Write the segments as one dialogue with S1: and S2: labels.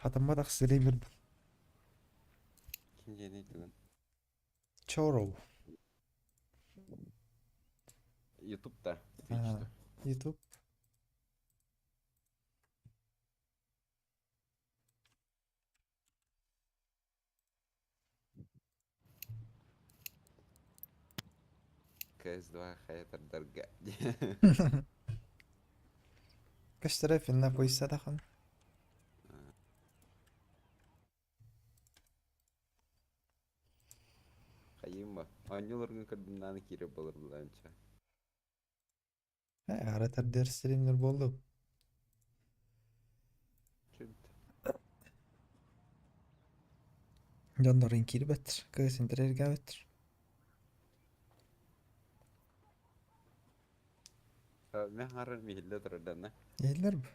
S1: Хатаммадах стример
S2: İkinci neydi lan?
S1: Choro.
S2: YouTube'da,
S1: Ha,
S2: Twitch'te.
S1: YouTube.
S2: CS2 Hayatar Darga.
S1: Kaç lira filmler bu hisse dakın?
S2: Kayayım bak. Oyuncuların kadınlarını kiri bulur bulanca.
S1: He, aratar der streamler boldu.
S2: Çünkü
S1: Jondorin kiri betir. Kızın tererga betir.
S2: ben harun mihille durdana.
S1: Yeğiller bu.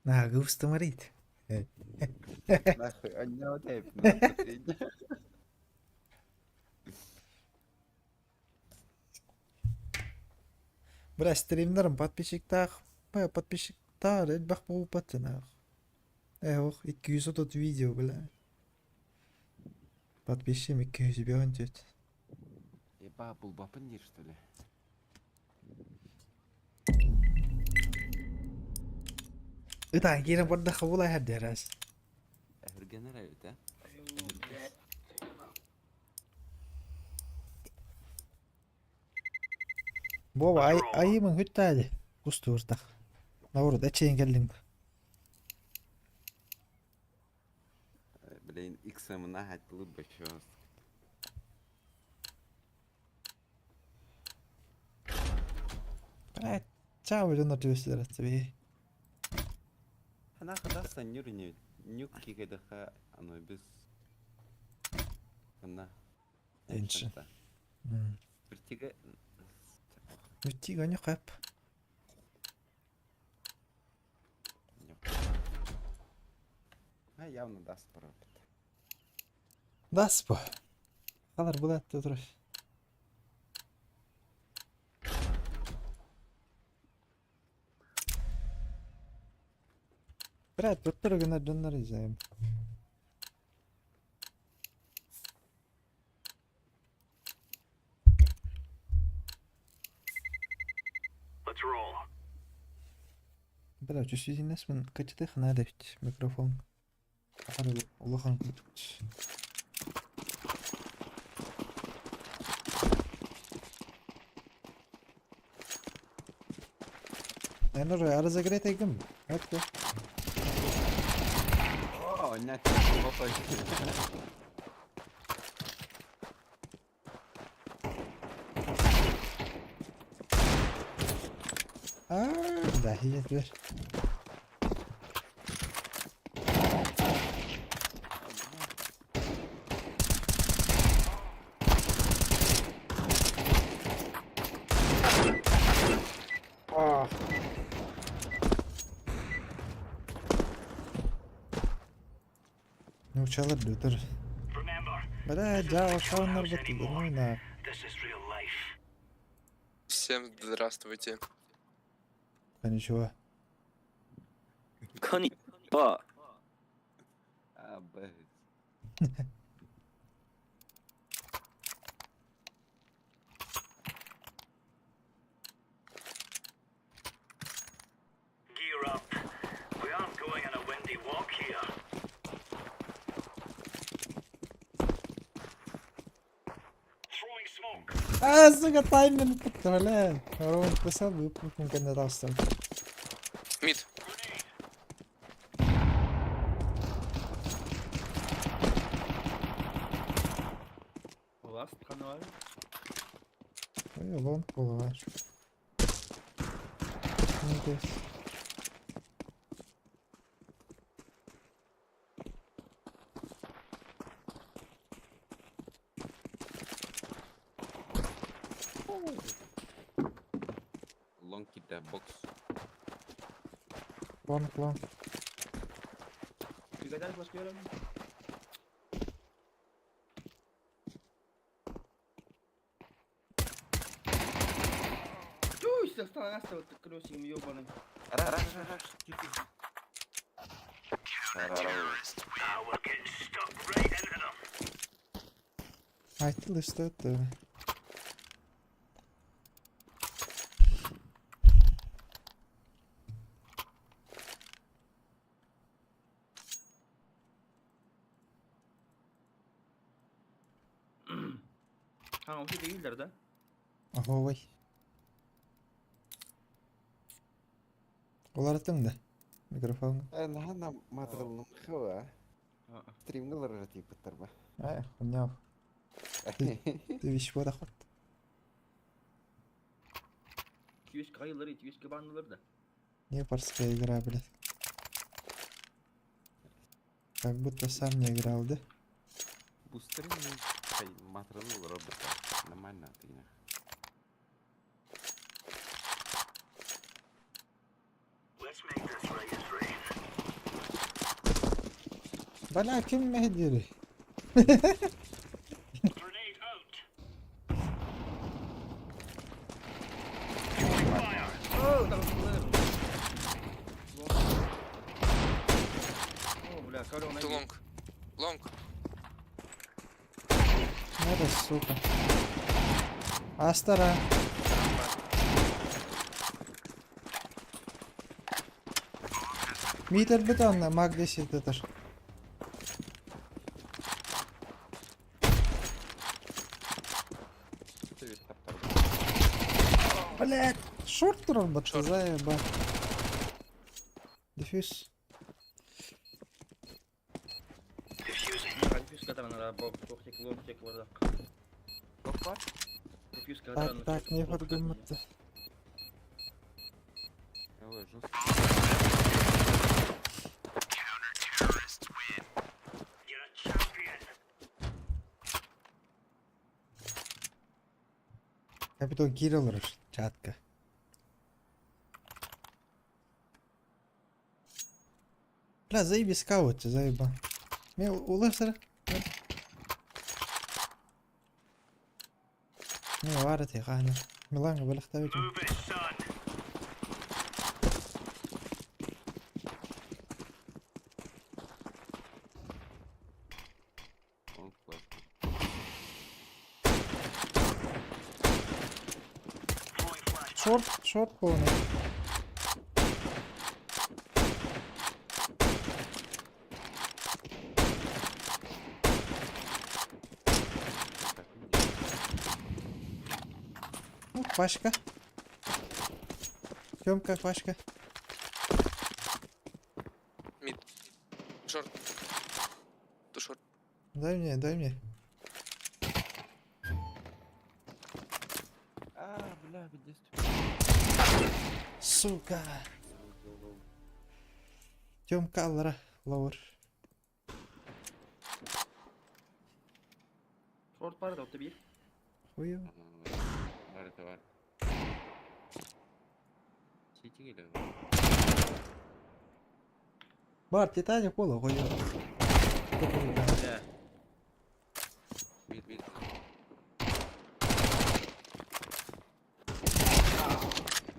S1: Na, gusto marit.
S2: Nahı anne da hep ne yapayım?
S1: Bra streamlerim подписчиктар. Baya подписчиктар el bak bu patına. Hoch 230 video bile. Подписчим 214.
S2: Еба bulbapın yer что ли?
S1: Ita kira pada kabula hadi ras.
S2: Hürgener evde.
S1: Bu ay mı hüttadi. Gusto urtak. Doğru da çeyin geldim.
S2: Блин, X-amına hatlı başıyoruz.
S1: Evet. Çağ böyle notluyorsun tabii.
S2: Она когда санюр не нюки когда оно без она
S1: Эншин.
S2: эншинта. Биртиге
S1: Mütti gönü kap.
S2: ha явно даст пропит.
S1: Das bu. Kadar bu da dur. Brad, doktor günler döner izleyeyim.
S3: Let's roll.
S1: Brad, şu sizin nesmin kaçtı xana deft mikrofon. Arı Allah'ın kutlusu. Ben oraya arıza gire tekdim. Hadi.
S2: О, нет, попой.
S1: Dahiyet ver. Ah. Ne uçalım dur.
S3: Remember,
S1: Bada ca şanlar batıldı oyna.
S3: this is real life.
S4: Всем здравствуйте.
S1: Konnichiwa.
S5: Konnichiwa.
S2: А, б.
S3: Gear up. We aren't going on a windy walk here. Throwing smoke.
S1: Suka timing puta wala. Oro pasal kung kanya rastal.
S4: Мид.
S6: Last kanal.
S1: Ay ulan kola var. Neydi?
S2: Long kid box.
S1: Lan.
S6: Фигадай, флешку я. Тюй, ты остановился, вот ты крёсим ёбаный.
S3: Now we're getting stuck right into them.
S1: Айтыл işte öttü.
S6: Ha, o şey değiller de.
S1: Aho vay. Olar atın da. Mikrofon.
S2: Nah, material kau
S6: Ha.
S2: stream gue lari tipe terba.
S1: Ay, хуйня. Ты вещь вода хот.
S6: 200 kayıları, 200 bandıları da.
S1: Не парская игра, блядь. Как будто сам не играл, да?
S2: Bu stream kayak material gue robot namanya tinggal.
S3: Let's make this right as rain.
S1: بلا كم مهدري.
S3: Grenade out. Throwing fire.
S6: Oh, там было. О, бля, корона.
S4: Ту лонг. Лонг.
S1: Надо, сука. Астара. Митер бетон на маг 10 этаж. Блять, шорт робот,
S4: Шорт.
S1: заеба. Дефьюз.
S6: Diffusing. Diffuse кадраны да, бок тек лом тек var da.
S2: Top var.
S6: Diffuse кадраны.
S1: Так, не подгуматься.
S2: Evet, just.
S3: You're a champion.
S1: Капитан Кирилл раш, чатка. Бля, заебись скаут, заеба. Мне улыбся. Не, варит я хана. Милан, вы лахтавите.
S3: Move it, son.
S2: Long flash.
S3: Throwing flash.
S1: Шорт полный. Ну, Пашка. Тёмка, Пашка.
S4: Мид. Шорт. Ту шорт.
S1: Дай мне, дай мне.
S2: Бля, здесь.
S1: Сука. Тёмка аллара, лаур.
S6: Short var da orta bir.
S1: Хуё.
S2: Var da var. City geliyor.
S1: Бар, Титаник пола, хуё.
S6: Bля.
S2: Bit.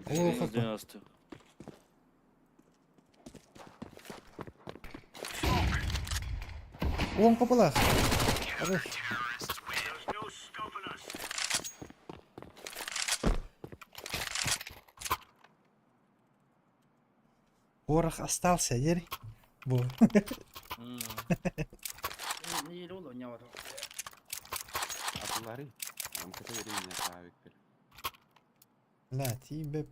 S1: О, как
S6: 90.
S1: он попала. Хорош.
S3: There's no stopping us.
S1: Порох остался, ери. Во.
S6: Ne yeri olur ne var?
S2: Atılari. Am kata vereyim ya kahve.
S1: Бля, тебе.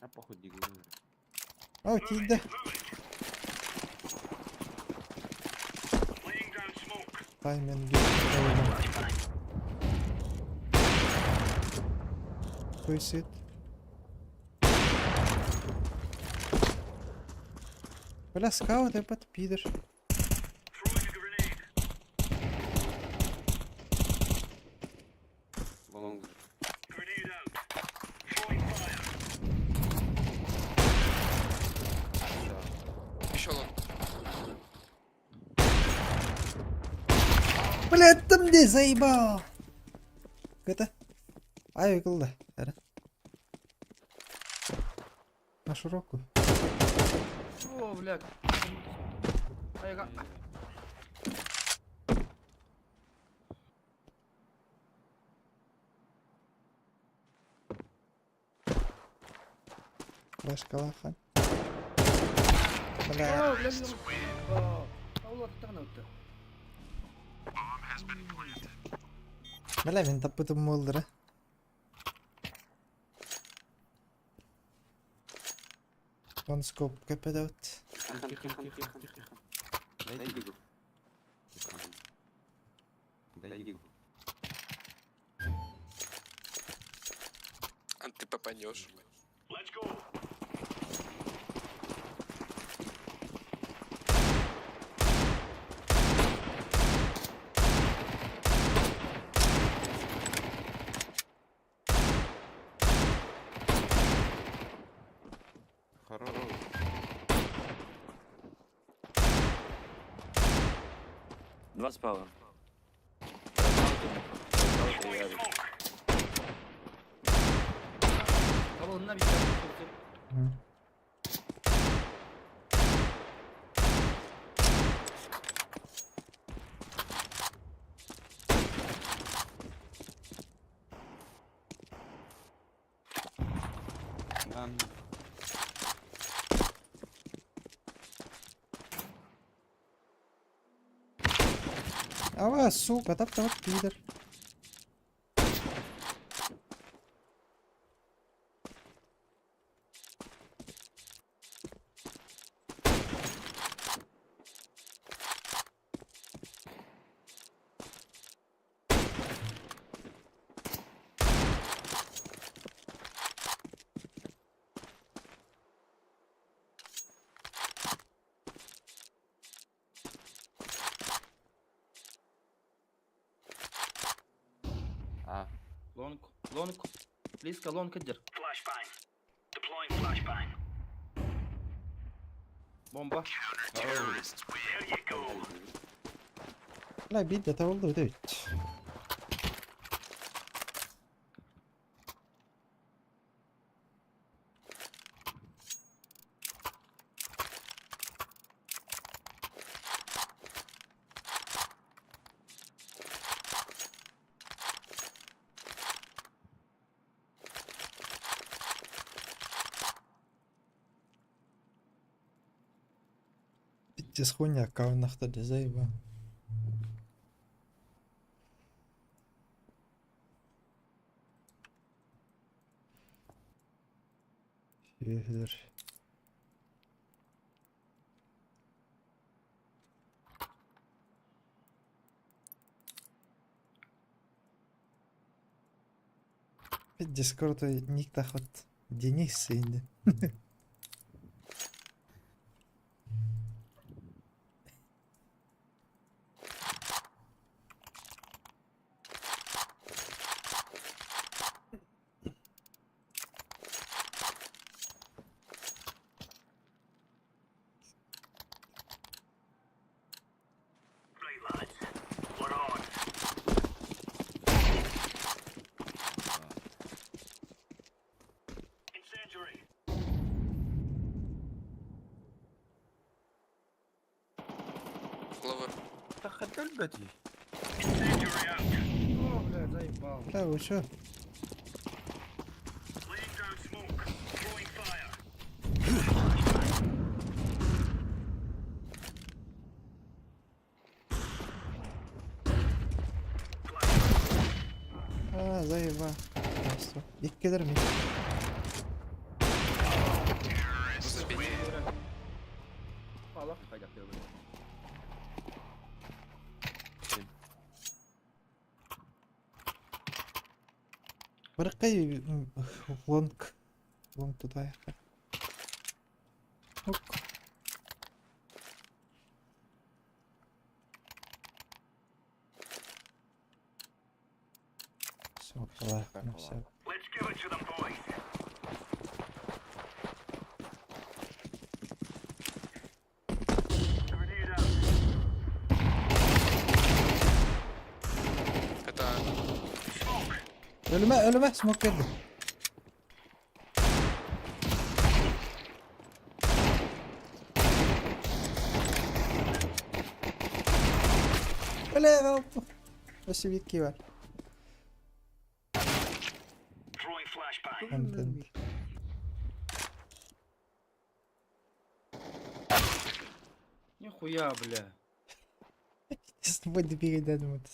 S2: А походи говорю.
S1: О, тебе.
S3: Laying down smoke.
S1: Тайминги. Хуйсит. Бля, скаут, я под пидор.
S3: Throwing a grenade.
S2: Long.
S3: Grenade out. Throwing fire.
S1: Блядь, де заїбав. Кыта? Ай, йыкылды. Әрі. На широку.
S6: О, блядь. Айга.
S1: Флешка лахан.
S6: О,
S1: Бля.
S6: блядь. О, Allah тағына өтті.
S1: Бля, мен таппытым болдыр, Он скоп көпеді өт.
S2: Дай гигу. Дай гигу.
S4: А ты попадешь.
S3: Let's go.
S2: Хорош.
S5: Два справа.
S6: Qabağına bir tane tuttu.
S2: Lan.
S1: Ава, сука, тап, пидор.
S2: А.
S6: Long. Близко long кидер.
S3: Flashbang. Deploying flashbang.
S6: Bomba.
S3: There you go.
S1: Бля, бит, это oldu, evet. Bitti хуйня, кавнахта да заеба. Şehir. Дискорда ник тахат Денис сынды.
S3: Right, lads. We're on. Incendiary.
S4: Ловер.
S2: تخدل بدي.
S3: Incendiary out.
S6: О, блядь, заебал.
S1: Бля, вы чё?
S3: Laying down smoke. Throwing fire.
S1: А, заеба. İlk mi?
S4: Забей.
S6: Allah kaydak diyor böyle.
S1: Быркай лонг. Лонг туда. Ок. Все, колай, все.
S3: Let's give it to them, boys. Grenade out.
S1: Ölüme smoke geldi. Öyle. Ось відки var.
S3: Throwing flashbang.
S1: Контент.
S6: Нихуя, бля.
S1: З тобою добігай думати.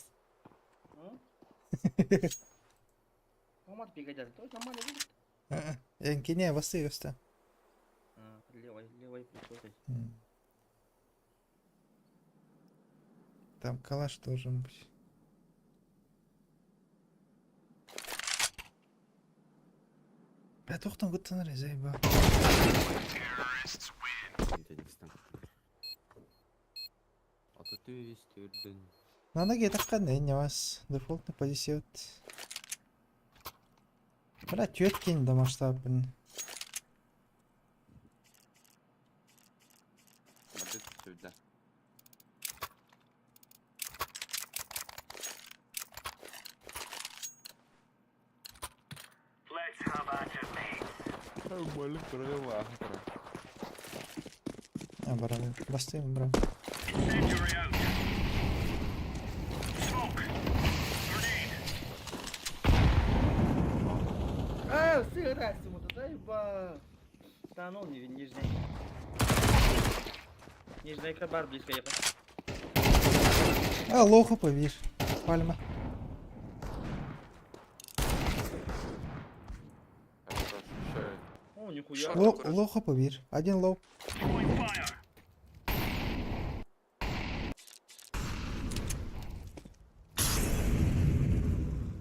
S6: Алмат пригодятся. То есть нормально видит?
S1: Янки, не, васи ось та.
S6: Левой прикрытой.
S1: Там калаш должен быть. Бля, тоқтан күттінер, заеба.
S2: Интернеттен. Аты төстөрдөн.
S1: Надо где-то қандай, не вас. Дефолтный повисет. Бля, тёткин до масштабын.
S2: Аты төстөрдө.
S3: Let's have at it, mate.
S2: Нормально права.
S1: А, барабан. Бастым, бра.
S3: Incendiary out. Smoke. Grenade.
S6: Сыграть ему туда, ебать. Да ну, нижний. Нижний кабар близко ехать.
S1: А, лоху повиш. Пальма.
S6: О, нихуя.
S1: Лоху повиш. Один лоу.
S3: Throwing fire.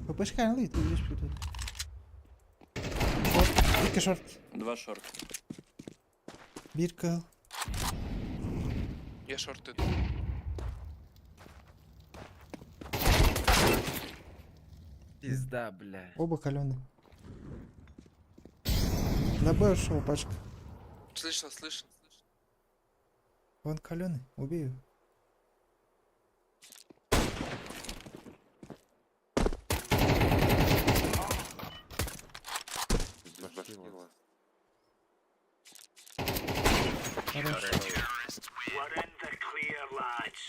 S1: ППшка, ну и ты видишь тут. Шорт. Бирка шорт.
S5: 2 шорт.
S1: Бирка.
S4: Я шорт иду.
S2: Пизда, бля.
S1: Оба каленые. На Б ушел, пачка.
S4: Слышно.
S1: Вон каленый. Убей его.
S2: Башкила.
S1: Хорош.
S3: We're in the clear, lads.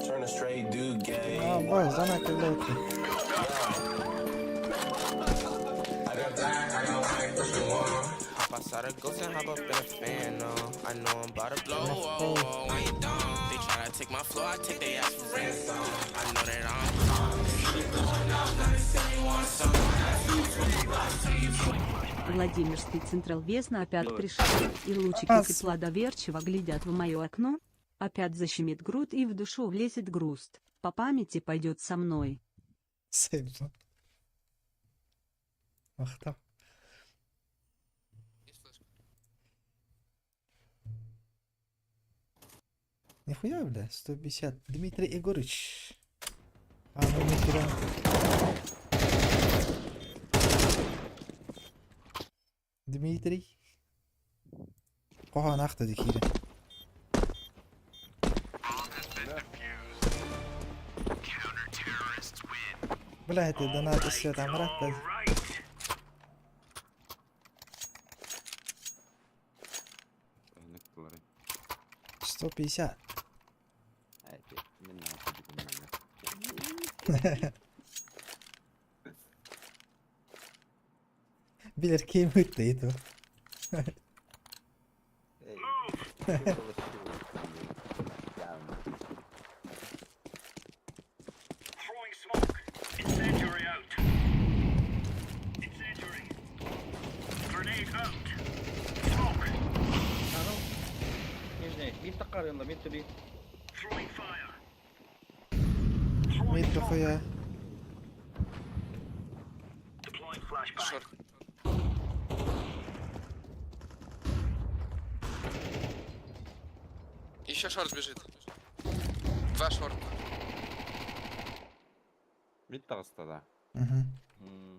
S7: Turn a straight dude gay.
S1: А, бай, зана кидайте.
S8: Outside of ghost and hop up in a fan, no. I know I'm about to blow. Why you dumb? They try to take my flow, I take their ass for ransom. I know that
S9: Владимирский Централ весно опять пришел, и лучики
S1: А,
S9: тепла доверчиво глядят в мое окно. Опять защемит грудь и в душу влезет груст. По памяти пойдет со мной.
S1: Сейб. Ах там. Нихуя, бля, 150. Дмитрий Егорыч. А, ну нихера. Дмитрий. Кога нахта дихире. Бля, это донаты свет амрат.
S3: Right.
S1: 150.
S2: Айде, мен нахуй дегенмен.
S1: Bilir kim mutluydü.
S2: Эй, что получилось?
S3: Throwing smoke. Incendiary out. Incendiary. Grenade out. Smoke.
S6: Нижний. Мид такар yanında. Mid to be.
S3: Throwing fire.
S1: Mid kafaya.
S3: Deploying flashbang.
S4: Шорт. Еще шорт бежит. 2 шорт.
S2: Mid Dağısta da.
S1: Mhm.
S2: Hmm.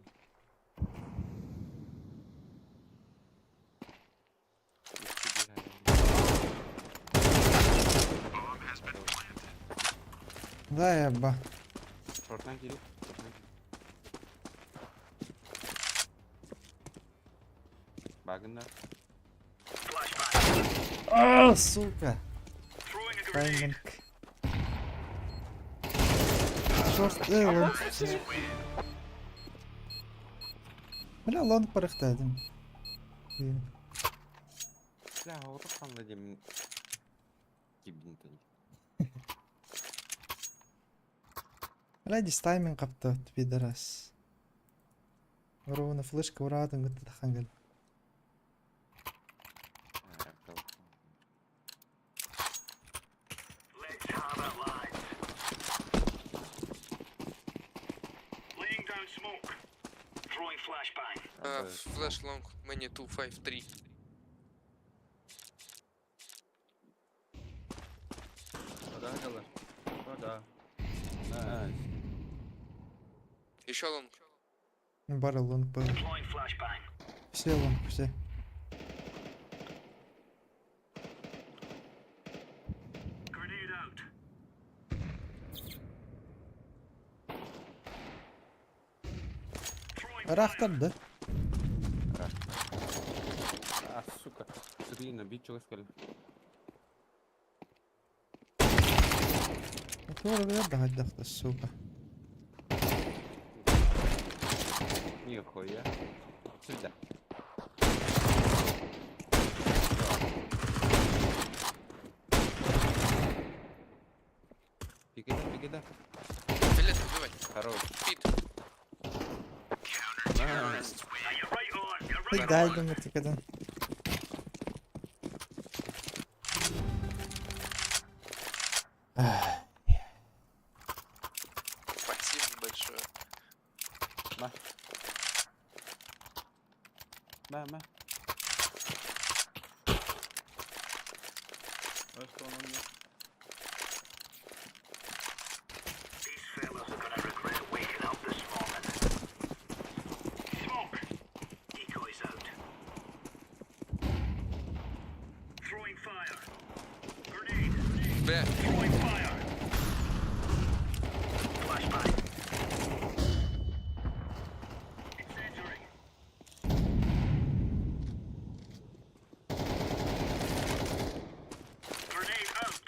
S1: Да, ебба.
S2: Short'tan girip. Bagınlar.
S1: А, сука.
S3: Throwing a grenade.
S1: Тайминг. Шорт, лонг. Бля, лонг барахтадым.
S2: Ya orada kanlı demin. Gibin tabii.
S1: Бля, дис тайминг каптат, пидорас. Ровно флешка урадым, гытты тахангел.
S3: Let's have it, lads. Laying down smoke. Throwing flashbang.
S4: Flash long, many 253.
S6: Orada adalar. Orada.
S4: Еще long.
S1: Бара лонг, бара.
S3: Deploying flashbang.
S1: Все лонг, все.
S3: Grenade out. Throwing
S1: Рахтар, да?
S2: Ah suka. Срина, бичо искали.
S1: Который вряд ли дахта, сука.
S2: Нихуя. Сюда. Пикида.
S4: Филет, убивай.
S2: Хорош.
S4: Пит.
S2: Найс.
S3: Now you're right on. You're
S1: Ты
S3: right
S1: дай
S3: on.
S1: думаю, ты когда.
S4: Спасибо большое.
S2: Ma.
S6: Ось що воно мені.
S3: These fellas are gonna regret waking up this morning. Smoke. Decoys out. Throwing fire. Grenade.
S4: Бля,
S3: Throwing fire. Flashbang. Incendiary. Grenade out.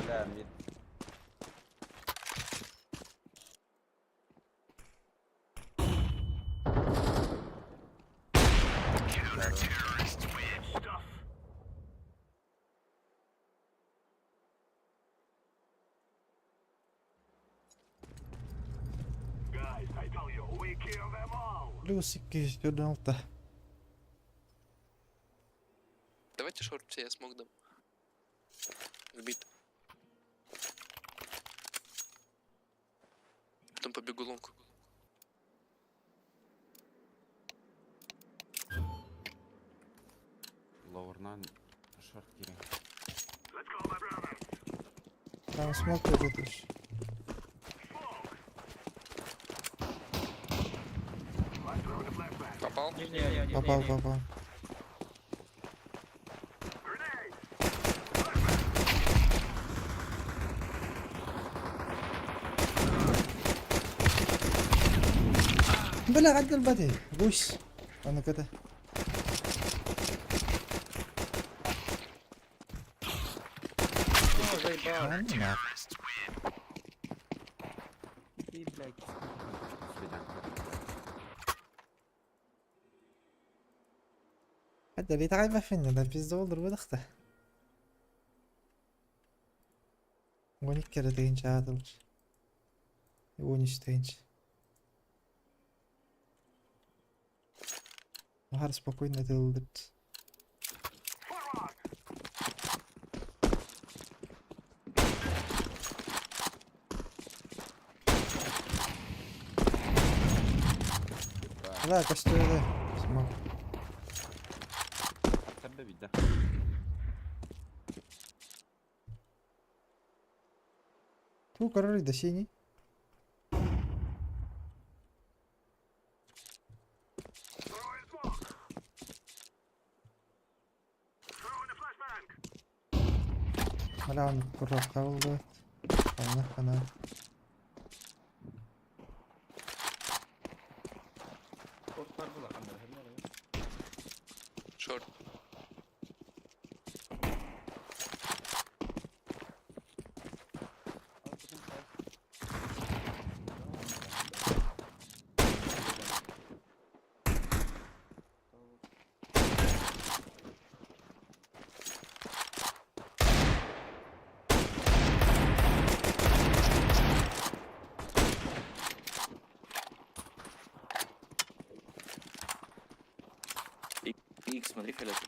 S2: Бля, мид.
S3: Stuff. Guys, I tell you, we kill them all.
S1: Плюсики, спернал-то.
S4: давайте шорт все, я смог дам. Вбит. Потом побегу лонг.
S2: Lower'dan short gireyim.
S3: Let's call my brother.
S1: Там смог выдадешь.
S3: Let's throw the flashbang.
S4: Попал?
S6: Нижняя.
S1: Попал, попал.
S3: Grenade.
S1: بلا عدل البدي غوش انا كده
S6: О, заебал.
S1: نعم.
S2: Ты, блядь. Свидание.
S1: حتى اللي تعب فينا ده في الزول بدخته وني كرتين شاتلش ونشتينش وهر спокойно делает. لا كشتوي ده اسمه
S2: Tabii bir de.
S1: Ту король до синий. Алян курак калды. Ана.
S6: Post var burada kamera. Hem oraya.
S4: Шорт.
S5: Икс, смотри, фиолетовый.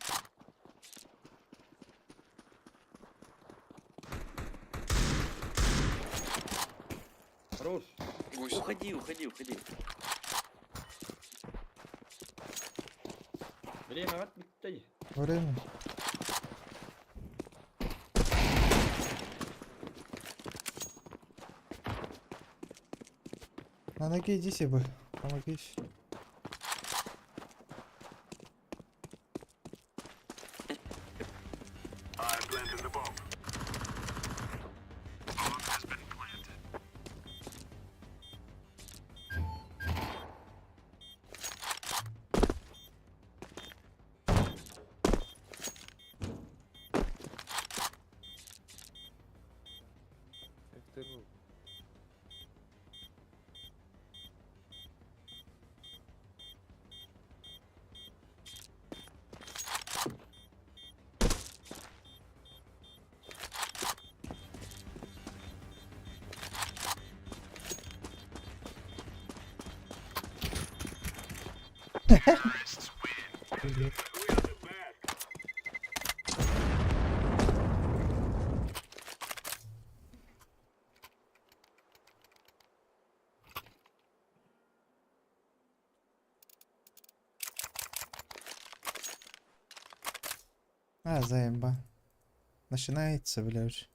S6: Хорош.
S4: Гусь.
S5: Уходи.
S6: Время var bitti.
S1: Время. На ноге иди себе. Помогись.
S3: I've planted the bomb. Bomb has been planted.
S2: Вторую.
S1: Привет. Заеба. Начинается, блядь.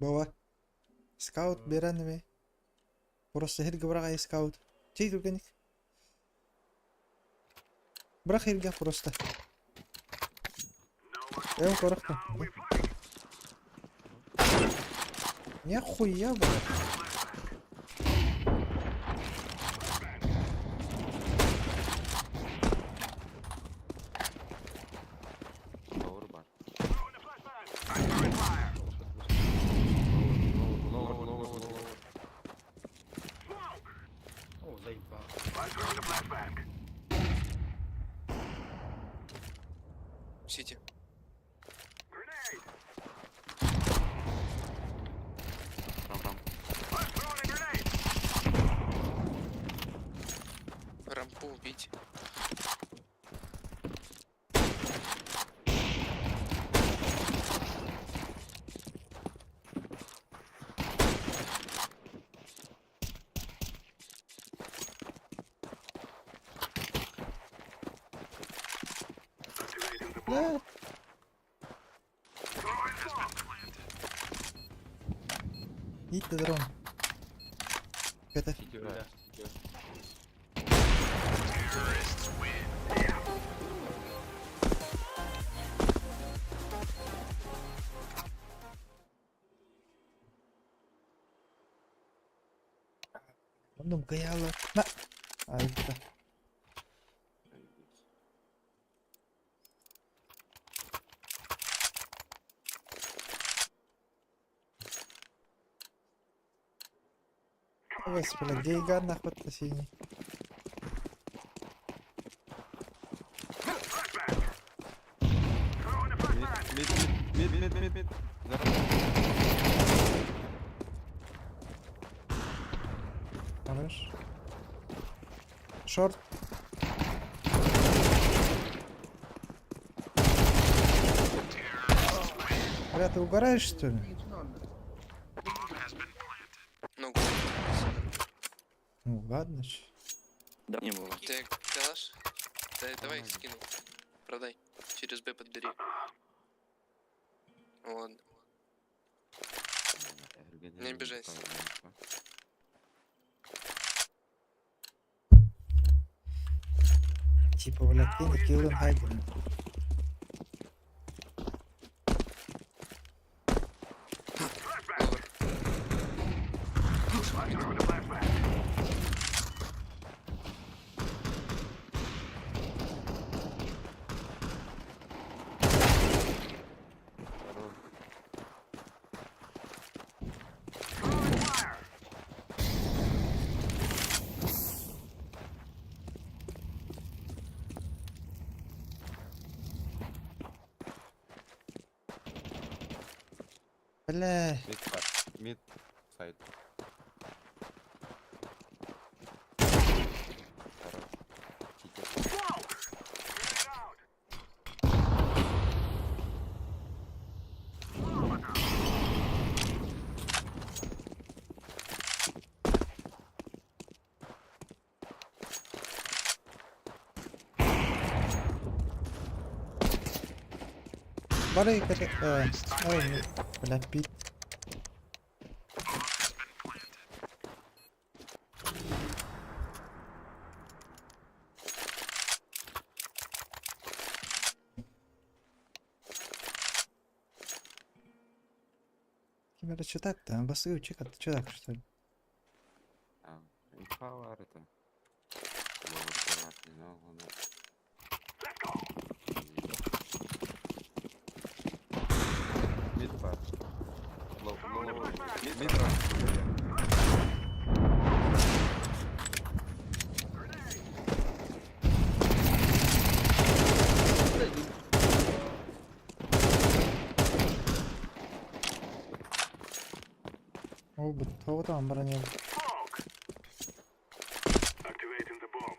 S1: Баба. Скаут беренми. Просто хирга браga скаут. Чей органик. Брах хирга просто. Я корохта. Нихуя, брат.
S2: Doğru var.
S6: О, заебал.
S4: Сити.
S2: Ram.
S4: Рампу убить.
S1: Да. Eat the drone. Это.
S6: Да.
S1: Oğlum kıyalı. Na. Ayıptı. Господи, где Игорь находится синий?
S2: Мид.
S1: Хорош. Шорт. Бля, ты угораешь, что ли?
S4: Ну,
S1: Ну, ладно. Ч.
S5: Да, не было.
S4: ты калаш? Давай скину. Продай. Через Б подбери. Ладно. Не обижайся.
S1: Типа, блядь, кинь, киллен хайден.
S4: Ловер.
S1: Бля.
S2: Мид сайт.
S1: Барай, ой, бля, пит. Кимера, что так-то? Басы чекать, что так, что ли?
S2: Инфа это. Ловер, не знаю, ладно. Мид пар. Мид пар.
S1: О, вот там бронил.
S3: Activating the bomb.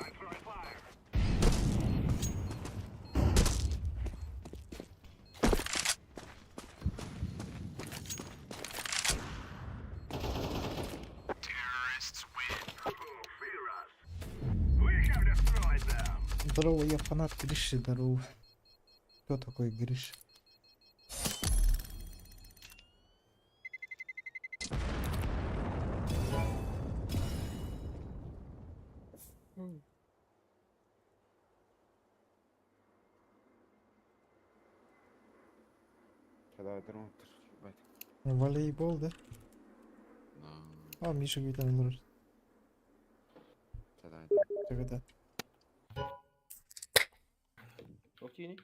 S3: I'm throwing fire. Terrorists win. Oh, fear us. We have destroyed them.
S1: Здорово, я фанат Гриши, здорово. Кто такой Гриш?
S2: Когда дрону ебать.
S1: Волейбол, да?
S2: Да.
S1: А, Миша говорит, он может.
S2: Когда
S1: Когда?
S6: Oktini?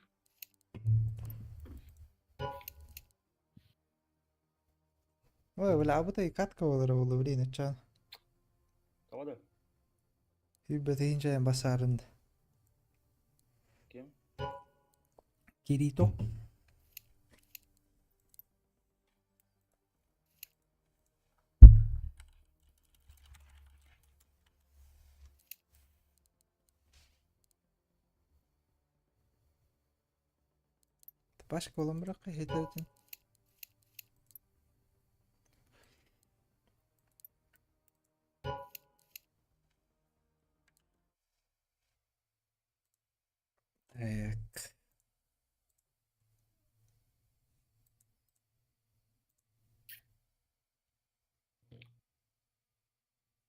S1: Ой, بيلعبوا كاتكا ولا ولين تشان
S6: Tavada.
S1: يبقى جاي بسارند
S6: Kim?
S1: كيريتو Başka olan bırak hediyetin. Так.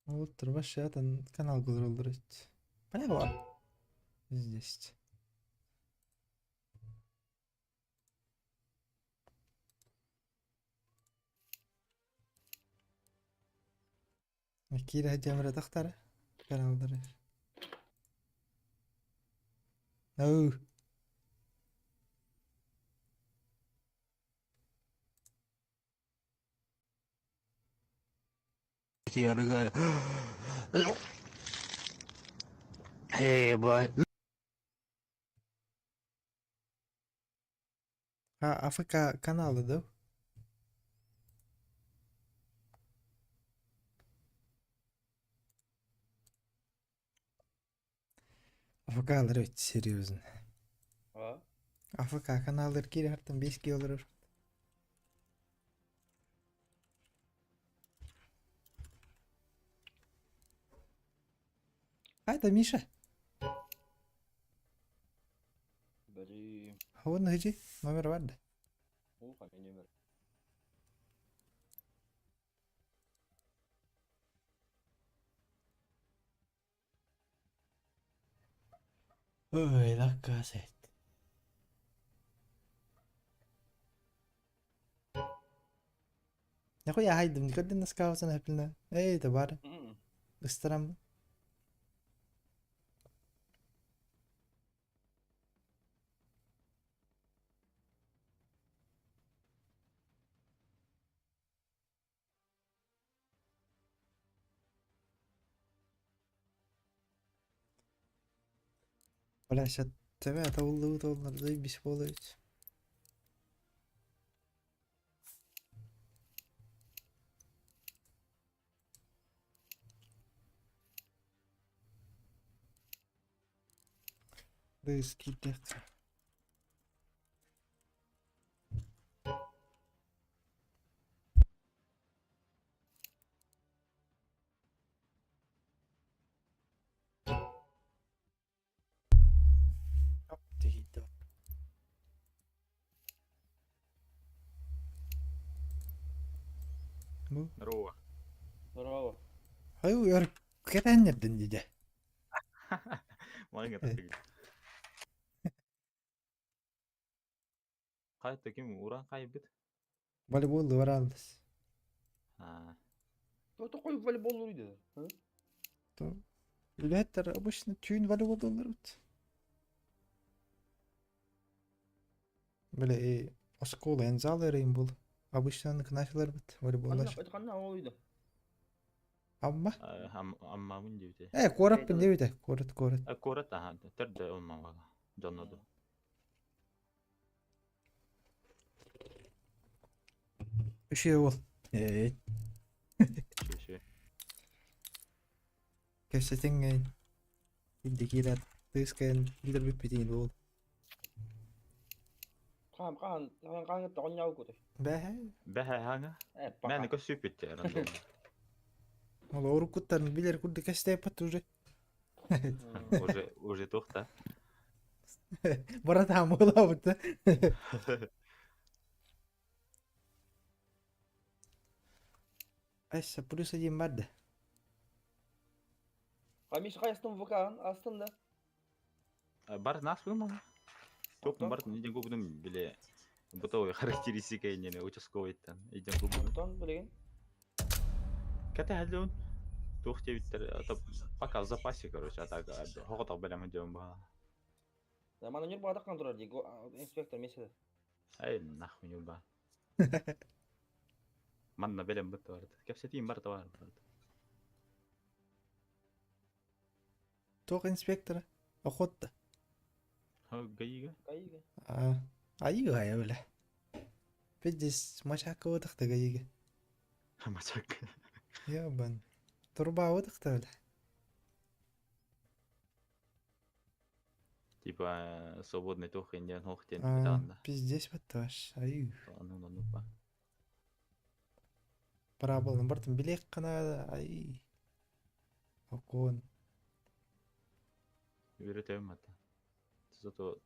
S1: Вот вообще это канал Гудролдрить. Понятно. Здесь. أكيد هالجمرة تختار كان أقدر أوه
S7: Hey, boy.
S1: Ha, AFK kanalı da. AFK'lar evet серьезно.
S6: Ha?
S1: AFK kanalları geri hartam 5 olur. Hayda Миша.
S6: Bari.
S1: هو هجي номер vardı.
S6: Oh, kan ini mer.
S1: Ой, la cassette. يا اخويا هايدا من قد الناس كاوسنا هبلنا ايه تبارك استرم ولا شت تبعت والله زي بيسبوليت بس كده
S2: نروح.
S6: Bravo.
S1: ايوه يا كده هندن ده
S2: ما يقدر. قاعد كم ورا قاعد بيت.
S1: بالي بول ورالس
S6: Tuh koy voleybol oydu. Ha?
S1: то летер обычно тюн بالي بول долларت بلا ايه оскола энзалерин бул обычно началар бит волейболлар
S6: Kanna oydu.
S1: amma
S2: أما من جبته.
S1: كورة بنديوته كورة
S2: الكورة تها ترد أمم جنودو.
S1: ايش هو ايه
S2: شو.
S1: كيف ستنجين يدي كده تسكن يقدر بيبتين بول
S6: Kan tahun jauh kok.
S1: باهي
S2: بها هذا. ما أنا كسر بيت رندوم.
S1: والله ورو كنت بيلر كنت كاستي باتوجي
S2: وجه توخته.
S1: برات عمولا بتا ايش بوليس يجي مادة
S6: Kamis kayastım vukan aslında.
S2: بارت ناس وين توك بارت نيجي نقولون بلا بتوي характеристика يعني участковый-тан идем губим.
S6: Ondan bilin.
S2: كتا هلون توختي بتر طب пока в запасе короче а так هقطع بلا من جنب بها.
S6: Zaman önce bu adak kontrol ediyor. Inspektör mesela.
S2: أي نحو يوبا. منا بلا بتوارد كيف ستين برت وارد.
S1: توق انسبكتر اخوته
S2: هو جيجا.
S6: Kayıga.
S1: ايوه يا ولا بجس مش حكا وتخت جيجا
S2: ما شك.
S1: يا بن تربع وتخت ولا
S2: تبا свободный тох индиан хохтен битанда.
S1: пиздец батташ ايوه
S2: Ну ну ну.
S1: برابل نمبرتن بليق قناة اي اكون
S2: Үйретем мата. Зато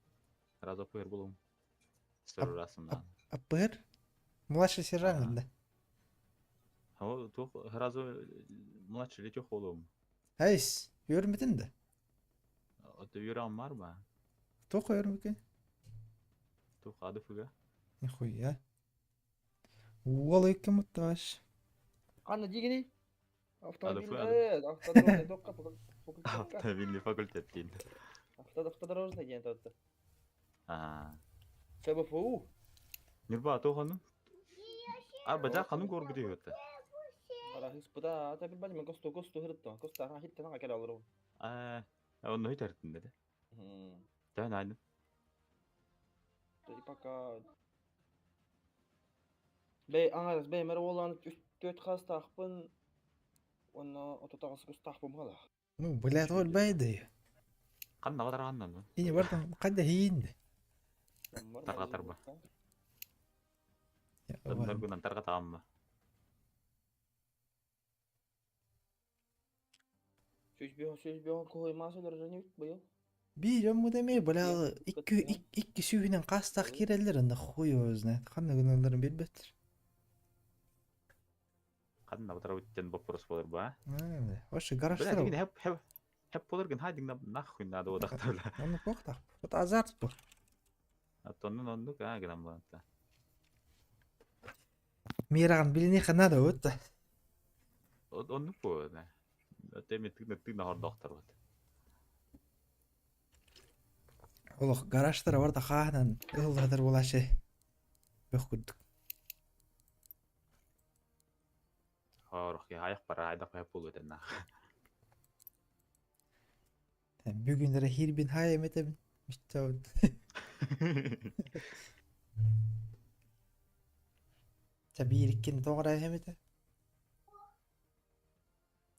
S2: раза пыр булум. Сыру расымдан.
S1: ابهر младший сержант да
S2: هو توخ разу младший летёх болум.
S1: ايش يورمتن ده
S2: Ото юрам бар ба?
S1: توق يورمكن
S2: Тух ады фуга.
S1: نخويا والله كم الطاش
S6: Anne digini. Avtomobil.
S2: Adı fı-
S6: Evet. Автодорожный докка.
S2: Автомобильный факультет дейін.
S6: Автодорожный деген тотты. ФБФУ.
S2: Нұрба тоғаның? Арба жа қанын көргіде өтті.
S6: Para disputar, até pelo menos gosto hirto. Gosto ha hitta na kala alır.
S2: Onu hiç arttın dedi. Sen aynı.
S6: Jadi paka be angas be mer olan 4 kas taqpın onu ototağız kus taqpım kala.
S1: Ну, блядь, ол байды.
S2: Kanna kadar kannan mı?
S1: Ини бардым, кайда хийинди?
S2: Targa tarba.
S1: Ya,
S2: Onlar günden targa tağım mı?
S6: Söz bir koyma söyler ne bu yıl.
S1: Bir жаму деме, бля, ikki sүйүнөн кастак кирелер анда хуй өзүнө. Кандай күнөөлөрүн бербеттир.
S2: Kanna kadar uçtan boporos olur bu ha?
S1: Ошо
S2: Bля,
S1: гараждар.
S2: degin hep olur gün haydin nahkuy nada o daktarla.
S1: Аны коктак. Вот азарт бу.
S2: Tonun onduk ha giden bu anta.
S1: Мираган билини хана да өттө.
S2: Onduk bu ne? Ötemi tık nahor doktor var.
S1: Олох гараждар барда хаанан ылдыр булашы. Бök күрдүк.
S2: Horuk ya ayak para ayda hep olur den nah.
S1: Бүгүндөр хирбин хай эметем. Миттау. Табир иккен тоғра эмете.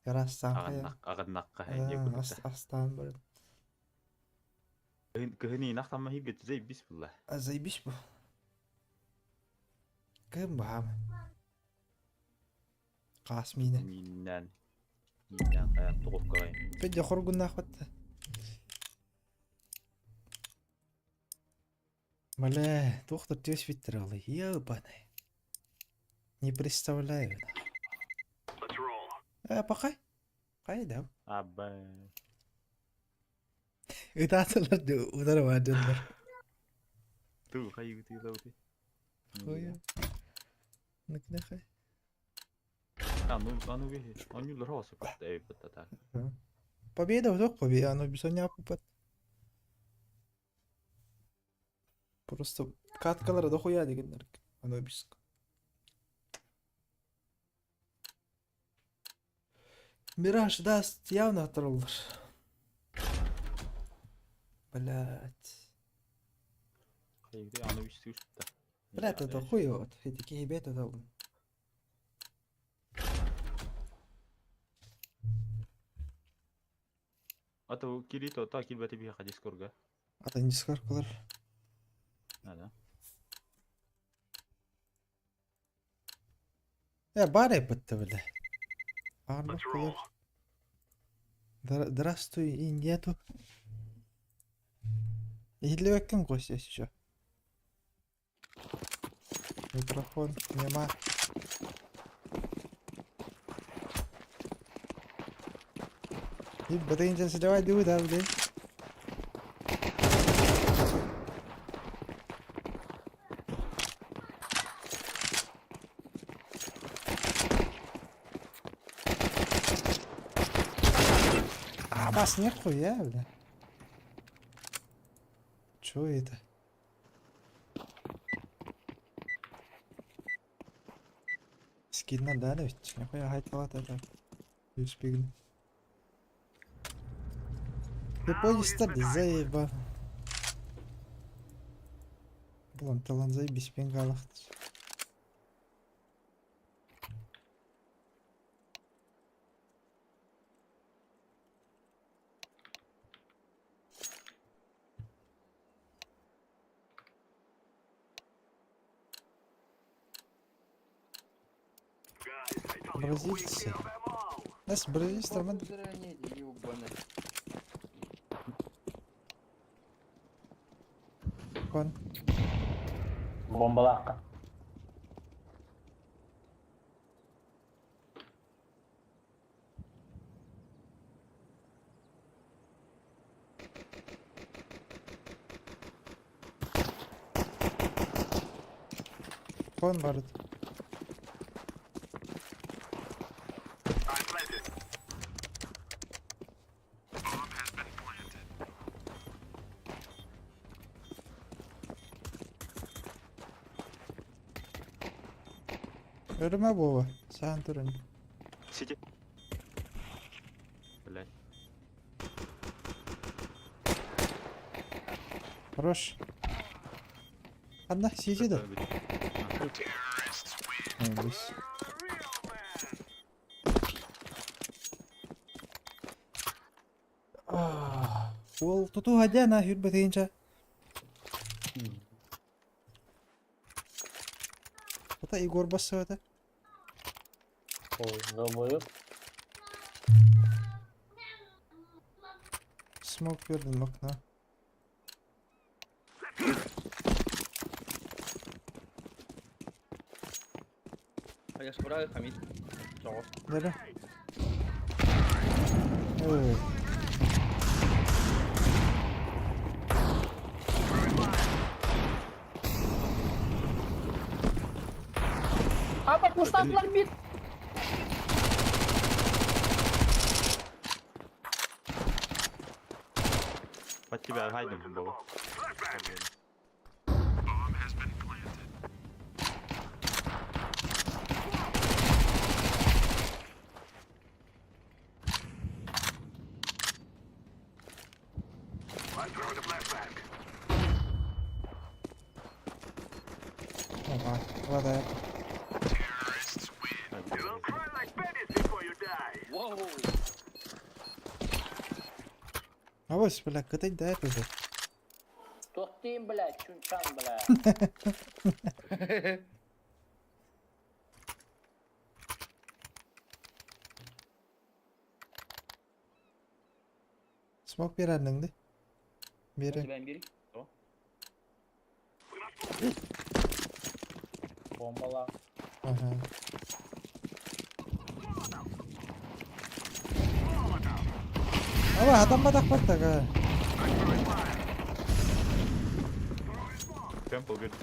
S1: Гараждан кая.
S2: Ağın nakka henge kutu.
S1: Астан бар.
S2: Kıhını naktan hip bitti zey bismillah.
S1: Заебись бу. Кым бам. Касмине.
S2: Minnan kayak tukup kay.
S1: Педе хоргун ахватта. Бля, доктор тёс виттер ёбаный. Не представляю.
S3: Let's roll.
S1: Пахай. Кайда?
S2: Abba.
S1: Ыдатылар удар вадындар.
S2: Tuh kayu gitu tau.
S1: Коя. Накнахай.
S2: Anu bir. Anu lor hasa katta ev patta.
S1: Победа, вдох победа, оно без оня опыт. Просто каткалары дохуя дегендер. Оно без. Мираж даст явно оторвалар. Блять.
S2: Kayu gitu anu bir sürü da.
S1: Блять, это хуёво. Эти кейбеты дал.
S2: Atau kiri to ta kiri berarti bisa kaji skor ga.
S1: Ата не скаркалар.
S2: Ada.
S1: Бар эпетте, бля. Арно
S3: Let's roll.
S1: калар. Здравствуй, и нету. Или векем гость есть еще. Микрофон, нема. И батарейка давай дуй, да, блин. Бас нихуя, бля. Чё это? Скин надо, да, ведь? Нихуя хайт-палат это. Юспигн. Ты поезд заеба. Блин, талант заебись пингалах.
S3: Guys, I told you, we
S1: Бразильцы.
S3: kill them all.
S1: Нас бразильцы нормально.
S6: Зрение ёбаное.
S1: Кон.
S7: Bombalaqqa.
S1: Кон барыт.
S3: I planted.
S1: Өрүмө боба. Саан турун.
S2: City. Блядь.
S1: Хорош. Одна сидит, да? Неймдейс. Ол туту aja nah yut betinca. Kata Igor bassa это.
S5: Ой, долбоёб.
S1: Smoke verdim okna.
S6: Diaspora Хамид. Жогоо.
S1: Нэрэ. Ой.
S6: Apa kuşlattılar mid?
S2: Под тебя гайдем, Боба.
S3: I'm throwing a flashback.
S1: Ага, хватает.
S3: You'll cry like babies before you die.
S4: Воу!
S1: Авось, бля, катать да это же.
S5: Тоқтейін, блядь, чунчан, блядь.
S1: Smoke berendin de. Beri.
S6: Ben biri. O.
S5: Bombala.
S1: Aha. Ama adam badak batak ha.
S2: Темпл, говорит.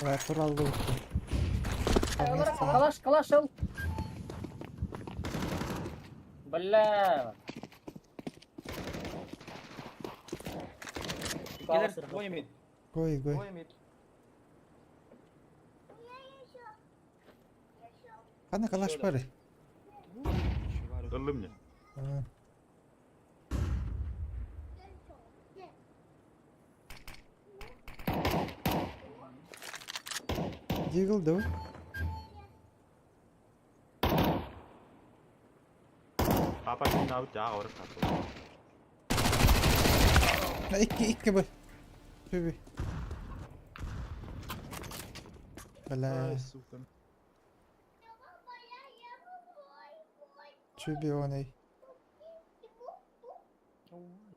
S1: Evet, kurallı uçtu.
S5: Калаш ал. Бля.
S6: Gelir. Boy mid.
S1: Koy koy.
S6: Boy mid.
S1: Kana kalaş bari.
S2: Öldü mü?
S1: Ha. Yığıldı o.
S2: Papa şimdi abi daha orası kalktı.
S1: Ha, iki bu. Tübi. Bela. Tübi o ne?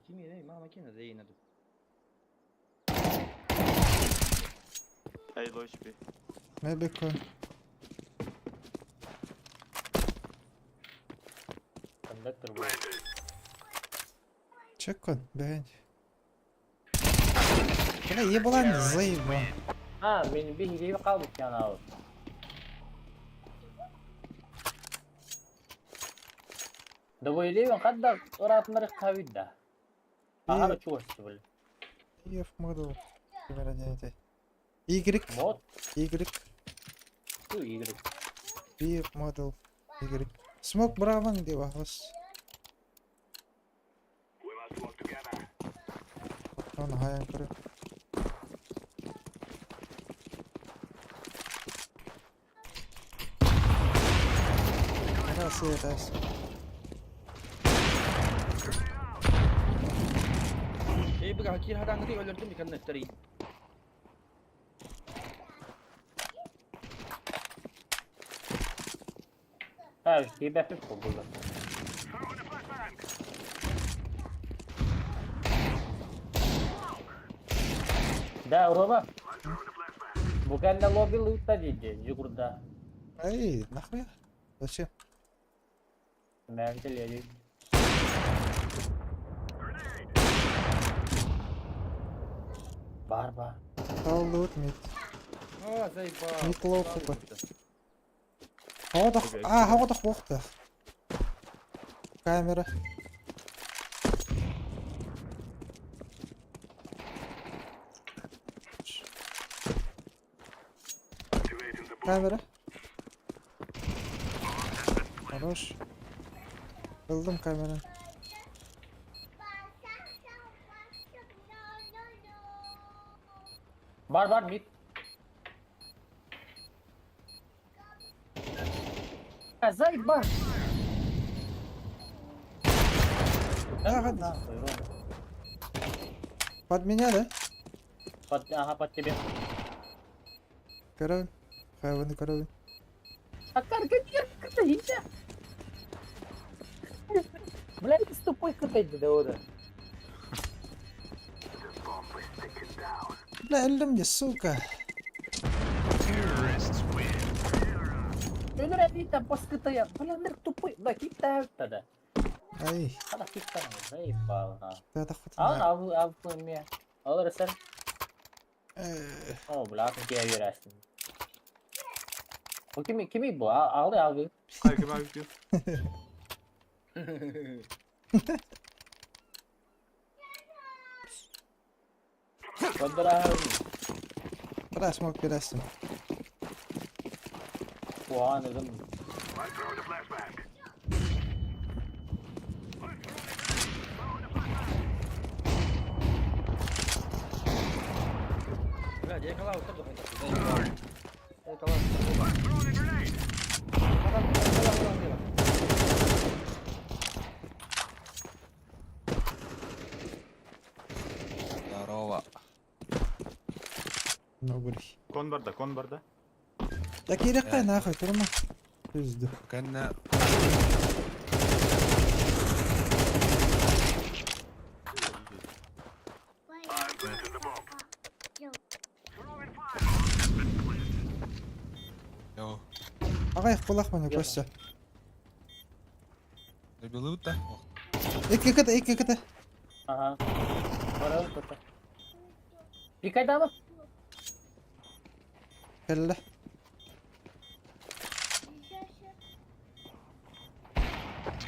S6: Kimi ne? Mama kena zeyna du.
S2: Ey loş bir.
S1: Ne bekon?
S5: Кондуктор, блядь.
S1: Çek kon. Beğen. Bela iyi bulan zayıf bu.
S5: Ha, benim bir hileyi kaldık yani abi. Да вы левен, когда оратмары кавида. Ага, чего ж блядь.
S1: İyi model. Kamera denedi. Y.
S5: Мод,
S1: Y.
S5: ну игры.
S1: Bir model. Y. Smoke bravang di bahas.
S3: We must work together.
S1: Onu hayal kırık. Nasıl edersin?
S6: Bir hakir hadang nanti öldürdüm bir kanı nefteri.
S5: Ha, şey bakıp burada.
S3: Throwing a flashback.
S5: Да, Рома,
S3: I'm throwing a flashback.
S5: bukan da lobby loot tadi dia, Jugurda.
S1: Эй, нахуя? Зачем?
S5: Nerede ya? Барба.
S1: Стал лут мид.
S6: Aa zayıf.
S1: Неплохо бы. Havada, havada koktu. Kamera. Kamera. Хорош. Kıldım kamera.
S5: Var mid. Ha zayıf var.
S1: Ha, hadi. Под меня, да?
S5: Под тебе.
S1: Коровин. Хайваны коровин.
S5: Акарка нет, катаите. Блядь, ты тупой катаите, да ода.
S1: Бля, öldüm ya сука.
S5: Öyle değil de baskıta ya. Блядь, тупой. Да, китай тогда.
S1: Ay.
S5: Hadi kitten заебал, ha.
S1: Я так вот.
S5: Al koyayım. Alır sen. Oh, blad een keer weer resten. Oh, kimi bu? Al bir.
S2: Hayır ben gidiyor.
S5: Kodra.
S1: Bırak smoke biraz.
S5: Puan dedim.
S3: I throw the flashback.
S6: Блядь, я калал тоже хотел. Я калал.
S10: Здорово.
S1: Ну, блин.
S2: Kon barda.
S1: Ya gerek kay nahıy durma. Üzdü.
S10: كان يو
S1: Ağay kulak bana koşsa.
S10: забил ده
S1: İki kıta.
S5: Aha. Para kota. Dikkat ama.
S1: Kelle.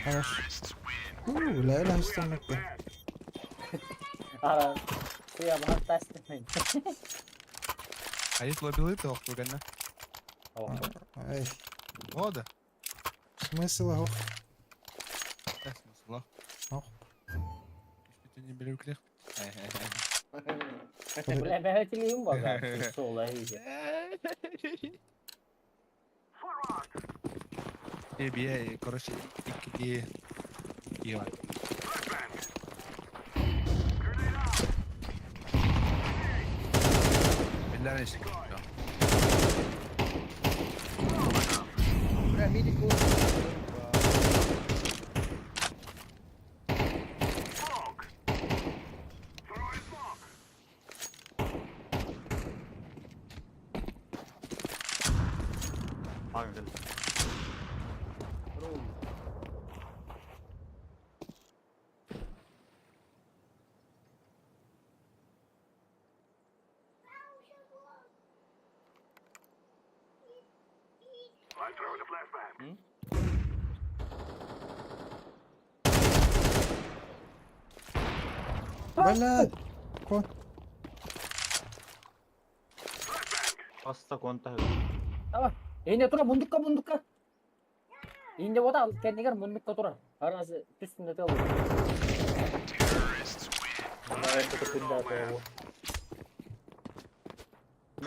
S1: Хорош. La ilahe istemekte.
S5: Ara. Suya bana test etmeyin.
S10: عايز забил ده وقت وجنة
S1: Ay.
S10: هو ده
S1: Смысл yok.
S10: اسمه الله
S1: Yok.
S10: مش بتني بلوكليخ
S5: Ben hatırlıyorum bak. Su olayı.
S10: ايه بيه كرش ايه ايه بالله انا شكل
S6: Бля, мидик был.
S2: Hayır gel.
S3: I throw the flashback.
S1: Bala. Kon.
S2: Hasta konta.
S5: Tamam. İğne tura bundukka. İğne o da kendine bundukka tura. Arası üstünde de olur. Ben de tutunda da o.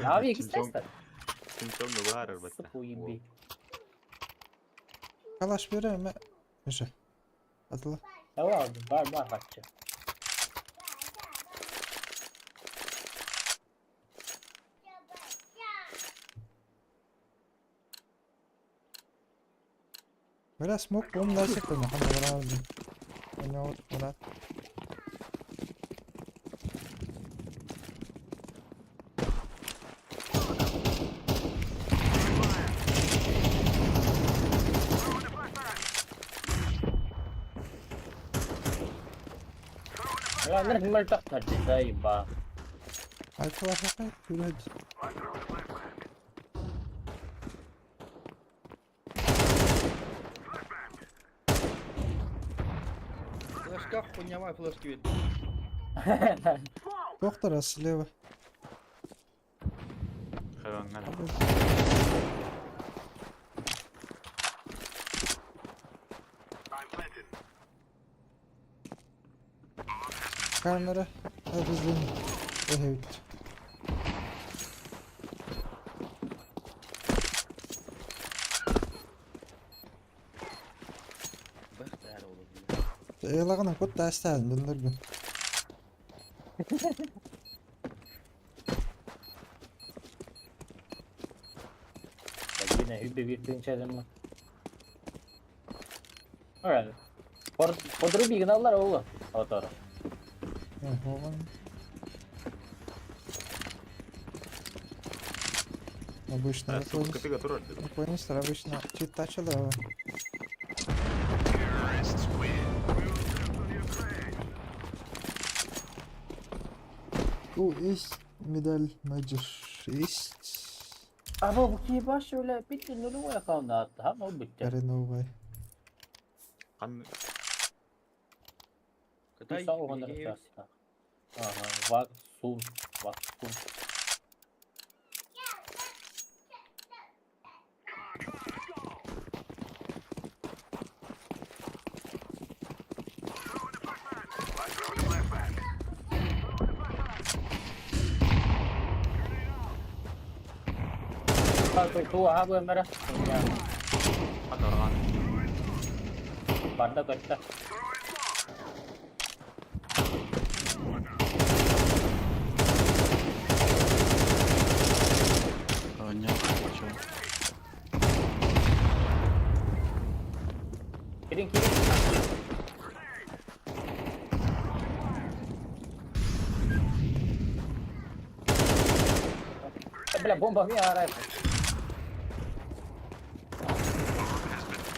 S5: Abi ikisi de.
S2: Simson da var elbette.
S5: Sıkıyım bir.
S1: Kalaş verir mi? Neyse. Atla.
S5: Tamam var kaçacağım.
S1: Biraz smoke bomb daha çektim. Hadi bana aldım. Ne oldu? Bana.
S5: Lan ne mal tak hadi zayıba.
S1: Hadi kalaş hadi. Yürü hadi.
S6: Флешка, хуйня моя флешки ведь.
S1: Доктора слева.
S2: Hayvan gel.
S1: Kamera. Bizden. Evet.
S6: Bak där olur.
S1: Elagana kot dastan bildirdim.
S5: Yine hübbe bir pinçelim mi? Öyle. Podru bir gınallar oğlum. Otur.
S1: Oğlum. Обычно
S2: Кытыга турар деді.
S1: Японецтер обычно чит тачылы. Есть медаль Major. Есть.
S5: Ama bu kibar şöyle bir günlüğü o yakamda attı. Ha o bitti.
S1: Кореновый.
S2: Қан
S6: Kıtay
S5: Sağ ol
S6: bilgi yok.
S5: Aha, vaksun. Vaksun. Tuh ha bu merah.
S2: қан тараған.
S5: Barda kaçta. Kidding. Bela bomba mi a rहा है.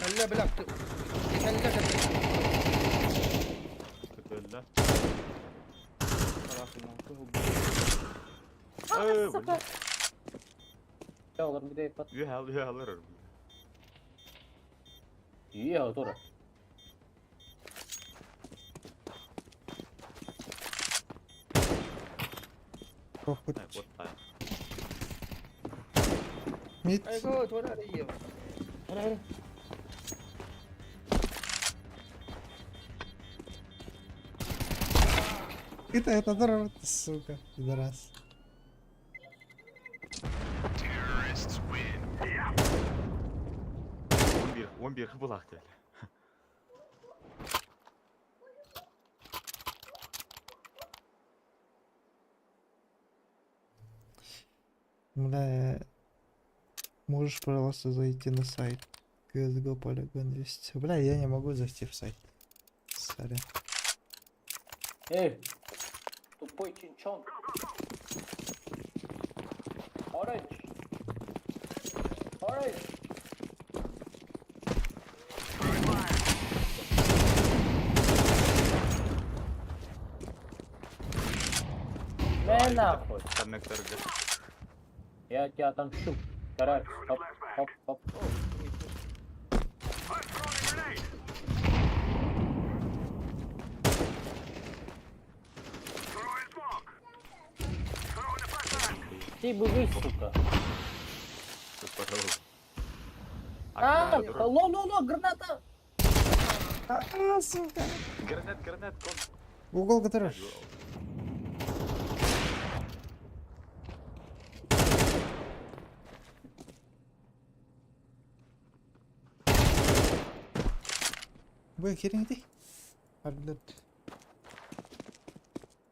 S6: Kelle bıraktı. Kelle kelle.
S2: Көтөлді.
S6: Tarafından kuhu.
S5: Ya olur bir de pat.
S2: Үй алыр.
S5: İyi otur.
S1: Кохут.
S2: Оттай.
S1: Мид.
S6: Ayko tora iyi. Hadi hadi.
S1: Это здорово, сука, пидорас.
S3: Terrorists win.
S2: 11 хыбылақ деді.
S1: Бля, можешь, пожалуйста, зайти на сайт CSGO Polygon есть. Бля, я не могу зайти в сайт. Сорян.
S5: Эй, тупой чинчон. Orange. Orange. Мен нахуй.
S2: Коннекторды.
S5: Я тебя отомщу. Карась. Хоп, хоп, хоп. Ты бежишь, сука.
S2: Пожалуйста.
S5: Ло, граната.
S1: Сука.
S2: Гранат, кон.
S1: Угол который. Вы хереньте. Harbiden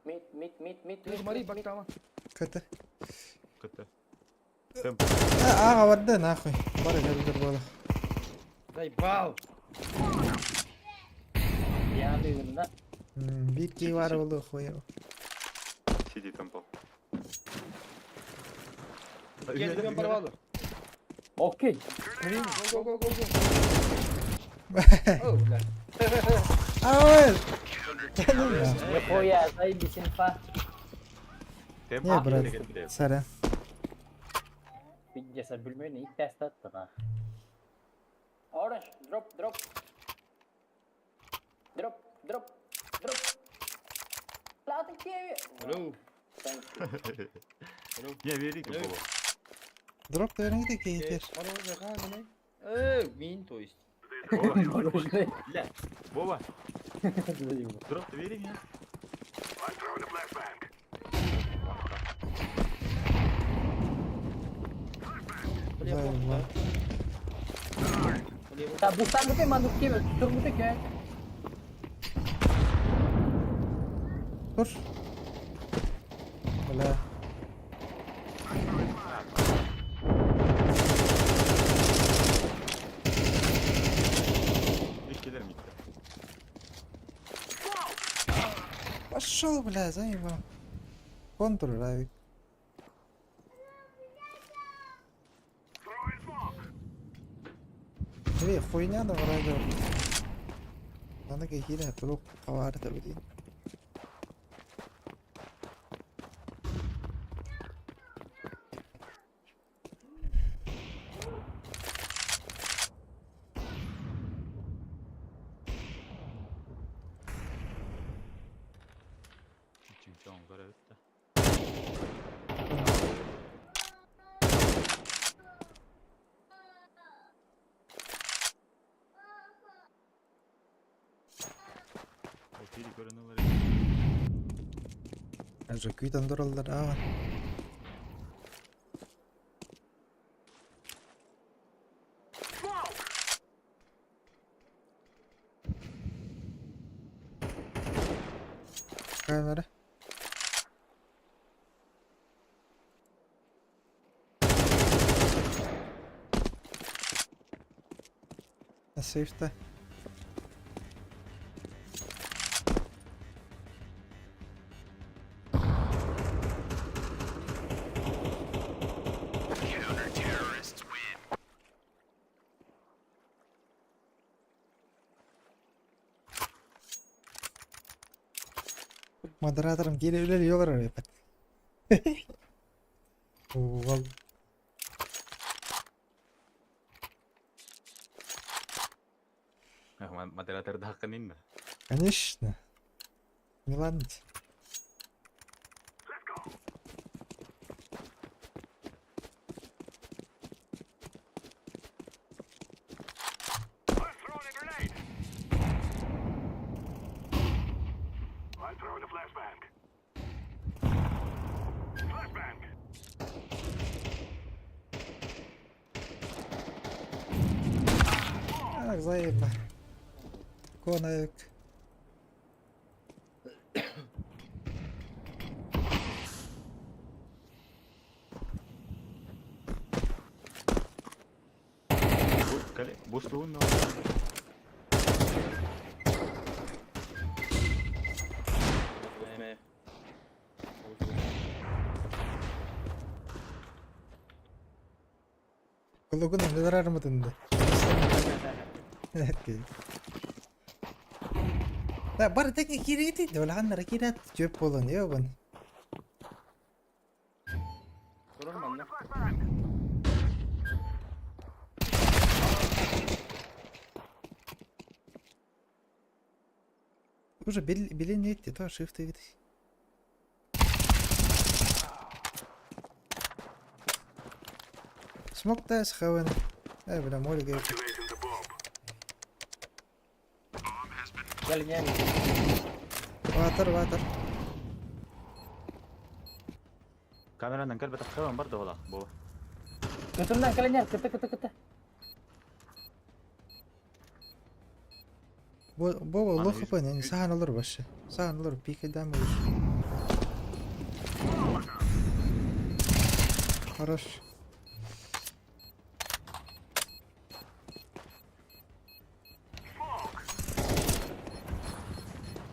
S5: Mid.
S6: Смотри, бак там.
S1: kötü.
S2: Көтті. Темп.
S1: Vardı nahуй. Bari geldir böyle.
S6: Дай бал.
S5: Yanında.
S1: Bitki var oldu koyu.
S2: Сиди темпо.
S6: Gel ben para aldım.
S5: Okey.
S6: Go. Oh lan.
S1: Aa! Canım ya.
S5: Ne koyar? Ay bir sinfa.
S2: Темп.
S1: Niye bırak? Saren.
S5: Bilgisayar bölümünü ilk test attın ha. Orange. Drop. Platin kiwi.
S6: Hello.
S2: Не, великий был.
S1: Drop da öğrenci de keyifler.
S6: Para olacak ha ne? Win to ist.
S2: Бля, Вова, дроп-то вери мне.
S3: I'm throwing a flashbang.
S6: Buraya
S1: Vay
S6: koktu.
S1: vay.
S6: Buraya
S5: Ta bustan gute manduk ki tur gute ki.
S1: Dur. Öyle.
S2: İkiler mi gitti?
S1: Пошел, бля, за его. Контур, Равик.
S3: Throwing smoke.
S1: Хуйня да вроде. Надо какие-то вдруг товары-то, блин.
S2: Чемпион görevde. O biri görünüyor.
S1: Уже күйтен дұрылдар, ава. Камера. На сейфте.
S3: Counter-terrorists win.
S1: Moderatorım geliyorlar yiyorlar oraya. Вау.
S2: Модератор да hakkın
S1: Конечно. Не ладно.
S3: Let's go. I'm throwing a grenade. I'm throwing a flashbang. Flashbang.
S1: Ах, заебно. Конек.
S2: Boost uno.
S6: M.
S1: Kulluğun neler aramadın da. لا برا تكنيك كيريتي ولا عندنا ركيدات جيب بولن يوبن
S6: Durur mu anne?
S3: Flashbang.
S1: уже билин нетти то шифт види смок тас хавен бля моли гейп
S3: Activating the bomb.
S5: Gel gel.
S1: ватер
S2: Kameranın kalbe takılan barda valla bu.
S5: Götünden kalen yer kıtı kıtı kıtı.
S1: бо лох пен сахан olur başı сахан olur пик дам olur хорош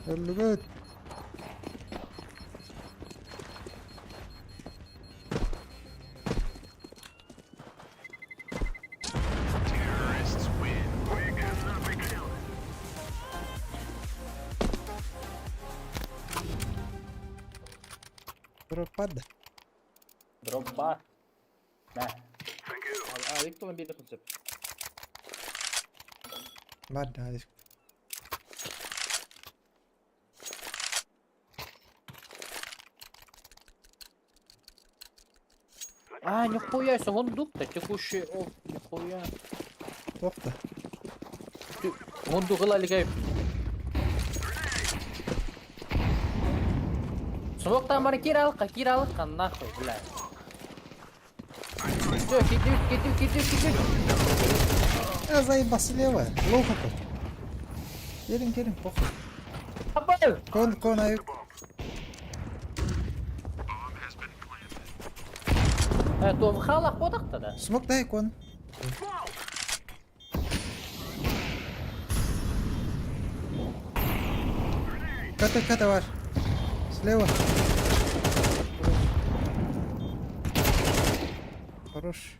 S1: اللغات
S3: Terrorists win. We cannot be killed.
S1: пропада
S5: Drop bar. Ne?
S3: Thank you.
S6: Victor'un bir de konsept.
S1: بعد هذه
S5: А, нихуя себе, вон дук-то текущий, о, нихуя.
S1: توقته
S5: Вон дук اللي جايب. Смоктан бары кир алыққа, нахуй, бля. Всё, кетіп.
S1: Заебал слева. Лоу какой. Келин, похуй.
S5: Апай!
S1: Кон, аюк.
S5: Том халақ бодақта да.
S1: Смок дай, кон. Ката var. Слева. Хорош.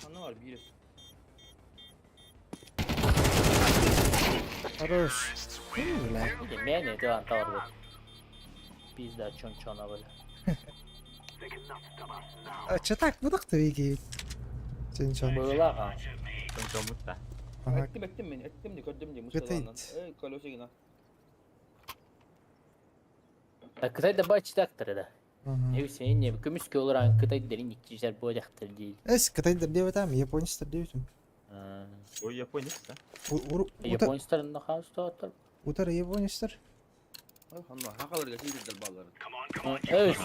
S6: Ana var bir.
S1: Хорош. Бля.
S5: Мені диван тавар بود. Пизда чон-чона böyle.
S1: Че так будық-ты веки? Сен чон.
S5: Бұйла ға.
S2: 좀 묻다.
S1: Ага.
S6: Ettim beni. Ettim de gördüm de
S1: Gıtayt.
S6: Mustafa'ndan. Kalıyorsa yine.
S5: Кытай да бачы тактыры да.
S1: Ага.
S5: Сен не көмүскө олар Кытай дерин 200 бодактыр дейт.
S1: Эс, Кытайдыр деп атам, японецтер деп атам.
S2: Ой, японец, да?
S5: Японецтерин да хавста отыр.
S1: Утар японецтер.
S6: Hanma hakalar getirdiler balları.
S5: Өз.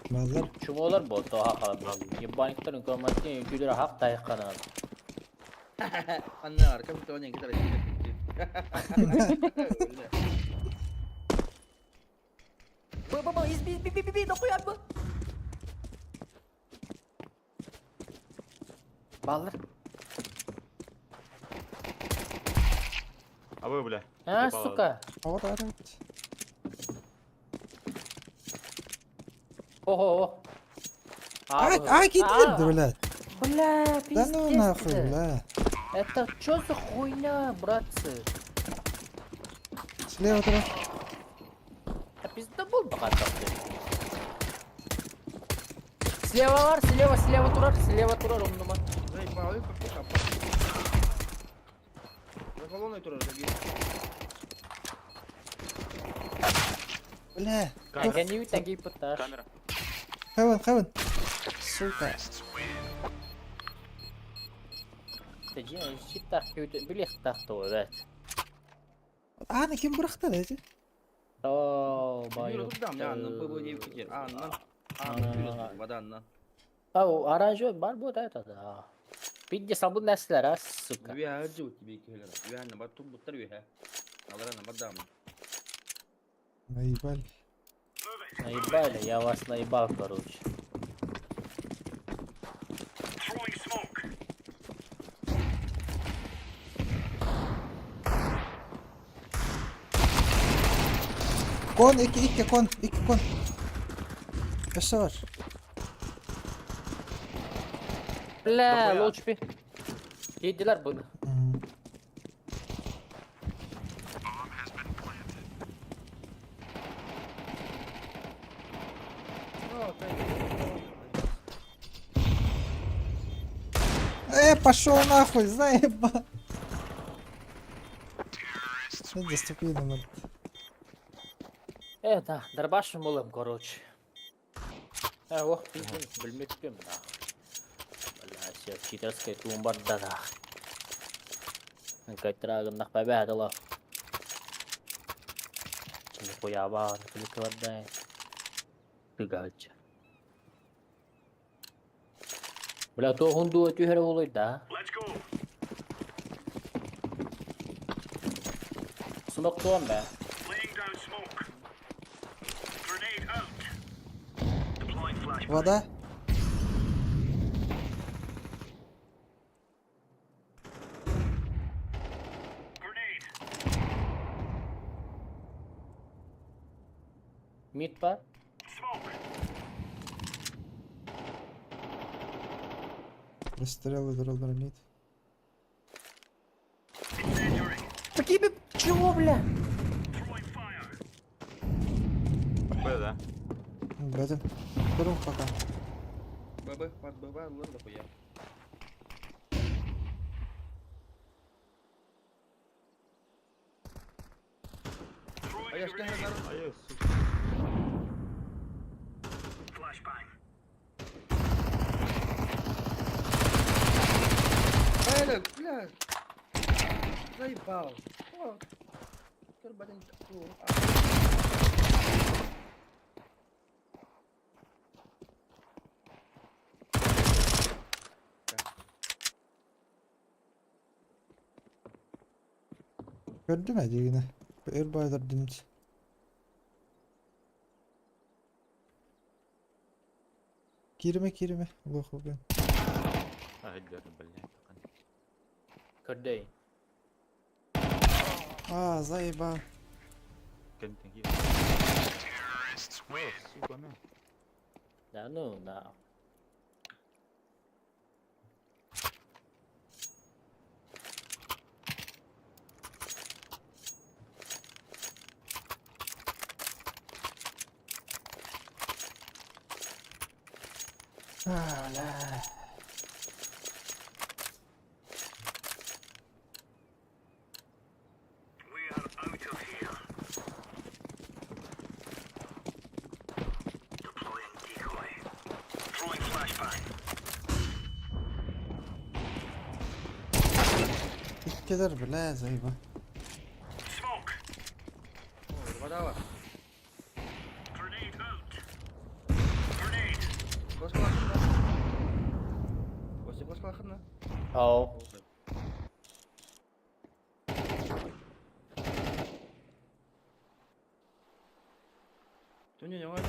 S1: Балдар.
S5: Чумолар болду хакала бул. Японецтерин көмөтүн күлөр хак тайккана.
S6: Anne arka bir tane gitar etti.
S5: Баба, изби, да кояр бу. Балдар.
S2: А вы, бля.
S5: Сука.
S1: Ават.
S5: Ого.
S1: Кетті, блядь.
S5: Бля,
S1: Да
S5: пиздец.
S1: ну нахуй, бля.
S5: Это чё за хуйня, братцы?
S1: Слева тұра.
S5: Пизда бол бақаттап. Слева var, слева тұрар, он нұма.
S6: Ey bağlı kapı kapı. Bakalım ne turar da
S1: Бля.
S5: Тәңгей пұттар.
S2: Камера.
S1: Хаван. Сука.
S5: Тәжі, щиттар көйті, білек тақты ой, бәт.
S1: Аны кем бұрақта да, әже?
S5: О, байы.
S6: Yürü tutam ya annem bu diye fikir. Annem yürü vadandan.
S5: Ау, аранжой бар бұл да, да. Пидде сабын нәсілер, а, сука.
S6: Üye harcı bu gibi keler. Üye anne bak tüm butlar üye. Alır anne badam.
S1: Наебали.
S5: Наебали, я вас наебал, короче.
S3: Throwing smoke.
S1: Кон, iki кон. Yaşa var.
S5: Бля, лучпи. Yediler bunu.
S1: Пошел нахуй, заебал. Дисциплина надо.
S5: Да, дърбашым болам, короче. Ох, пизден, білмеппем, да. Бля, сер, читерскай туым барда, да. Кайтрагымдақ бәбәді ла. Чили қоя бар, клики бардай. Тыгача. Бля, то хунду өтүхері болой, да.
S3: Let's go.
S5: Смок туам бә.
S3: Laying down smoke. Grenade out. Deploying flashbang.
S1: Вода.
S3: Grenade.
S5: Мид бар.
S3: Smoke.
S1: Расстрелы дробранит.
S3: Incendiary.
S5: Такие чего, бля?
S3: Throwing fire.
S2: Б, да?
S1: Бәдім. Тұрым пока.
S6: Baba pat baba alır da koyar.
S3: Throwing
S6: Ay
S3: a
S6: aşkına
S3: grenade.
S6: kadar.
S2: Ай, сука.
S3: Flashbang.
S6: Böyle bля. Заебал. О, Турбадин такую.
S1: Gördün mü yine? Airbaylar dinç. Girme. Allah Allah.
S2: هقدر بالله.
S5: Kedai.
S1: Zayba.
S2: كنت نجيب. سوق أنا.
S5: Dah no, dah.
S1: La.
S3: We are out of here. Deploying decoy. Throwing flashbang.
S1: İttiler bile Zayba.
S3: Smoke.
S6: Вода var.
S3: Grenade out. Grenade.
S6: Koşma hakkında. Koşma hakkında.
S5: Oh.
S6: Dönüyor ne var?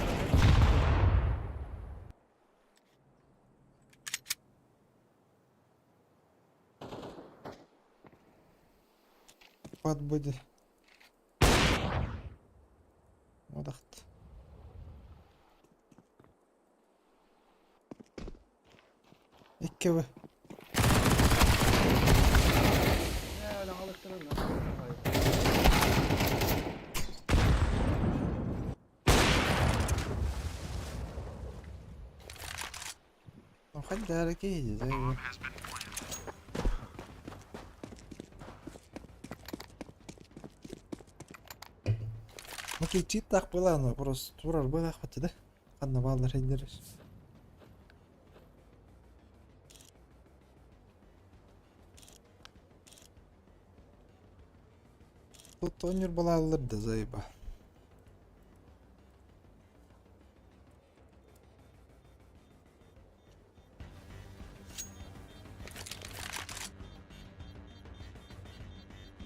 S1: Подбуди. Вадахт. İkkevi.
S6: Ya lan alıştırın lan.
S1: خد حركية Zayba. Окей, чит так было, но просто турал было хватит, да? Одна балла рейдериш. Тут тонер была алырды Зайба.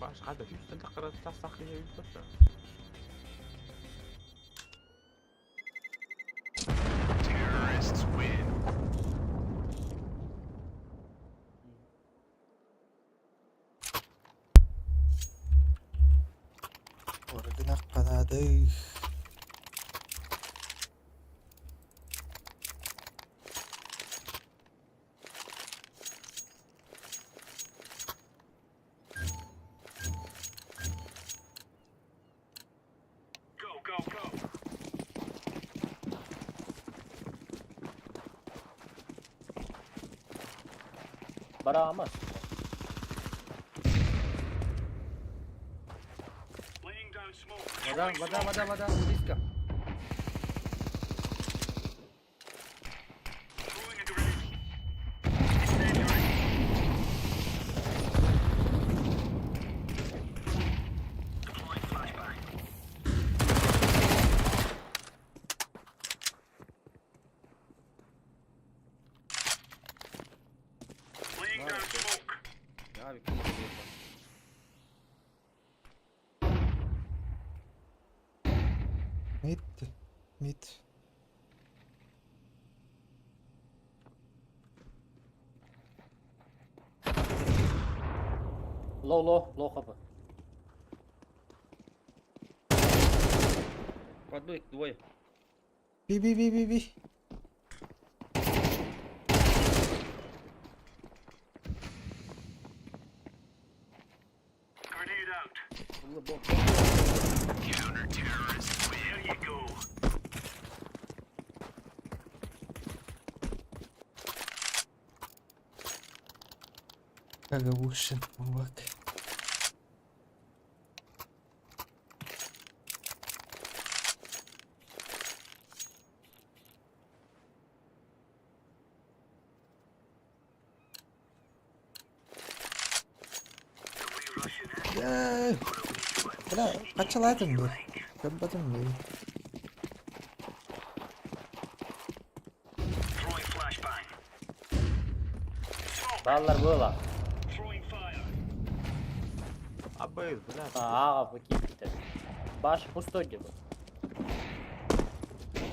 S2: باش قاعدة في تقرأ تستخدم الفترة.
S3: Terrorists win.
S1: Ordina qanadı.
S3: Go.
S5: Beramas.
S3: Laying down smoke.
S6: Вода. Близко.
S3: Throwing a grenade. Incendiary. Deploying flashbang. Laying down smoke.
S6: Ya bir kere değil.
S1: Mid.
S5: Low kapı.
S6: Кладу их двое.
S1: Би.
S3: Grenade out.
S6: Ulan bom.
S3: Counter-terrorists win. There you go.
S1: Gagavushin. Bak.
S3: Are we rushing
S1: Бля, качаладың бе? Каббадың бе?
S3: Throwing flashbang.
S5: Балалар была.
S3: Throwing fire.
S2: Абы, бля.
S5: Аға покип кетеді. Башы пустой деп.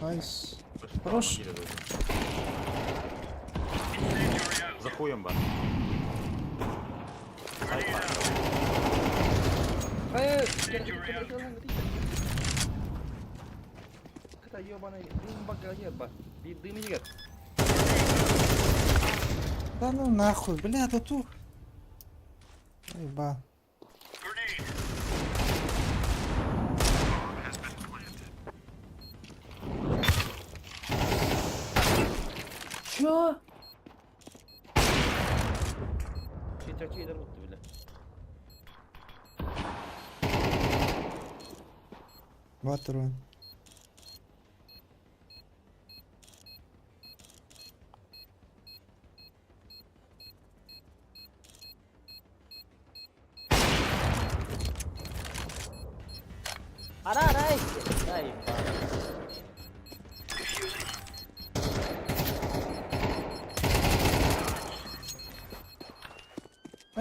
S1: Найс.
S2: Хорош.
S1: Хорош.
S2: За хуем бар.
S6: Это ёбаный дым багажет, ба. Дым егер.
S1: Да ну нахуй, бля, тут. Ебал.
S3: Grenade.
S5: Чё?
S6: Читер вутты, бля.
S1: Ватрон.
S5: Ара, ай,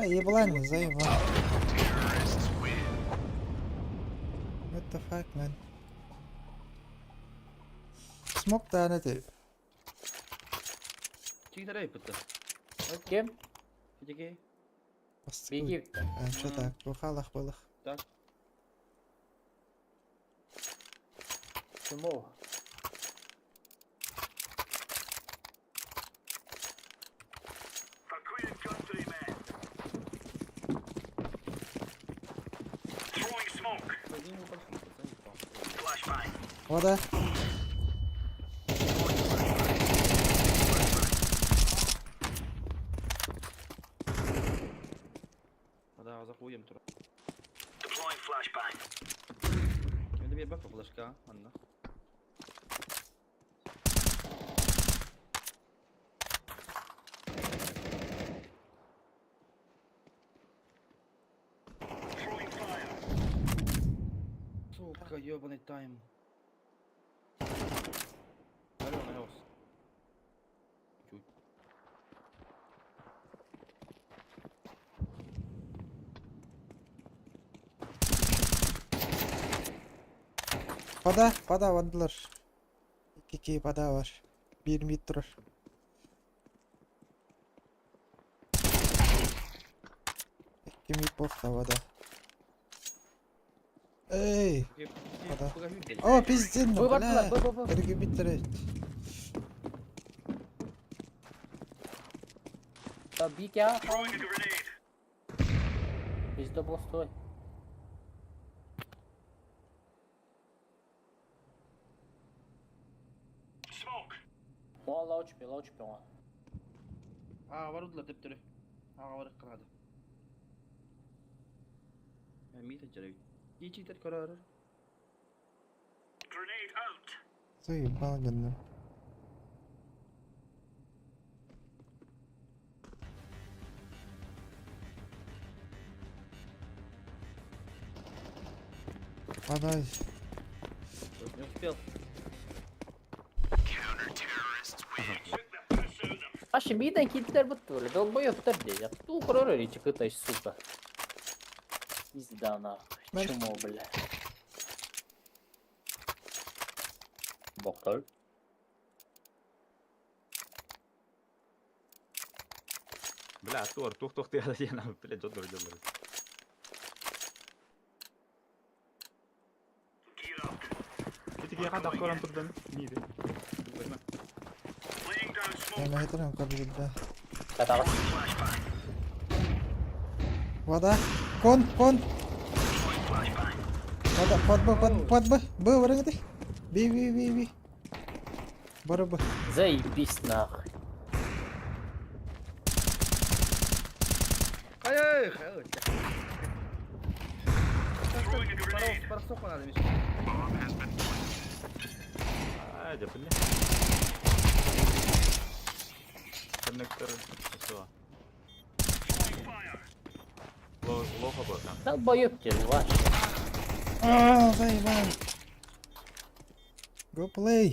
S1: Еблань, заебал. What the fuck, man? Smoke da ne de?
S6: Читер айпытты.
S5: Кем?
S6: Фитеке.
S5: Беги.
S1: Что так? Бухалах былых.
S6: Так.
S5: Чему?
S3: For Queen Country, man. Throwing smoke. Flashbang.
S1: Вода.
S6: Да, захуем тура.
S3: Deploying flashbang.
S6: Енді бер бака флешка, анна.
S3: Throwing fire.
S6: Сука, ёбаный тайм. Алло, налёс. Чуть.
S1: Пада вандылар. Икки пада бар. 1 мид тұрар. Икки мид болса вада. Эй! Пада. О, пиздец, ну, бля. Бірге бітірейді.
S5: Таби кя?
S3: Throwing a grenade.
S5: Пизда пустой.
S3: Smoke.
S5: Лауч пе.
S6: Варудла тептері. Варық қырады. Мита жарайды. Читер көрәрір.
S3: Grenade out.
S1: Заебал, генна. Подай.
S6: Не успел.
S5: Ащи миден киттер бұтты өлі. Долбоёптар де. Я ту көрөр речі кытай, сука. Пизда нахуй. Чему, бля. Боқтар.
S2: Бля, тух ты я нам, бля, жодор.
S3: Gear up.
S2: Фитеке қандай аққаран тұрдан? Нейді?
S3: Laying down smoke.
S1: Я на этом кабель, да.
S5: Катаға.
S3: Flashbang.
S1: Вода. Кон. Вода, под Б. Б, варыгды. Би. Бары Б.
S5: Заебись нахуй.
S6: Ай,
S3: Throwing a grenade.
S6: Барық соққан адам еш.
S2: Айда, бля. Коннектор. Все.
S3: Throwing fire.
S2: Low cover kan.
S5: Долбоёб тебе, ваш.
S1: Заебал. Go play.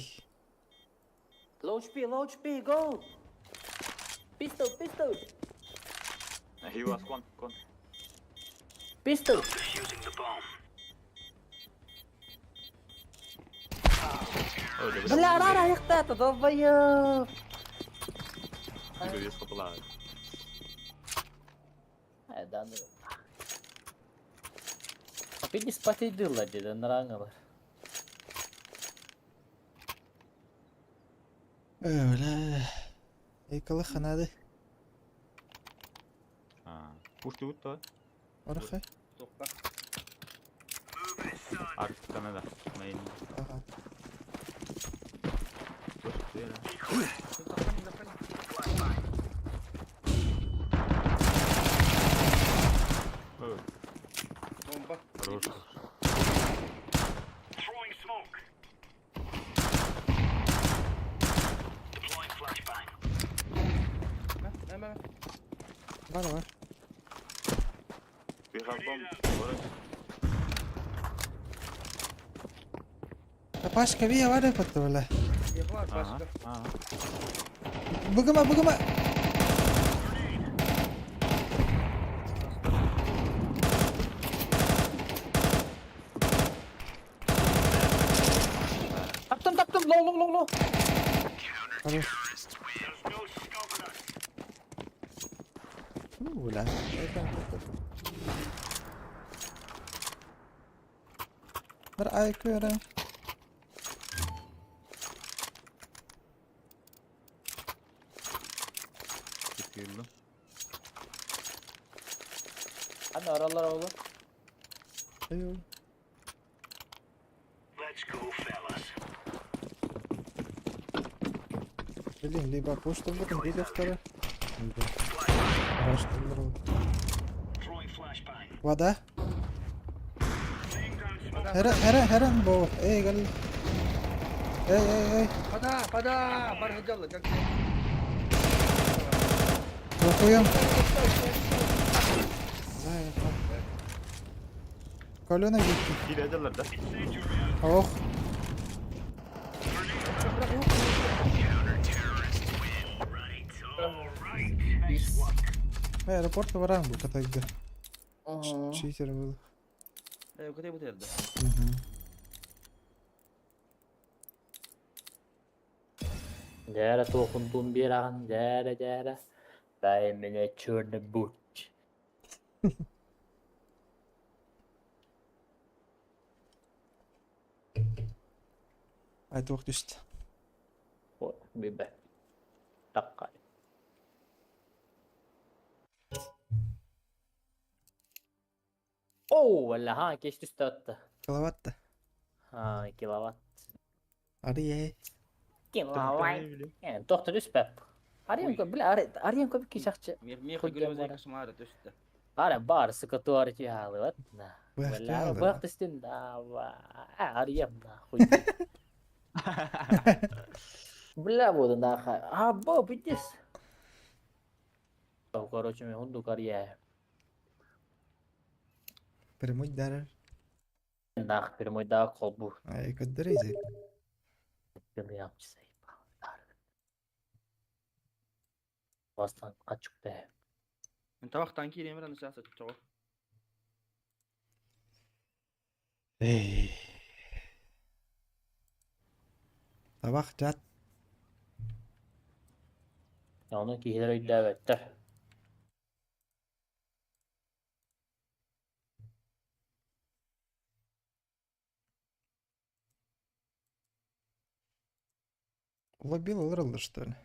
S5: Low HP, go! Pistol, pistol,
S2: He was con.
S5: pistol!
S3: Defusing the bomb.
S2: Oh, dia
S5: Бля, рара, ayakta, ты долбоёб!
S2: Juga dia sebelah.
S5: Да ну. Beni ispat ediyorlar dedi, narangalar.
S1: Öyle. Yıkalı hanadı.
S2: Push di ut
S1: Orası.
S6: Topla.
S2: Arif sana da main.
S1: Aha.
S2: Push dia lah. Oh,
S6: Bomba.
S2: terus.
S3: Throwing smoke. Deploying flashbang.
S6: Hemen.
S1: Var.
S2: We have bomb. Orange.
S1: Başka bir yer var ya patı valla.
S6: Yapar
S2: Aha.
S6: başka.
S2: Aha.
S1: Bıgıma.
S5: Taptım, low.
S1: Hadi.
S3: There's no stopping us.
S1: Ulan. Var ayıkıyorum.
S2: Tutuyorum.
S5: Hadi aralar oğlum.
S1: Eyvallah.
S3: Let's go, fellas.
S1: Блин, либо просто будем, либо второй. Araştırılır.
S3: Throwing flashbang.
S1: Вода.
S3: Laying down smoke.
S1: Herem bu. Ey gel. Ey.
S6: Pada. Barhajalla. Jak
S1: Bakıyorum. Kolona gitti.
S2: Tidak aja dah.
S1: Oh. Aeroportta var bu kategoride. Cheater bu.
S6: Yok bu terde.
S5: Jara tokunduğum bir an, jara. Daimine çörne buç.
S1: Ay toch düştü.
S5: O biber. Takkay. Oo, valla ha geçti üstü attı.
S1: Kalavattı.
S5: Ha, kilowatt.
S1: Arıye.
S5: Kilowatt. Yani doktor üst pep. Arayayım ko, bile arayayım ko bir kişakçı.
S6: Mir
S5: Kod
S6: gülümüze
S5: yamara.
S6: kasmara düştü.
S5: Ara bar sıkı tuvarı halı vat na.
S1: Bıraktı
S5: Valla
S1: halı.
S5: bıraktı istin da va. Arayayım na. Bla bu da ha. Ha bu bitis. То, короче, мы хунду карье.
S1: Перемуть дарар.
S5: Нах, перемой да колбу.
S1: Ay kadarıydı.
S5: Bunu yapmışsa iyi. Bastan açık be.
S6: انت وقت tanki يمر انا سياسه تشوف.
S1: Ey. Tabak cat.
S5: Ya onun ki hileri davettir.
S1: Olabilir alır что ли?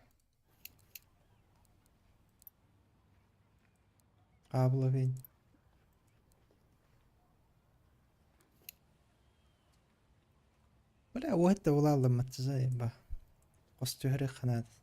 S1: Обловень. ولا وهت والله لما تزايد بقى قصته خنات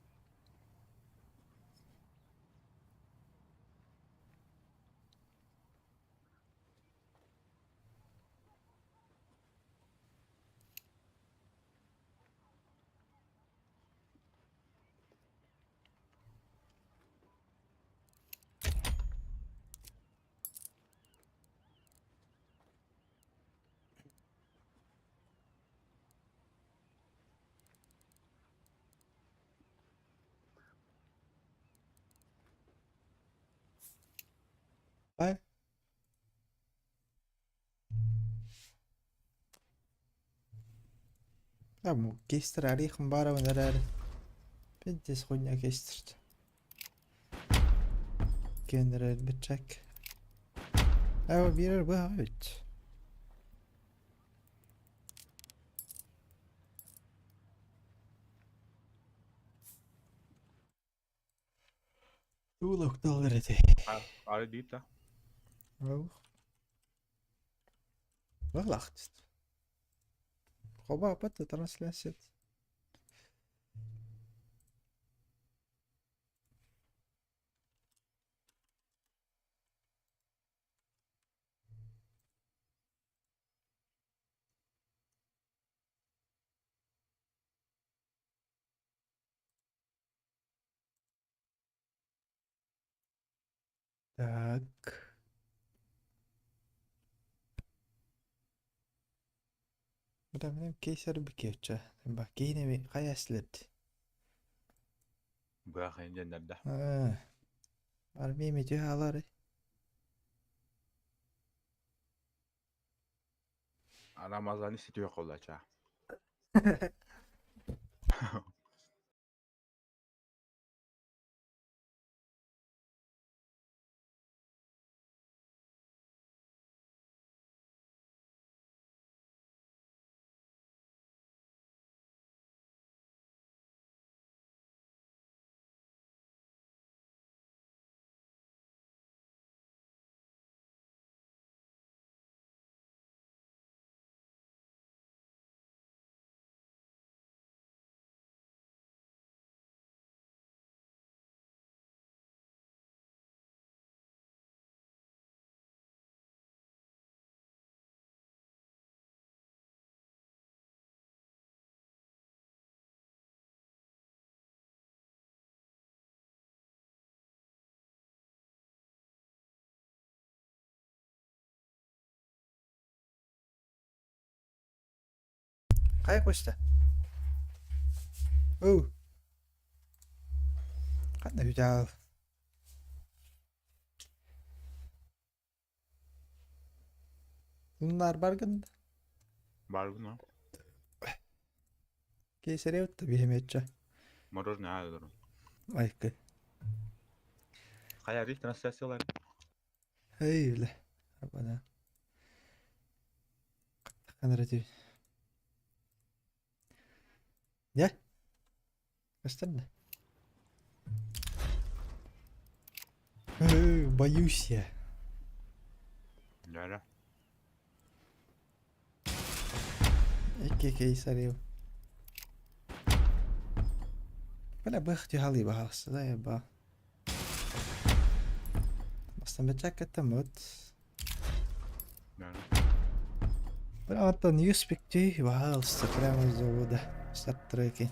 S1: Ay. Ama kestir arayın bara öner. Ben de skonya kestirdi. Kendine bir çek. Ama birer bu evet. Uluk dalları de.
S2: Ari deyip de.
S1: Oh. Wacht. Хоба апата трансляцията. Так. Benim keser bir keçe. Bak yine bir kayaslet.
S2: Bu yakın cennet de.
S1: Ha. Armi mi cihaları?
S2: Ramazan istiyor kollaça.
S1: Kaya koşta. Oh. Kan da güzel. Bunlar bargın.
S2: Var bunu.
S1: Keser yok da bir hemetse.
S2: Motor ne hali durum.
S1: Aykı.
S2: Hayari translasyolar.
S1: Öyle. Bana. Kanırıcı. Ya. Gösterme. Боюсь я.
S2: Nere?
S1: İki keysarıyor. Böyle bıhtı halı bahası da ya bah. Aslında becak temut.
S2: Nere?
S1: Böyle hatta newspekti bahası prямо из завода. Стартреки.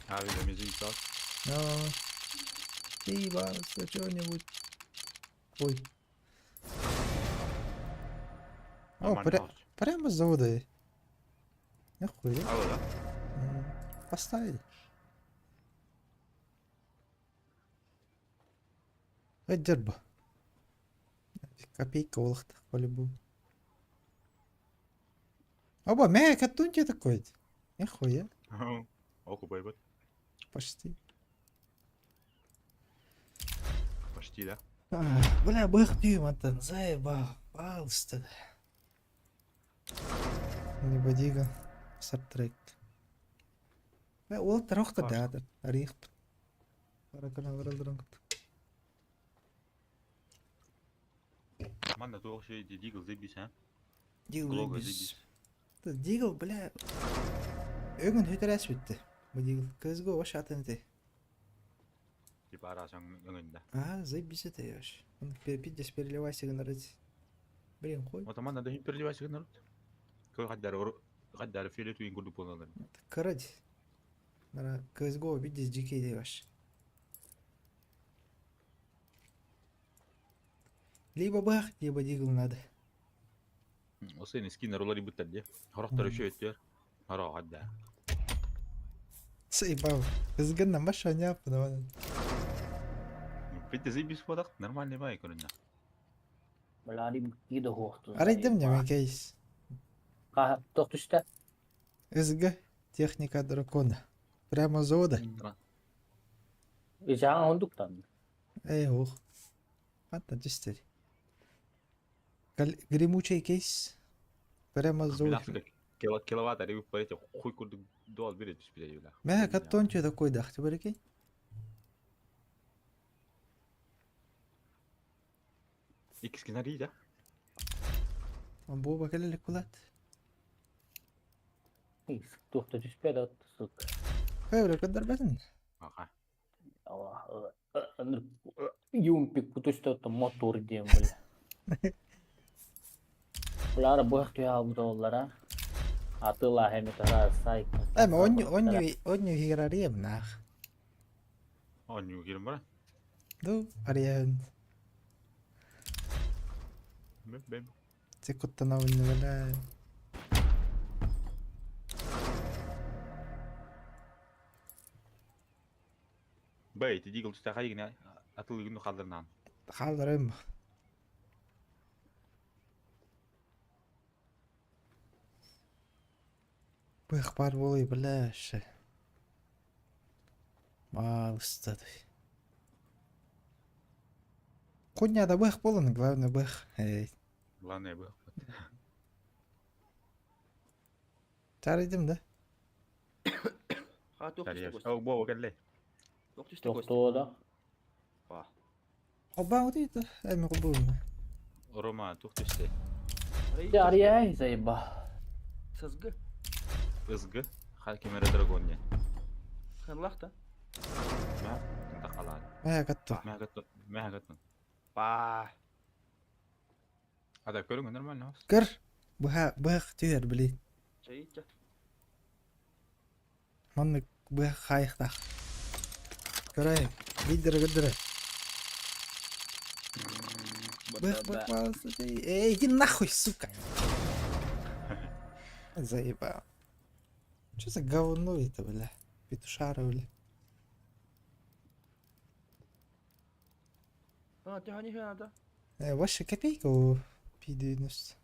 S2: Abi de müzik sal.
S1: Но. И bahası что-нибудь. Ой. О,
S2: Aman ne olsun.
S1: прямо с завода. Нахуй.
S2: Al o da.
S1: Поставили. Отдерба. Копейка улахта по-любому. Оба, мягко оттуньте такой. Нихуя.
S2: Oku boy bot.
S1: Почти.
S2: Почти да.
S1: Бля, бахтю, матан, заебал. Пожалуйста. Не бодига. Сартрек. Бля, ол тарохта да, тарих. Паракана выралдырын.
S2: Aman da doğru şey dediği kızı bir sen.
S1: Дигл
S2: Глога
S1: без. Дигл, бля. Өгөн хөтөрәс битте. Bu Дигл. Кызго ош атынды.
S2: Tip arasan önünde.
S1: Заебись это яш. Он пидес переливайся гнорить. Блин, хуй.
S2: O zaman da hiper livası kadar. Koy kadar fiyatı tuyun kurdu ponalar.
S1: Кырать. Нара кызго пидес дикей яш. Либо бах, либо Дигл надо.
S2: O senin skinler oları bitti diye. Harakları şey ediyor. Hara hadda.
S1: Заебал. Кызганнан баша не yaptın.
S2: Bitti zey bir spadak нормальный бай көрінді.
S5: Блядь, гида хохтун.
S1: Арайдым не кейс.
S5: Ха, тоқтышта.
S1: Ызгы техника дракона. Прямо завода.
S5: Жаңа ондуктан.
S1: Ух. Ладно, действительно. Гремучий кейс. Прямо завода.
S2: Киловатт арай өп барет, қой көрді дуал берет түспейді еулі.
S1: Мәға каттон чөді қойдақ, ты барекей?
S2: Икс кинари, да?
S1: Бұл бакалелік кулат.
S5: Тоқта түспеді атты.
S1: Өйлі көдір бәзін.
S2: Аға.
S5: Юмпик путушта отта мотор дем, бля. Бұлары бұқты алды олара. Атыла хәмі тара сайк.
S1: Әмі, оню хирария нах.
S2: Оню керім бара?
S1: Ду, ариян.
S2: Бәм.
S1: Текуттан ауынны бәлі.
S2: Бәй, ти дигіл түсті қайгіне атылы күнді қалдырынан.
S1: Қалдырым. Бэх бар болай бляши. Мал стады. Коня да бэх болын, главное бэх.
S2: Главное бұл.
S1: Чарайдым да.
S6: Ха,
S2: Сәрия.
S6: тоқтышта
S2: Ау, бұл кәлі.
S6: Тоқтышта көз.
S5: Тоқтода.
S6: Ба.
S1: Оба дейді, әмі құбылын.
S2: Рома, тух түсті.
S5: Ария заеба.
S6: Сызгы.
S2: Ызгы. Қай кемері драгонне.
S6: Хынлақта.
S2: Мәк, тыңда қалады.
S1: Мәя катты.
S2: Мәк аттың.
S6: Ба.
S2: Ада көріңі нормально ас.
S1: Кір. Бэх түйер білейін.
S6: Жайытча.
S1: Манны бэх қайықтақ. Көрайын. Бидірі күдірі. Бэх балсы дей. Иди нахуй, сука. Заебал. Что за говно это, бля? Петушара, бля.
S6: А, ты не надо.
S1: Ваша копейка у P90.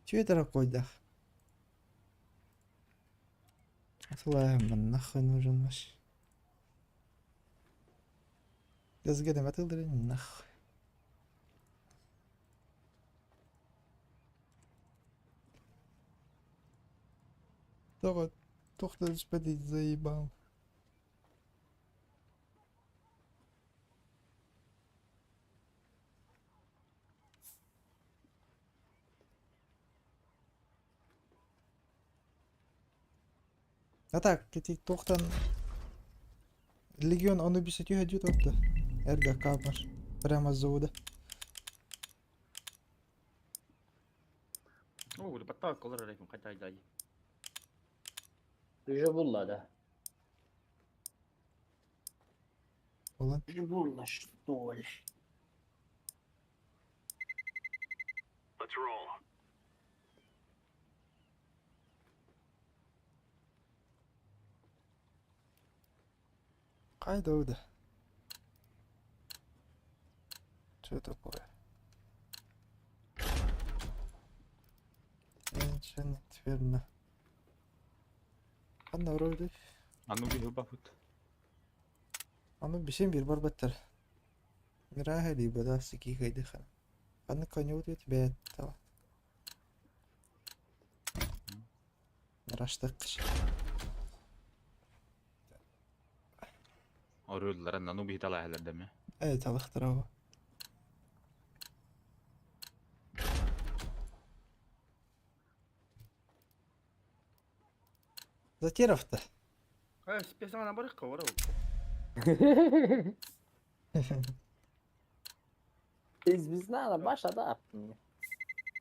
S1: Чё это такое, да? Атылайым, нахуй нужен ваш. Газгедем атылдыры, нахуй. Только господи, заебал. А так, эти тоқтан Легион он убисать идет отты. Эрга капмаш. Прямо с завода.
S6: О, бұл баттағы қолар арайкым қайта айдай.
S5: Уже булла, да.
S1: Olan.
S5: Уже булла, что ли?
S3: Let's roll.
S1: Қайда ода? Что такое? Ничего верно. Қанда вроде.
S2: Ану bir hıbafut.
S1: Аны бисем бир бар баттар. Мираха ли бада сики хайды хан. Аны конют ет бет тава. Раштык кыш.
S2: Oruydular, nanu bir tala heler deme.
S1: Evet алыктыр ага. Затеров-то.
S6: Спесің ана барық қауыр ау.
S5: Biz надо, Маша, да.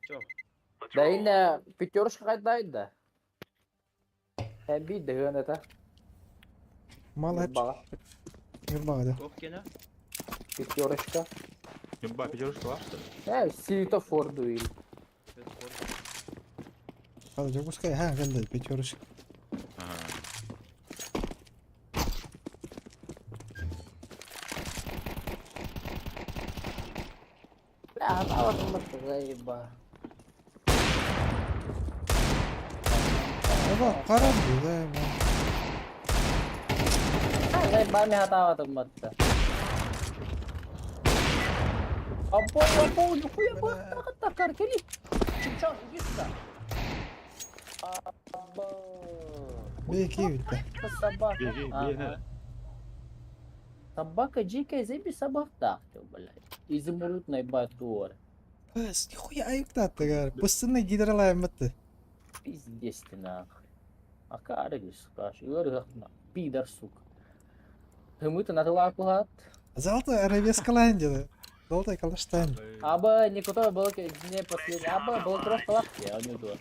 S6: Чо?
S5: Да yine пятерочка кайдайды. Бейді гөн это.
S1: Молодец. Гырбага да.
S6: Тоқ кені?
S5: Пятерочка.
S2: Hıbba pijoruştu var.
S5: Светофор дуил.
S1: Kalau jogos kayak hangal da pechorus.
S2: Ага.
S5: لا هتعوض المرة غايبة.
S1: Apa karam da ma.
S5: غايبة أنا هتعوض المرة. أبو أخويا تكر كلي. شمشان جسا. أبو.
S1: Beki bitti.
S5: الصباح.
S2: بيه
S5: Собака дикая, заби собака. Блядь. Изумруд наебать туор.
S1: Bas, nихуя ayıktı gar. Pısını gider alayamatı.
S5: Пиздец ты нахуй. А карги, скажешь, yorgakna. Пидор, сука. Хымыты на тылакуат.
S1: Zalta arabesk kalayınca da. Dolta kalaştan.
S5: Аба никуда был не последний. Аба был просто лапки, а не дур.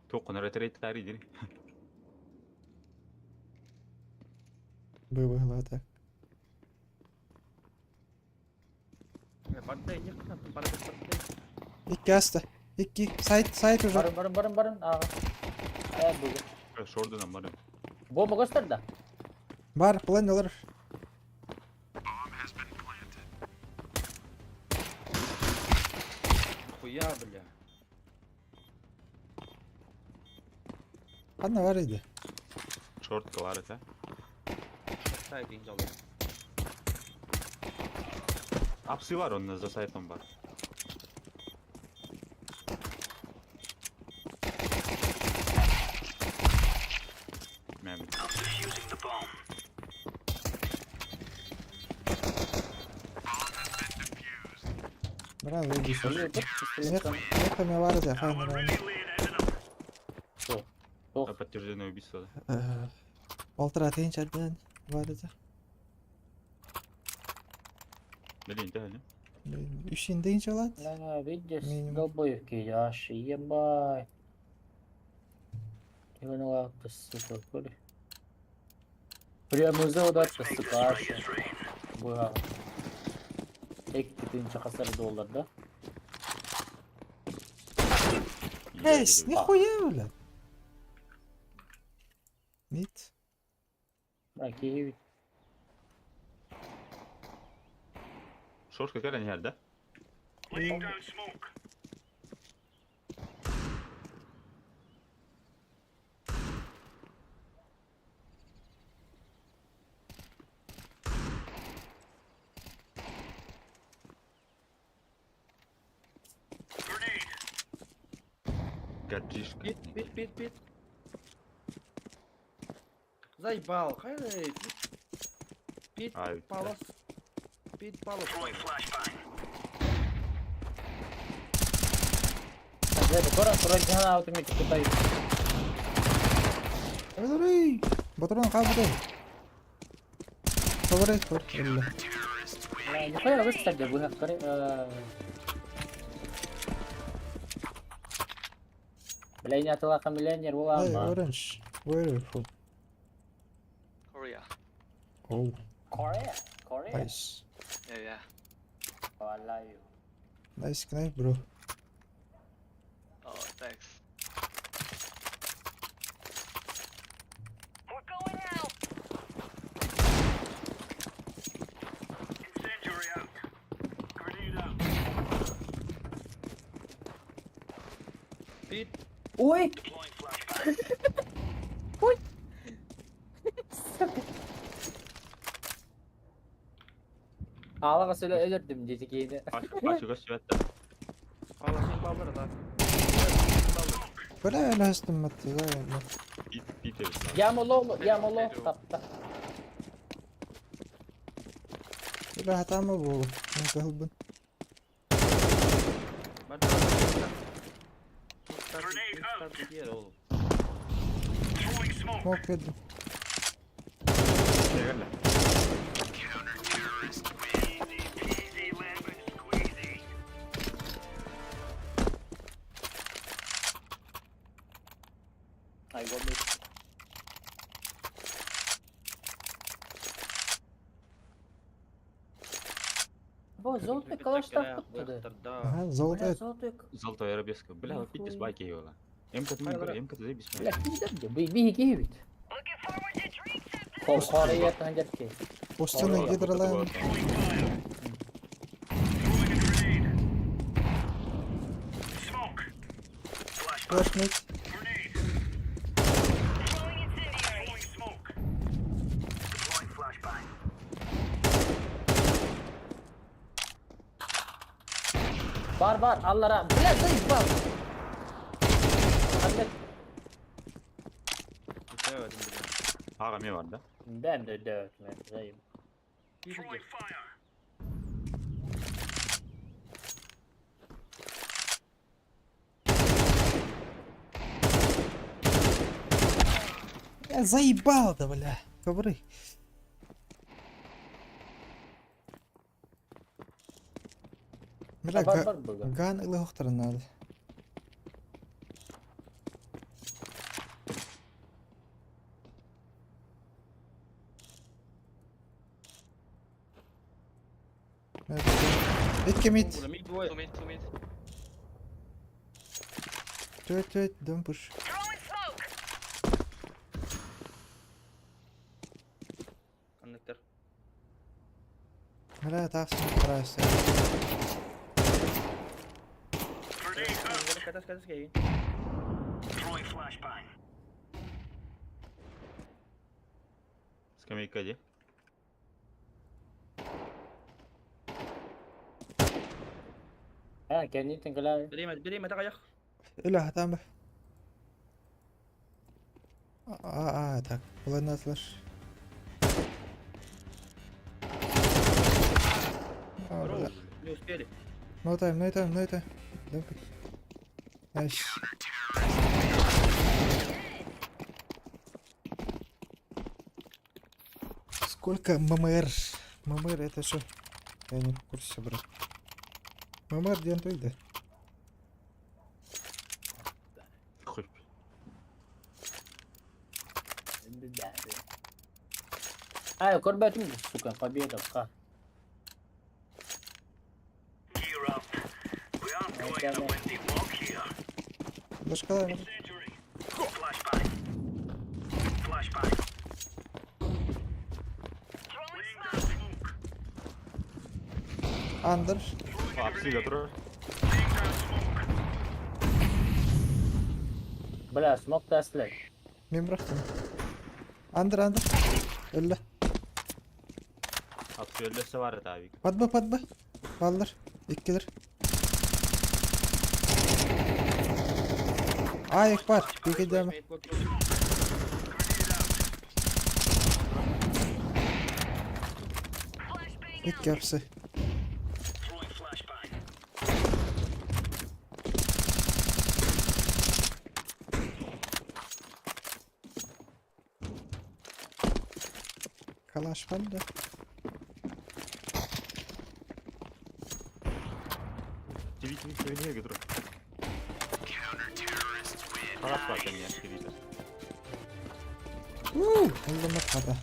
S2: توقن ريتريت تاري
S1: Было так. İki hasta. İki. Sait уже.
S5: Barın. Aa. Bu.
S2: شوردن مرة
S5: Bomba göster de.
S1: Бар, план olur.
S6: Хуя, бля.
S1: Anne var idi.
S2: شورت كوارثة
S6: Side deyince alayım.
S2: Apsi var onun da sayfam var. Mehmet.
S3: Defusing the bomb.
S1: Bravo, idi.
S5: Oluyor bak.
S1: Neka mi var ya falan.
S3: Laying it in up.
S2: Подтвержденное убийство.
S1: Oltra atayın çarpıdan. Var ya.
S2: Блин, انتهى هنا.
S1: Üşündüğün çalat.
S5: Да, видишь,
S1: Минимум.
S5: долбоев кидашь, ебать. Его ну ладно, сука, коли. Прямо за удар, сука, аша. Буя. $2000 да?
S1: Hes, nihуя, блядь. Нет.
S5: Окей.
S2: شورت كده نهار ده.
S3: Laying down smoke. Grenade.
S2: Гаджишка.
S6: Бит. Заебал, хай. Бит,
S2: Ай,
S6: палос. Бит, палос.
S3: Throwing flashbang.
S5: Это вроде она автоматически стоит.
S1: Ой, батарон кабыды. Собрай, спор.
S5: Нихуя выставили, буя, скорее. Бля, не отылака миллионер,
S1: Hey,
S5: ула.
S1: orange. Where from?
S4: Korea.
S1: Oh,
S5: Korea.
S1: nice.
S4: Yeah.
S5: Валаю.
S1: Nice knife, bro.
S4: Oh, thanks.
S3: We're going out. Incendiary out. Grenade out.
S6: Бит.
S5: Ой!
S3: Deploying flashbang.
S5: Ağlama söyle ölürdüm dedik yine.
S2: Açık evet.
S6: Палосın balları da.
S1: Bırak öyle hastım matı.
S2: Bit evet.
S5: Ямоло, tapta.
S1: Bırak hata mı bu? Ne kalbin?
S6: Start bir yer oğlum.
S3: Throwing smoke.
S1: Smoke yedim.
S2: Gel.
S3: Easy peasy lemon squeezy.
S5: Ay gol. Бо золотой калаш таппыттады.
S1: Ага, золото.
S5: Золотой.
S2: Золотой арабеска. Бля, вот видите, спайки его. МК не говорю, МК заебись.
S5: Бля, пиздец, бей гибит. Хория танжерке.
S1: Остяны гидролайн.
S3: Smoke. Flashbang.
S1: Флешмит.
S3: Throwing smoke. Deploying flashbang.
S5: Бар, Аллара. Бля, зайып бар. Ahmet,
S2: Ağa mi vardı?
S5: ben de dövdüm. Zayıf.
S3: Throwing fire.
S1: Я заебал, да, бля. Ковры. Бля,
S5: Бар burada.
S1: ган или хохтар надо. İki mid. Wait, don't push.
S6: Connector.
S1: Бля, так старайся.
S6: Ke atas kayak
S3: Throwing flashbang.
S2: Скамейка где?
S5: Ha, kendini tinggal aja.
S6: Beri mata kayak.
S1: Öyle tamam. Так, kullanatlar.
S6: Bro, не успели.
S1: No time. Don't pick. Nice. Сколько ММР? ММР это что? Я не в курсе, брат. ММР где он да?
S2: Хуй.
S5: Ayo, korban itu suka победа, ка.
S3: Gear up. We aren't going on a windy walk here.
S1: Дошкала.
S3: Incendiary. Flashbang. Flashbang. Laying down smoke.
S1: Андер.
S2: Hapsi götürür.
S3: Laying down smoke.
S5: Bля, smoke tashlay.
S1: Мен bıraktım. Андер. Öyle.
S2: Hapsi öylese var ya abi.
S1: Padba. Kaldır. İkiler. Ayık var. Bir gideceğim. İlk yapsı.
S3: Throwing flashbang.
S1: Kalaş var da.
S2: TV söyleye götürür. Paras var senin ya TV'de.
S1: Öldürme kada.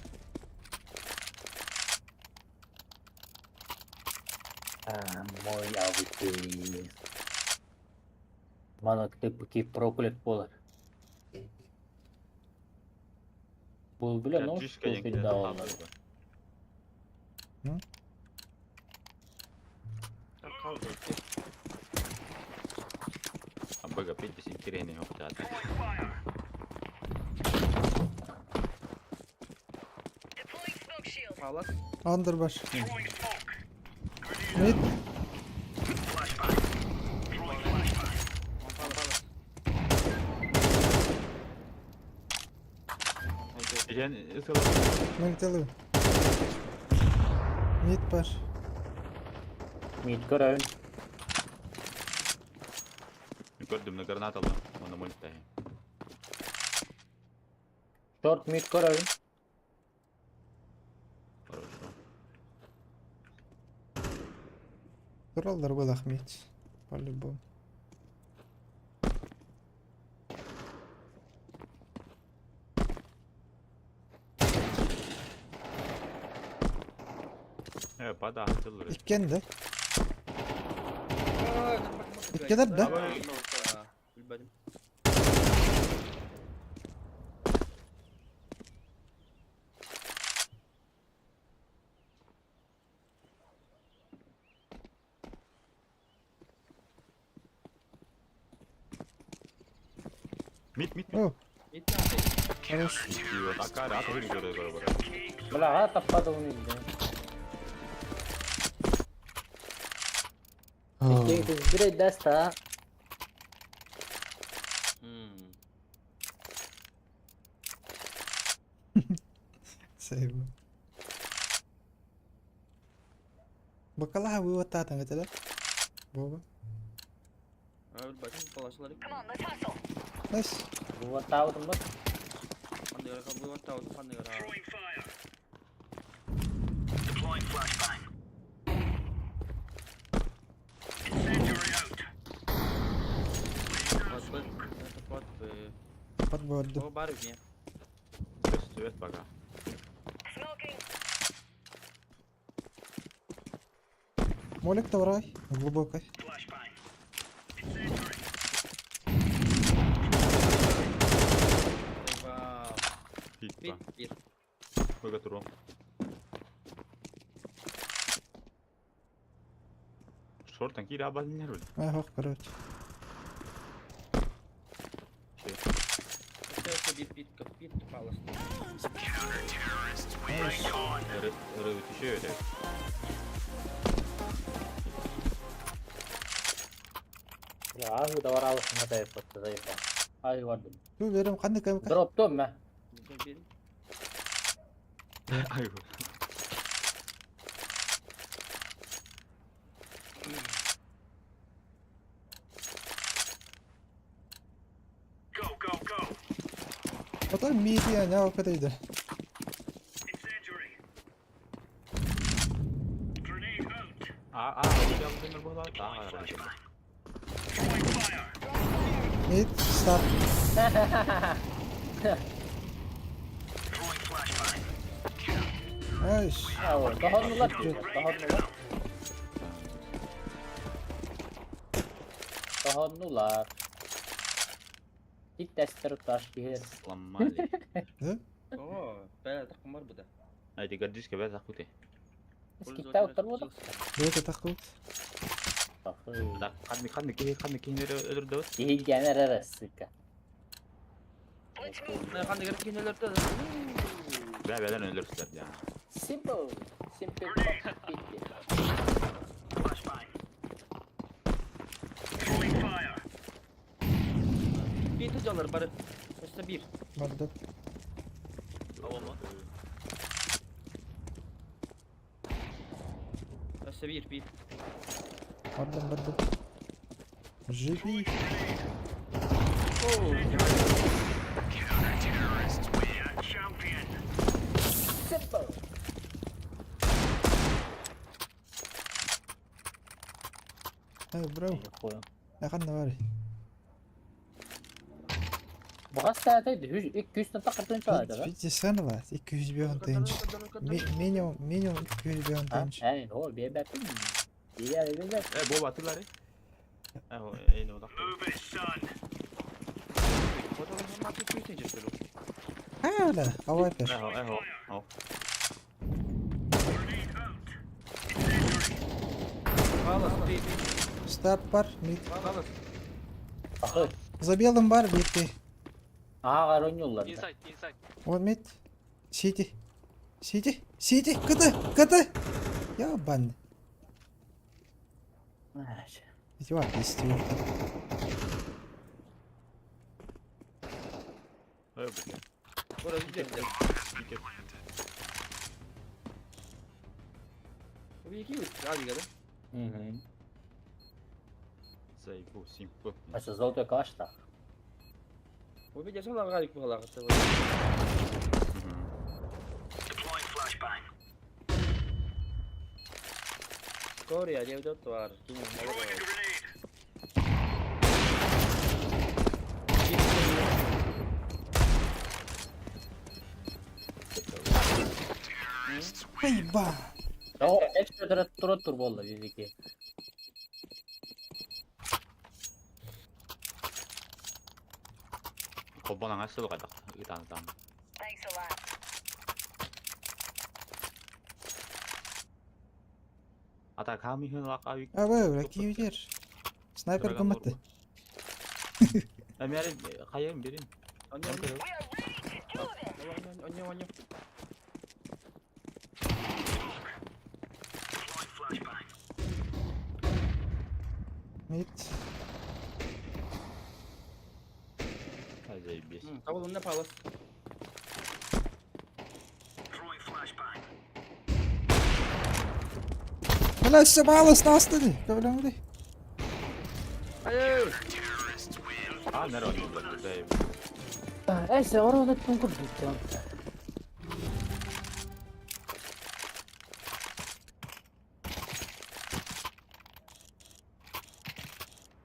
S5: Мой аудитория. Мано типки проклят полар. Бұл біле, но
S2: Чишка
S5: что
S2: еңкілер
S5: фидал.
S2: қалды. Бага 50 кирени yok zaten.
S3: Throwing fire.
S6: Palas.
S1: Under var.
S3: Throwing smoke.
S1: Mid.
S3: Flashbang. Throwing flashbang.
S6: Palas.
S2: Jen ısılı.
S1: Mid. Mid var.
S5: Mid görün.
S2: Gördüm ne granat aldım. Onu monitayım.
S5: Short mid görün.
S2: Хорошо.
S1: Kurallar bu Ahmet. По-любому.
S2: Evet, bada açılır.
S1: İkken de. Bitkiler de.
S6: Bilmedim.
S2: Mid.
S1: Oh,
S6: Bitti abi.
S1: хорош.
S2: 이거 아까를 앞에 힘 줘야 걸어버려.
S5: Bılağa tapada onu izle.
S1: Oh.
S5: Çekti bir dest ha.
S1: Save. Bakalah bu wata tanga tala. Boba.
S6: Bilmedim. Balaşları.
S1: Nice.
S5: Bu tahu tuh bak.
S6: Kan negara kan bu tahu kan negara.
S3: Throwing fire. Deploying flashbang. Incendiary out.
S6: Tepat be.
S1: Pat board.
S6: O baru ya.
S2: 스트레스 박아.
S1: Молик давай. Глубокой.
S3: Flashbang. Incendiary.
S6: Eyvah.
S2: 빅
S6: Bit
S2: 봐.
S6: bir.
S2: 거기가 들어. Short'tan gir abi ne rol?
S1: Ah, oh, короче.
S6: Öte bir kapalı.
S2: Öyle düşüyor öyle.
S5: Ya aku tawar awas sama saya foto saya pak. Ayo waduh.
S1: Dur verim kandı kanka.
S5: Drop tuh mah.
S6: Bir.
S2: 아이고.
S3: Go.
S1: O da midi yani o kadarıydı.
S3: Incendiary. Grenade out.
S2: 어디 한번 생각을 보다.
S3: Throwing fire.
S1: Mid start.
S3: Throwing flashbang.
S1: Nice.
S5: Oh, tahan nular juga, tahan nular. Tahan nular. İlk tester taş bir.
S2: Сломали.
S6: Oo, böyle takım var bu da.
S2: Haydi гаджишка ben takut.
S5: Kita oturmadık.
S1: Böyle takut.
S2: 나 간느 öldürdü.
S5: İyi gener arası.
S6: Ne kan negara kineler de.
S2: Ve beden öldürsüler ya.
S5: Simple. Simple. Bitti.
S3: Flashbang. Throwing fire.
S6: Bir tucalar barı. İşte bir.
S1: Vardı.
S6: İşte bir.
S1: Vardı. Живи.
S3: Counter-terrorists win. Champion.
S5: Simple.
S1: Hey bro. Ne kan ne var?
S5: Bu kaç saateydi? 200 tane takardın çağırdı lan.
S1: Hiç sen var. 200 bir antenci. Minimum 200 bir
S5: Ha?
S1: antenci.
S5: Hey, ne ol? Bir bakayım. Bir yer.
S2: 뭐 맞을라래? 에이 오다.
S3: Move it, son.
S6: Fotoğrafı nasıl çekecek böyle?
S1: Ha öyle. Hava yapar.
S2: 에호.
S3: Grenade out. Incendiary.
S6: Kalas bir.
S1: Start var. Mid.
S6: Kalas.
S5: Bakın.
S1: Забелым var bitti.
S5: Aha karon yollarında.
S4: Inside.
S1: O mid. Сиди. Кыды. Ya ben.
S5: Evet.
S1: Var istiyor.
S2: 어이 볼게.
S6: Burası güzel.
S2: 이게
S6: Bu iki üç. Hadi gelin.
S5: Hı.
S2: 사이고 심포.
S5: Mesela zolta kaçta?
S6: Bu bir cesaret gayet bu halakası.
S3: Deploying flashbang.
S6: Doğru ya, Cevdet var. Kim olur?
S3: Throwing a grenade.
S1: Ay ba.
S5: Ya o ekstra turut tur bolla bizdeki.
S2: Kobolan asıl kadar. Itan tam. Ata kami hınlak avik.
S1: Abi bırak iyi bir. Sniper
S2: Dragon
S1: kımıttı.
S2: Lord Emre kayayım birin.
S6: Onyo, onyo, onyo.
S1: Mid.
S2: Hadi bir.
S6: Double on the palace.
S3: Throwing flashbang.
S1: Hala size bağlasın astı. Kabul mi?
S6: Hayır.
S2: Ah nere oynuyorlar? Dayı.
S5: Ese orada tungur bitti.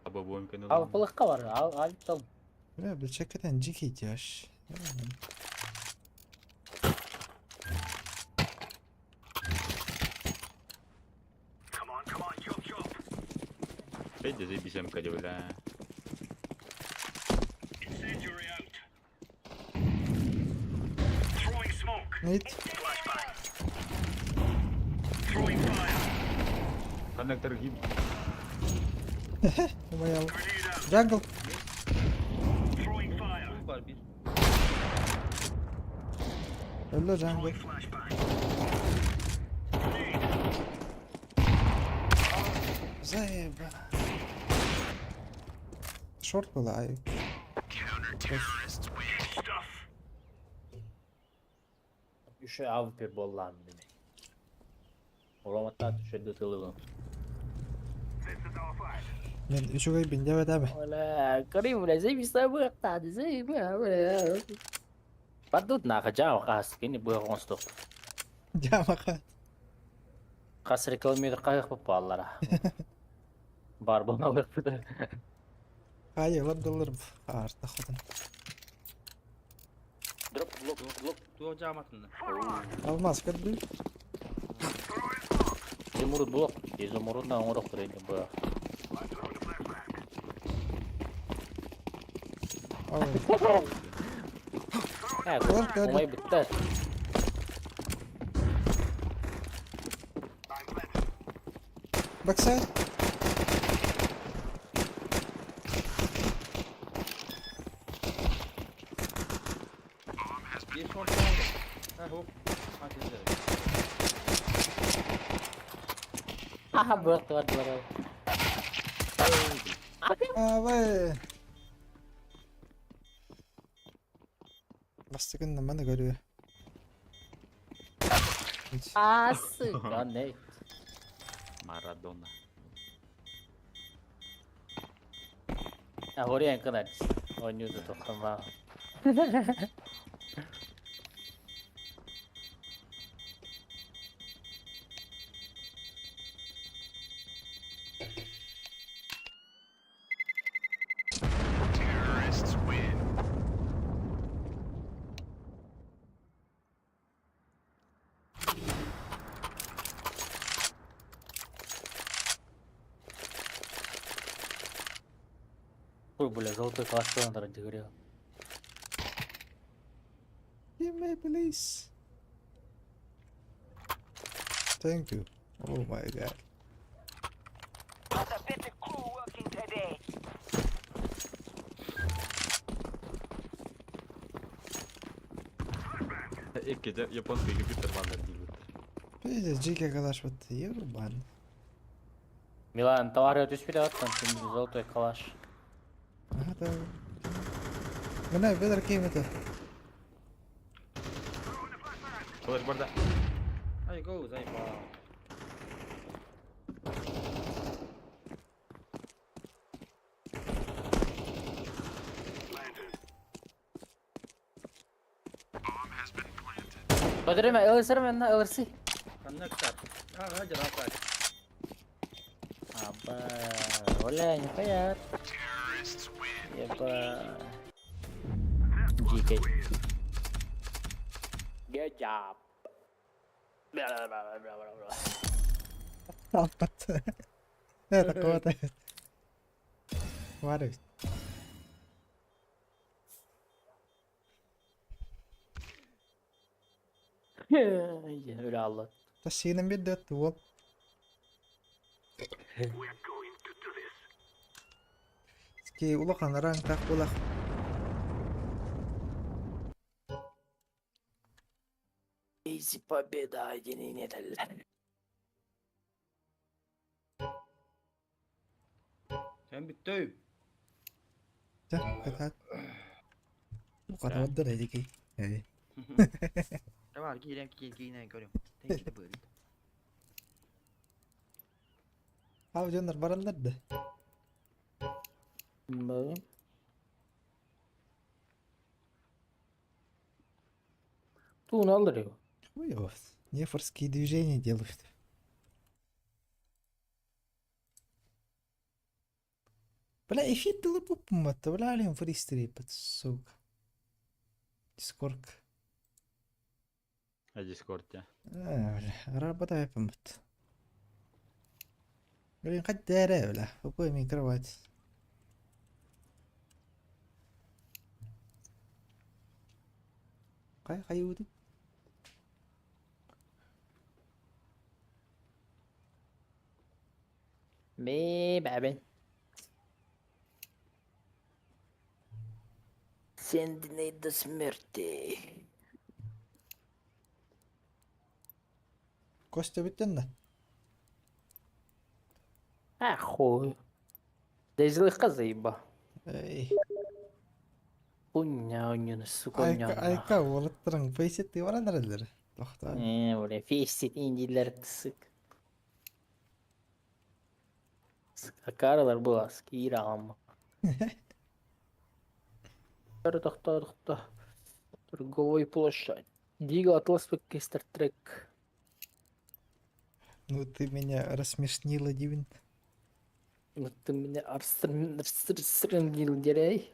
S2: Aba bu imkanı.
S5: Al balıkka var. Al tamam.
S1: Ya bir çekten cik ihtiyaç.
S3: Come on, chop.
S2: Ben de bir şey kayıyor la.
S3: Incendiary out. Throwing smoke.
S1: Mid.
S3: Flashbang. Throwing fire.
S2: Konnektör gibi.
S1: Bayağı.
S3: Grenade out.
S1: Jungle.
S3: Throwing fire.
S6: Double var bir.
S1: Öldü jungle.
S3: Flashbang.
S1: Zayıf. Short kolay.
S3: Stuff.
S5: Şu av bir bollan beni. Olamata düşürdü tılığı.
S3: This is our flag.
S1: Ben üçü koy bin devet abi.
S5: Wala, karibu na saya bisa bertanya saya wala. Patut nakajao kas kini buka konstok.
S1: Cama kat.
S5: Kas kilometre kayak papalara. Barbona berputar.
S1: Hayır lan dolarım. Artık kadın.
S5: Drop blok.
S6: Dua jam atında.
S1: Almaz kadın.
S5: Izumurut blok. Izumurut na ngorok rin bu.
S1: Oh.
S5: Umay betul.
S1: Backside.
S6: Bir short aldı. Ha hop. Hadi izleyelim.
S5: Haha blok tuan tuan.
S1: Abi. Bastıkın da bana görüyor. Hiç.
S5: Asik kan ne?
S2: Maradona.
S5: Ah orang yang kena. Onyu tu kama.
S3: Terrorists win.
S5: Pur boleh zautu kelas tu antara juga.
S1: Give me please. Thank you. Oh my god.
S2: İlk gece Japon peki bir tırmanlar gibi.
S1: Bir cike kadar battı. Yavrum ben.
S5: Milan tawar itu sepeda kan tim zautu kelas.
S1: Hadi. Bana bedar kıymeti.
S2: Kılıç burada.
S6: Hadi go Zayıf.
S5: Badri mah elser mana elsi.
S6: Kannak tat. Ha hajar apa?
S5: Apa? Boleh nyepayat.
S3: Terrorists win.
S5: Ya apa? GK. Good job.
S1: Almattı. Evet kapat. Var ya.
S5: Öyle Allah.
S1: Taşıyının bir dört wall.
S3: We're going to do this.
S1: Ki ulakan rank tak ulak.
S5: Easy победа, yeni neler.
S6: Sen bitti.
S1: Jah, kadar. Bu kadar oldu da ki. Evet.
S6: Ne var ki yine görüyorum. Tek gidi böyle.
S1: Abi canlar baranlar da.
S5: Bakayım. Tuğunu alır ya.
S1: Ой, вот. Нефорские движения делают. Бля, эфир было попумата, бля, алим фристрипет, сука. Дискорд.
S2: Discord ya.
S1: Бля, работа попумат. Блин, хоть дыра, бля, какой мне кровать. Кай, уйду.
S5: Me ben. Сендный до смерти.
S1: Костя бitten de.
S5: Ахуй. Дезлых заеба.
S1: Ey,
S5: Punya oyunu su
S1: ayka,
S5: konya.
S1: ayka, oğlum, face etti var nereleri. Doktor.
S5: Böyle fesit indiler kısık. Akarlar bu aski İran. Doktor. Торговой площадь. Диго Атлас Векстер Трек.
S1: Ну ты меня рассмешнила, Дивин.
S5: Ну ты меня арстрангил дерей.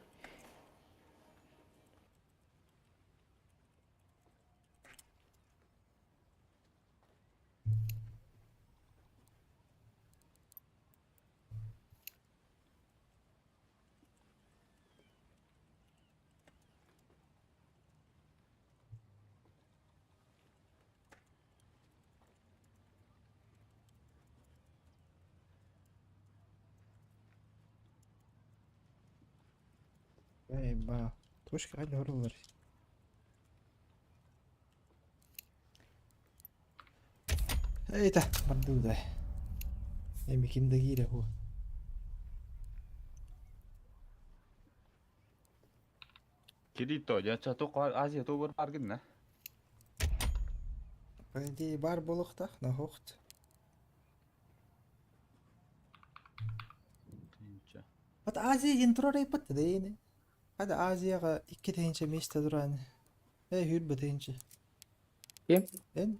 S1: Ey ba. Точка hadi oralar. Ey ده برضو ده. يمكن دقيقة هو.
S2: Kirito ya çatı Asya to farkın ne?
S1: Пойди бар болохтах на хохт. Wat Azië intro repet de ene. Hadi Aziyaga iki teyince meşte duran. Hürbe teyince.
S5: Kim?
S1: Ben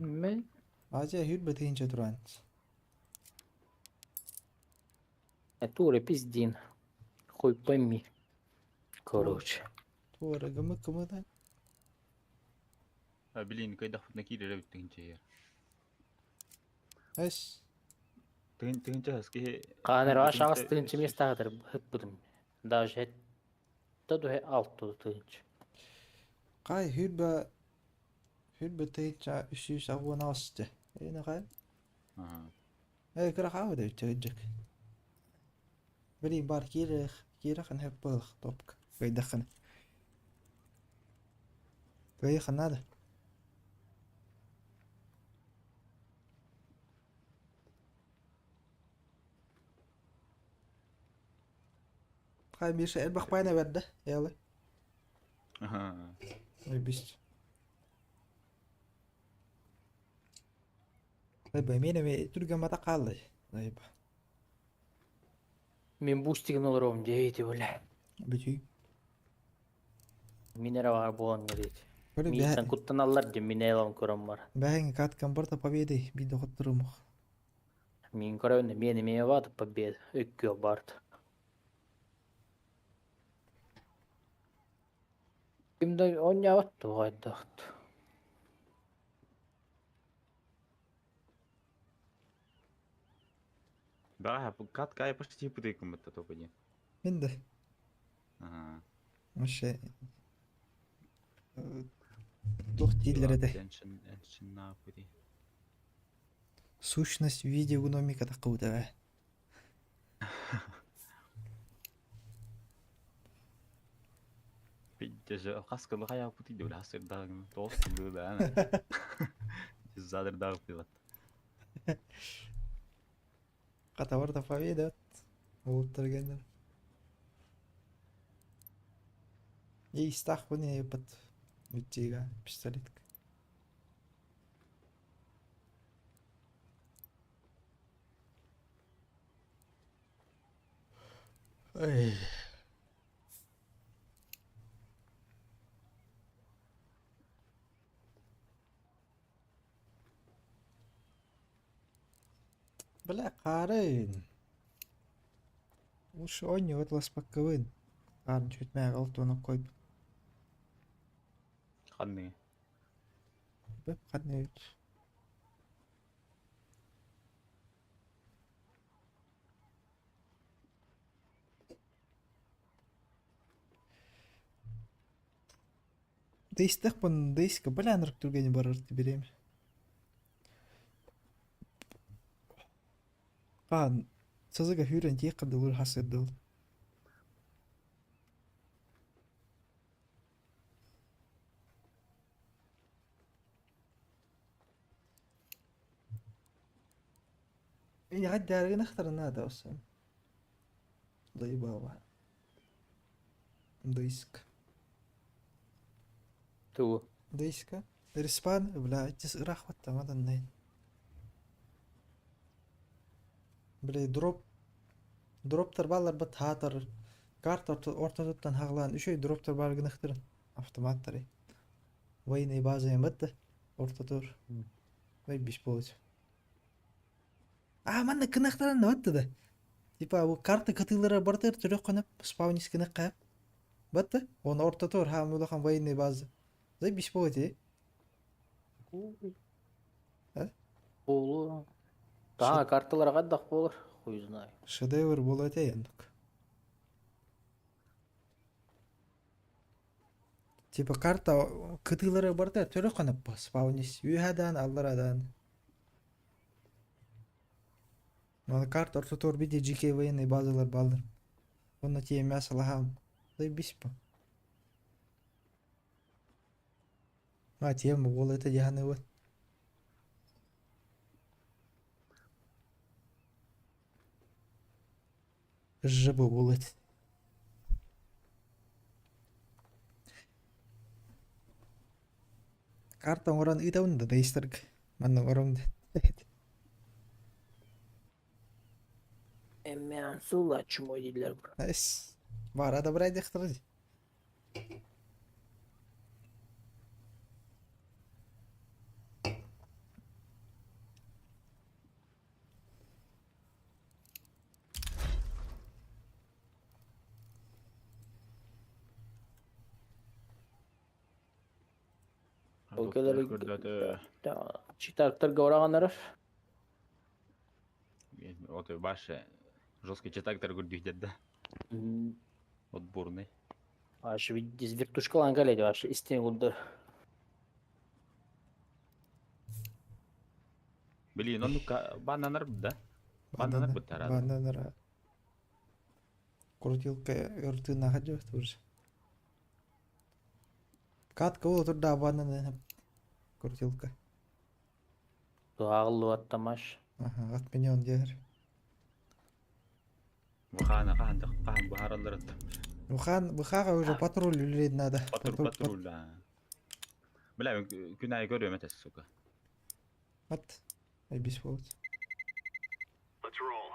S5: Ben
S1: Aziya hürbe teyince duran.
S5: Туре пиздин. Хуй пойми. Короче.
S1: Tuğra gımı kımıdan.
S2: Ha bilin kayda futna kiri bittin ya.
S1: Eş.
S2: Тыгынча ски
S5: Канер aşağısı tınçı месtadır. Hep buldum. Даже het. Tadı he alt tudu tınçı.
S1: Kay hürbe teyince üsüs avun astı. Ne kay? Kıra havada ütecek. Beli bar kira kan hep balık topk. Gaydakhana. Gaydakhana hada. Kay bir şey bak bayna verdi. Yalı. Ay biz. Ay bemine me turgama da kaldı. Ay ba.
S5: Мен бустигнул ровно дейти бля.
S1: Bütü.
S5: Минера var bu an deydi.
S1: Böyle
S5: Мисан куттаналар де минелам көрөм бар.
S1: ben katkan burada победы bir doktorum.
S5: Min көрөндө мени мее ватып победа. Өккө барды. Kimde oynayamadı o ayda.
S2: Бага кат кай почти путыкым это только не.
S1: Ben de.
S2: Ага.
S1: Şey. Тух дилер де.
S2: Эншин нахуй.
S1: Сущность в виде гномика такого.
S2: Пидже хаскалы хая пути дөл хасыр дагын толсту да ана. Задыр дагып кыйбат.
S1: Катавар да фавида. Ултыргендер. И стах буне под витига пистолетка. Эй. Бля, қарын. Уж ойны өтлас паккавын. Қарын чөтмәй алтуына қойып.
S2: Ханны.
S1: Бәп қаны өт. Дейстік бұн дейскі біләнірік түргені барырды берем. Қан сызыға хүрен тек қадылыр хасырдыл. Мен ғад дәрігін ақтарына да осым. Дайбава. Дейск.
S5: Ту.
S1: Дейска. Респан, бля, тес ырахватта мадан найн. Бля, дроптар балар бат хатар. Карт ортотуттан хағлан үшөй дроптар бар гынықтырын. Автоматтары. Вайны базаем батты. Ортотур. Вай биш болады. Манна кынықтырын батты да. Типа, bu карты катылары бартыр түрек қанып, спаунис кынық қайып. Батты? Оны ортотур, ха мулахан вайны базы. Зай биш болады,
S5: Болу. Daha kartlara kadar olur. Хуй знаю.
S1: Шедевр болады ендік. Типа карта кытылары барда түрі қанып ба, спаунис үйхадан, алларадан. Мана карта ортотор биде жеке военный базалар балдыр. Оны тие мясалахам. Зай биш ба. Тема болады яны вот. Жабы болады. Карта оран ыдауында дейстірг. Манның ораңды.
S5: Эммен сула чумой дейділер бұр.
S1: Найс. Барада бір айдықтырды.
S5: Өлкелер читарктарга орағандар.
S2: Вот башы жесткий читактар көрдүйдет да. Отборный.
S5: Аш виддиз вертушкалан калайды, аш истен кулды.
S2: Блин, он бананар да? Бананар бітар.
S1: Бананар. Крутилка ертына хаджу тоже. Катка ол тұрда бананы крутилка.
S5: Ағылы аттамаш.
S1: Ат миллион дер.
S2: Бұхана қандық, қан бұхаралар аттар.
S1: Бұхаға уже патруль үлрейді надо.
S2: Патруль, да. Бля, күн ай көрі өметес, сука.
S1: Ат. Ай бис болады.
S3: Let's roll.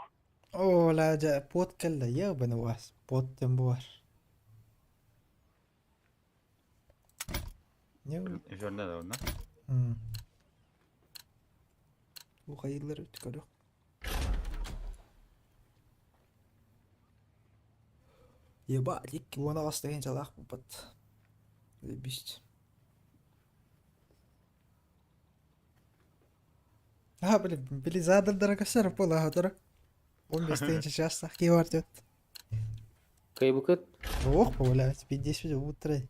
S1: О, ладжа, пот келді, ебаный вас. Пот тем бар. Не ол?
S2: Жөрнә да оны.
S1: Bu hayırlar ötükör yok. Ебать, вон остаген жалақ бұпат. Ебіст. Білі задырдары көсір пола ғадыры. 15-тен жастақ кей бар дөт.
S5: Кей бұкет?
S1: Оқ бұл, 50 утырай.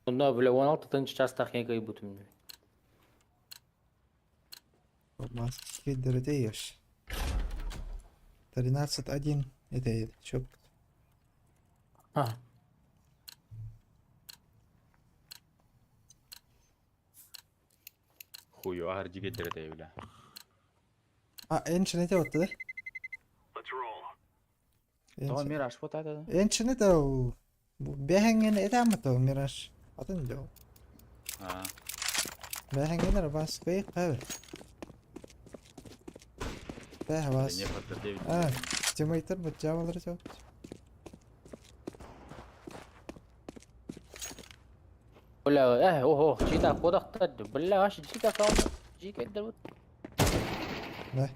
S5: Onda böyle 16-тынчы жастағы егей бұтым.
S1: Маски даешь. 13-1 это чё?
S5: Ha.
S2: Хую ахыр жигеттер эте биле.
S1: Эншин это вот, да?
S3: Let's roll.
S2: Тоо мираж вот это.
S1: Эншин это бехенген это амато мираж. Атын жо.
S2: А,
S1: Бехенген арбас кай кабы. Бэх бас.
S2: не подтвердил.
S1: Тимейтер бачавалар жо.
S5: Бля, ого, чита kodaqtadi. Billa, aşı чита kaldı. Jiketdir bu.
S1: Да.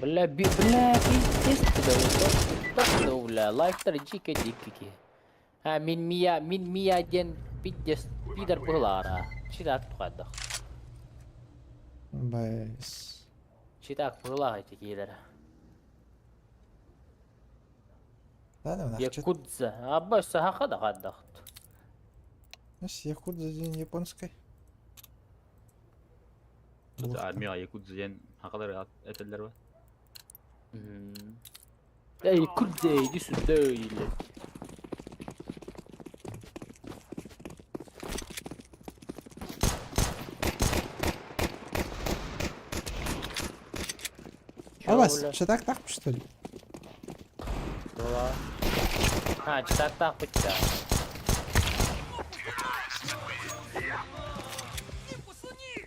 S5: Бля, пиздец да. Бля, лайфтар жикетики. Ha min Mia gen piddes pidar bulara. Чита tuqadaq.
S1: Байс.
S5: Чита bulara tikilere.
S1: Ладно, нахуй.
S5: Якудза. Аббаса хақада қаддақт.
S1: Якудза ден японской.
S2: Армияға якудза деген хақалар этелер бар.
S5: Якудза иди сюда или.
S1: А вас читак так что ли?
S5: Ha, çitaktan bıçta.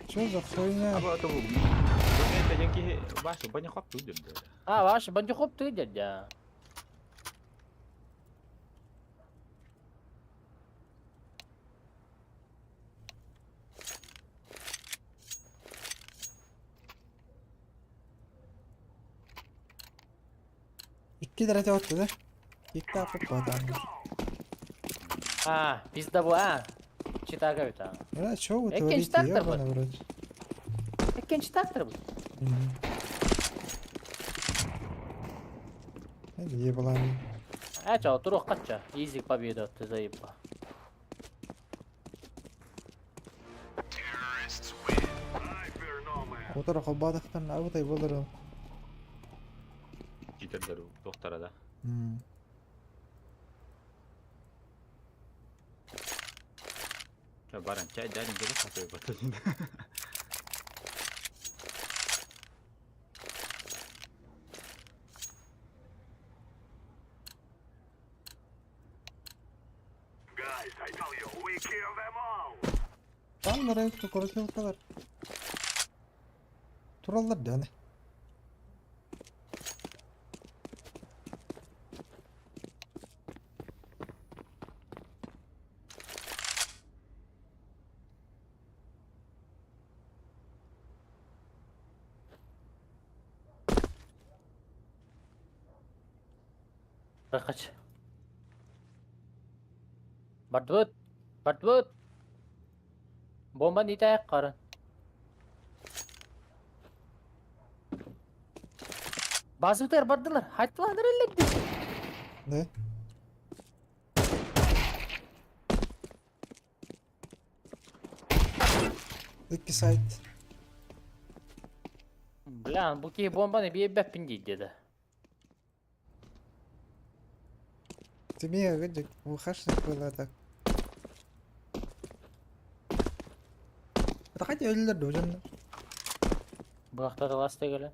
S1: Что за хуйня?
S2: Apa tuh? Ternyata yang ki bahasa banyak waktu juga.
S5: Ha, ваш banyak хоп ты дядя.
S1: İki derece oldu da. İlk daha çok var adam.
S5: Ha, pizda bu ha. Çitaka bir tane.
S1: Ya çoğu
S5: Ekin
S1: teorisi
S5: çıtaktır
S1: ya
S5: bu.
S1: bana vuracak.
S5: Ekin çitaktır bu.
S1: Hadi ye balan.
S5: Ha, çao, turuq kaçça. Easy победа, ты заебал.
S3: Terrorists win. I fear no man.
S1: O tarafa badıktan avutay bulurum.
S2: Giderler doktora da. Ya barang cai jadi kita sampai betul.
S3: Guys, I tell you, we kill them all.
S1: Tam nereye gitti korkuyor kadar. Turallar da hani.
S5: Kaç. Bartwood. Bomba nita karın. Bazıklar bardılar. Hayttılar elletti.
S1: Ne? İki site.
S5: Blan, bu ki bomba ne bir beppin dedi.
S1: Тебе гыдик, выхашник было так. Это хотя ölüler de hocam.
S5: Bu hafta da lasta gelen.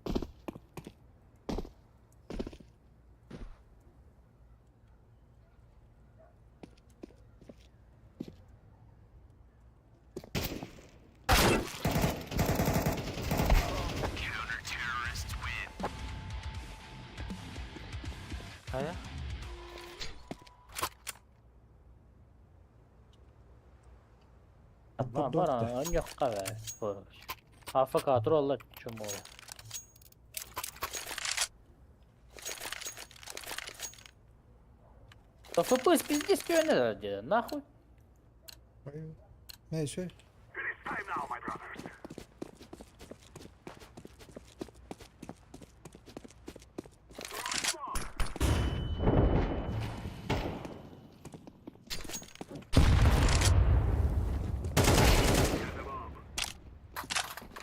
S5: Kaya? Bana yok kahve. AFK troller çumu. То ФПС пиздец что не надо, нахуй.
S1: Ne еще?
S3: It is time now, my brothers.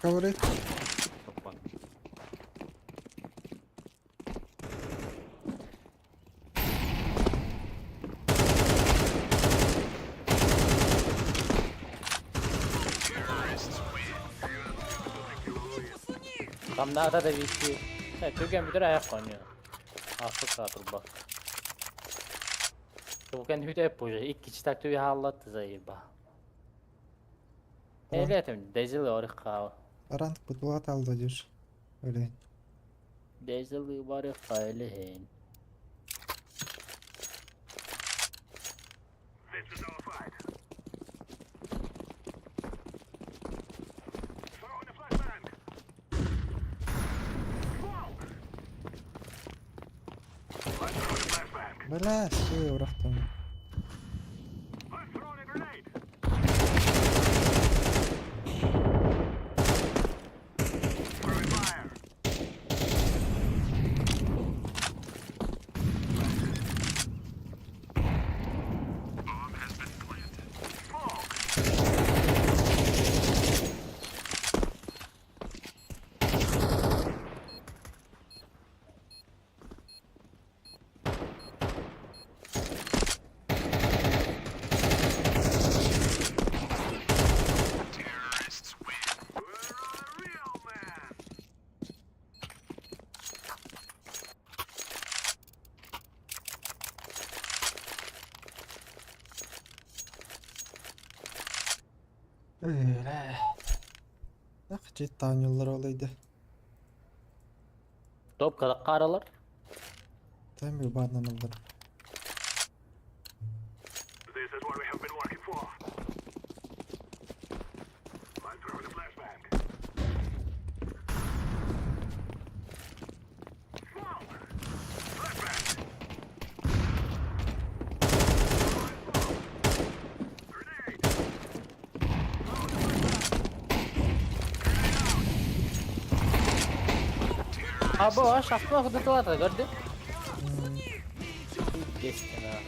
S1: Cover it.
S2: Toppan.
S5: Tam da da bitti. Sen köken bir ayak oynuyor. Afrika dur bak. Köken bir de yapıyor. İlk kişi taktiği hallattı zayıba. Ehliyetim dezil orika.
S1: Arantık butluğa aldı diyor. Öyle.
S5: Dezil orika elihin.
S3: This is nullified. Throwing the flashbang. Smoke. I'm throwing a flashbang.
S1: بلاش شوية ورحتهم.
S3: I'm throwing a grenade. Throwing fire. Bomb has been planted. Smoke. Terrorists win. We're a real man.
S1: Öyle. Bak cidden yıllar olaydı.
S5: Top kadar karalar.
S1: Tam bir bardan alırım.
S3: This is what we have been working for. I'm throwing a flashbang. Smoke! Flashbang! Grenade!
S5: Abi o şaftına fıdıtı var da gördün. Geçtin ha.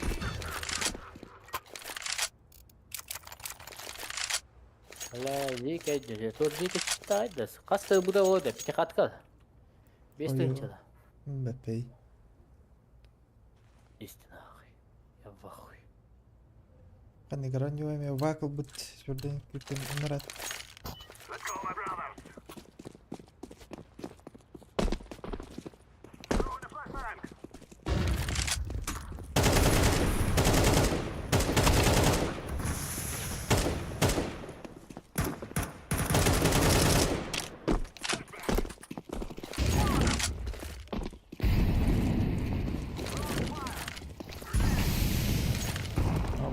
S5: Hala zik edeceğiz. Tur zik edeceğiz. Kastı bu da o da. Peki kat kal. Bestin
S1: Oyun.
S5: çala.
S1: Mbappé.
S5: İstin ahi. Yavaş.
S1: Kan играть не умею. Вакл быть. Şuradan gittim. Umrat.
S3: Let's go, my brothers! Throwing a flashbang!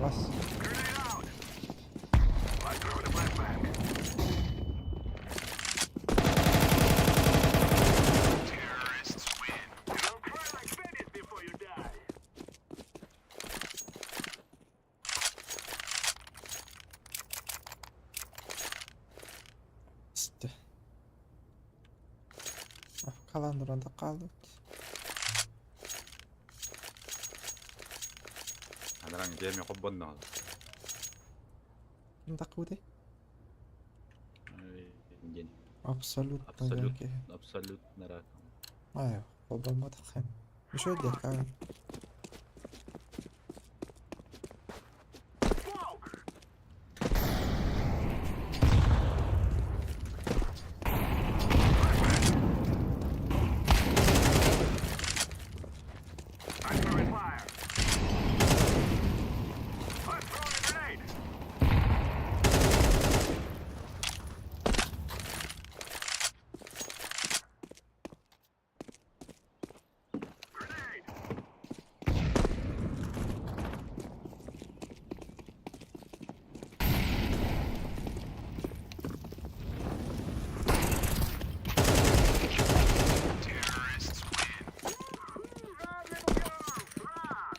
S1: Bas.
S3: Grenade out! I'm throwing a flashbang. Terrorists win. Don't cry like Venice before you die.
S1: İşte. Ah, kalan duranda kaldı.
S2: 나랑 게임이 헛번나.
S1: Şimdi kudi.
S2: 이제
S1: Absolut.
S2: absolut absolut merak.
S1: Aywa. Olmadı hem. Mش ودي كمان.
S3: Smoke! I'm throwing fire. I'm throwing a grenade. Grenade! Terrorists win. Run, little girls, run!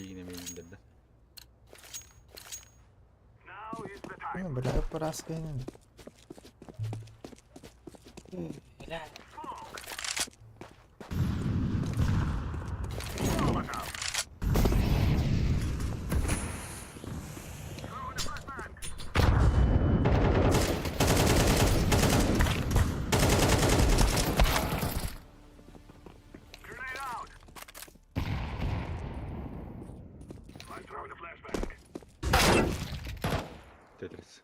S2: Yine mi indirdi?
S3: Now is the time.
S1: Ну, бля, поразка не.
S3: Grenade out. I'm throwing a flashbang.
S2: Тетрис.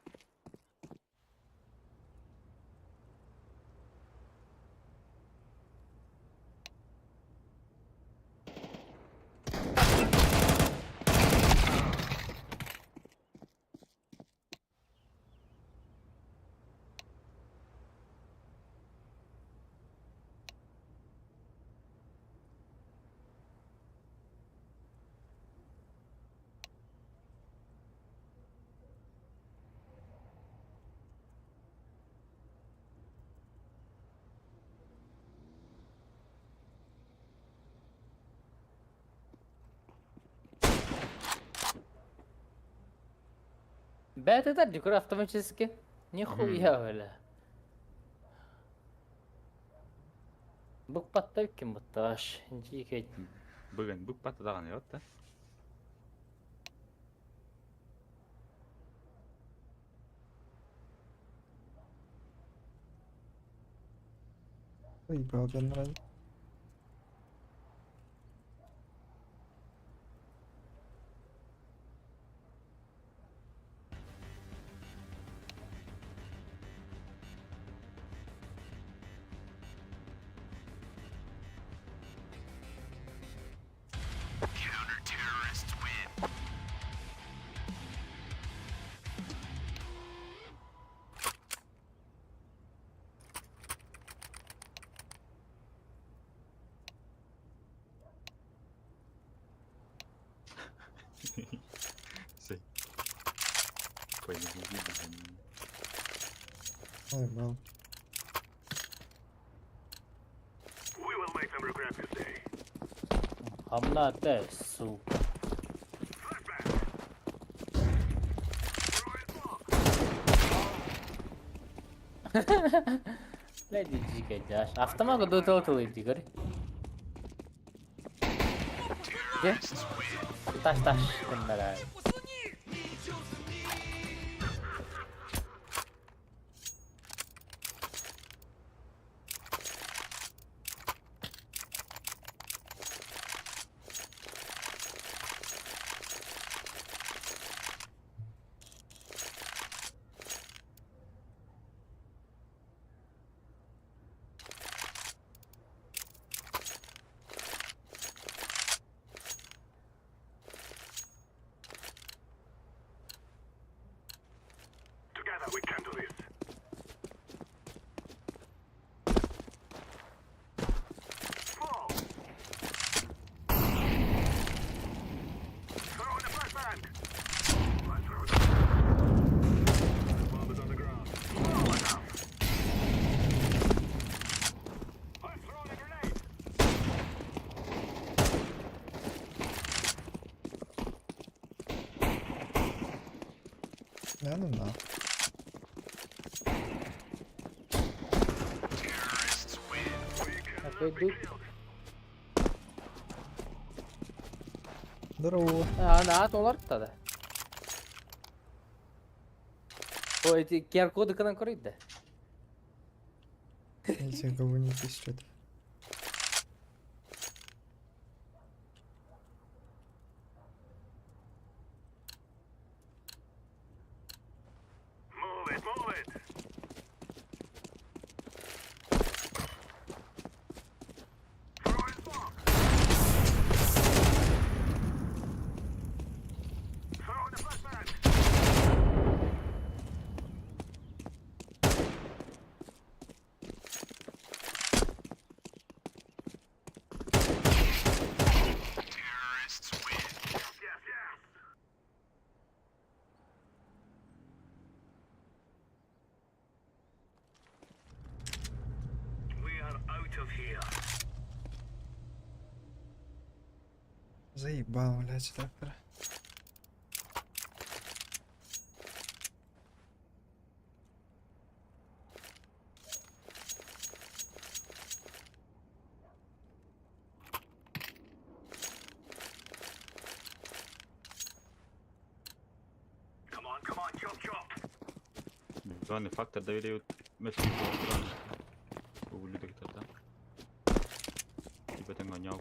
S5: Бәті да дюкер автоматически. Нихуя öyle. Бұқпатта кім бұтташ. Жекет.
S2: Бүгін бүк батыдаған ет та.
S1: Заебал, мне нравится.
S3: Counter-terrorists win.
S2: Sei. Coisa de vida.
S1: Заебал.
S3: We will make them regret this day.
S5: Hamla da su. ਲੈ ਦੀ ਜੀ ਕੇ ਜਾਸ਼ ਆਫਤਮਾ ਕੋ ਦੋ ਤੋ ਦੀ ਕਰੇ ਜੇ taş bunlar abi.
S3: Together we can do this. Fall. Throw in the flashbang. I throw it. The bomb is on the ground. Fall enough. I'm throwing a grenade.
S1: Да, ну на.
S3: Terrorists win. We can
S5: Такой дух.
S1: Здорово.
S5: Она доллар тогда. Ой, эти QR-коды когда корит да?
S1: Эти говнюки что-то.
S3: move it, move it. Throw in smoke. Throw in the flashbang. Terrorists win. Yes, yes, yes. We are out of here.
S1: Заебал, блядь, трактора.
S3: Come on, chop chop.
S2: Главный фактор доверяют Месси. Увлюдок тогда. Типа там гонял.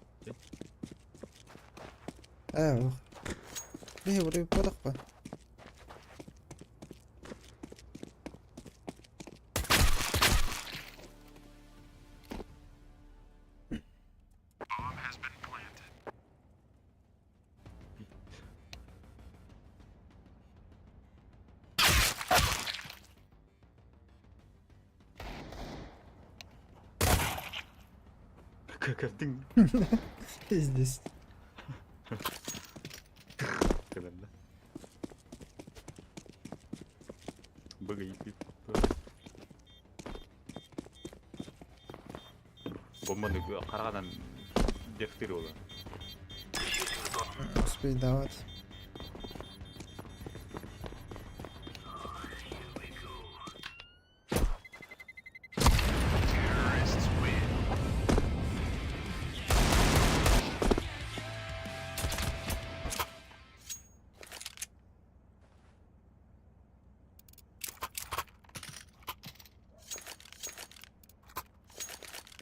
S1: Лih buraya balık var.
S2: Kakatın.
S1: İzlesin.
S2: Kadar da. Bagayı bir. Bombanı karagadan defteri olan.
S1: Speed davet.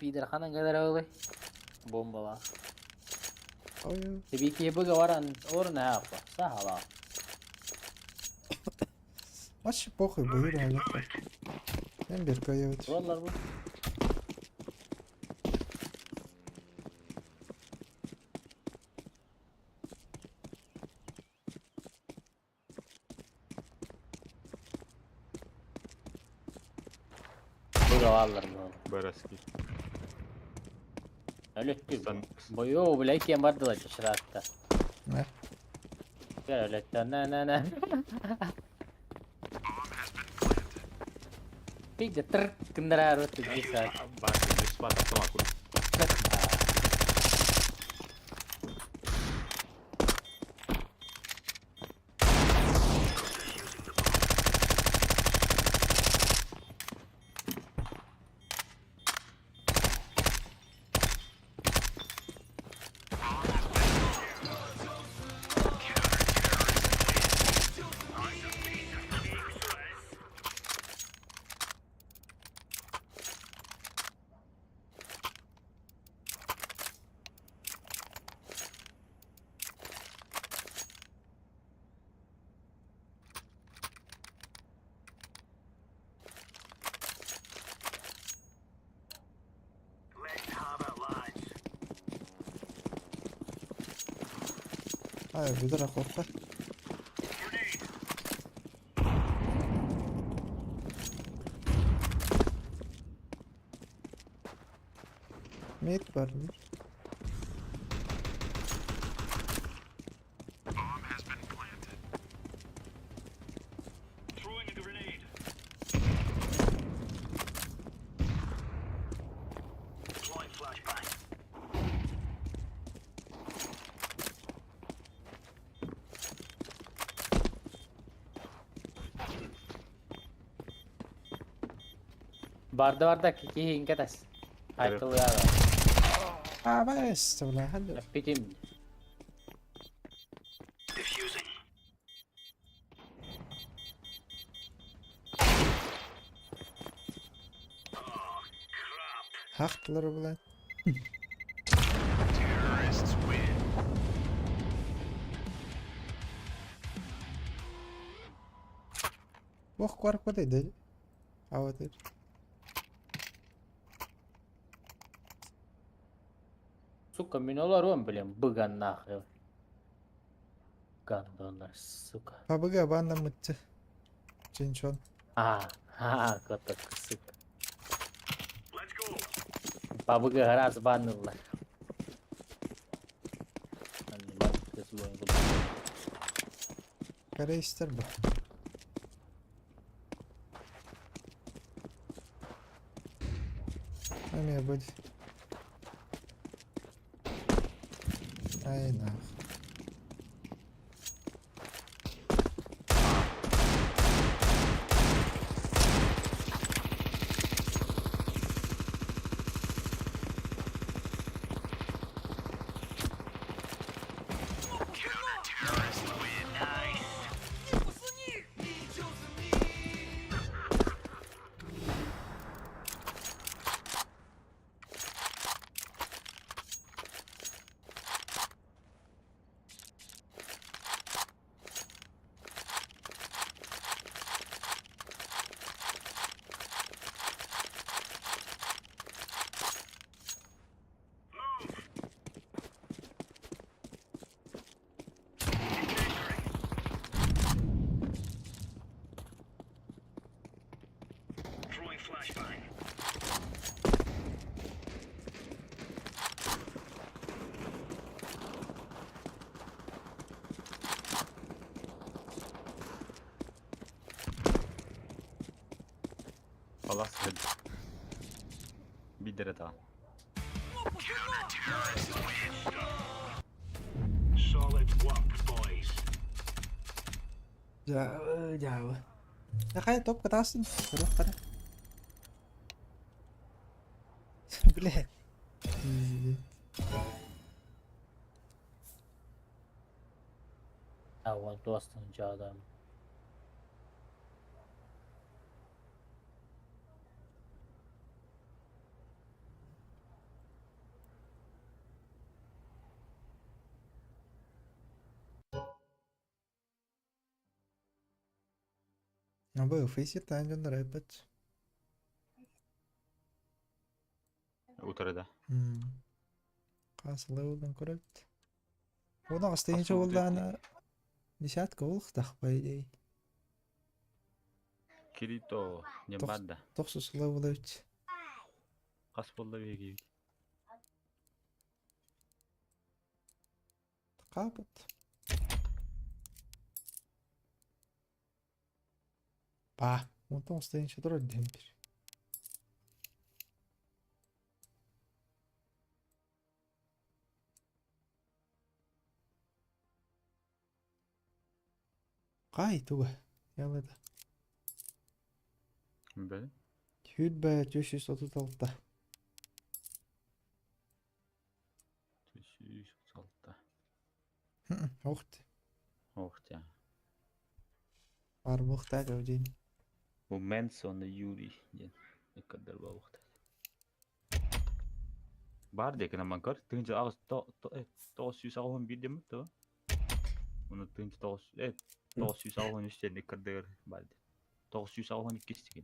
S5: Pider kanan kadar öyle. Bombalar.
S1: Oy.
S5: Tabii ki bu gawaran or ne yapar? Sahala.
S1: Вообще похуй, бою hala. Ben bir kayıt.
S5: Buralar bu. Bu gawarlar bu.
S2: Baraski.
S5: Öyle değil.
S2: Sen-
S5: Boyu bile kim vardı la şıratta.
S1: Ne?
S5: Gel öyle ne. Bir de tır kendaraan itu bisa.
S2: Bahasa di spot sama aku.
S3: Let's have it, lads.
S1: Hayır bir de korkar.
S3: Grenade.
S1: Mate var mı?
S3: Throwing a grenade. Deploying flashbang.
S5: Barda kiki hingga tas.
S2: Evet.
S5: Haikal ya.
S1: Bes sebelah hadi.
S5: Pitim.
S3: Diffusing.
S1: Haklıları bulan.
S3: Terrorists win.
S1: Bok kork bu dedi. Havadır.
S5: Suka minolar on bilen bugan nakil. Gandonlar suka.
S1: Pabuga bana mıttı. Cinçon.
S5: Ha kata suka.
S3: Let's go.
S5: Pabuga haras banırlar. Hani bak kesulan bu.
S1: Kare ister bu. Aynen böyle. Aynen.
S3: Counter-terrorists win. Nice.
S2: خلاص هد بيدر تا
S3: Solid work, boys.
S1: Jauh. Ya kayak top ke atas nih. Terus pada. Bile.
S5: Awan dostunca adam.
S1: Apa FaceTime kan dapat.
S2: وترى ده
S1: Kasılı olan korrekt. Onu astayınca
S2: Kasılı
S1: oldu
S2: değil.
S1: ana. Nişat kovuluk da baydı.
S2: كريتو نبدا
S1: Toksuz lavuluyut.
S2: قصب الله بيجي
S1: Kaput. Pá, então astayınca durur demir. Gayet o. Yalı da.
S2: بله
S1: Hülbe 536'da.
S2: تشيش صلتا
S1: Oxti.
S2: وقت يعني
S1: Var muhtaç ödeyim.
S2: ومانسون يوري جن يقدر بقى وقت بعد كده لما نكر تنجي أغس تو سيساوهم بيدم تو ونتنجي تو سيساوهم يشتري يقدر بعد تو سيساوهم يكستي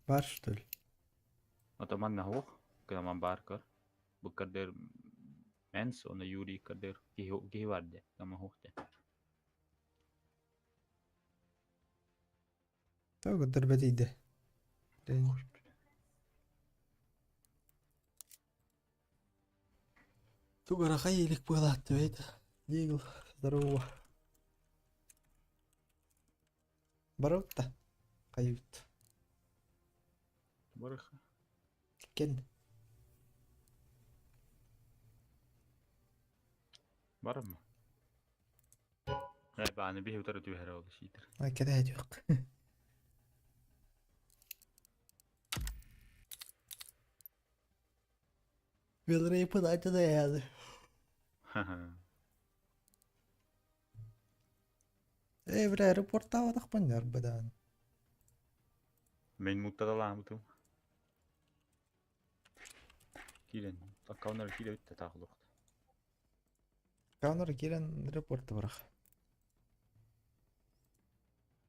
S1: Var tül.
S2: أتمنى هو كده من باركر بقدر مانسون يوري يقدر كيه ورده كما هو ده
S1: Tabii kadar bediydi. Тугара хайlik пылатты бейді. Дигл, здорово. Барот-то. Кают.
S2: برخة
S1: Кен.
S2: برمى لا بقى أنا بيه وترى تبهر ولا شيء ترى
S1: Ha kede yok. Vilre yapın acı da yani. Evre aeroporta vadak banjar badan.
S2: من مبتدا عمتو كيلن تكونر كيلو تاخذ وقت
S1: Kanır giren aeroporta bırak.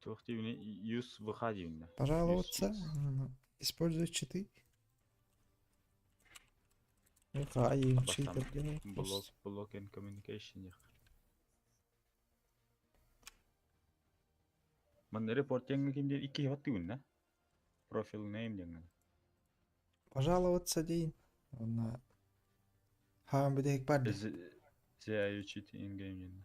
S2: توختي من يوس выходи من
S1: Пожалуйста, используй читы. Какая читер делает?
S2: блок and communication يا أخي من ريبورت yang mungkin dia iki waktu na profile name jangan
S1: Пожаловаться день. Она. Хам бидек пади.
S2: зая cheat in game jangan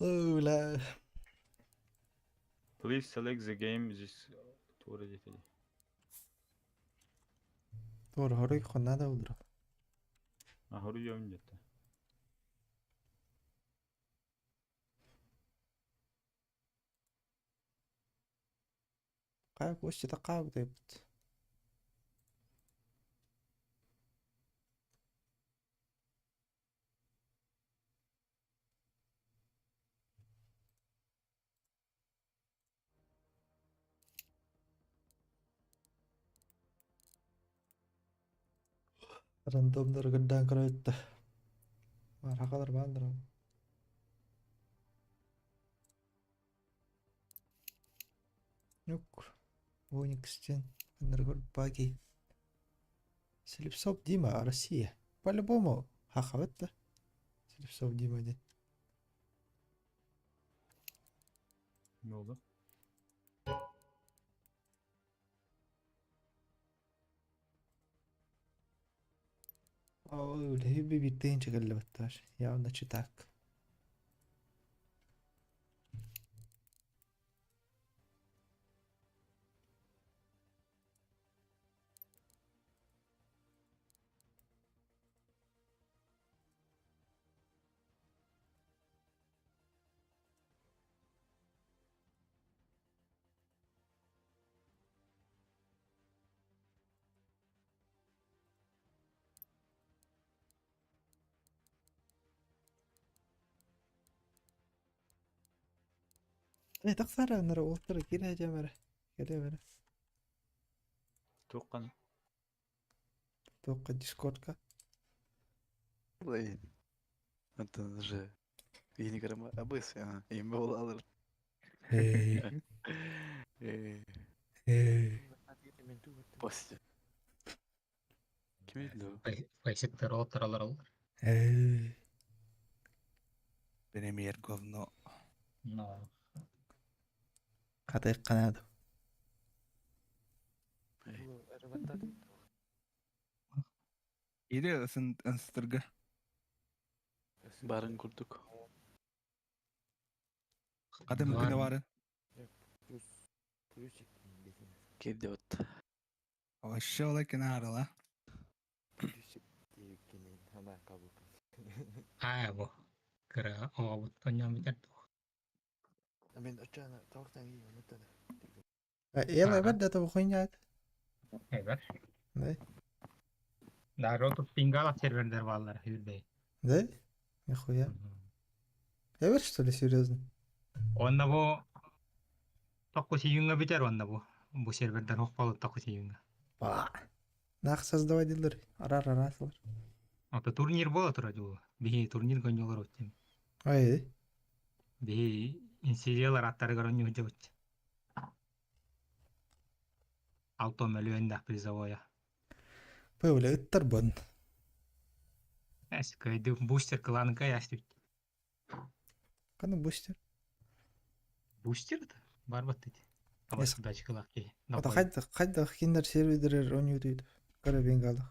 S1: Öyle.
S2: please select the game this tour dedi
S1: Doğru, orayı kona da olur.
S2: ahuru yom jetta
S1: Kayak وش تقاعد يبت. Randomlar gedang kereta. Marah kadar banget. Yok. Уникстен. Энергор баги. Слепцов Дима, Россия. По-любому. Хахавет-то. Слепцов Дима дед.
S2: ne oldu
S1: Öyle bir bittiğin şekilde bitler. Ya da çıtak. تقصر أنا أوتر كده جمرة كده مرة
S2: توقن
S1: توقع ديسكورد كا
S11: والله انت же ini karena abis ya imba wala alır.
S1: هي
S11: Eee
S1: هي
S11: bas. Kim idi o?
S7: Фейсектер отыр алар.
S1: هي
S10: Premier говно.
S7: No.
S1: قطع قناة
S10: İyi de ısıtırgı.
S11: Barın kurduk.
S10: Kadın bugüne varın.
S11: Kedi ot.
S10: Aşağı ola kenara la.
S7: Bu. Kira betonnya bicat.
S1: يلا بدأت أبو خنيات
S7: Hebat.
S1: ده
S7: Daro tuh tinggal server der vallar hürdey.
S1: ده يا أخويا يا برشت اللي سيريزن
S7: Onda bu Tokusiyunga bicar onda bu. Bu server der hokpalı Tokusiyunga.
S1: ناقص دواي دلري أرار راسل
S7: Ota turnir bola tur aja bu. Bihi turnir gonjolar ucim.
S1: أي
S7: Bihi inseriyalar attar garon yoja uc. Auto melüendah prizavoya.
S1: böyle التربن
S7: Es kaydı booster klan kay astı.
S1: كان بوستر
S7: Booster da barbat dedi. Ama
S1: Yes.
S7: da çıkılak ki.
S1: هذا خد كيندر سيرفيدر أون يوتيوب كره قال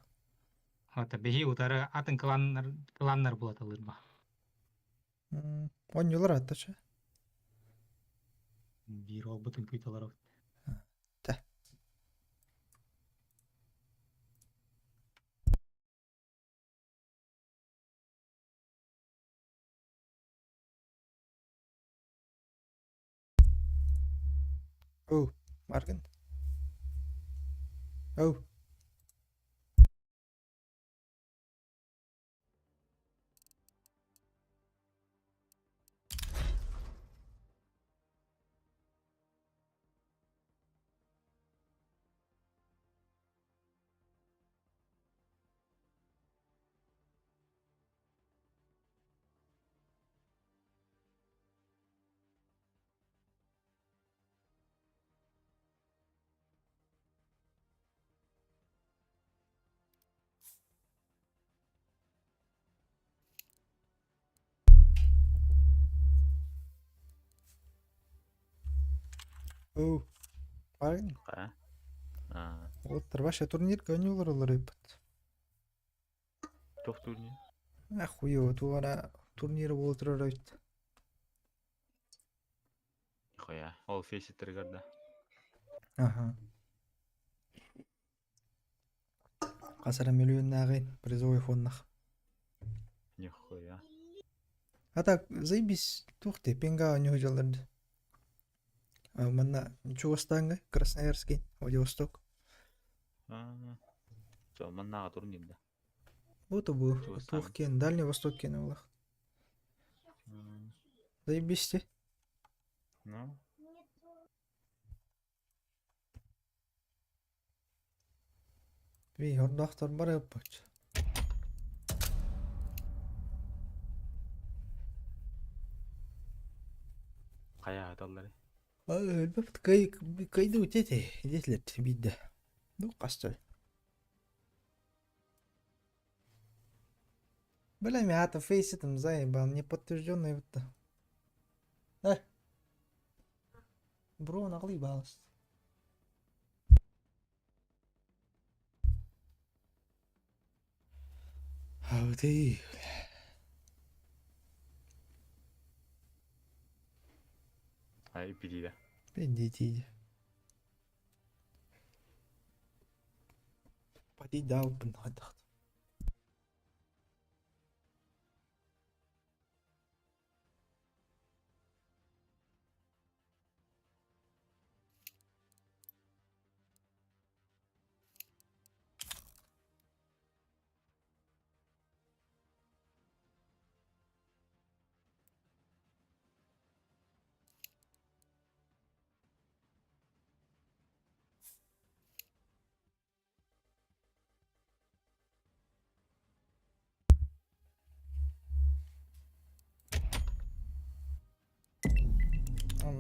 S7: Ota bihi utara atın klanlar bulat alır mı?
S1: أون يولر حتى شو
S7: Bir ol bütün kuytalar o.
S1: أو ماركن أو أو ماركن
S2: qa
S1: أوتر باشا تورنير كان يولر ولا ريبت
S2: tof turni
S1: أخويا تو أنا تورنير وولتر رايت
S2: khoya ol face tergarda
S1: أها قصر مليون ناغين بريزوي فونخ
S2: ni khoya
S1: هذا زي بيس توختي بينغا نيو جالند منا Чувастanga, Красноярский, Владивосток.
S2: so mannaga turni da
S1: Вот был
S2: Чувастан.
S1: Тухкен, Дальний Восток кинулах. Заебись.
S2: no
S1: Ви ордохтор бар yapać.
S2: qaya adallari
S1: الباب كيدو تيتي جيت لت بيده دو قصر بلا мята фейсит там заебал неподтвержденный вот бро наглибалась Howdy.
S2: Ay biriyle.
S1: Ben de değil. Hadi daha open hadi.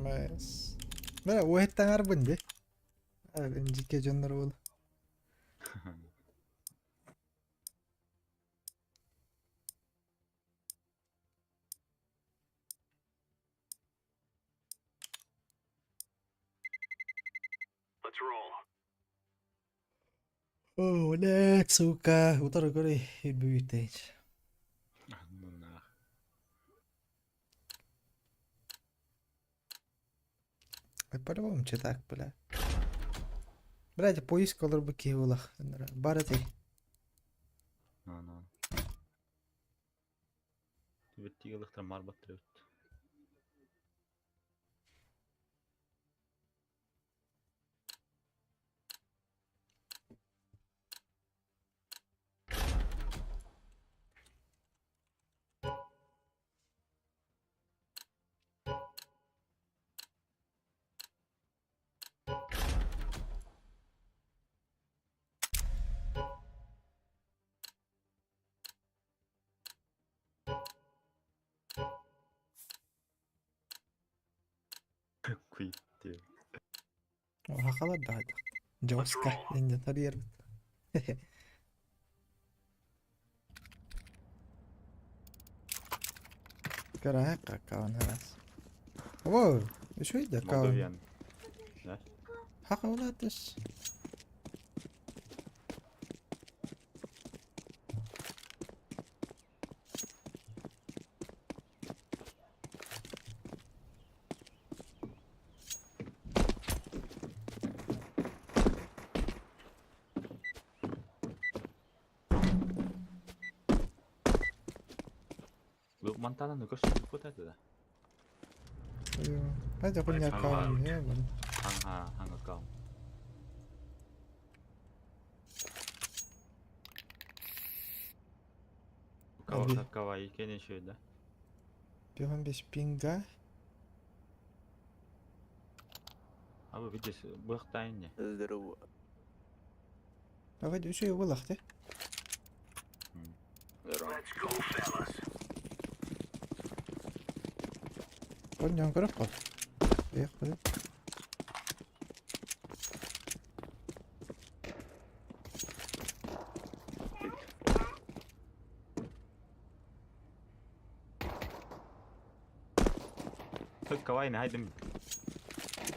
S1: Mas. Mana واحد تنgar bende. Jika joner wala.
S3: Let's roll.
S1: Oh, let's suka. Utar gore büyüteç.
S2: Bunlar.
S1: Ay по-любому так, бля. Блядь, поиск olur bu ki ola. Барате.
S2: No. Bitti yıllıkta marbat diyor. Quit diyor.
S1: O hakalar da hadi. Joska. İnce tarıyor. Kara kawan heras. Wow, شو ده kawan?
S2: Moldovan. Ne?
S1: Haka ولا تش.
S2: Bu mantalan da koştu bu da da.
S1: Hadi punya kawan ya.
S2: Hanga kau.
S1: Abi.
S2: Kawai kene şöyle.
S1: Bihan bir pinga.
S2: Abi videosu bıraktayın ya.
S11: الدرو
S1: Hadi şu yolu lahtı.
S3: Let's go, fellas.
S1: Punya kerap kok. Ya, kok.
S2: Tık kawai ne haydim.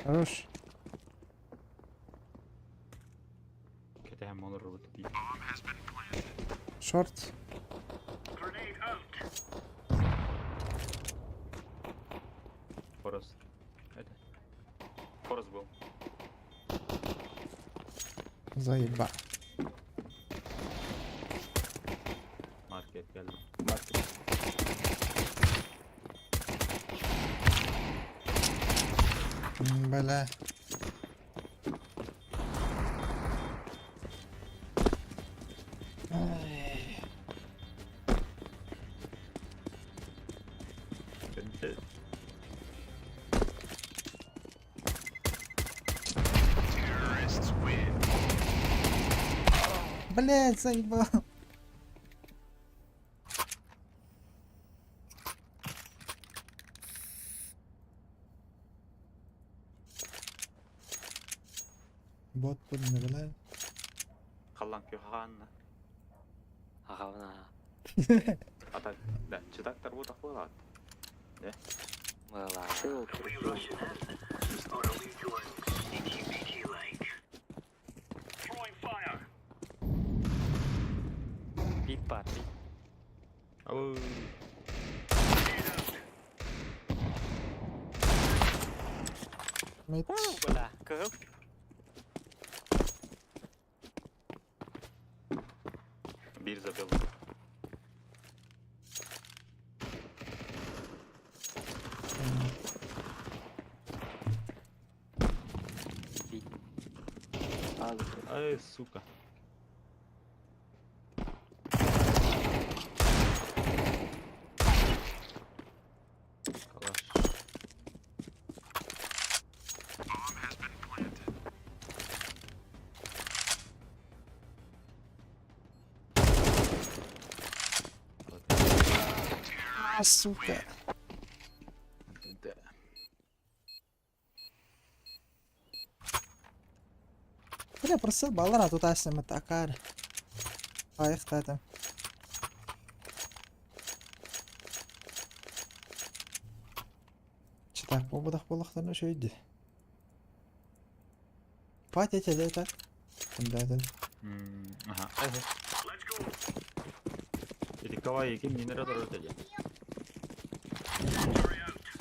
S1: Хорош.
S2: Kete hem olur bu tipi.
S1: Short.
S3: Grenade out.
S2: Foros. Hadi. Foros bu.
S1: Заеба.
S2: Market geldi.
S1: Бля.
S2: Bence
S3: Terrorists win.
S1: Блядь, заебал. Bot bu ne bela?
S2: kallan ki hanna.
S5: Hakavna.
S2: Atak da çıtaklar bu takla.
S5: Wala.
S3: Are we rushing in? Or are we going sneaky beaky like? Throwing fire.
S5: Pipa.
S1: Mid.
S5: Voilà, cơ.
S2: Bir забил. Ай, сука. Калаш.
S1: А, сука.
S2: Да.
S1: Bile просто балар тут асем атакар. Аяқта там. Читак, бобудах болақтарына шөйді. Пат етеді етат. Күндәдін.
S2: Ага. Jadi kawaii kim generator öteli.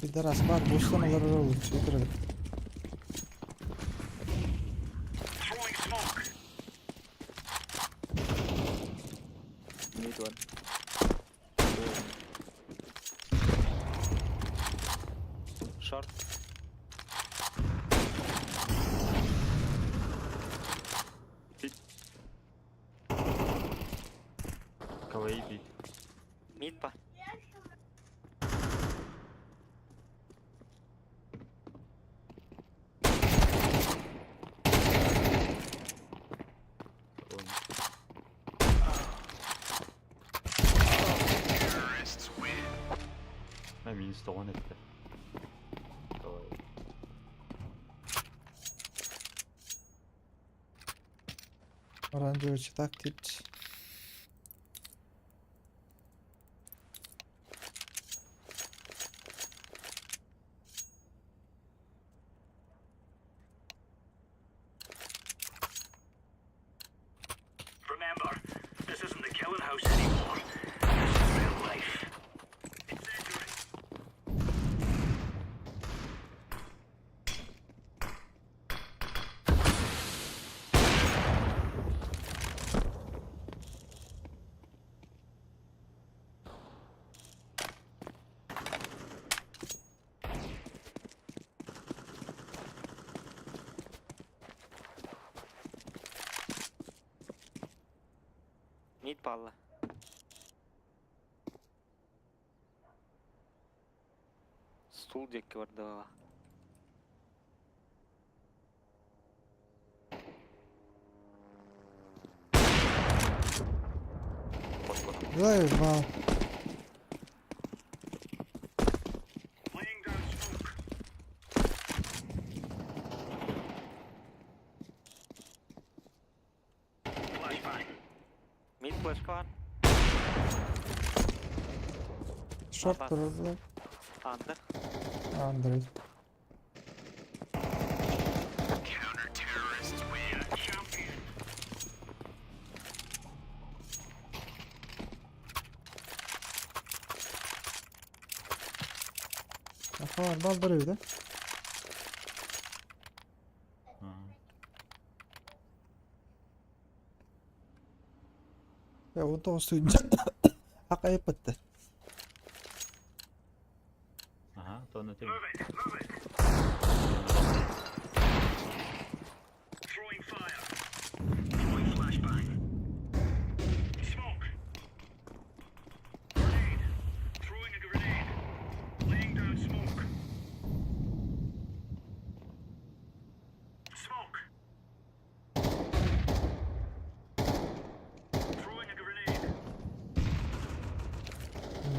S1: Пидорас бар, бостан олар olur. Çekirdi.
S3: Throwing smoke.
S6: Mid one.
S5: Short.
S2: Kawaii bit.
S5: Mid pa.
S3: Terrorists win.
S2: Ha minus da 10 etti. Kawaii.
S1: Оранжевый читак тип.
S3: Remember, this isn't the killing house anymore. This is real life. Incendiary.
S5: Mid palla. Stool jack var da.
S1: Ой, вау.
S3: Laying down smoke. Flashbang.
S5: Mid flash var.
S1: Шорт dururdu.
S5: Under.
S1: Android.
S3: Counter-terrorists win. Champion.
S1: Kafa var, baldırıyor da.
S2: Ha.
S1: Ya o da o suyunca. Haka yapıttı.
S2: Aha, to na tym.
S3: Move it. Move it. Throwing fire. Throwing flashbang. Smoke. Grenade. Throwing a grenade. Laying down smoke. Smoke. Throwing a grenade.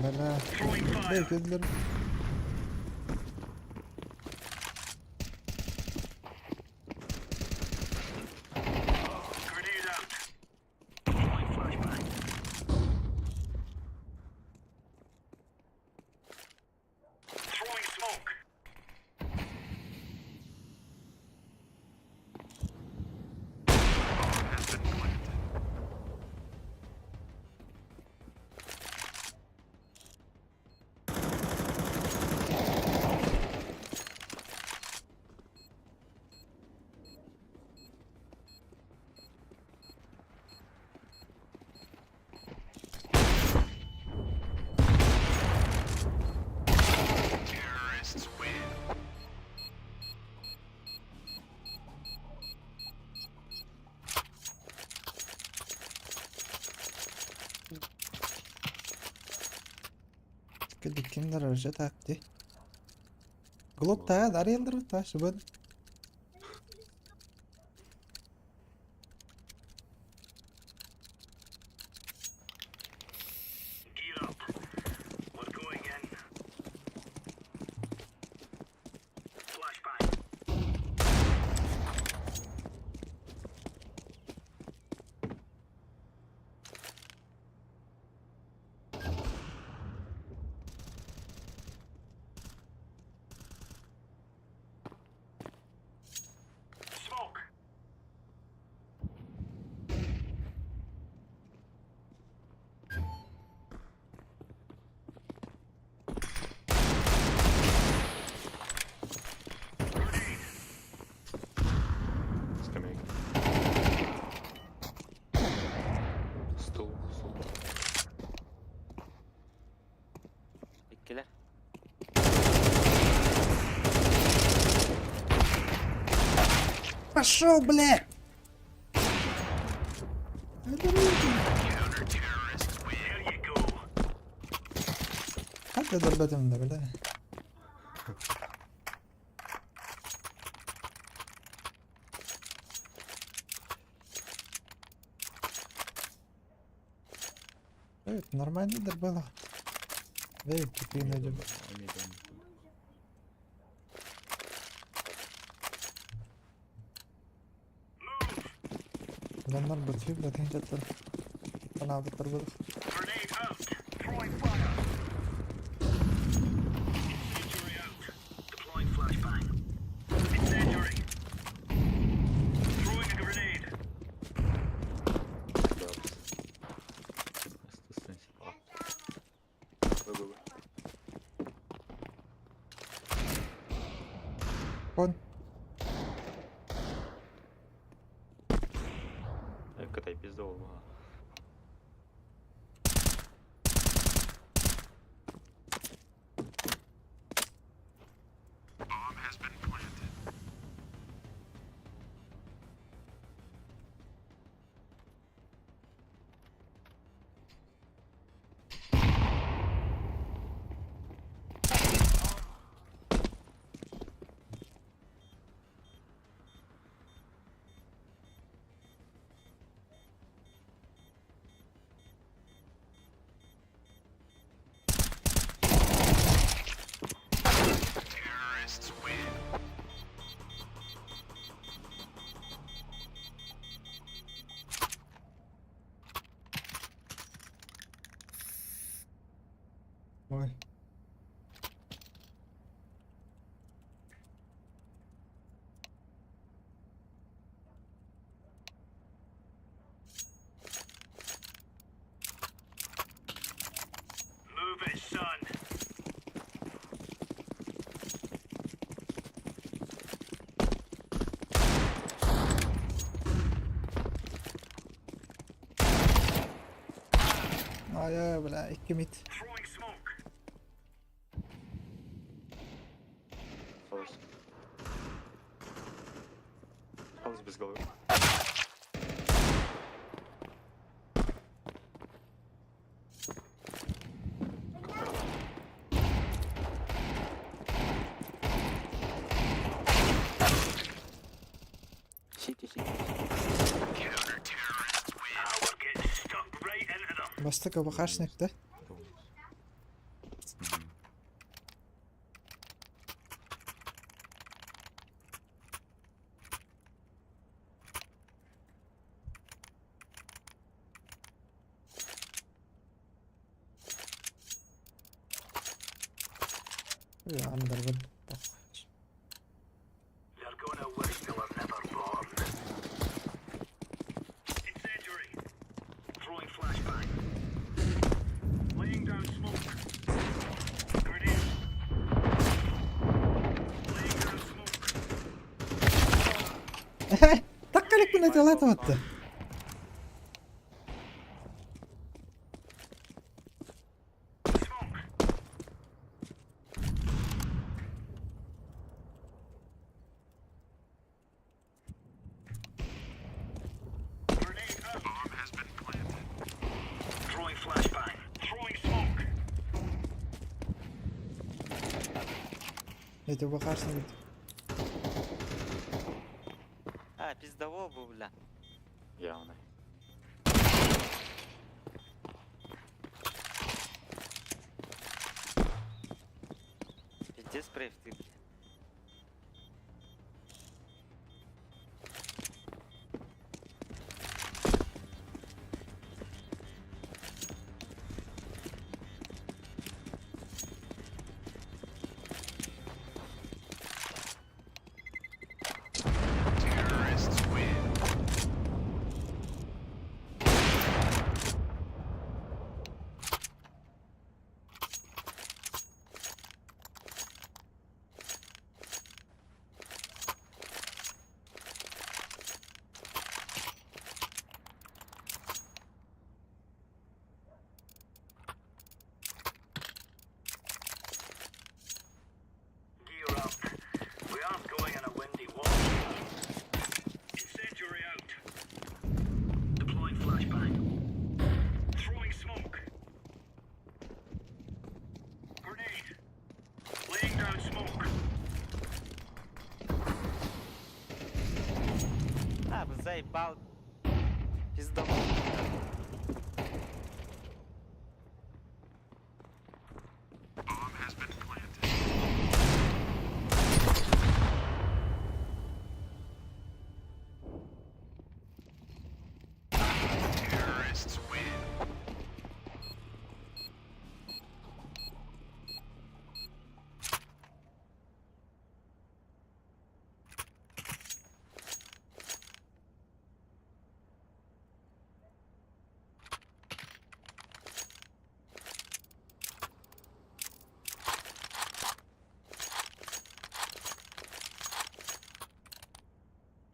S1: Bana.
S3: Throwing fire.
S1: Beklediler.
S3: Grenade out. Throwing flashbang. Throwing smoke. Has been planted.
S1: Kimler arayacak takti? Glot ta darayıldır mı ta şu böyle?
S3: Gear up. We're going in. Flashbang. Smoke.
S2: Скамейка. Стул.
S5: İkkiler.
S1: Пошел, бля!
S3: There you go.
S1: Hadi ضربتهم ده بلا. Evet, normaldedir böyle. Ve tüpüğün acaba. Adamlar batıyor, batınca atlar. Bana aldıkları böyle.
S3: Grenade out. Throwing fire. Incendiary out. Deploying flashbang. Incendiary. Throwing a grenade.
S1: Вон.
S2: Катай пиздовал.
S3: Bomb has been planted. Terrorists win.
S1: Ой.
S3: Move it, son.
S1: Ay ay bla, 2 mit.
S3: Throwing smoke.
S2: Хаус без головы.
S5: Сити.
S3: Counter-terrorists win. Now we're getting stuck right into them.
S1: Bastık o bakarsın da. Ya andar bud.
S3: They're gonna wish they were never born. Incendiary. Throwing flashbang. Laying down smoke. Grenade. Laying down smoke.
S1: Takkalık mı ne talata attı?
S3: Smoke. Grenade out. Bomb has been planted. Throwing flashbang. Throwing smoke.
S1: Aytib bakarsın dedi.
S5: Ha пиздово bu bilan.
S2: Явно.
S5: Пиздец прав ты.
S3: Terrorists win. Gear up. We aren't going on a windy walk. Incendiary out. Deploying flashbang. Throwing smoke. Grenade. Laying down smoke.
S5: А, вы заебал. Пиздово.
S3: Bomb has been planted. Terrorists win.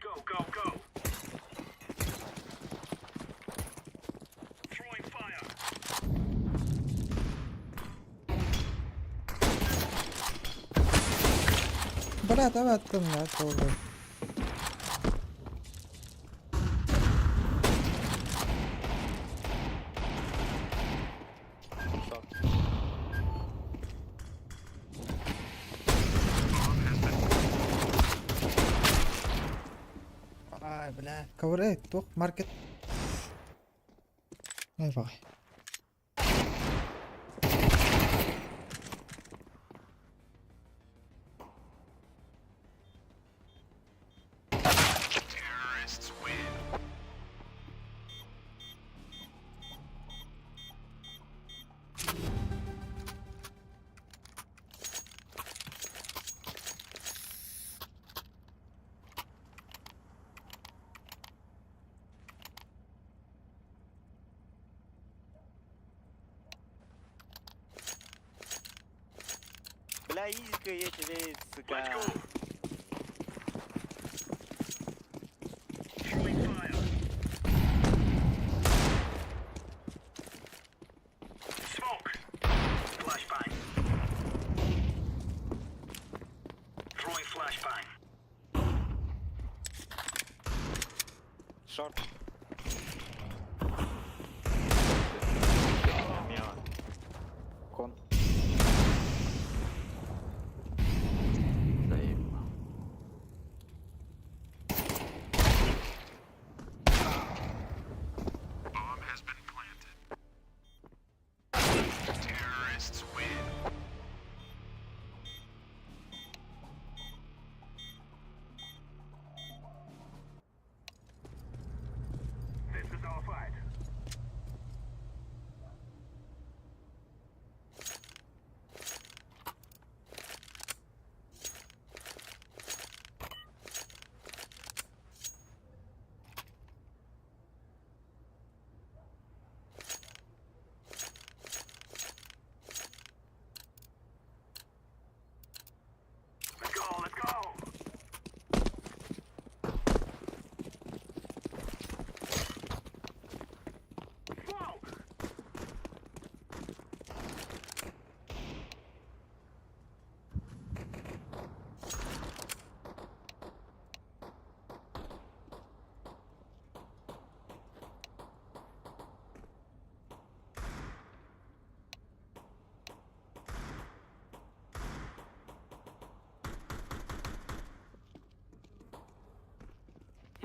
S3: Go, go, go. Throwing fire.
S1: Брат, давай attım ya solda. Ay bля. Ковыряет, тух, маркет. Ай вай.
S3: Terrorists win.
S5: Бля, изика я тебе, сука.
S3: Let's go. Throwing fire. Smoke. Flashbang. Throwing flashbang.
S5: Шорт.
S2: Мимо.
S11: Кон.
S2: Заебал.
S3: Bomb has been planted. Terrorists win.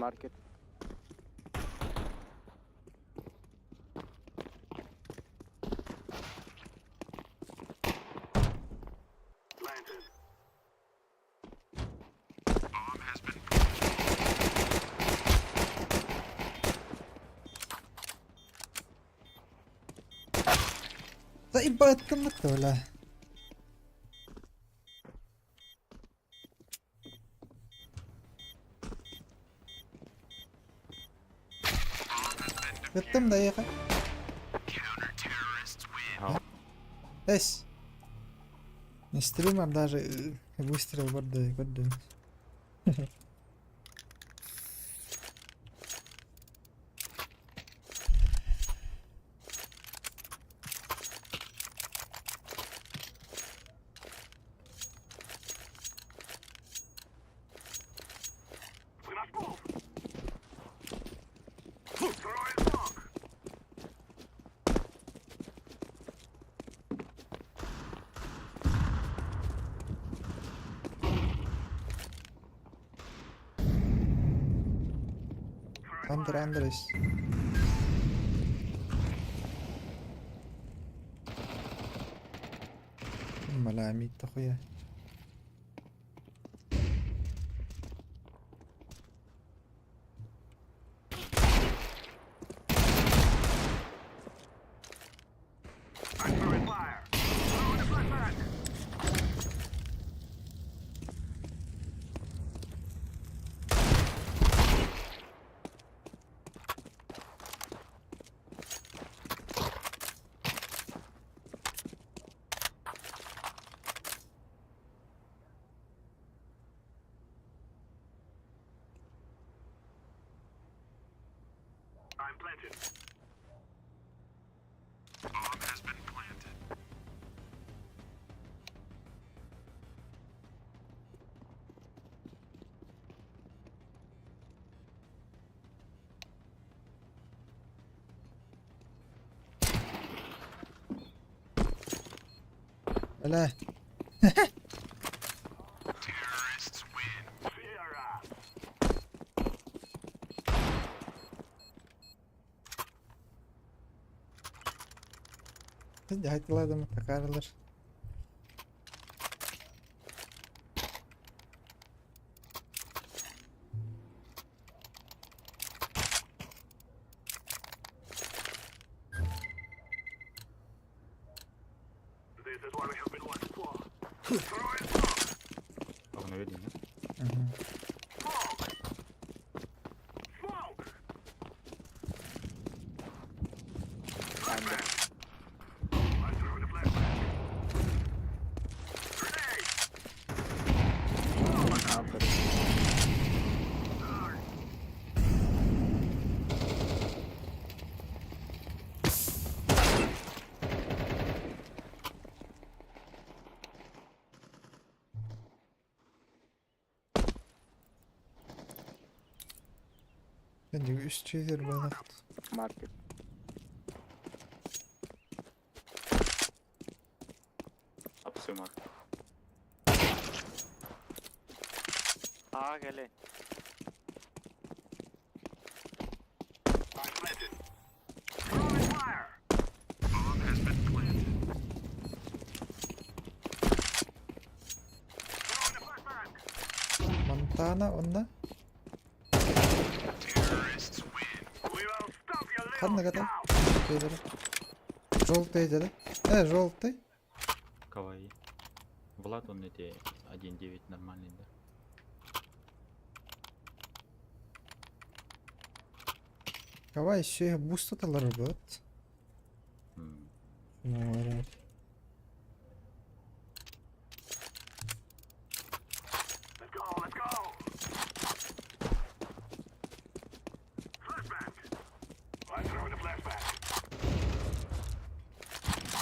S6: Market.
S3: Planted.
S1: Zaibatan betul lah. Betul dah ya kan? Эс. Не стримом даже выстрел в борды. Андрес. ملاميت اخويا.
S3: I'm throwing fire. Throwing a flashbang. I'm planted. Bomb has been planted.
S1: لا
S3: Terrorists win. Sierra.
S1: Hadi adamı takarlar.
S3: This is what we have been waiting for. Throwing smoke.
S2: Bak ne vereyim ya.
S3: Smoke. Smoke. Flashbang. I'm throwing a flashbang. Grenade.
S1: Bence üst şeyler bana.
S6: Market.
S2: Hapsi var.
S6: A gele.
S3: I'm planted. Throwing fire. Bomb has been planted. Throwing a flashbang.
S1: Montana onda.
S3: Terrorists win. We will stop your
S1: Kan ne
S3: little
S1: kadar?
S3: scout.
S1: Şeyleri. Желтый dedi. Желтый.
S2: Кавай. Влад он эти 1.9 нормальный, да?
S1: Давай еще буст ataları bot. Evet.
S3: Let's go, let's go. Flashbang. I'm throwing a flashbang.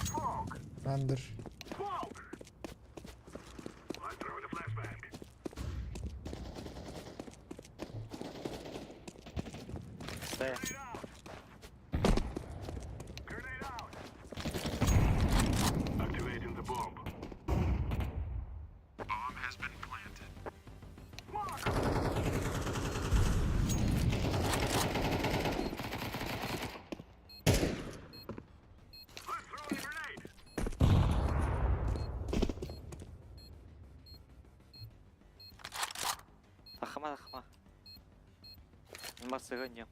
S3: Smoke.
S1: Under.
S3: Smoke. I'm throwing a flashbang.
S6: Stay.
S3: Grenade out. Activating the bomb. Bomb has been planted. Smoke.
S5: Тахма. Массага не.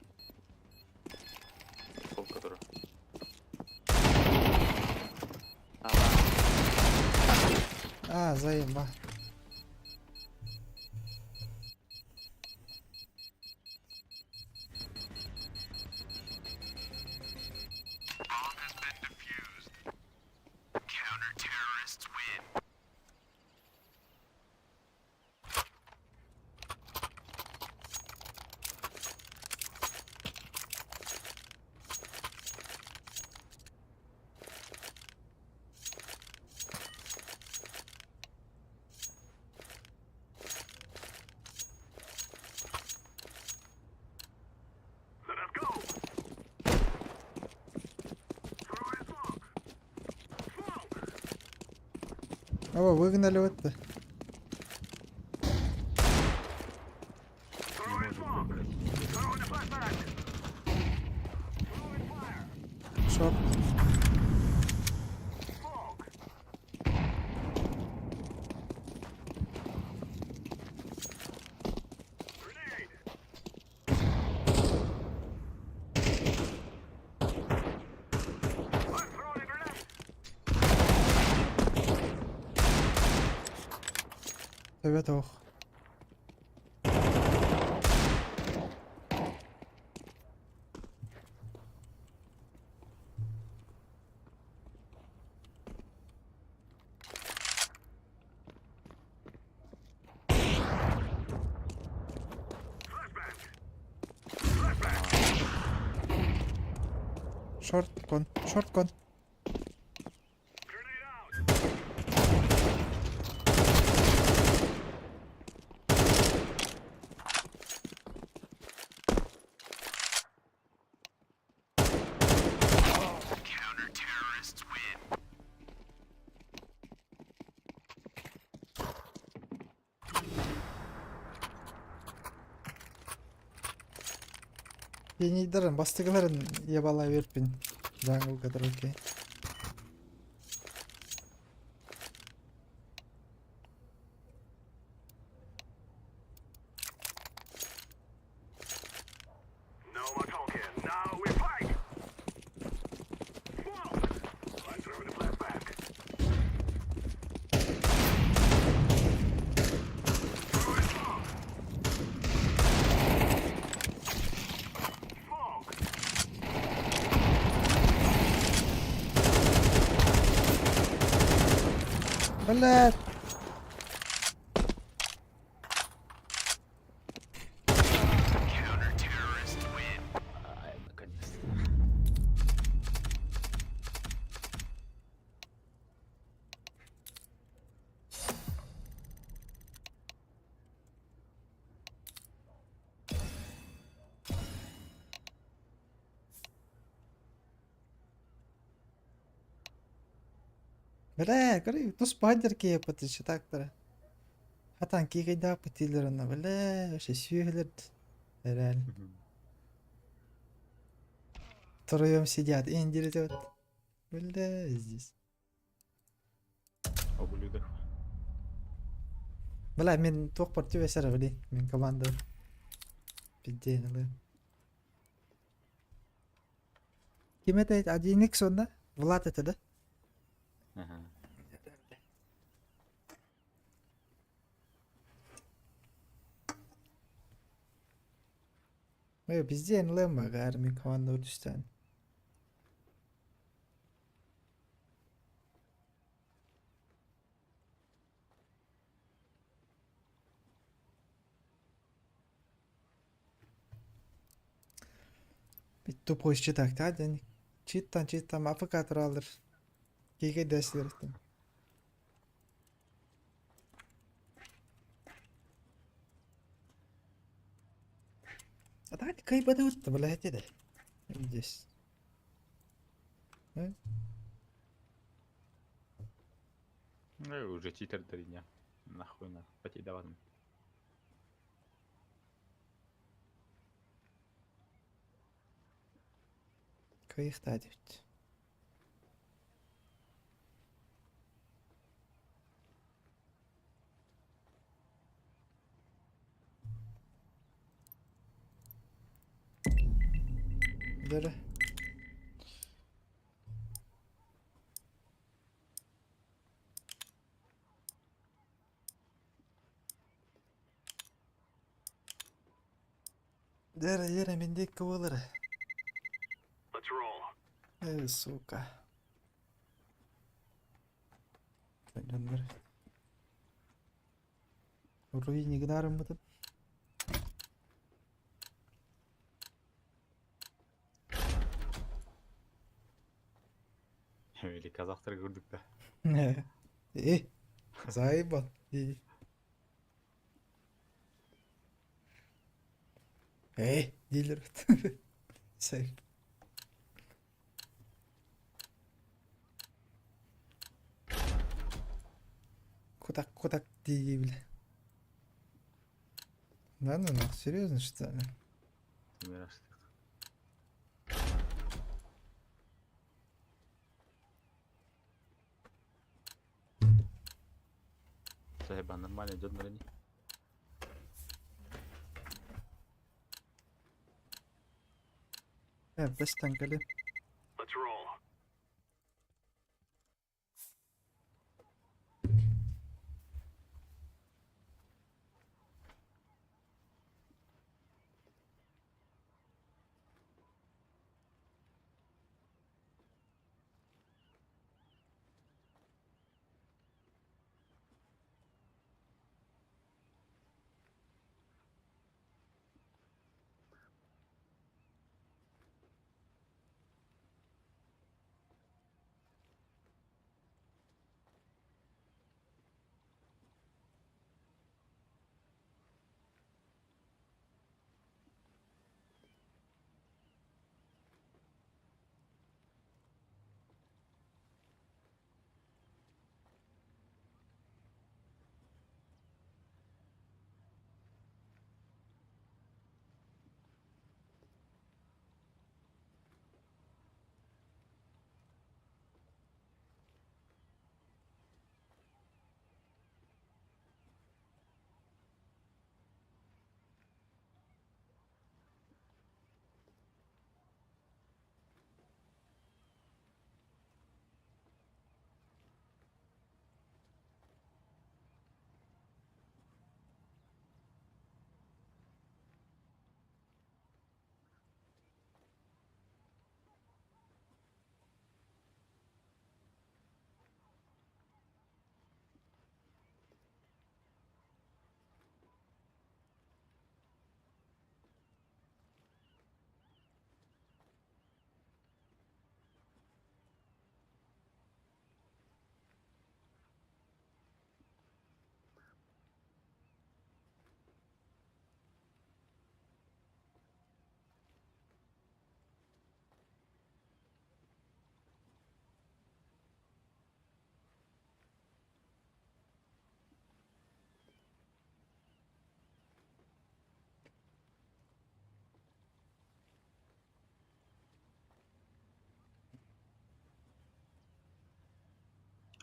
S2: Сол который.
S1: А, заеба.
S3: Let us go. Throwing smoke. Smoke.
S1: О, выгнали вот это.
S3: Throwing smoke. Throwing a flashbang. Throwing fire.
S1: Шорт.
S3: Smoke. Grenade. I'm throwing a grenade.
S1: Совет ох. Шорт кон. Шорт кон.
S3: Grenade out.
S1: Yeniydirin. Bastıkların yabala verpin. Jungle kadar okey.
S3: No more talking. Now we fight. Smoke. I'm throwing a flashbang. Throwing smoke. Smoke.
S1: Блядь.
S2: Ай, наконец-то.
S1: Бля, говорю, ну спайдерки yapıtışı taktara. Hatan ki kayda yapıtılarına bля, şey sühler. Herhal. Втроем сидят, Энди идет. Бля, здесь.
S2: Ублюдок.
S1: Бля, мен тоқ партию весера, бля, мен команда. Пиздец, бля. Ким это? 1x он, да? Влад это, да?
S2: Ага.
S1: Пиздец, лэмба, гар, мен команда үрдістен. Бит тупой читак, да, ден. Читтан, АФК туралыр. Кейге дәсілерден. А так, кайбада өтті, бля, әтеді. Здесь.
S2: Уже читер 3 дня. Нахуй на. Потей давай.
S1: Кайықта әдет. There. There, мендек кылыр.
S3: Let's roll.
S1: Сука. Жандар. Руини гнарым бутып.
S2: Öyle Kazakları gördük de.
S1: Заебал. Дилер. Сейф. Кудак диги, бля. Да ну, серьезно что ли?
S2: Мираж. Chyba normalnie idет на линии.
S1: Без танкали.
S3: Let's roll.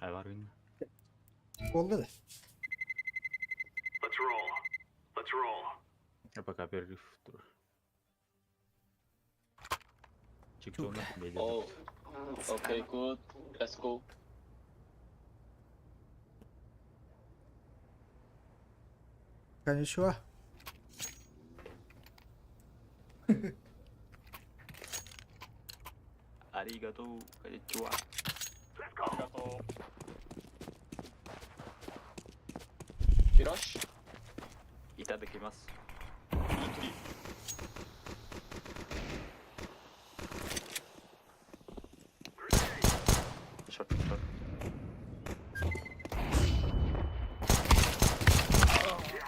S2: Ay var oyunda.
S1: Oldu da.
S3: Let's roll. Let's roll.
S2: Ya пока перерыв. Çıktı onlar.
S5: Oh, okay, good. Let's go.
S1: Konnichiwa.
S2: Arigato. Konnichiwa.
S3: Let's go.
S5: Hiroshi.
S2: Itadakimasu. Short.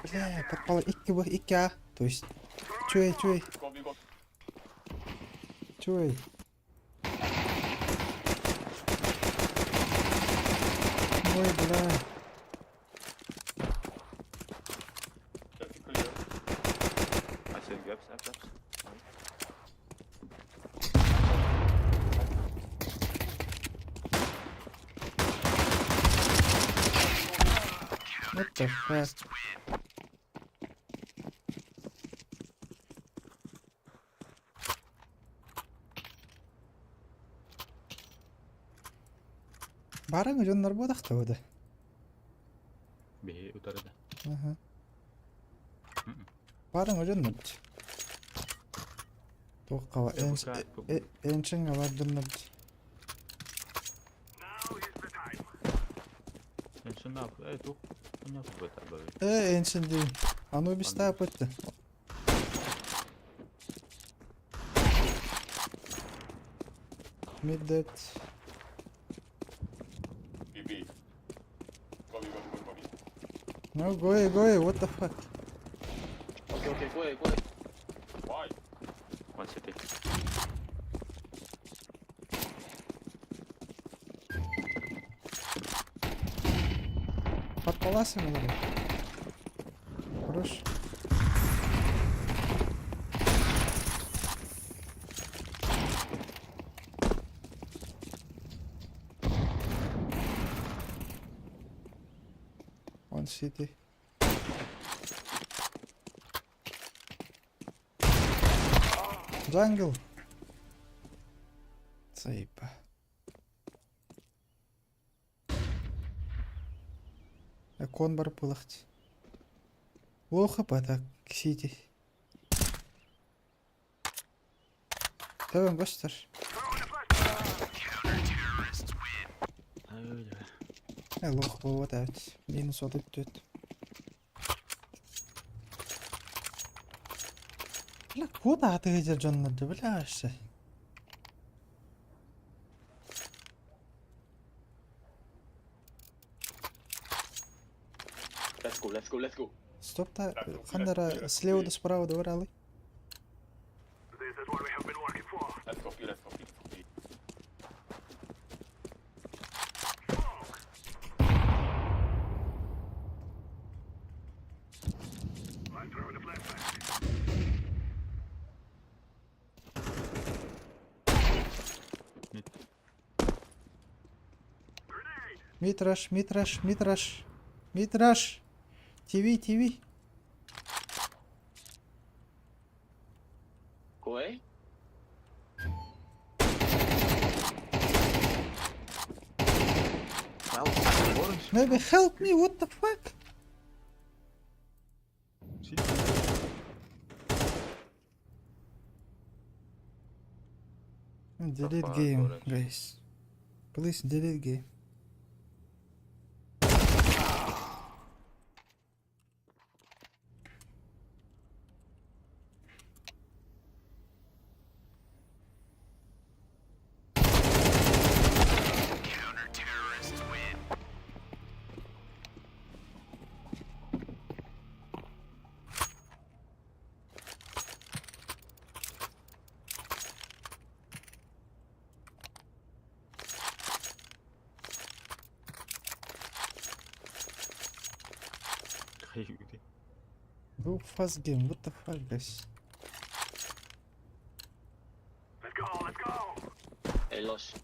S1: Бля, попало 2А. То есть, чуй. Ой, бля.
S2: I said gaps.
S1: What the fuck? Barang jonlar bodak da öde.
S2: B utarada.
S1: Aha.
S2: Mm-mm.
S1: Barang jonlar. Toqqa va
S2: Ya, buka-
S1: enchanga bardırlar.
S3: Now is the time.
S2: Sen şunu yap. Tuk. Bunu yapıp öter böyle.
S1: Enchen değil. Anubis da yapıttı. Middet. No, go away, what the fuck?
S6: Okay, go ahead.
S2: One city.
S1: Подполасывай его. Хорош. One city. Jungle. Заеба. Кон бар пылахти. Плохо так сити. Tamam göster.
S2: Öyle.
S1: Loh bu evet. Minus alıp tüt. La kuda atıyacak canlıdır bile işte.
S6: Let's go.
S1: Стоп та хандара слева да справа добрали.
S3: This is what we have been working for. I'm throwing a flashbang. Grenade.
S1: Митраш. TV.
S6: Go ahead.
S1: Maybe help me, what the fuck? Delete
S2: fuck,
S1: game,
S2: orange?
S1: guys. Please delete game.
S2: Hayır.
S1: Go fast game, what the fuck, guys?
S3: Let's go.
S6: Hey, Losh.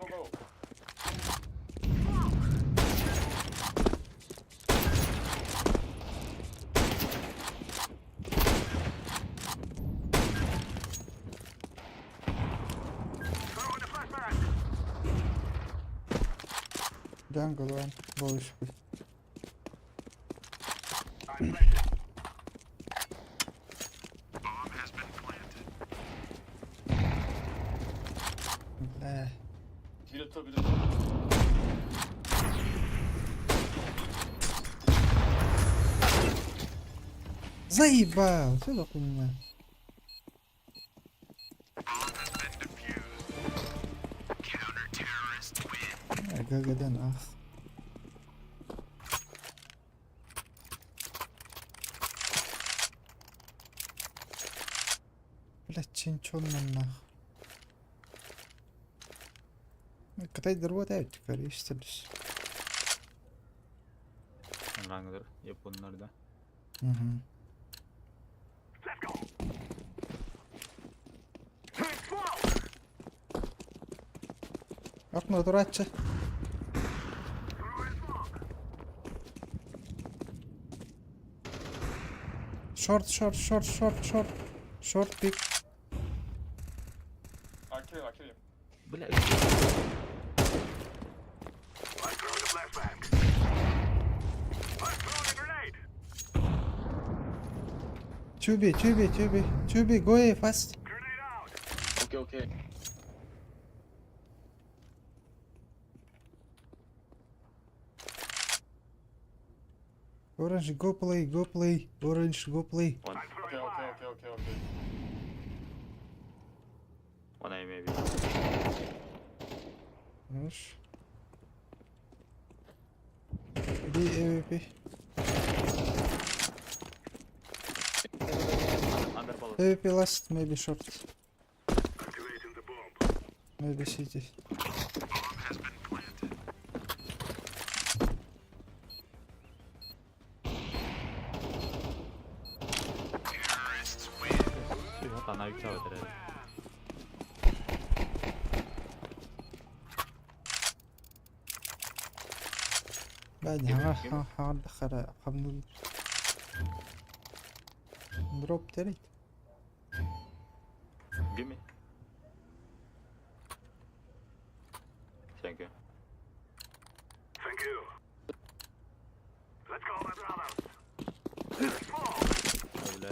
S3: Go. Throwing a flashbang.
S1: Jungle one, boş bir.
S3: I'm flashing. Bomb has been planted.
S1: Заебал, что за хуйня? Гагадан, ах. Блять, чинчонно нах. Кытай дырбатайт, количество лишь.
S2: Rangdır Japonlarda.
S1: Угу.
S3: Let's go.
S1: Окно дурача. Short. Short pick.
S2: Bля,
S3: Let's throw the flashbang. Let's throw the grenade.
S1: 2B, go away fast.
S3: Grenade out.
S6: Okay, okay.
S1: Orange, go play. Orange, go play.
S2: one,
S3: I'm throwing fire.
S6: Okay.
S2: one A maybe.
S1: Хорош. B AWP.
S2: Under bullet.
S1: AWP last, maybe short.
S3: Activating the bomb.
S1: Maybe city.
S2: Syvata na yksi oikein.
S1: بعد هدخل قبل دروب تريد.
S2: Gimme. Thank you.
S3: Thank you. Let's go, my brothers. Let's fall.
S2: Öyle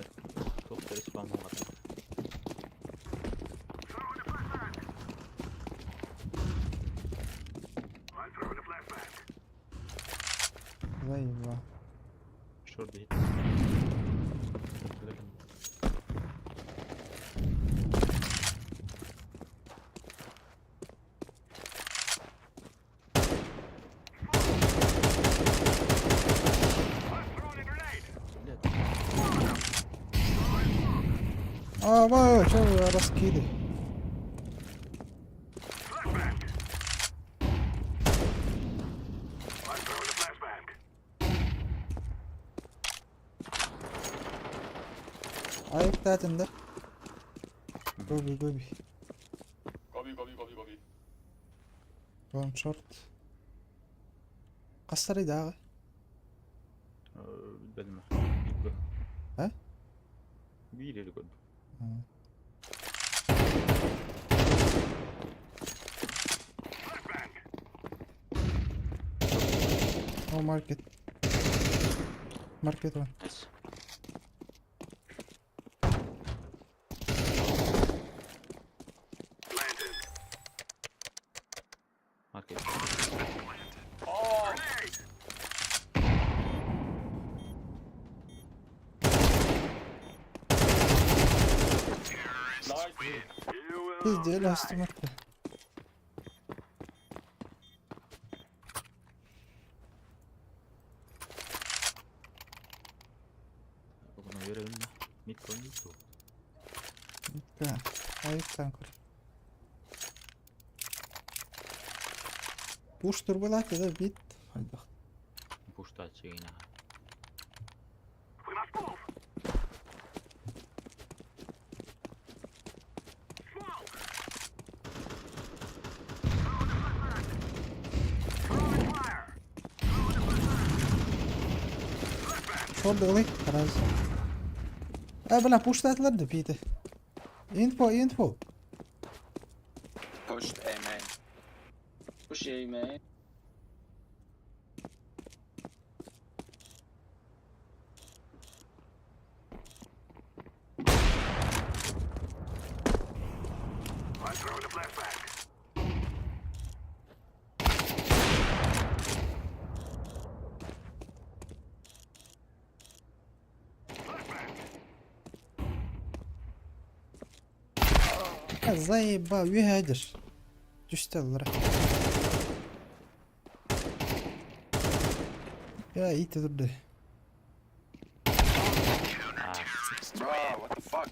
S2: topları spam olmadı.
S3: Throw the flashbang. I'm throwing the flashbang.
S1: Zayıf.
S2: Şurada hit.
S3: I'm throwing a grenade.
S1: Vay çok raskiydi.
S3: Flashbang. I'm throwing the flashbang.
S1: Ayıp tatında. Gobi.
S6: Gobi.
S1: One short. Kastarıydı abi.
S2: Bilmem.
S1: He?
S2: Bir ileri koydum.
S3: Flashbang.
S1: O market. Market one.
S2: Nice.
S3: Planted.
S2: Market.
S3: Grenade. You will
S1: Biz de
S3: die.
S1: last market.
S2: Buna görelim mi? Mid koyun yoktu.
S1: Bitti. Ayıptan kur. Push turbulat da bit. Haydi.
S2: Pushta açıyor yine.
S3: We must move. Smoke. Throwing fire.
S1: Şurada olay. Karaz. Bana push tatlar da bit. Info.
S6: Pushed A main. Push A main.
S3: I'm throwing the flashbang.
S1: Zayiba üyedir. Düştü onlara. Ya iyi durdu.
S6: Bro, what the fuck?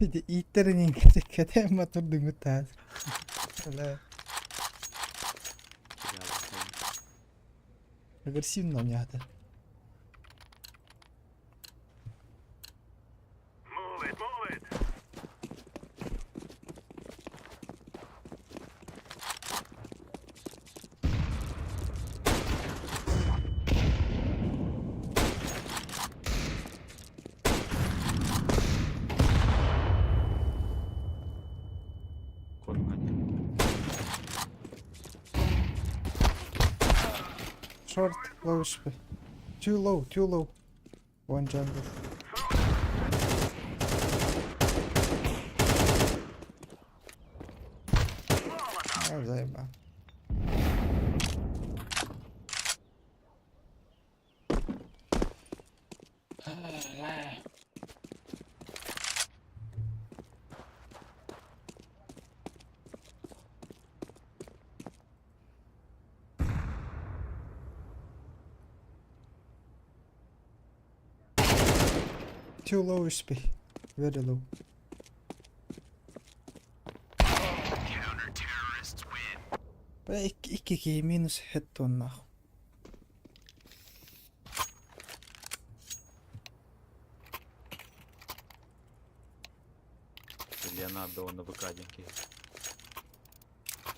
S1: Bir de itlerin İngilizce ama durdu mutlaka. Öyle агрессивно у меня это.
S3: Move it.
S1: Short, low HP. Too low. One jungle. Заебал. Too low HP. Very low. İki minus hit on нахуй.
S2: Леонардо на ВК деньги.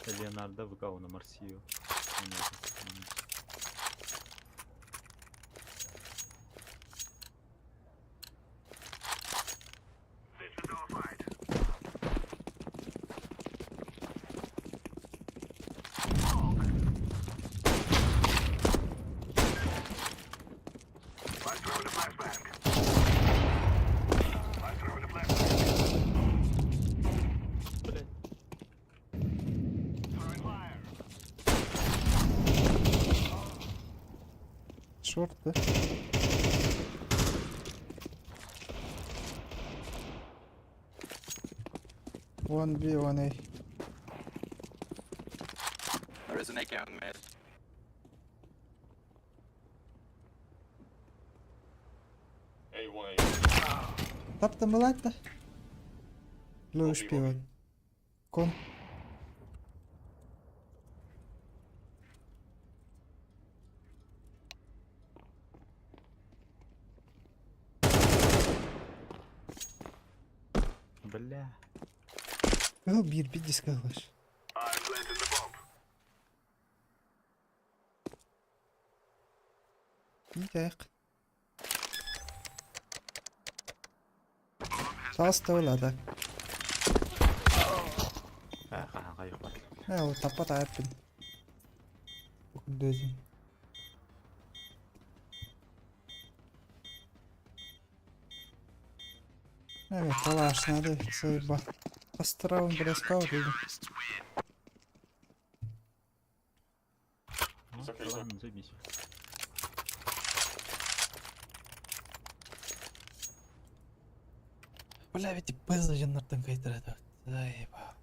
S2: Леонардо ВК на Марсию.
S3: This is our fight. I'm throwing a flashbang. I'm throwing a flashbang.
S2: Блять.
S3: Throwing fire.
S1: Short, да? One B, one A.
S11: There is an AK on mid.
S1: Taptı mı lan da? Low HP var. Kon.
S2: Бля.
S1: Bir disk kalmış.
S3: I'm planting the bomb.
S1: İyi dayak. Sağ öyle da.
S2: Kayık var.
S1: Ne o tapat ayıpın. Bakın dözüm. Evet, talaş надо sayba. Постарал брескал dedi.
S2: Ладно, займись.
S1: Бля, ведь база жаннардан кайтырады. Заеба.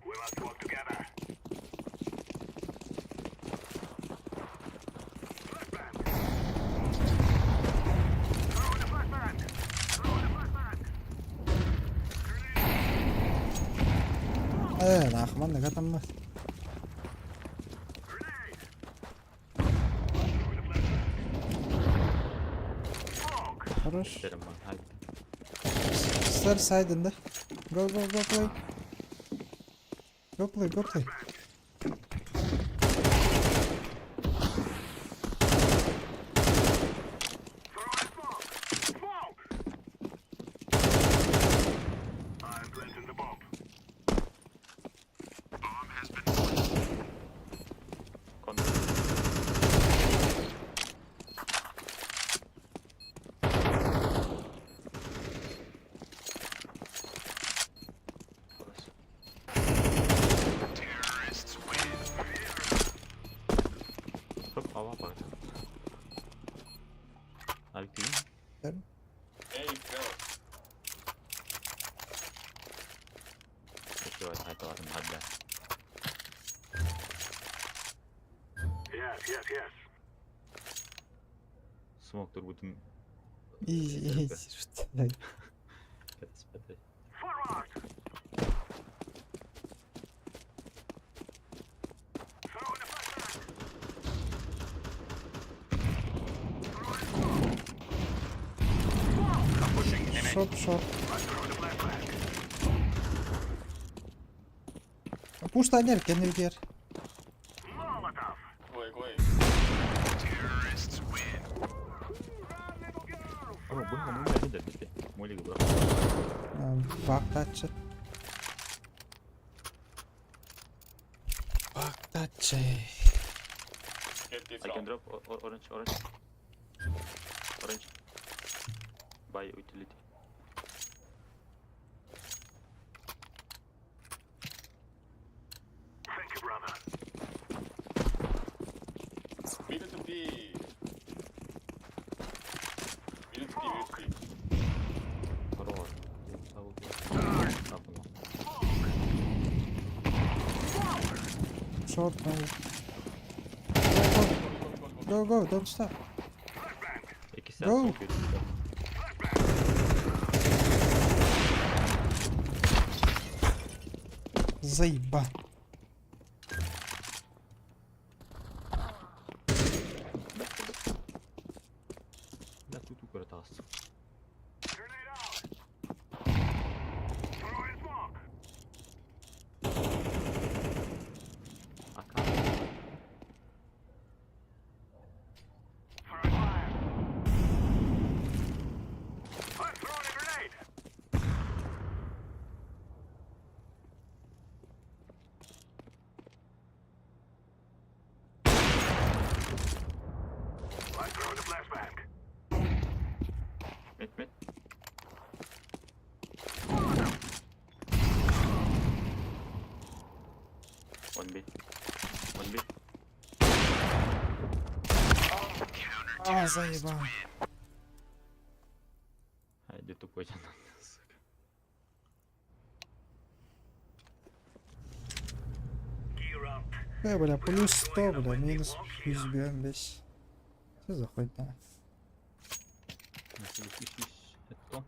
S3: We must work together. Flashbang. Throwing a flashbang. Throwing a flashbang.
S1: Нахман не гатам.
S3: Grenade. Throwing a flashbang. Smoke.
S1: Хорош.
S2: Derim ben. Haydi.
S1: Star side'ında. Go play. Go play.
S3: Throwing smoke. Smoke. I'm planting the bomb. Bomb has been planted.
S2: Kon.
S3: Terrorists win.
S2: Hop, hava bak. Abi değil mi? Bekle, hadi varım hadi.
S3: Yes.
S2: Smoke'dur bütün.
S1: İyi.
S2: Spete.
S3: Forward. Throwing a flashbang.
S1: Short.
S3: I'm throwing a flashbang.
S1: Пусть они kendi gider.
S3: Molotov. Terrorists win. Run, little girl.
S2: Ama bunu da böyle de dedi. Molly bırak.
S1: Бактачы. Бактачы.
S2: I can drop orange. Orange. Buy utility.
S3: Thank you, brother.
S2: Хорош.
S1: Short maybe. Go, don't stop.
S2: 2 saat
S1: Go.
S2: sonra görüşürüz.
S1: Заебал.
S2: Да тут укротался.
S3: Grenade out. Throwing smoke.
S2: Ака.
S3: Throwing fire. I'm throwing a grenade. I'm throwing a flashbang.
S2: Met. One B.
S1: А, заебал.
S2: Haydi tupacağım.
S3: Gear up.
S1: Бля, плюс 100, бля, минус 115. Что за хуйня?
S2: Это.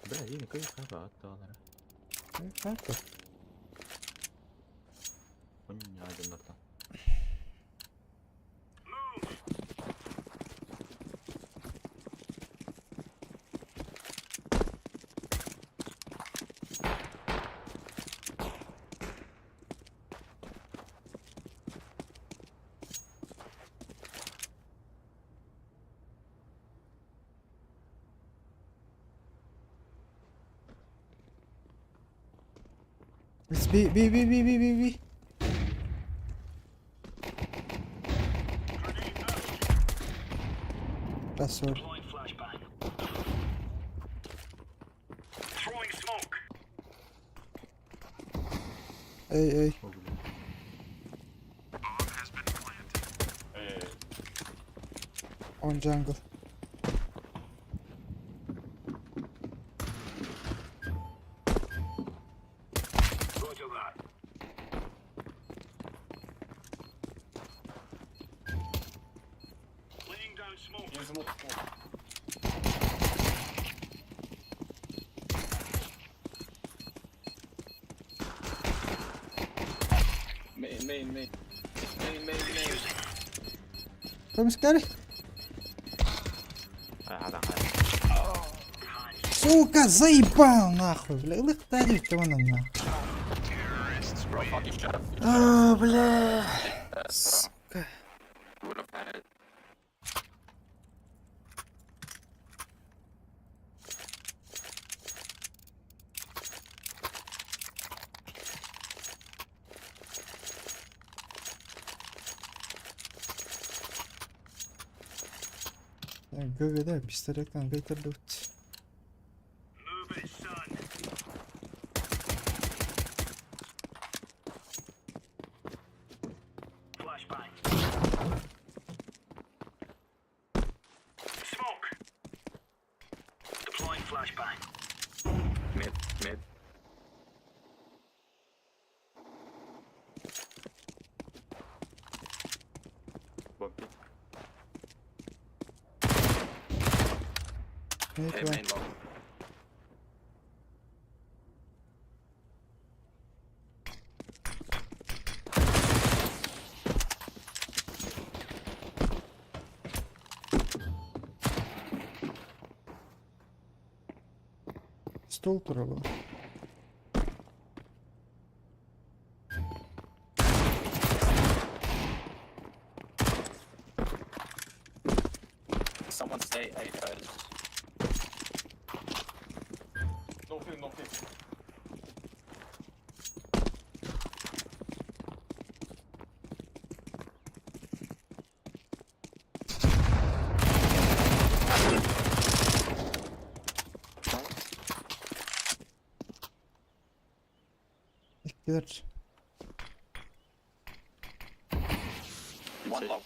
S2: Бля, я никак не хватало.
S1: Как это?
S2: Понятно.
S1: It's B. That's sorry.
S3: Deploying flashbang. Throwing smoke.
S1: Эй.
S3: Bomb has been planted.
S1: On jungle.
S3: Roger that. Laying down smoke.
S6: Main.
S1: Come scary. Сука, заебал нахуй, бля. Лыхтарик-то вон он нахуй. А, бля. Сука. ГГД пистолеттен қайтарды өтті.
S3: Move it, son. Flashbang. Smoke. Deploying flashbang.
S2: Mid. Bomb.
S1: Нет, стол туралы.
S5: someone say I tried.
S6: No fear, no fear.
S1: İktiler.
S5: One low.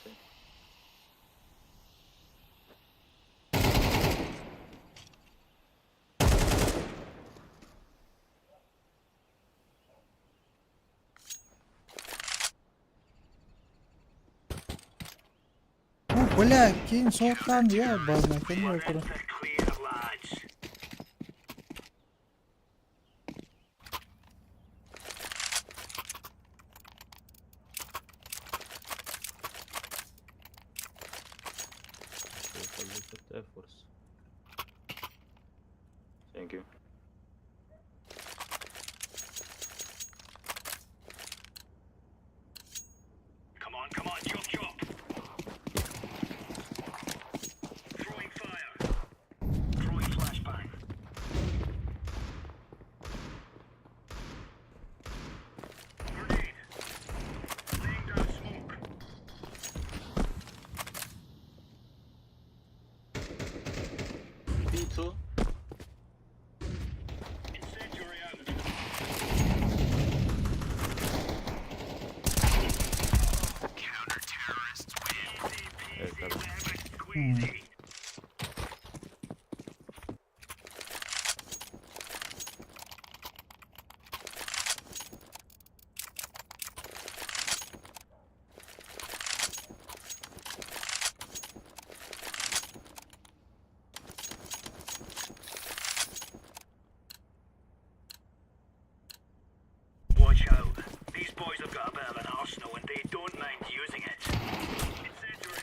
S1: Бля, кейін соғыттан я базына келмей отыр.
S3: Clear, lads.
S2: Efforts. Thank you.
S3: Come on, chop, chop. Throwing fire. Throwing flashbang. Grenade. Laying down smoke.
S5: B2.
S3: Incendiary out. Counter-terrorists win.
S2: Evet tabii.
S3: Squeezy. Watch out. These boys have got a bit of an arsenal and they don't mind using it. Incendiary.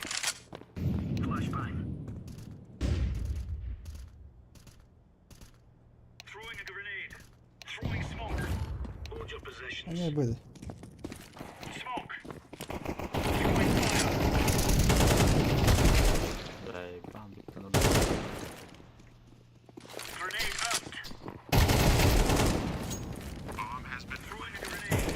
S3: Flashbang. Throwing a grenade. Throwing smoke. Hold your positions.
S1: Ne böyle?
S3: Smoke. Throwing fire.
S2: Bam bitti.
S3: Grenade out. Bomb has been throwing a grenade.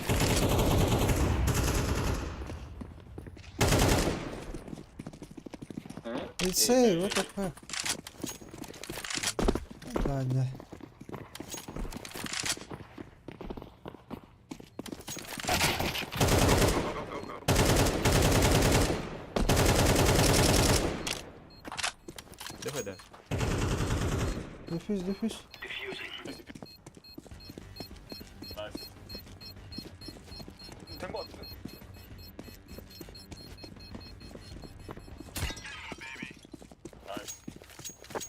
S1: It's say, what the fuck? Ладно.
S2: Давай, да.
S1: Дефюз, дефюз.
S3: Diffusing.
S6: Nice. 된거 같은데? Nice.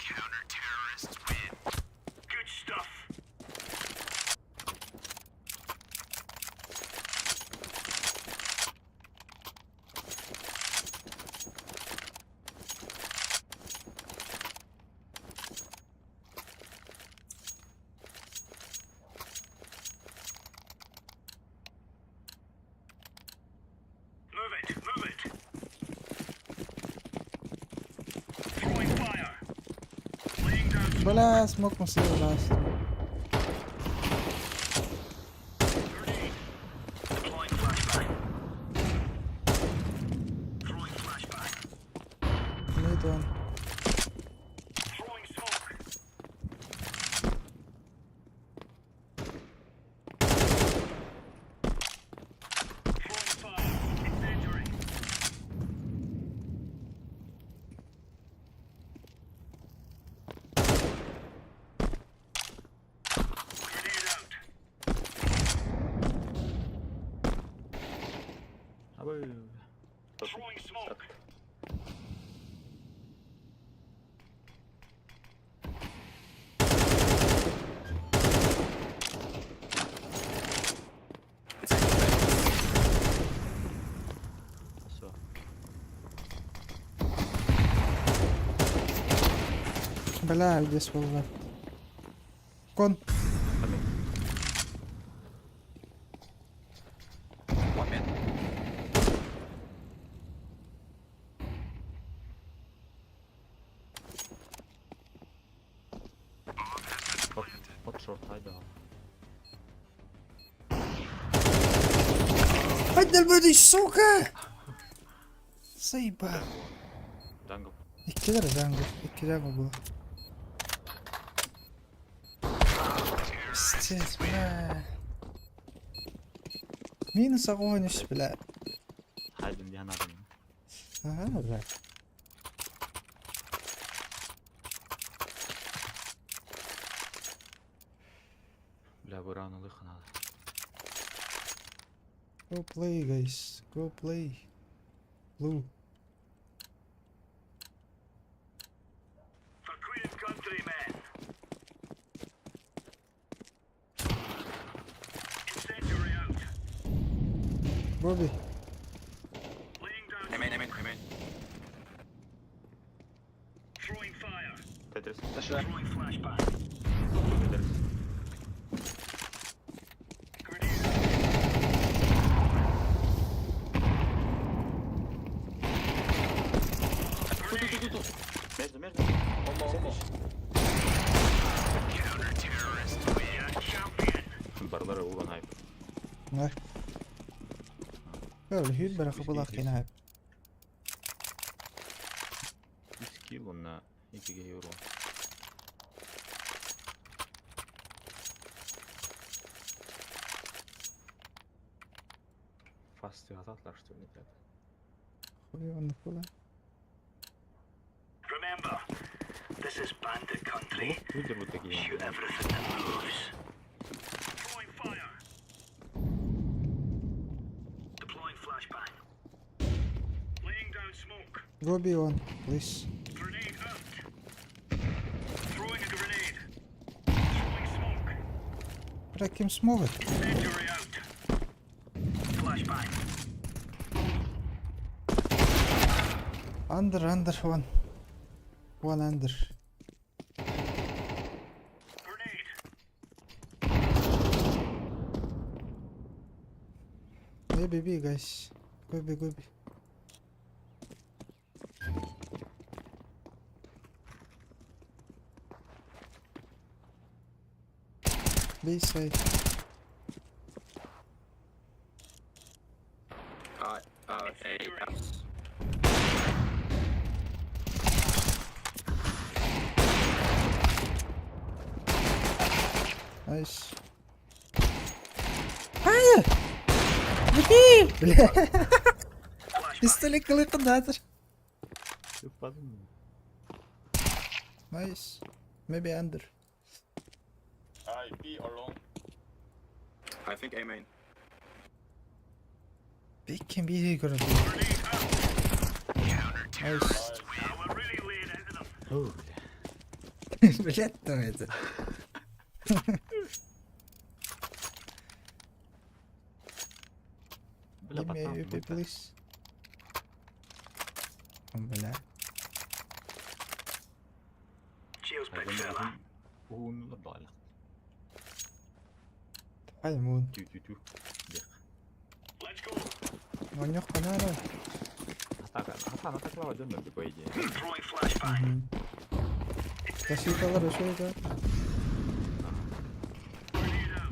S3: Counter-terrorists win. Good stuff. Move it, move it. Throwing fire. Laying down smoke.
S1: Бля, смог на себе ласт.
S3: Grenade. Deploying flashbang. Throwing flashbang.
S1: Need one.
S3: Throwing smoke. Throwing fire. Incendiary. Grenade out.
S2: Abi.
S3: Throwing smoke.
S2: So.
S1: Бля, здесь было. Кон.
S11: One man.
S2: short haydi.
S1: Hadi البودي suka. Sayba.
S2: Jungle.
S1: İki lira jungle. İki lira bu. Psst bla. Minus ako honest bla.
S2: Haydi diyen adam.
S1: Aha bla.
S2: Bla buranı lıkına.
S1: Go play guys. Go play. Blue.
S3: For Queen Country, men. Incendiary out.
S1: Bobby.
S3: Laying down.
S11: I mean.
S3: Throwing fire.
S2: Tetris.
S3: Throwing flashbang.
S2: Tetris. Mezde.
S3: Counter-terrorist. We are champion.
S2: Barlara ulan hayp.
S1: Ne? Böyle hüt bırakıp
S2: Hiç-
S1: ulak yine hep.
S2: 3 kill onunla 2 euro. Fast ataklar что ли?
S1: Koy onu falan.
S3: Remember, this is bandit country.
S2: Öldür bu teki.
S3: Shoot everything that moves. Throwing fire. Deploying flashbang. Laying down smoke.
S1: Go be on please.
S3: Grenade out. Throwing a grenade. Throwing smoke.
S1: Bırak kim smoke.
S3: Incendiary out. Flashbang.
S1: Under one. One under.
S3: Grenade.
S1: Maybe B guys. Go be. B side. Nice. Hayır. Bile. Pistoli kılıkındadır.
S2: Yapmadın mı?
S1: Nice. Maybe under.
S11: I think A main.
S1: Big can be here gonna be. Nice.
S3: Now we're really laying into them.
S2: Oh.
S1: Berätta vet du. Give me a UP please. Bela.
S3: Cheers, big fella.
S2: Uunla dala.
S1: Hadi moon.
S2: Tü.
S3: Let's go.
S1: Ngonyok ka na lang.
S2: Hata nataklawa dyan nandito ko iye.
S3: Throwing flashbang.
S1: Kasi ka var şöyle ka.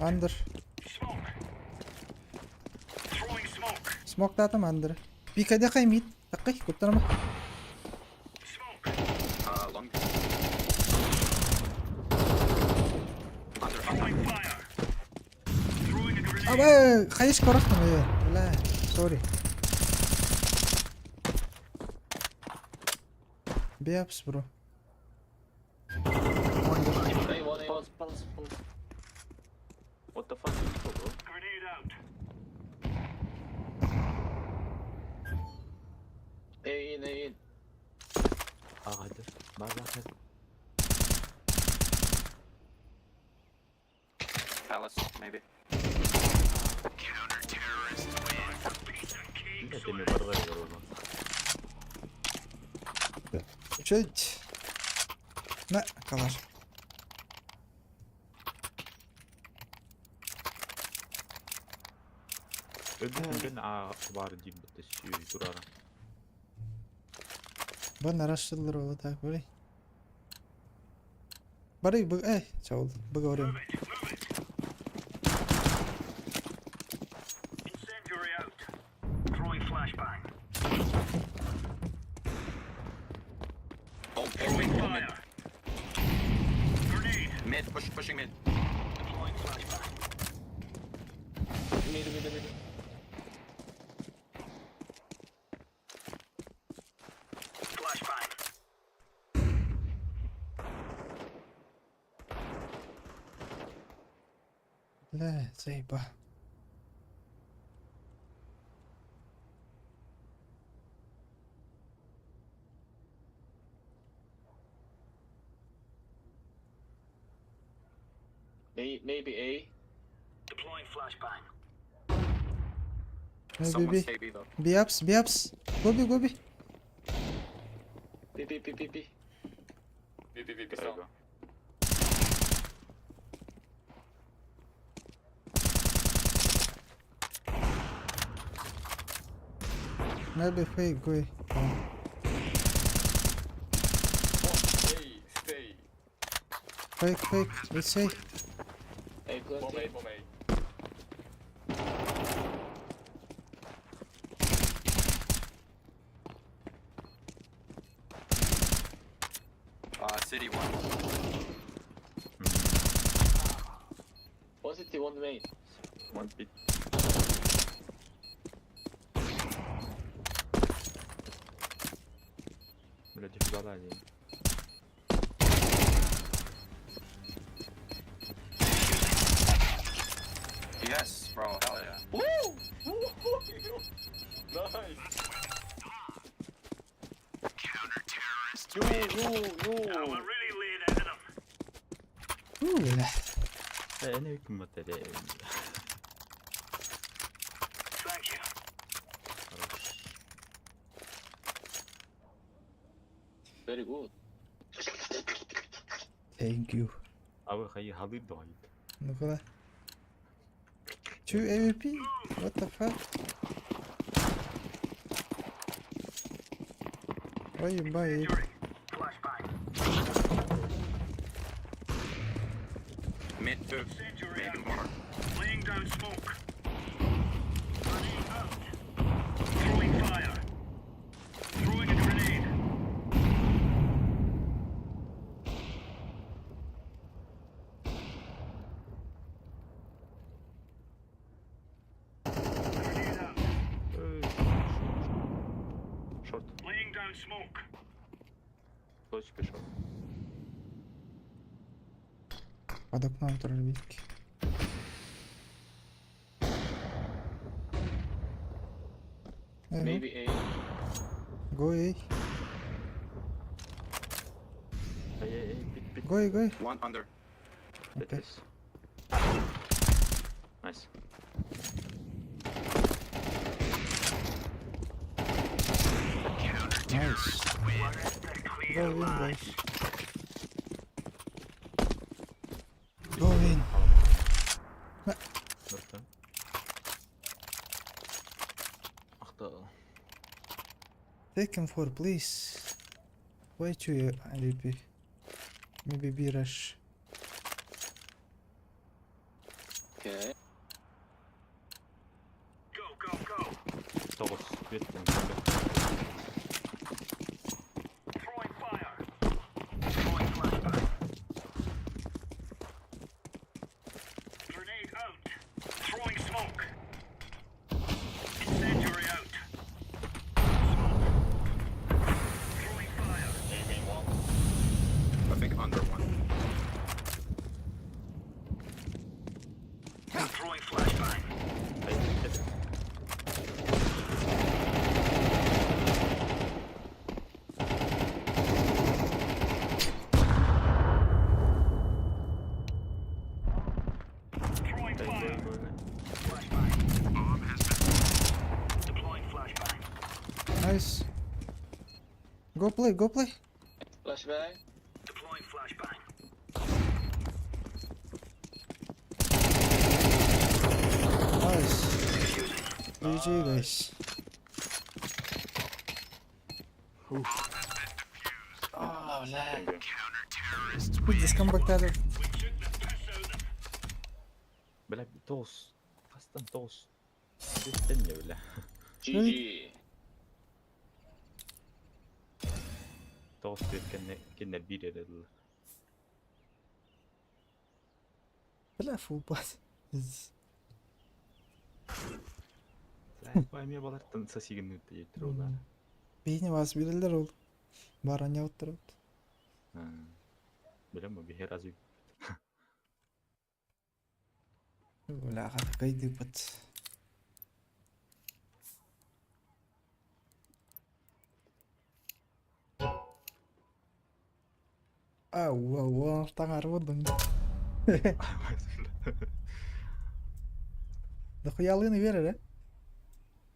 S1: Under.
S3: Smoke. Throwing smoke.
S1: Smoke datam under. Bir kade kay mid. Takay kurtarma.
S3: Smoke.
S11: Long.
S3: Throwing fire. Throwing a grenade.
S1: Aba kayış korak mı ya? Wala. Sorry. Beeps bro.
S2: What the fuck is this bro?
S3: Grenade out.
S5: In.
S2: Hadi. Bak.
S11: Palace, maybe.
S3: Counter-terrorist win. Peace and
S2: Yine
S3: kings.
S2: temi barbar var o zaman.
S1: Çöç. Ne kadar?
S2: Öldürürken var cibbette şiyor durara.
S1: Bana araştırılır o da böyle. Bari bug çavul. Bug oraya.
S3: Incendiary out. Throwing flashbang. Throwing fire. Grenade.
S8: Mid, pushing mid.
S3: Deploying flashbang.
S6: Mid.
S3: Flashbang.
S1: لا زي با.
S6: Maybe A.
S3: Deploying flashbang.
S1: Maybe B.
S8: stay B though.
S1: B ups. Go B.
S6: B.
S2: There you go.
S1: Maybe fake go.
S6: Stay.
S1: Fake. Let's say.
S6: A plant A.
S8: City one.
S6: One city, one main.
S2: One bit. Блядь, их задали.
S8: Yes, bro. Hell yeah.
S6: Nice.
S3: Now we're really laying into them.
S1: لا.
S2: أنا يمكن ما تدري.
S3: Thank you.
S6: Very good.
S1: Thank you.
S2: أول خي حضيض ضعيف.
S1: نقول 2 AWP? What the fuck? Why you buy it?
S3: Flashbang.
S8: Mid two.
S3: Incendiary
S8: Mid
S3: out.
S8: more.
S3: Laying down smoke. Grenade out. Throwing fire. Throwing a grenade. Grenade out.
S2: Short.
S3: Laying down smoke.
S2: Точка short.
S1: Под окном турбитки.
S6: Maybe A.
S1: Go A.
S2: Bit.
S1: Go A.
S8: One under.
S2: That is. Nice.
S1: Nice. Go in, boys. Go in.
S2: Nurta. أخطأ.
S1: Take him for please. Why you LP? Maybe B rush.
S6: Okay.
S3: Go.
S2: Todos. Bit.
S3: Throwing fire. Throwing flashbang. Grenade out. Throwing smoke. Incendiary out. Throwing fire.
S8: I think under one.
S3: Throwing flashbang. Throwing fire. Flashbang. Deploying flashbang.
S1: Nice. Go play.
S6: Flashbang.
S3: Deploying flashbang.
S1: Nice. GG guys.
S6: Oh, lag.
S1: Дискомбактады.
S2: Бля, тоғыз. Қастан тоғыз. Бестен не бля.
S5: GG.
S2: Тоғыз кеннер бір ереді.
S1: Бля, фул пас.
S2: Пойме балардан сосиген өтті еттір ол.
S1: Бейне бас берілдер ол. Баран яуыттыр өтті.
S2: Білем ба, бехер азы.
S1: Бля, қаты қайды бұт. Ау, таңар бұдың. Дұқиялығыны берер,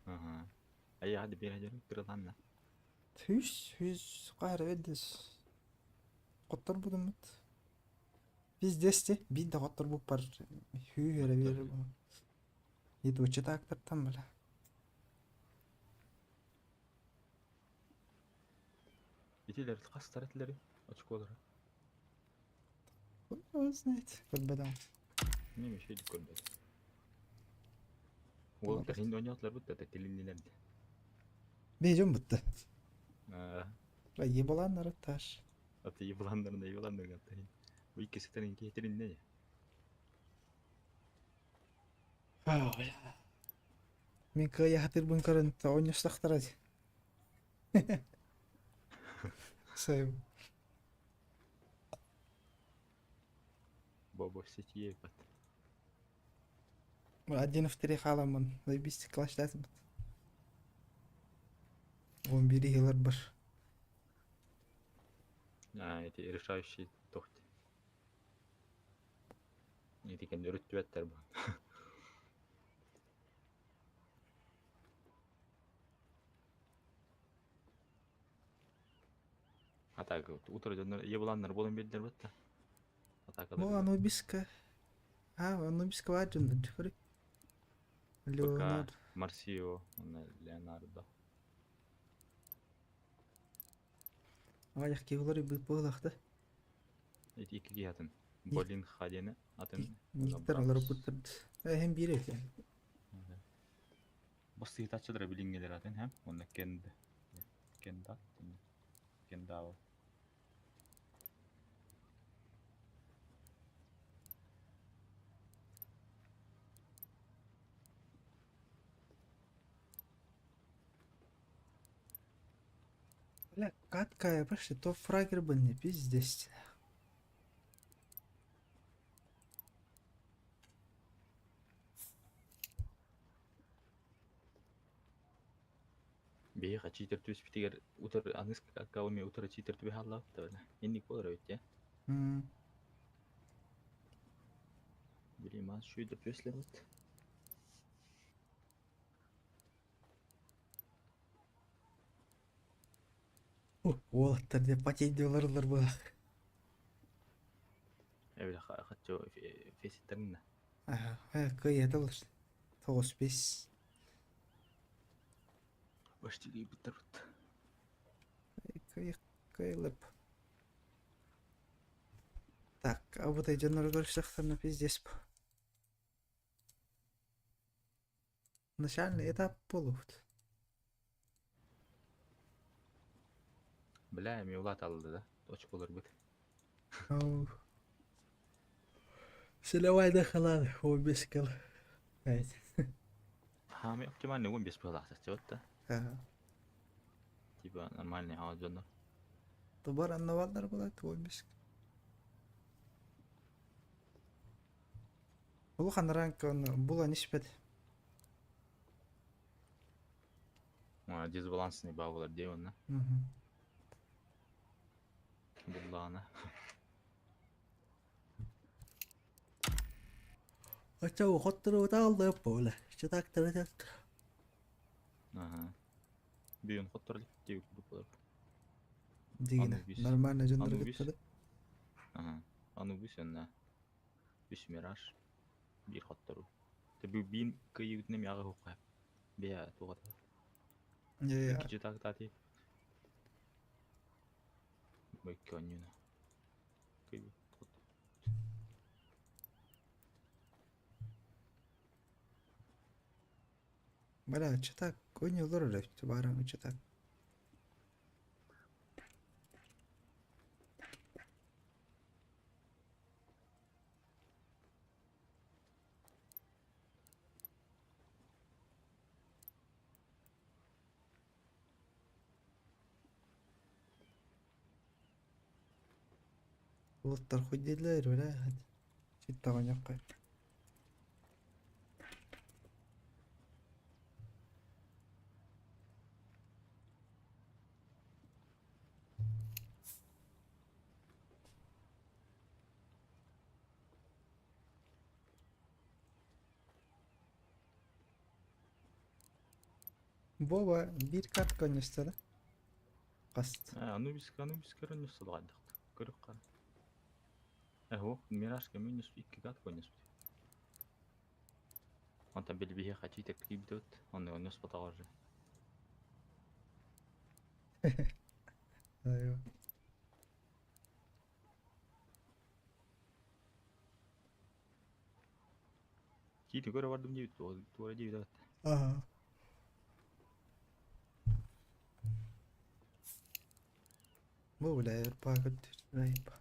S2: Ай, хады бері жүріп тұрыланна.
S1: Түш қайры өддіс. Қоттар бұдың мұт. Biz deste bir de hatır bu par hüyere verir bunu. Yedi uçu taktırtan bile.
S2: Bitiler қастар әтілері açık olarak.
S1: Bu neydi? Kırbadan.
S2: Neymiş şeydi көрмеді. Ол тәрін ойнатылар бұтты да телинлерді.
S1: Beycan bıttı. İyi bulanlar taş.
S2: Аты ебыландарында ебыландар қаттайын. Bu ikisi tәрін кейтерін не?
S1: Мен кая hatır bun karın ta oynasaklar hadi. Sayım.
S2: Бобо сетье бат.
S1: Один в три халамын. Заебись класс lazım. 11 yıllar bir.
S2: Эти решающие тохты. Не тикен өрөттү баттар bu. Атака утро жондар ебыландар болон бердер батта. Атака.
S1: Bu Anubis'ka. Anubis'ka var canım. Çıkarı. Leonardo.
S2: Марсио, Леонардо.
S1: Аяқ кеулері бұл бұлақты.
S2: Эти iki атын. Болин Хадені атын.
S1: Никтер олар бұттырды. Hem biri екен.
S2: Басты тачыдыра билингелер атын hem. Онда кенді. Кенда. Кендау.
S1: Бля, каткая, пошли, то фрагер был не пиздец.
S2: Бейха читер түс битигер утыр аныс кауме утыр читер түбе халла табына. Энди колор өтте. Билим аз шүйдір төслер бат.
S1: Олаттар деп патейді оларлар бұл.
S2: Эвле хатчо феситтеринна.
S1: Кай аталыр. 95.
S2: Баштиги биттер бат.
S1: Кайлып. Так, а вот эти на пиздец. Начальный этап полуфт.
S2: Бля, эми улат алды да. Точка болор бит.
S1: Селевай халал, о бескал.
S2: Хами оптимальный 15 была, кстати, Типа нормальный аудио.
S1: Тубар аннавалдар была, твой бескал. Бұл қанранг бұл нишпет.
S2: Дисбалансный бағылар дей оны. Бұллағына.
S1: Ача оқтыры өте алды өппі Чытақтыры тәтті.
S2: Бүйін қоттырлық деу күріп олар.
S1: Дегені, нормально жындыр күттірі.
S2: Анубис өнна. Үш мираж. Bir қоттыру. Бұл бейін көй үтінем яғы қоқайып. Бея туғады. Кичі тағы тәтейіп. Бұл көй өніне.
S1: Bala çıtak oynuyorlar öyle işte barang çıtak. Bulutlar koydular öyle hadi. Çıtak oynayıp kay. Baba bir kart oynuyorsa da. Kast.
S2: Anubis görünüyorsa da kaldık. Görüp kal. هو ميراج كمان نسبي كيكات كويس نسبي انت باللي بيه خاتي تكتيب دوت انا نسبة طاغر
S1: Ayva.
S2: كي تقول برضه مجيب تو جيب دوت
S1: Aha. Bu bile paket rayba.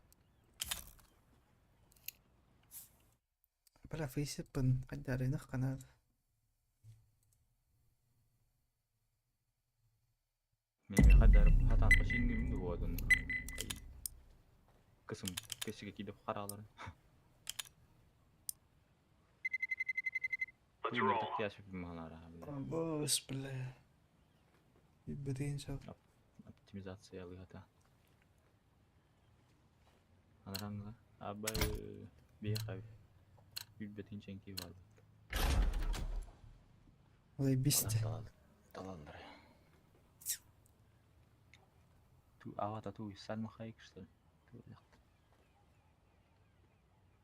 S1: Bala Facebook pun kadari nak kana.
S2: من قدر حتى قشين من هو دون قسم كشي كده بقرار
S3: Let's roll.
S2: تكتياش في مهارة
S1: Bos bile. Ibrin sa.
S2: оптимизация اللي هتا أنا أبى بيخاف بيبتين شنكي والله
S1: Olay biste.
S2: طلال تو أوقات تو يسال مخايك شتل تو يخت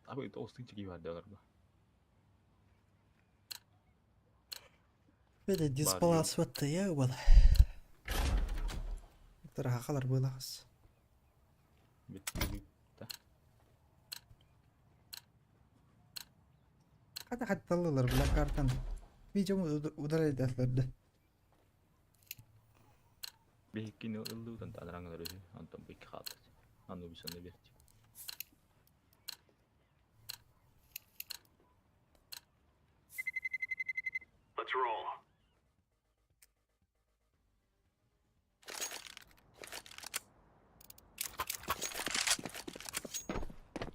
S2: أبى توستين شكي واحد أربعة
S1: Böyle disbalans vattı ya bala. Taraha kadar böyle has.
S2: بتجيب
S1: Hatta alırlar bile kartan. Videomu udara ederlerdi.
S2: بيحكي إنه اللي تنت على رانغ درجة أنتم بيك خاطر أنا بيسند بيحكي
S3: Let's roll.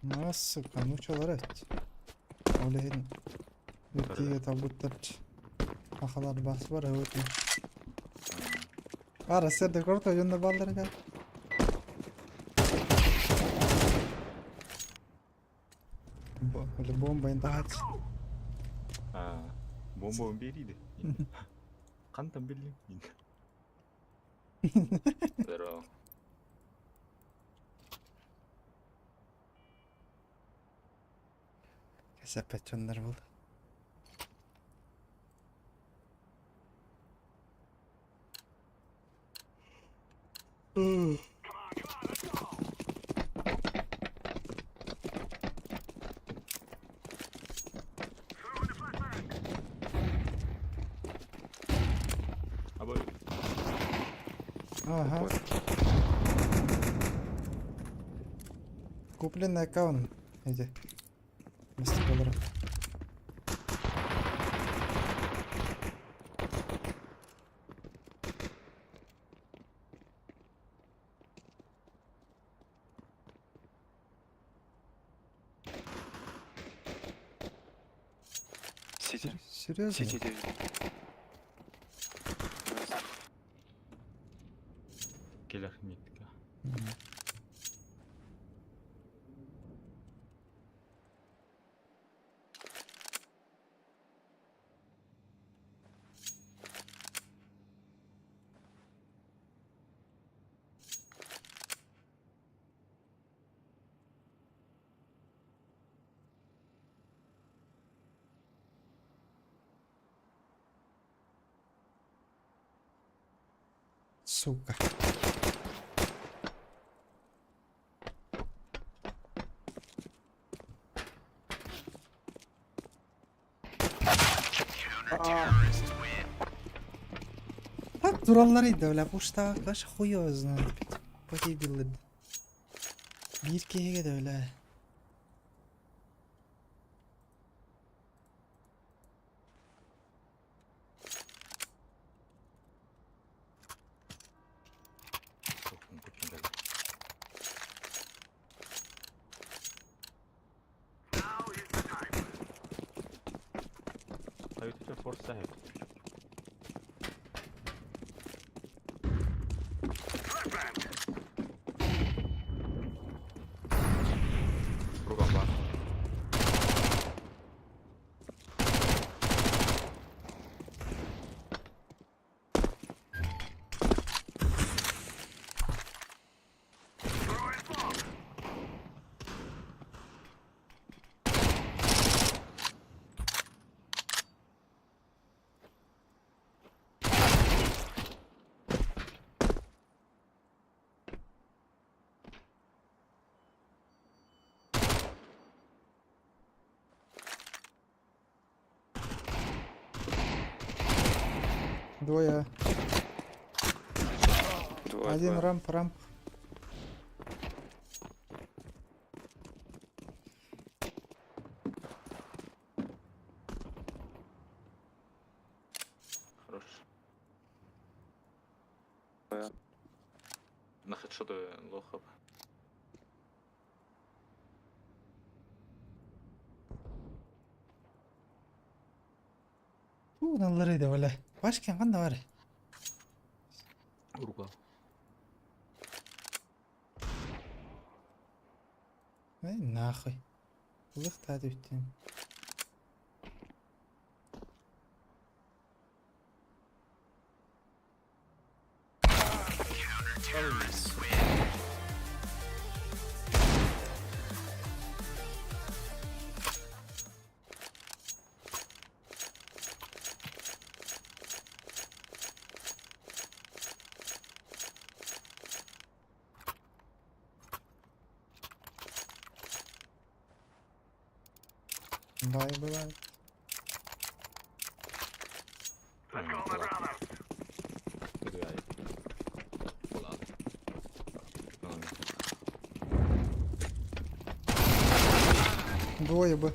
S1: Nasıl kanuç olarak. Olehin. Ülkeye tabutlar. Akalar bas var evet. Ara ser de corto yonda balları gel. Öyle bomba intahat.
S2: بومبو بيريد قنتم بالله ترى
S1: Sepet onlar buldu.
S2: أبى
S1: Aha. Kuplin account. Hadi. Mıstık olarak.
S11: Сити.
S1: Серьезно?
S11: Сити 9.
S2: كيلر ميتك
S1: Сука. Durallarıydı öyle boşta kaç koyuyoruz lan. Bodybuilder. Bir kere de öyle.
S2: Soktun kutun dedi. Hayır, force sahip. Program var.
S1: Двое.
S4: Двое,
S1: Один
S4: двое.
S1: рамп.
S2: Хорош. На хедшоты лоха.
S1: Уналарıydı öyle. Başka kan da var.
S2: Ургал.
S1: Нахуй. Лыхта диптен. Бай. Двое бы.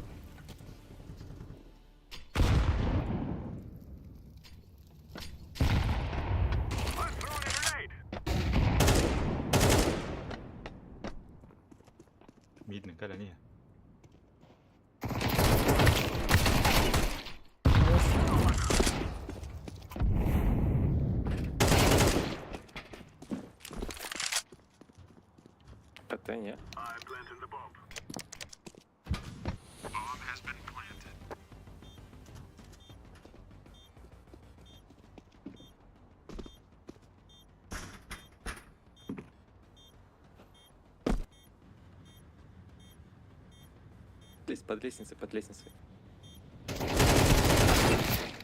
S2: Midden kan er niet.
S4: Питання. Здесь под лестницей, под лестницей.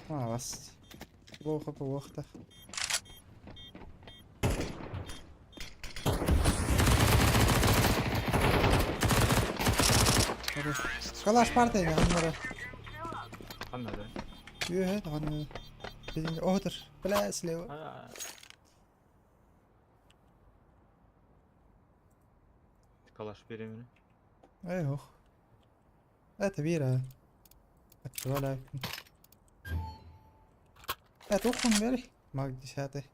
S1: Вас. Плохо. Kalaş partaydı onlara.
S2: Anladı.
S1: Evet anladım. Birinci odur. Blaslev.
S2: Kalaş birimini.
S1: Yok. Это вира. Валя. Это ухун вери. Маг 10.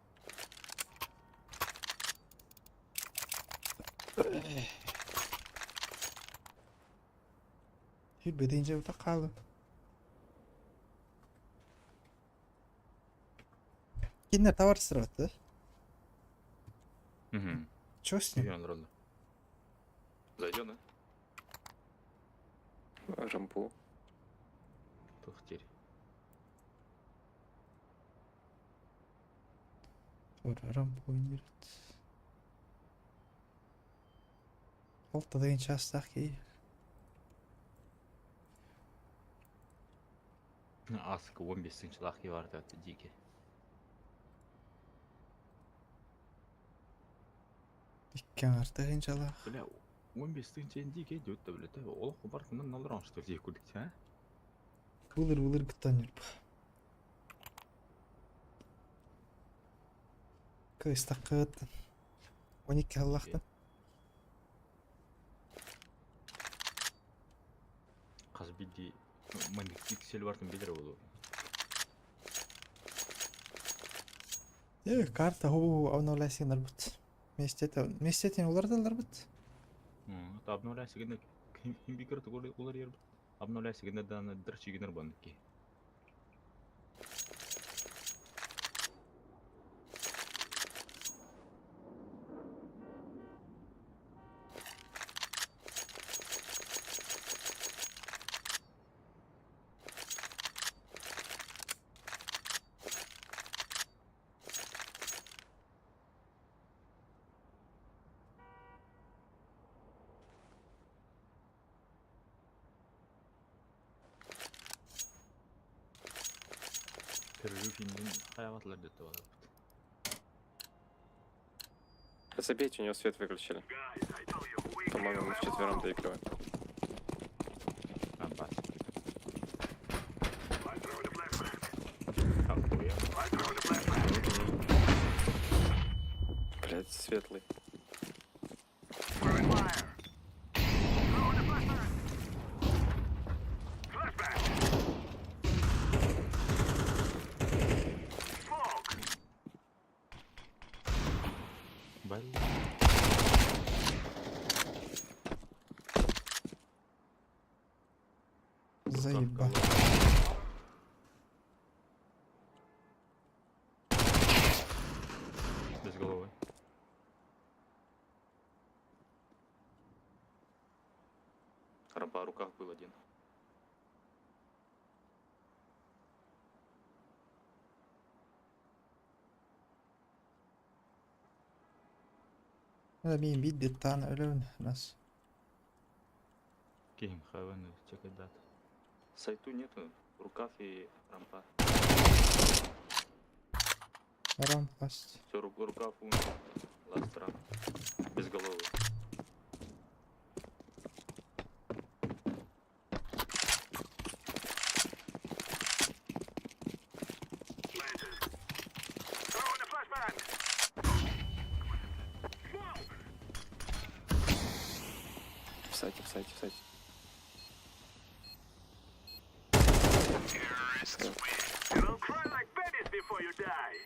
S1: Hübbe deyince burada kaldım. Kinder товар срыватты. Чё с ним?
S2: Миллион роллы. Зайдет, да?
S4: Рампу.
S2: Тухтери.
S1: Рамп ойнайды. Олта деген частақ кей.
S2: Аск 15-сінші лақи барды өтті дейге.
S1: Иккен артығын жалақ.
S2: Бля, 15-сінші дейге өтті білі. Ол құбартынан налыран что дейі көрдік, а?
S1: Вылыр күттан жүріп. Кыстакыт. 12 аллахтан.
S2: Қазір биде міндеттік бартын білдірі болу.
S1: Карта обновляйсыңдар бут. Местетен олардалар бут.
S2: Обновляйся генде ким бикірді олар ер. Обновляйся генде даны дырчы генер бандыки. Перерыв фильмден хаяватлар детті балар.
S12: Забейте, у него свет выключили. По-моему, мы вчетвером доигрываем.
S2: Рампас.
S12: Блять, светлый.
S2: Блин.
S1: Заеба.
S2: Без головы. Рампа в руках был один.
S1: Надо мин бит тан ölün нас.
S2: Кейм хавен чекать дат. Сайту нету. Рукав и рампа.
S1: Рам пасть.
S2: Все, рукав у ластра. Без головы.
S12: В сайте, в сайте, в сайте.
S3: You'll cry like babies before you die.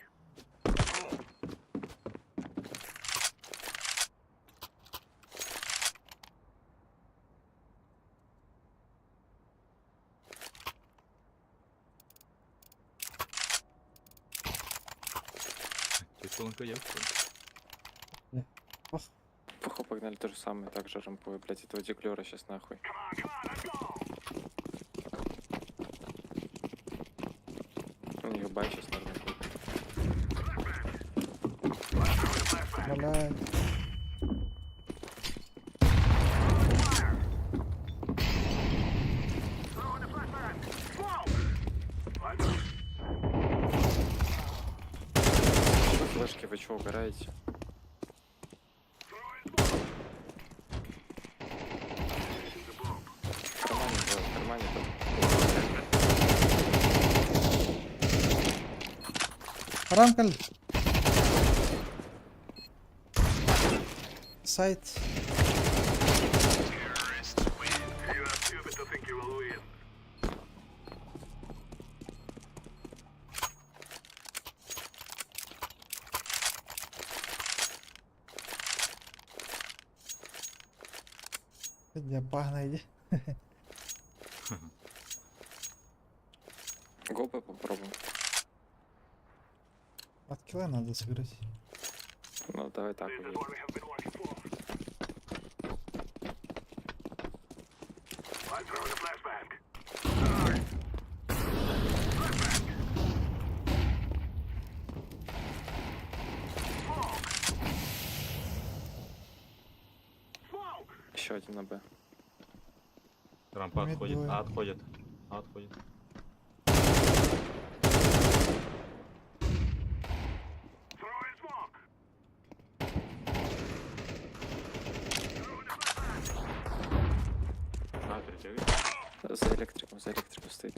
S2: Тонко я.
S12: Похуй, погнали то же самое, так же рампую, блять, этого деклера сейчас нахуй. У нее бай сейчас наверное будет.
S1: Валяй.
S12: Флешки, вы чего, угораете? В кармане, да, в кармане, да.
S1: Рамкал. Сайт.
S3: You are stupid to think you will win.
S1: Я погнали.
S12: Гопы попробуем.
S1: От килла надо сыграть.
S12: Ну, давай так
S3: This is
S12: увидим.
S3: what we have been working for. I'm throwing a flashbang.
S12: Еще один на Б.
S2: Рампа
S1: Мид
S2: отходит.
S1: двое.
S2: Отходит. Отходит.
S3: Throwing smoke.
S2: Перетягивай.
S12: За электриком стоит.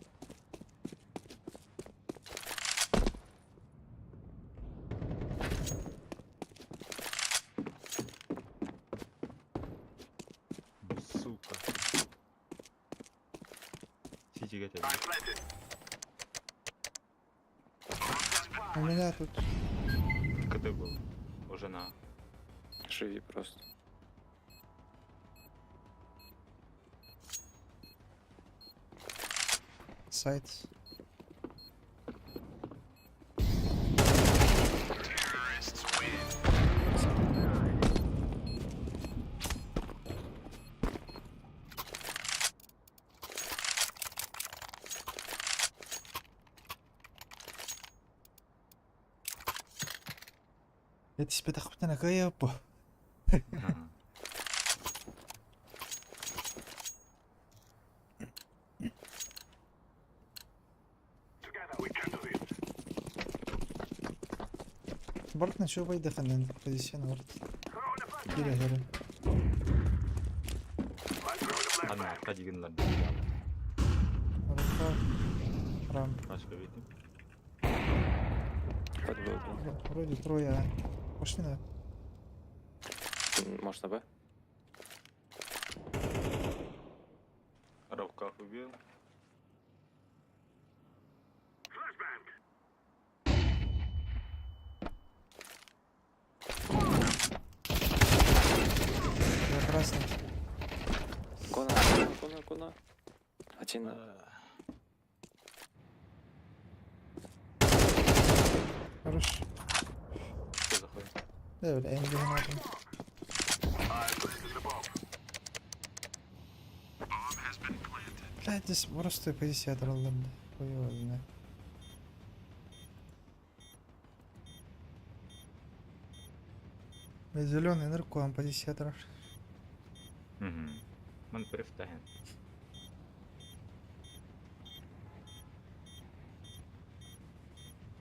S2: Тичи кетеді.
S1: У меня тут.
S2: КТ был. Уже на.
S12: Живи просто.
S1: Сайт. Я тебе так хоть на каяпо.
S2: Ага.
S1: برضه نشوف اي دخلنا بوزيشن برضه. كده هلا.
S2: Ладно, арқа дегенлер.
S1: Рукав. Рам.
S2: Başka bir item.
S12: Подвел.
S1: Вроде трое. Пошли на.
S12: Может, на Б?
S2: Рукав убил.
S1: Я красный.
S12: Кона. Один на.
S1: Хорош.
S2: Что заходит?
S1: Да, бля, я не виноват. Блядь, здесь просто позиция оторвала, бля. Хуёво, бля. Зеленый нарком позиция оторвала.
S2: Man prøvde hen.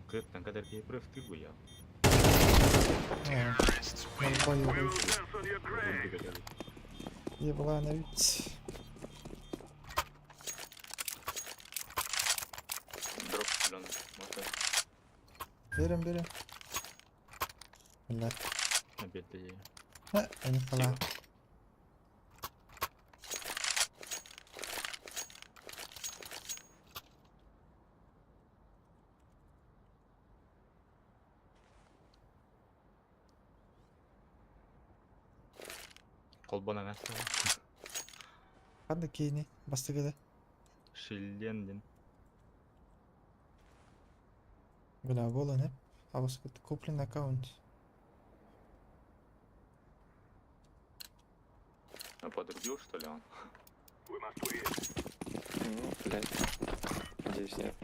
S2: Krypten kadar ki prøvde bu ya.
S1: Ебла на вид.
S2: Drop falan. Možda.
S1: Берем. Блядь.
S2: Опять я.
S1: А не пола.
S2: Kolbana nasıl?
S1: Hadi keyni. Bastı gede.
S2: Şillendin.
S1: Бля, волан hep. А вас куплен аккаунт.
S2: А подрубил что ли он?
S12: Ну, блядь. Надеюсь, нет.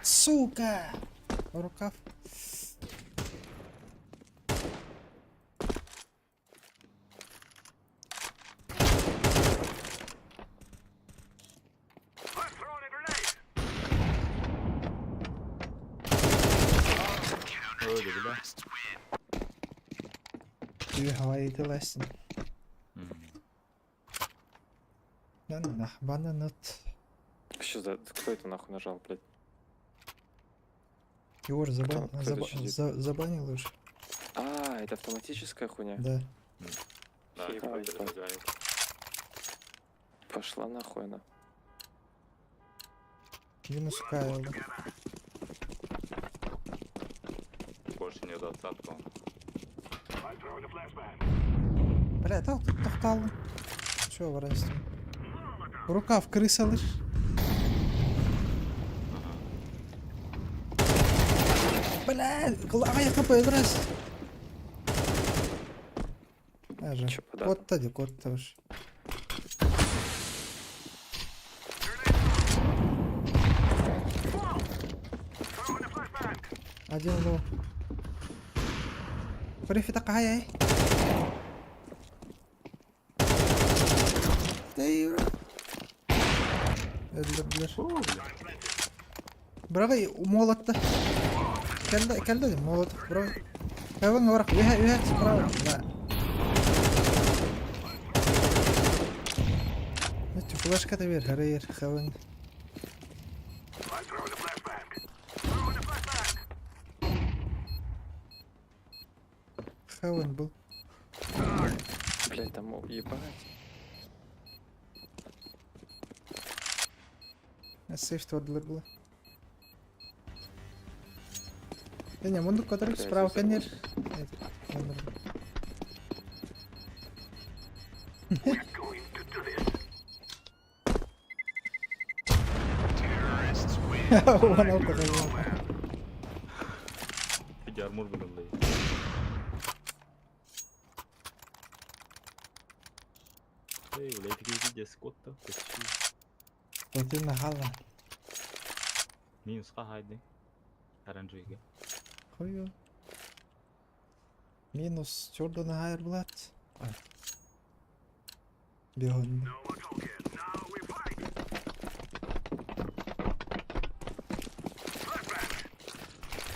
S1: Сука! Рукав.
S2: Öyle bile.
S1: Тебе говорит Лестин. Да нахбана нот.
S12: Что за... Кто это нахуй нажал, блядь?
S1: Егор
S12: Кто-то сидит.
S1: забанил уже.
S12: А, это автоматическая хуйня?
S1: Да.
S2: Да,
S12: Ебать.
S2: никто не предлагает.
S12: Пошла нахуй она.
S1: Минус Кайл.
S2: Больше не двадцатку.
S1: Бля, тоқтал. Чё вырастем? Рукав крыса лыж. Бля, аяқ капай раз. Даже.
S12: Чё, податно?
S1: Кот уж. Один лоу. Прифи такая. Эй. Браво, молот-то. Келді молот. Браво. Кайван орақ. Үйә, браво. Да. Флешка да ver, Harrier, Heaven.
S3: I'm throwing a flashbang. Throwing a flashbang.
S1: Heaven был.
S12: Блять, там ебать.
S1: Сейф творлар была. Не, мунду который
S12: Блядь,
S1: справа
S12: я
S1: конер.
S3: We're going to do this.
S1: Он алкоголь.
S2: Иди армур будем лей. Эй, блядь, такие видео скотта.
S1: Вот и нахала.
S2: Минус хайди. Оранжевый.
S1: Хойо. Минус чордо на хайр блат. Бегон.
S3: No more talking. Now we fight. Flashbang.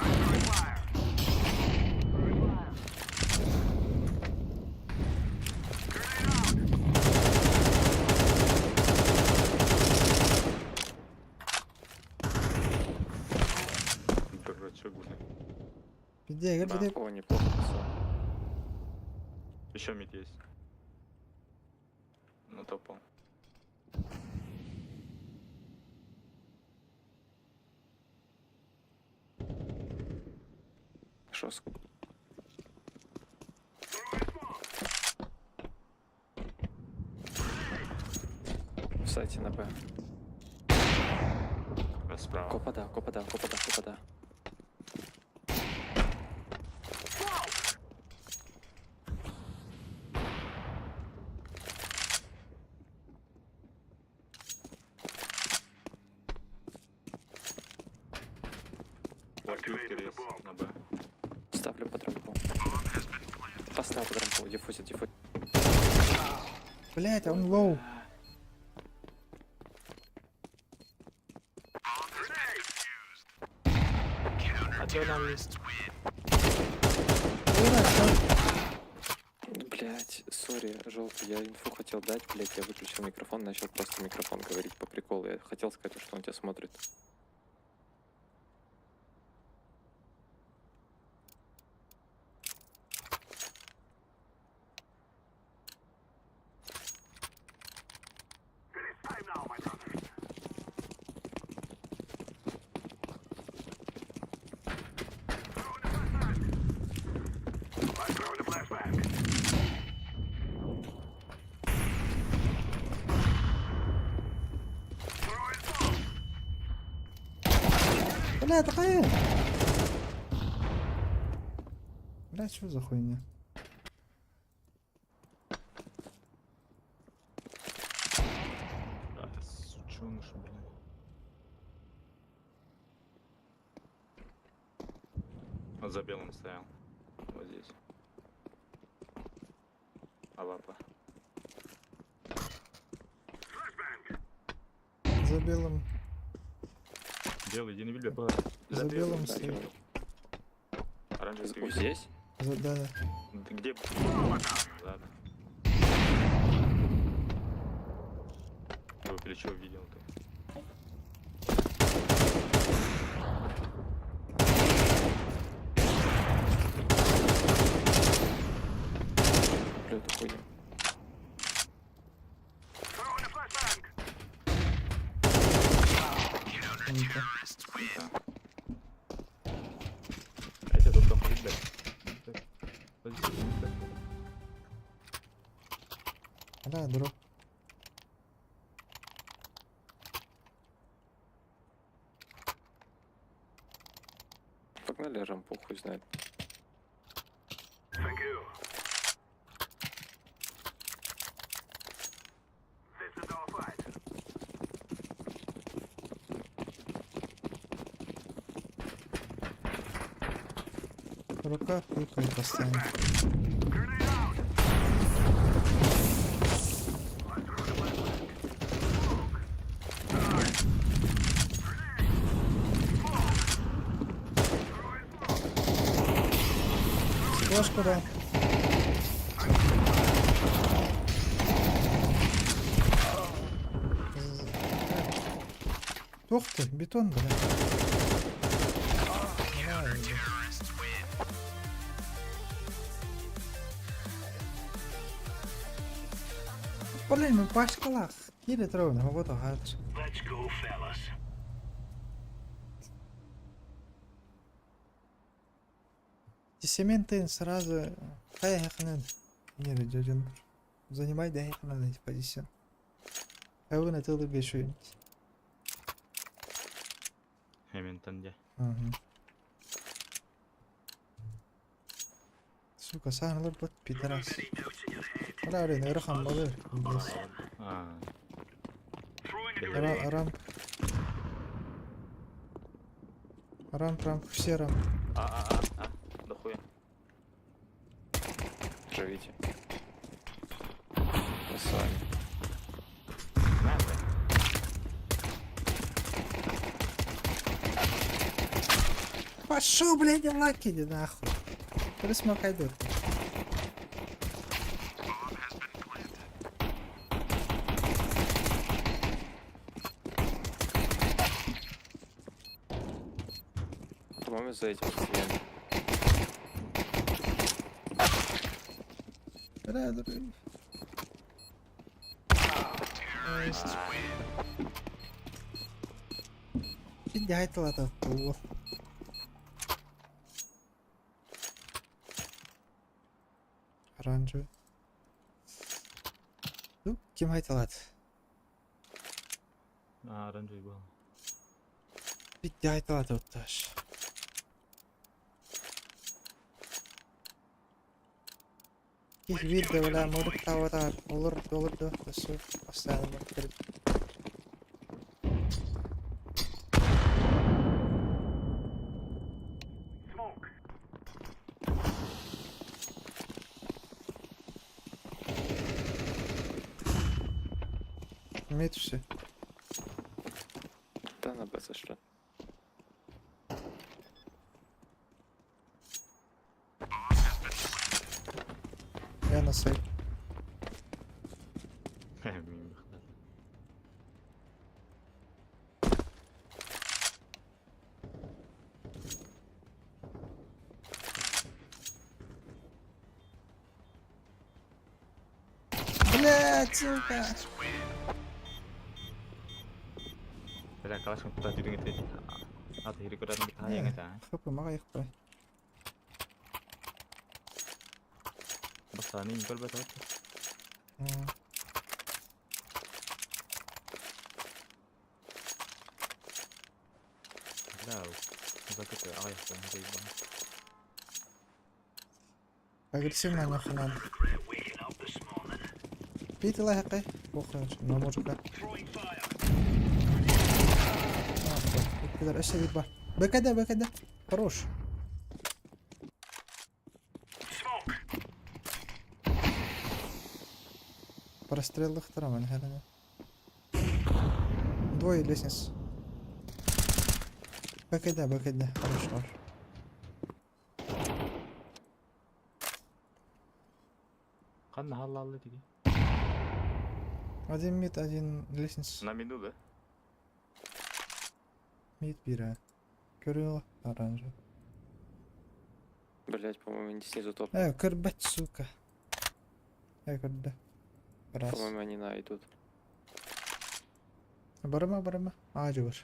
S3: I'm throwing fire.
S2: Дурачок, блядь.
S1: Где,
S12: Да,
S1: где?
S12: о, неплохо. Всё.
S2: Еще мид есть. Ну топал.
S12: Жестко. В сайте на Б.
S2: Справа.
S12: Копа да, копа да, копа да, копа да.
S2: Вот Юкер есть на Б.
S12: Ставлю под рампу. Поставил под рампу, диффузит, диффузит.
S1: Блять, он лоу.
S12: А чё нам есть? Блять, сори, желтый, я инфу хотел дать, блять, я выключил микрофон, начал просто микрофон говорить по приколу. Я хотел сказать, что он тебя смотрит.
S3: It's time now, my brothers. I'm throwing a flashbang. Throwing smoke.
S1: Бля, такая. Бля, что за хуйня?
S2: Да, сучёныш, блин. Вот за белым стоял. Вот здесь. Алапа.
S1: За белым.
S2: Белый, иди на белье,
S1: За белым
S12: Да,
S1: стоит.
S12: чё?
S2: Оранжевый ты
S12: Вот
S2: видел?
S12: здесь?
S1: За, да, да.
S2: Ты где? Ладно. Его плечо видел ты.
S12: Бля, это хуйня.
S3: Throwing a flashbang.
S1: Ника.
S2: Я тебя тут доходит, блядь. Позиция, блядь.
S1: Да, дроп.
S12: Погнали рампу, хуй знает.
S3: Thank you. This is our fight.
S1: Рука пикает постоянно.
S3: Grenade out. I'm throwing a flashbang. Smoke. Grenade. Smoke. Throwing smoke.
S1: Флешку, да. Ух ты, бетон, бля. Блин, мы по шкалах. Или ровно, вот ага.
S3: Let's go, fellas.
S1: Цементин сразу. Поехали. Не рыдёден. Занимай, да, их надо эти позиции. А вы на тылы бешуете.
S2: Хэмилтон же.
S1: Ага. Сука, сағынылыр бұт, пидорас. Мына өрен, өріқан болыр. Арам. Арам, все рам.
S2: Да хуя.
S12: Живите. Мы с вами.
S1: Пошел, блядь, лаки, иди нахуй. Присмокай дырку.
S12: По-моему, за этим стеной.
S1: Рядом. Иди, лата, туо. Оранжевый. Ну, кем айтылат?
S2: Оранжевый был.
S1: Иди, айтылат отташ. Ких видео, бля, морик таватар. Олар, да, все. Оставим открыт. Имеет все.
S12: Да, на Б сошли.
S1: Я на сайт. Блять, сука.
S2: Bela kelas kita jadi gitu. Atau hidup kita yang kita.
S1: Apa makanya apa?
S2: Basta nih kalau betul. Tahu. Kita kita ayah kan riba.
S1: Агрессивно нахрен. Пить легкий. Бухаешь, но мужика. Пидор, эше вид бар. БКД. Хорош. Прострел их траван, херня. Двое лестниц. БКД. Хорош.
S2: Kan halal itu.
S1: Один мид, один лестница.
S2: На минуту, да?
S1: Мид бира. Курила оранжевый.
S12: Блять, по-моему, они снизу топ.
S1: Кырбать, сука. Кырда. Раз.
S12: По-моему, они на идут.
S1: Барама. Ağacı var.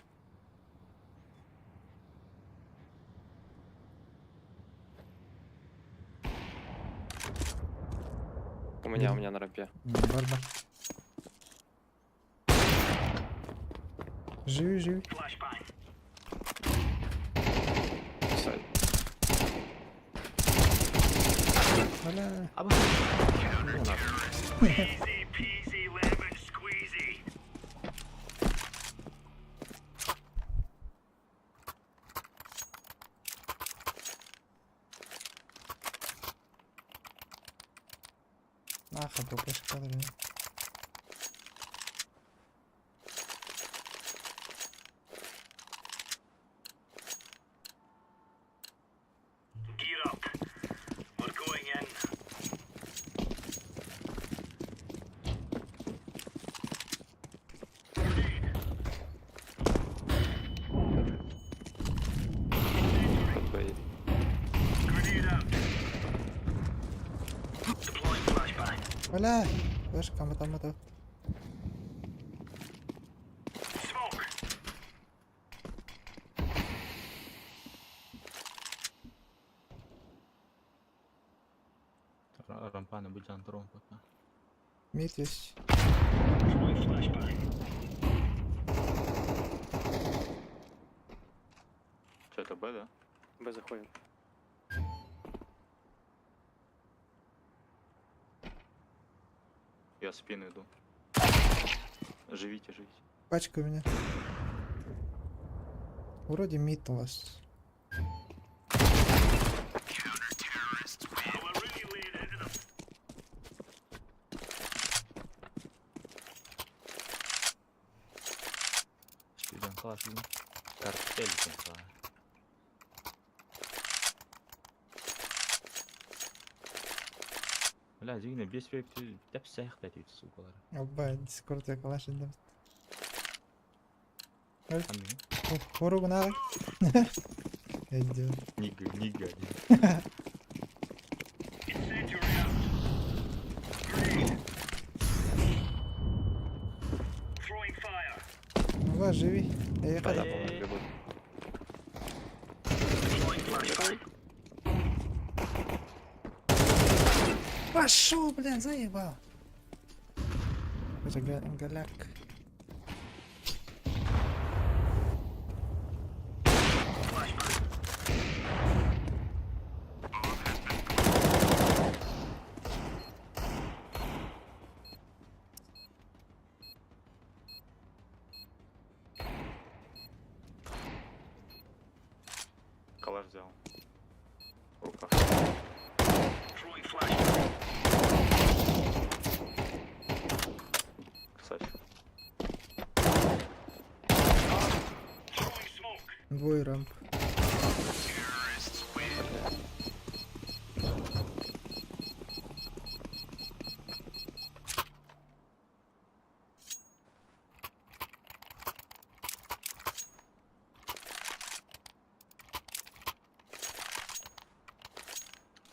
S12: У меня на рампе.
S1: Бар. Живи.
S12: Сайд.
S1: Бля.
S3: Easy peasy lemon squeezy.
S1: Нахуй, попасть кадры.
S3: Gear up. We're going in.
S1: Бля, вышка, мото.
S3: Smoke.
S2: Рампа не будь антром пока.
S1: Мид есть.
S3: Throwing flashbang.
S2: Что это Б, да?
S12: Б заходит.
S2: Я в спину иду. Живите.
S1: Пачка у меня. Вроде мид у вас.
S3: We're really laying into them.
S2: Спиден класс, блин. Картель, типа. Бля, зигне без фейкти, деп саяхта дейді, сукалар.
S1: Абба, дискорд якалаш инде.
S2: Кәдімгі.
S1: Хоругуна. Эдди.
S2: Нига.
S3: Incendiary out. Grenade. Throwing fire.
S1: Ну, живи. Я
S12: Да,
S1: ехал.
S12: по-моему, бегут.
S3: Throwing flashbang.
S1: Пошел, блин, заебал. Это голяк.
S2: Калаш взял. В руках.
S3: Throwing flashbang.
S2: Красавчик.
S3: Throwing smoke.
S1: Двое рамп.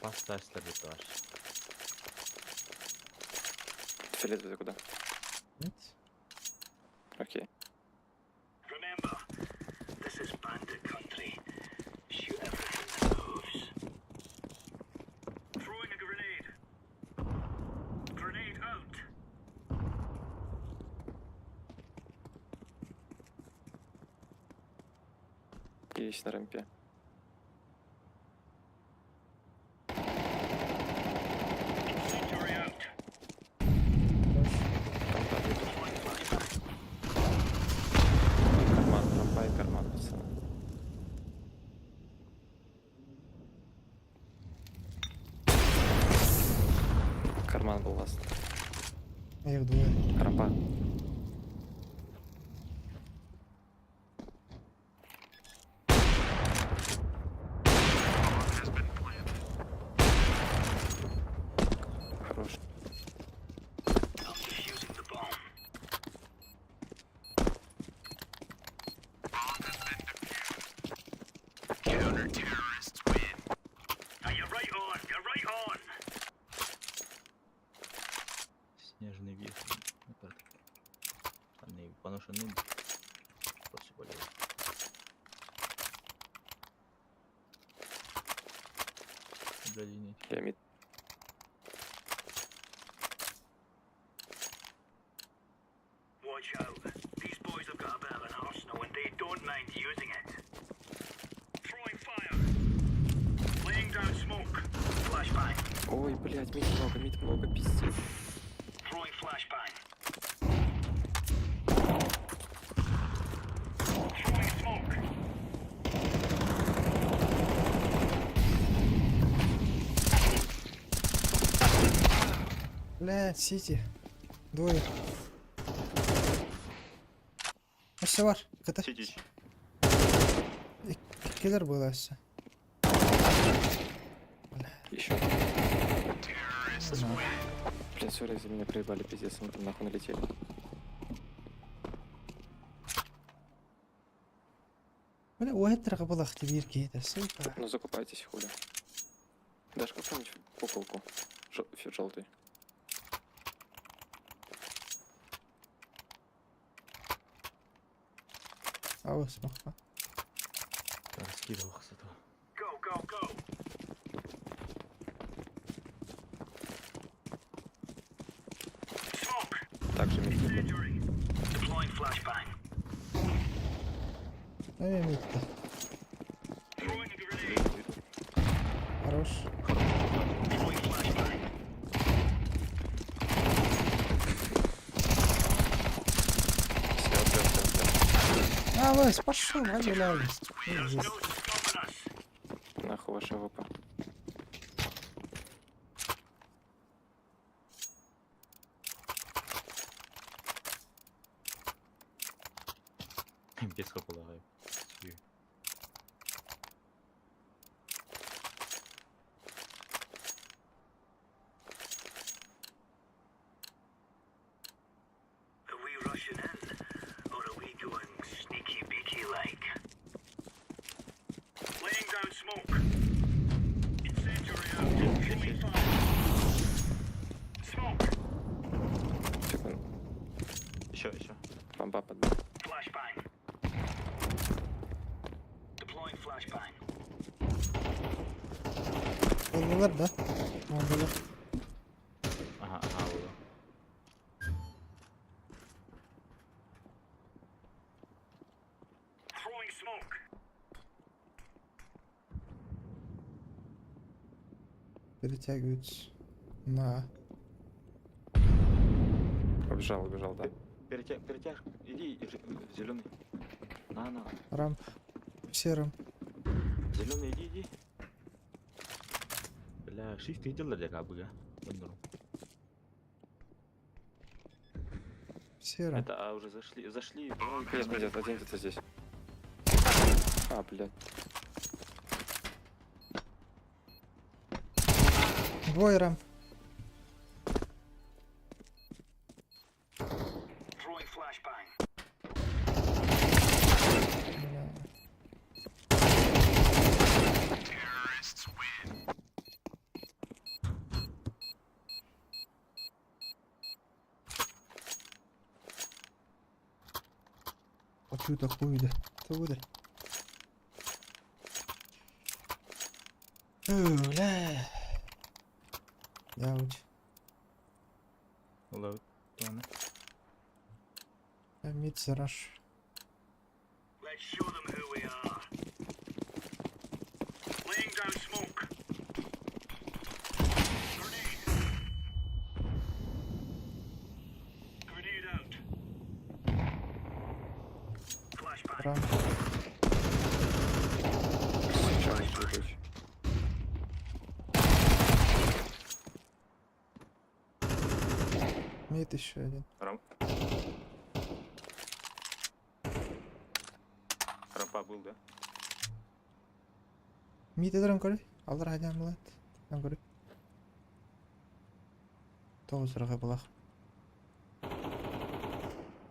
S2: Поставь стабилитаж.
S12: Фиолетовый куда?
S1: Нет?
S12: Окей.
S3: Remember, this is bandit country. Shoot everything that moves. Throwing a grenade. Grenade out.
S12: Есть на рампе.
S3: Incendiary out. Throwing flashbang.
S12: Карман, рампа и карман, пацаны. Карман был ласт.
S1: Их двое.
S12: Рампа. Хорош.
S3: I'm defusing the bomb. Counter-terrorists win. Now you're right on. You're right on.
S2: Снежный вихрь. Это они поношены. Просто более. Блин,
S12: Я мид.
S3: Watch out. These boys have got a bit of an arsenal and they don't mind using it. Throwing fire. Laying down smoke. Flashbang.
S12: Ой, блядь, мид много, пиздец.
S3: Throwing flashbang. Throwing smoke.
S1: Бля, сити. Двое. Все var. Kıtır.
S2: Сидишь.
S1: Killer был assa.
S12: Еще. Блядь, сори, за меня проебали, пиздец, мы там нахуй налетели.
S1: Бля, واحد رقبة اختبير كده сука.
S12: Ну закупайтесь, хуля. Дашь какую-нибудь куколку желтый.
S1: Авас маха.
S2: Раскидывал с этого.
S3: Go, go, go. Smoke.
S12: Также мид либо.
S3: Incendiary. Deploying flashbang.
S1: Мид-то.
S3: Throwing a grenade.
S1: Хорош.
S3: Deploying flashbang.
S12: Все.
S1: Авас, пошел, валяй.
S3: There's no stopping us.
S12: Нахуй ваша ВП.
S2: Без полагаю.
S3: Are we rushing in? Or are we going sneaky beaky like? Laying down smoke. Incendiary out. Throwing fire. Smoke.
S12: Секунду.
S2: Еще.
S12: Бомба под.
S3: Flashbang. Deploying flashbang.
S1: Oldular da. Oldular.
S2: Ага, было.
S3: Throwing smoke.
S1: Перетягиваются. На.
S12: Убежал, да.
S2: Перетяж. Иди, зеленый. На.
S1: Рамп. Серым.
S2: Зеленый, иди. Бля, шифт видел ли как бы, Бандуру.
S1: Серым.
S2: Это, уже зашли.
S12: Есть, блядь, один где-то здесь. А, блядь.
S1: Двое рамп.
S3: Throwing flashbang.
S1: Бля. Отсюда хуйда. Туда. Бля. Яуч.
S2: Лоуд. Ладно.
S1: Мид зараш.
S3: Let's show them who we are. Laying down smoke. Grenade. Grenade out. Flashbang.
S1: Рамп. Мид еще один.
S2: Рампа был, да?
S1: Мид эдерем көрі. Алар хайдан болады. Дан көрі. 9 лiraға бұлақ.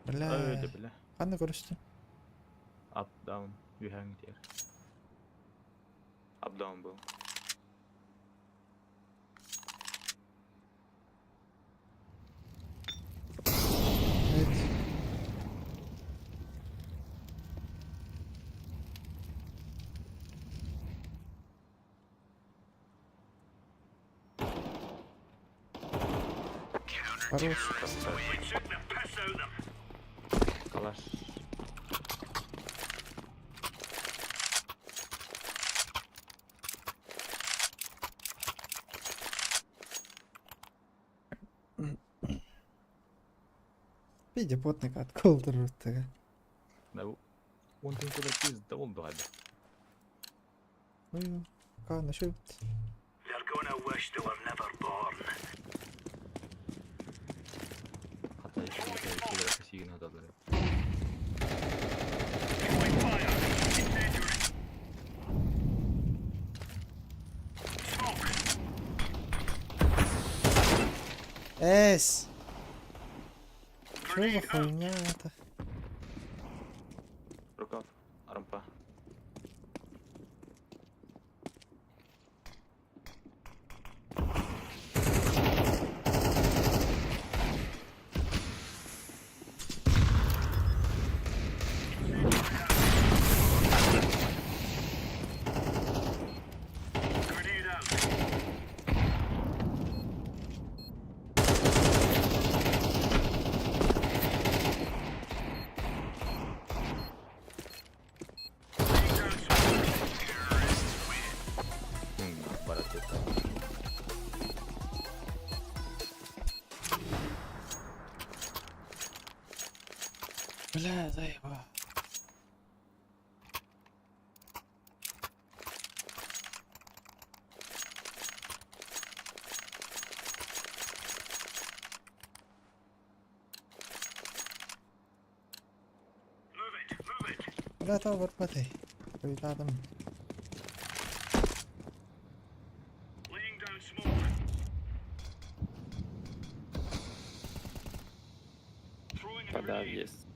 S1: Бля.
S2: Öyle bile.
S1: Қандай көрістің?
S2: Up, down. You hang there. Up, down был.
S1: Evet. Хорош.
S3: We took the piss out of them.
S2: Калаш.
S1: Видя потника откол тұрды.
S2: Да, он тем куда пизда oldu hadi.
S1: Ой, ка, насчет.
S3: They're gonna wish they were never born.
S2: Hatta şurada kasiyin adaları.
S3: Throwing fire. Incendiary. Smoke.
S1: Эс! Что за хуйня это?
S2: Рукав. Рампа.
S11: Бля, заебал.
S1: لا تغبر بتي قلت آدم
S3: Laying down smoke. Throwing a
S12: Да,
S3: grenade.
S12: есть.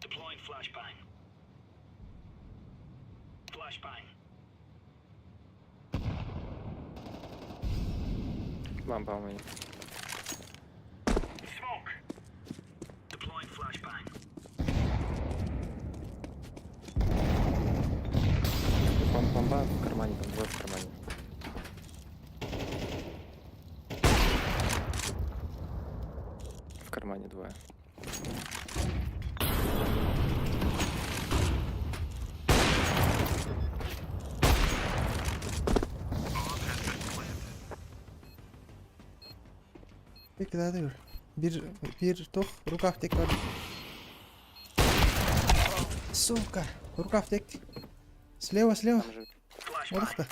S3: Deploying flashbang. Flashbang.
S12: Лампа у меня.
S3: Smoke. Deploying flashbang.
S12: Бомба в кармане, там двое в кармане. В кармане двое.
S1: Peki daha da gör. Bir tok rukav tek var. Сука! Рукав tek. Слева, слева.
S12: Там же
S1: Отдыхта.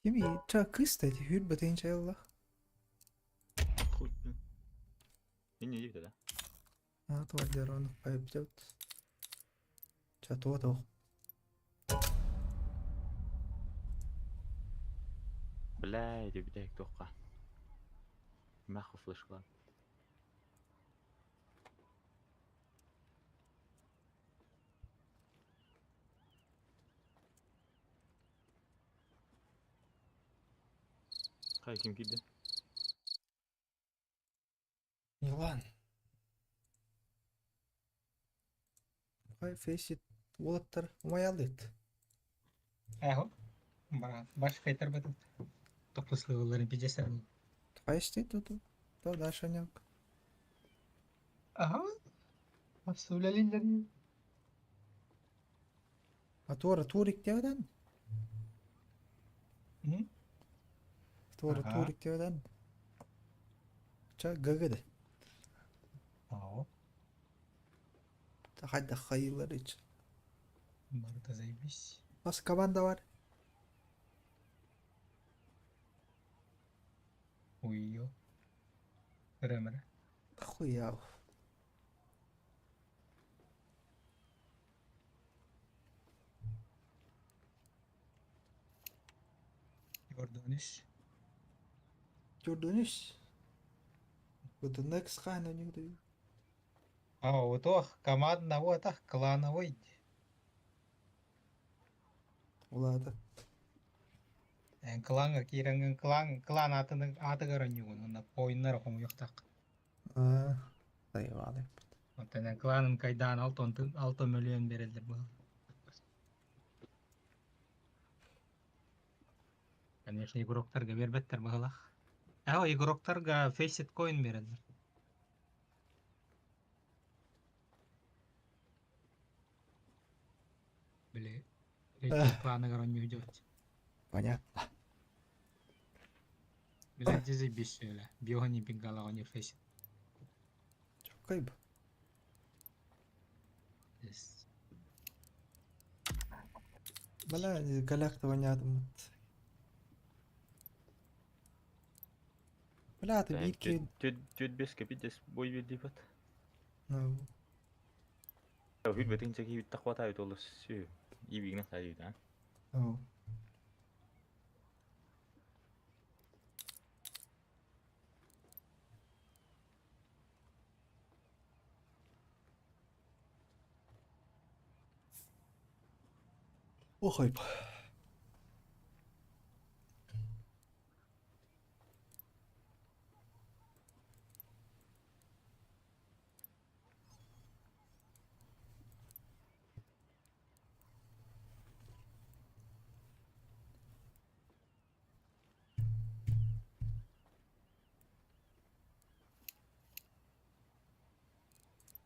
S1: Kimi çakı istedi. Hür batınca Allah.
S2: Хуй, блин. И не иди, да?
S1: Ha, to var onu payıp Çatı o da.
S2: Бля, иди битек тоққа. Маху флеш қылады. Қай кім келді?
S1: Yılan. Kay face it. Olatlar umayal et.
S7: Эго. Баш хейтер бетет. Топуслы пидесен.
S1: Kay işte tutu. Da daşanyak.
S7: Ага. Масуулалин.
S1: Atora turik diyordan. Atora
S7: Aha.
S1: turik diyordan. Gagıdı.
S7: Ау.
S1: Hadi hayırlar için.
S7: Марта заебись.
S1: Nasıl kabanda var?
S7: Уйо. Ремере.
S1: Хуяв.
S7: Gördünüz.
S1: Gördünüz. Bu da next kind of new.
S7: А, вот ох, командного так, клановый.
S1: Улады.
S7: Кланга киренген клан аты көрөнүгүн анда поиннар кому юктак.
S1: Eyvallah.
S7: Онтан кланын кайдан 6 миллион берилдер бу. Конечно, игроктарга бербеттер багалах. Игроктарга фейсит коин берилдер. Блин. Кланы көрөнүгү жок.
S1: Понятно.
S7: Билен дизи биш эле. Биони бингалагы не фейсит.
S1: Çok kayıp.
S7: Yes.
S1: Bala galakta oynadım. Bala da bir iki.
S2: Түйт беске бидес бой берді бат.
S1: No.
S2: Хүйт бетін чеки бітті қуатай толы сүй. Ибигіне қайды, а?
S1: No. O kayıp.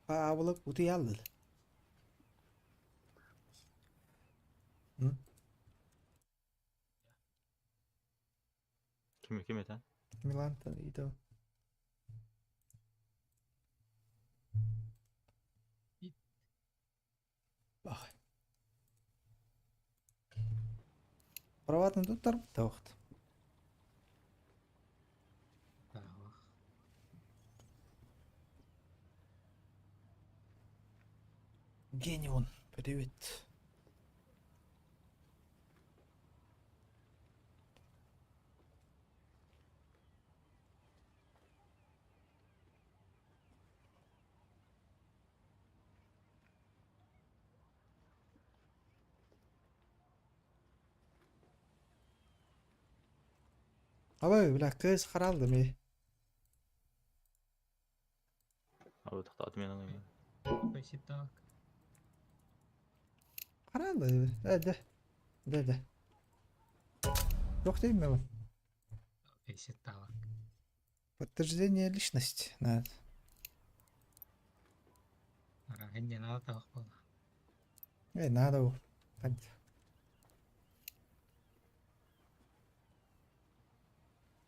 S1: Paabılık utu yaldı. Hı?
S2: Kim eten?
S1: Milan tanıydı o. Bak. Pravatını tutar mı? Tavuktu. Генион, привет. Абай, бля, кыз қаралды ме?
S2: Abi to'xtatib meni o'ynagan.
S7: Посчитал.
S1: Қаралды. Да. Жоқ деймін мен.
S7: Посчитал.
S1: Подтверждение личности надо.
S7: Рахин надо так было.
S1: Надо ол. Hadi.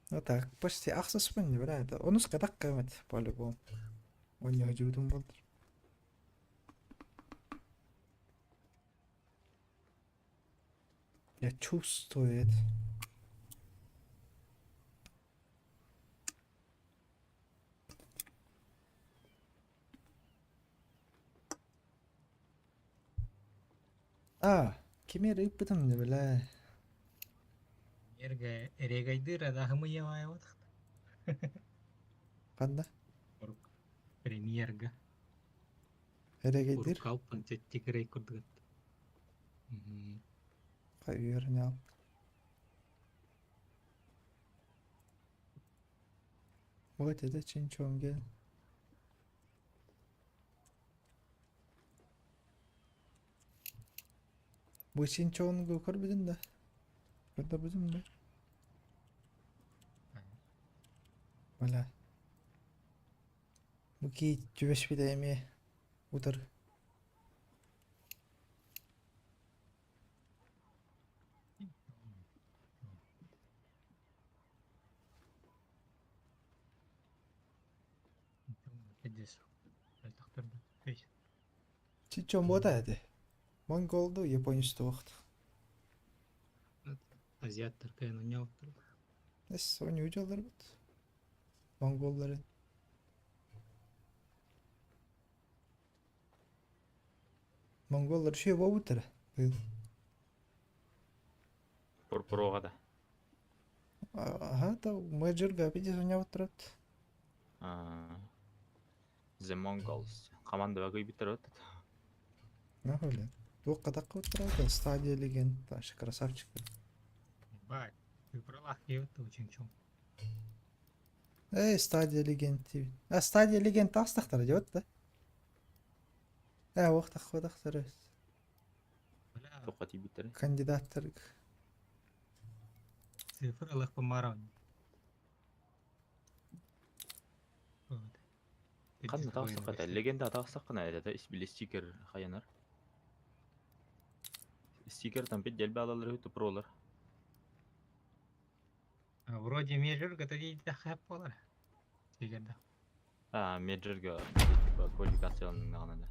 S1: Ну так, почти ақсыз міне, брат. Онус қадақ қаймет, по-любому. Он не хожудым болды. Я чувствую это. Кемер ыппытым не бля.
S7: Регайдыр да хымыя вот.
S1: Қанда?
S7: Премьерга.
S1: Эрегейдир?
S7: Калпан тегрей курдгат.
S1: Қайырын ал. Вот это чинчонге. Bu чинчонго көрбүдүм да. Көрдүм да. Voilà. Bu ki cübeş bir de emeği. Udur. Чинчон бода еді. Монголду, Японияшты уақыт.
S7: Азиаттар кайын ойнап тұр.
S1: Оны өжалар бұд. Монголларын. Монголлар шүй боп бұтыр. Бұл.
S2: Пурпуроға да.
S1: Ага, да, мэджорга бедес ойнап отырады.
S2: The Mongols. Команда bagay bitir öt.
S1: Ne öyle? Bu kadar отырады. Стадия легенд. Ташы красавчик.
S7: Бать, ты пролах это очень чум.
S1: Стадия легенд TV. Стадия легенд астақтар деп өтті. Оқтақтар.
S2: Тоқати bitir.
S1: Кандидаттар.
S7: Цифрлых помаран.
S2: Қанды тағыстық қайта? Легенда тағыстық қана әдеті isbili стикер қайынар. Стикерден бет делбе алалар өті пролар.
S7: Вроде межерга да хэп болар. Стикерда.
S2: Межерге квалификациялының нағанада.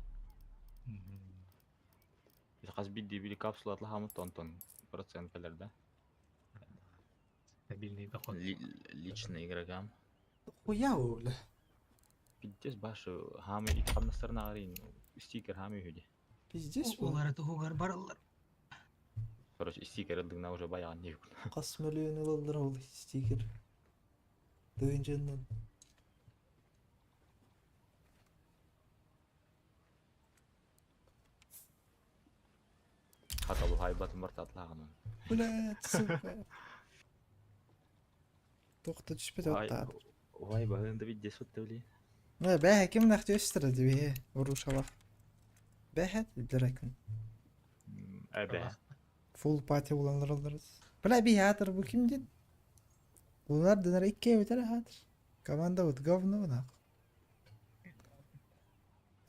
S2: Қаз бидді капсулатлы хамыт онтон проценткаларда.
S7: Стабильный доход.
S2: Личный игрокам.
S1: Хуя оля.
S2: Пиздец башы хамы итқамнастарына қарайын стикер хамы өйде.
S1: Пиздец бұл.
S7: Олар тұғығар баралар.
S2: Короче, стикер ылдыңна уже баяған не өкін.
S1: Қас миллион алалар ол стикер. Дөйін жанынан.
S2: Қаталу хайбатын бар татлағын.
S1: Блядь, сука. Тоқта түшпеді оттар.
S2: Ой, бағында виддес өтті білейін.
S1: Бәхе кім нақты өстірді бе? Ұрушалақ. Бәхе дірекін.
S2: Бәхе.
S1: Full party olanlar alırız. Bırak bir hatır bu kimdi? Bunlar döner iki öter hatır. Komanda ut govno ona.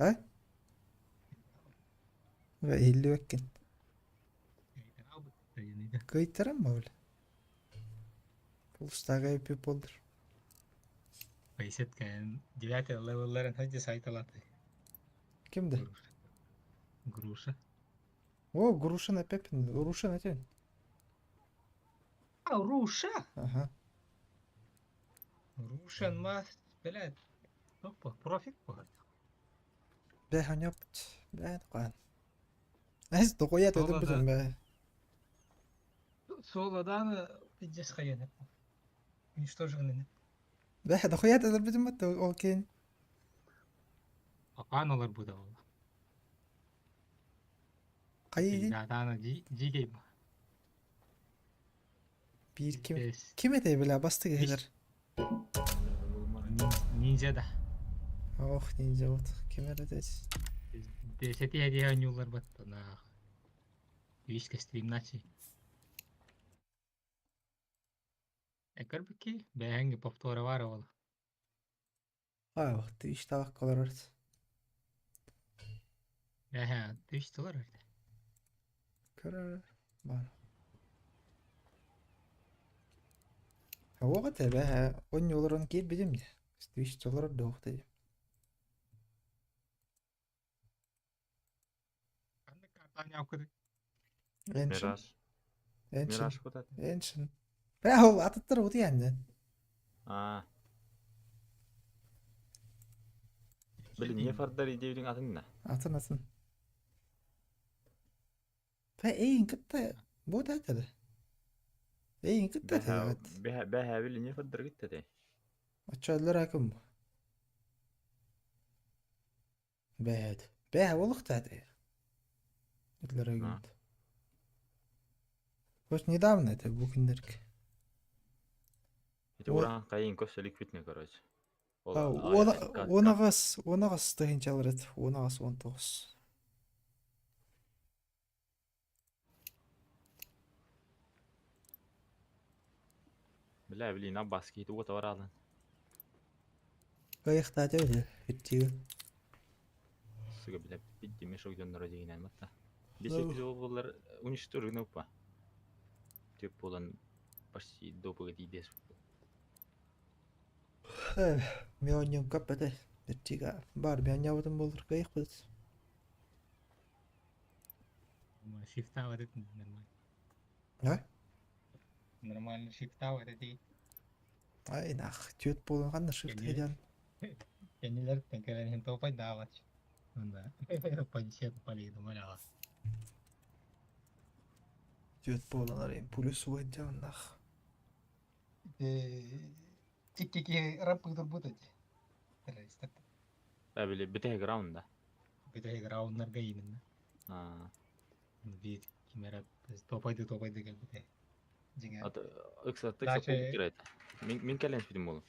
S1: Ha? Ve 50 vekken. Kayıtlarım mı öyle? Pulstaga yapıp olur.
S7: Payset kan девятый level'ların hadi saytalatı.
S1: Kimdi?
S7: Груша.
S1: O Gruşan Pepin. Gruşan Etin.
S7: А, Руша.
S1: Aha.
S7: Рушан мас, блядь. Опа, профит bu.
S1: Be han yaptı. Be kan. Ez de koyat
S7: Sola
S1: edin
S7: da-
S1: bizim be.
S7: Солодан пиздец хаянет. Уничтоженный.
S1: Be de koyat edin bizim be. Okey.
S7: Аканалар bu da valla.
S1: Kayı
S7: Dağdağına G-Game.
S1: bir kim?
S7: Yes.
S1: Kime de bile bastı gelir.
S7: Ninja da.
S1: Oh ninja ot. Kime de des.
S7: Десяти hediye oynuyorlar battı. Na. Вишка стрим начи. Ekar biki. Behengi повтора var valla.
S1: Ay vakti işte bak kalır artık.
S7: Aha, düştüler orada.
S1: Karar. Var. Ha o kadar be. Ha. 10 yolların gel bizim de. İşte işte dolar da okta.
S7: Kandı kartanya okudu.
S1: Enşin.
S2: Miras.
S1: Enşin.
S2: Miras kod atın.
S1: Enşin. Be o atıttır o yani.
S2: Aa. Böyle niye fardar ideyin atın ne?
S1: Atın atın. Be en kıtta. Bu da tadı. En kıtta tadı.
S2: Beha böyle niye fardar gitti de?
S1: Açarlar akım bu. Bad. Be oluk tadı. Gitler
S2: Ha.
S1: ögündü. Hoş недавно это bugünlerki.
S2: Это уран кайын көсө ликвидне короче.
S1: Ha, ona gaz tayınca alırdı. Ona gaz 19.
S2: Бля, блин, а баски это вот варалын.
S1: Kayık da öyle. Hittiği.
S2: Сука, бля, пидди мешок дённор дегенен мата.
S1: Ну.
S2: Бесек biz олар уничтожены па. Теп болан почти допыгы дейдес.
S1: Ben oynayayım kapıda. Hittiği. Var ben yaptım olur kayık biz.
S7: Шифта вот это нормально.
S1: Ha?
S7: Нормально шифта вот это.
S1: Ay nah. Tüyet bolun kanır şırt
S7: Geliyor.
S1: heyecan.
S7: Kendiler tenkelerin topay davat. Onda. Padişah palıydı mala.
S1: Tüyet bolun arayayım. Polis bu heyecan nah.
S7: Тики рапы турбутать. Террористы.
S2: Бля, бля, бите граунда.
S7: Бите граунднар гайнын.
S2: А,
S7: Bir kimera topaydı gel bite. Жиңа.
S2: аты ыкса тыкса
S7: Дача-
S2: пол кирет. Мен келен спидим болу.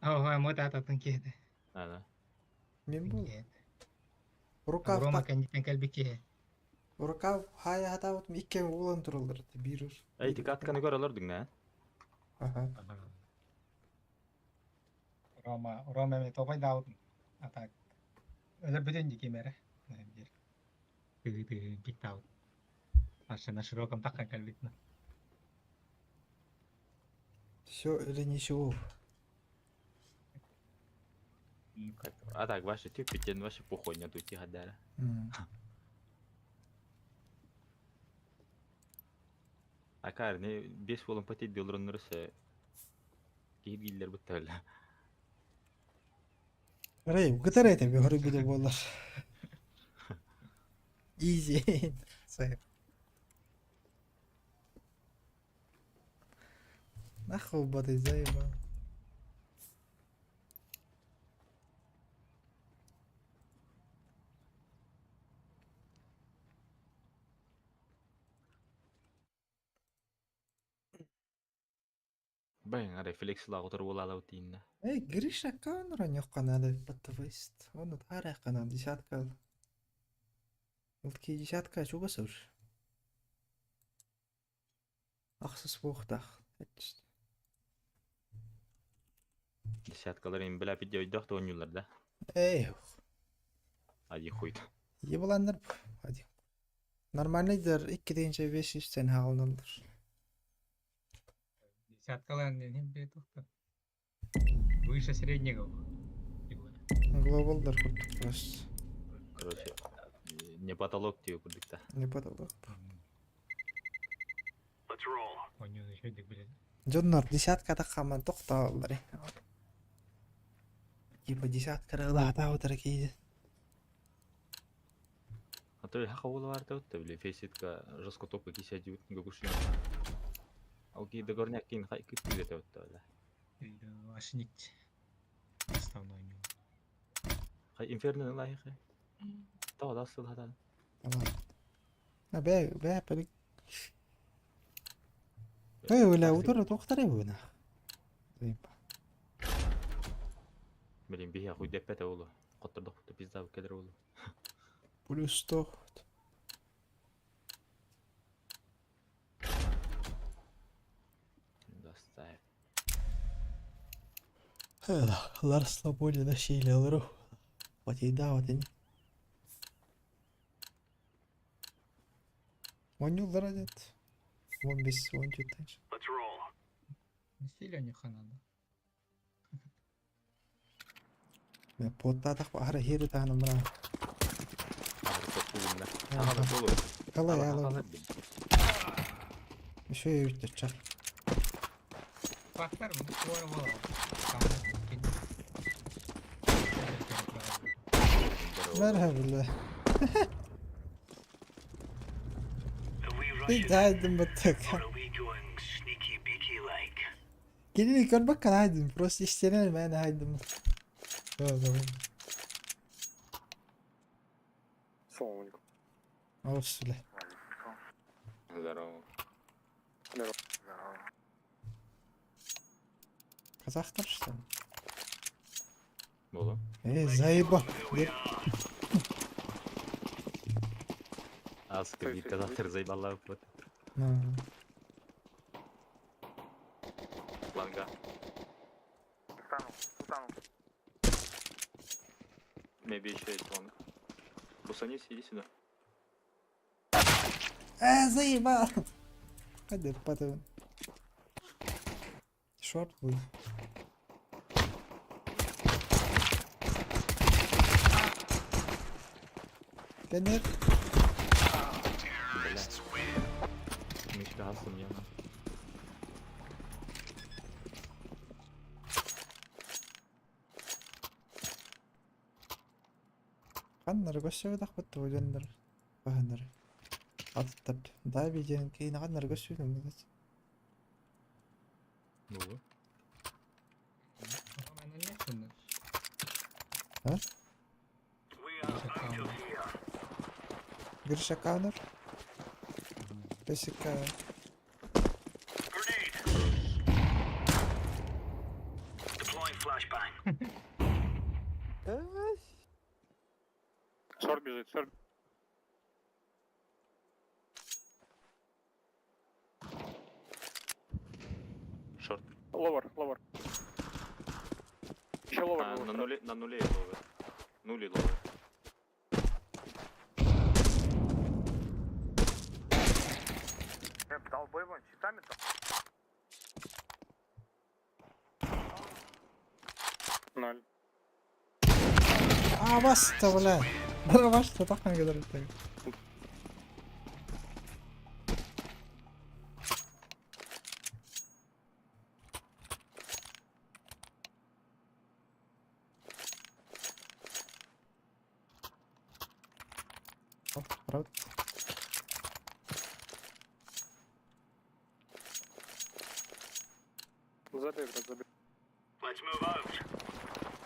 S7: Ага, мот ататын кеді.
S2: Ада.
S1: Men bu.
S7: Рома
S1: Rukav
S7: кандитен келбеке.
S1: Rukav haya hata otum ikke ulan turulur. Birur.
S2: Эй, тик атканы көрө алардың не?
S1: Aha.
S7: Рома ме топай даудын. Атак. Öyle bütün kimera. Bir. Тыгы пик даud. Аж на широком такан калбитна.
S1: Все или ничего.
S2: А так, ваши тюпитен, ваши похуй не тут гадара. А кар не 5 болон патет долларын нырсы. Гилдер бутал.
S1: Рей, bu kadar yeter bir horu bir de bollar. Easy. Sayın. Нахуй боты заебал.
S2: Байн, а рефлекс лагутар болала утинна.
S1: Эй, Гриша, кан ранyok kanalı patavist. Onu tarih kanal десятка. Ülke десятка çok asır. Aksız boğdak.
S2: Десяткалар эми била видео ойдок да oynuyorlar da.
S1: Ey yok.
S2: Hadi koydu.
S1: İyi bulanlar. Hadi. Нормальныйдер 2 deyince 500 sen alınılır.
S7: Десяткалар нем берет тоқты. Выше среднего.
S1: Глобалдар kurtuk biraz.
S2: Короче, не потолок diyor kurdukta.
S1: Ne потолок.
S3: Let's roll.
S7: Он еще дик біледі.
S1: Жоннор десяткада қаман тоқталар. Типа десяткада ылата отыр кейде.
S2: А то хаха ол бар да өтті біле фейсетка жеско топқа кесе дебутынға көршін. Ал кейді горняк кейін қай күттілі да өтті өлі.
S7: Или ашник. Основной у него.
S2: Қай инферно лайы қай. Тау да асыл хатан.
S1: Tamam. Ha be pelik. Öyle otur toxtar ya buna.
S2: Білем бейе құй деппеті олы. Қоттырдық бұқты пизда бұл кедір олы.
S1: Плюс 100.
S2: Доставь.
S1: Lar slaboli da şeyle alır o. Vatayda vatayın. 10 yıllar adet. 15-14 tane.
S3: Let's roll.
S7: Не сильно надо.
S1: Ben potta tak bahara hero tanım bana.
S2: Ağrı koptu bunlar. Ağrı dolu.
S1: Kala ya. Şöyle yürüttür çak.
S7: Фактор твой мало.
S1: Merhaba.
S3: Are we
S1: Bir
S3: rushing
S1: daydım battık.
S3: or are we going sneaky beaky like?
S1: Gelin ilk ön bakın haydim. Prost işlenelim ben haydim. Tamam.
S12: Салам
S1: Al süle.
S12: Здорово.
S1: Kazaklar işte.
S2: Болу.
S1: Zayıba.
S2: Аска бит казахтар заебаллап вот. Ланга. Maybe еще есть лонг. Бусанис, иди сюда.
S1: Zayıba. Hadi patron. Short bu. Gelir.
S2: Миш кахасın ya.
S1: Kanları gösteriyordak bitti bu canlar. Bahanları. Atıp tabi. Daha bir canın kıyına kanları gösteriyorum.
S2: Болу.
S1: Ha?
S3: We are out of here.
S1: Giriş kanır. Basic
S3: Grenade. Deploying flashbang.
S12: Шорт бежит, шорт.
S2: Шорт.
S12: Ловер, ловер. Еще ловер.
S2: А, на нуле ловер. Нули ловер.
S3: Долбой вон, щитами там.
S12: Ноль.
S1: Aa bastı ulan. Bana bastı bak ne kadar ötüyor. Hop, правда.
S12: Забег, забег.
S3: Let's move out.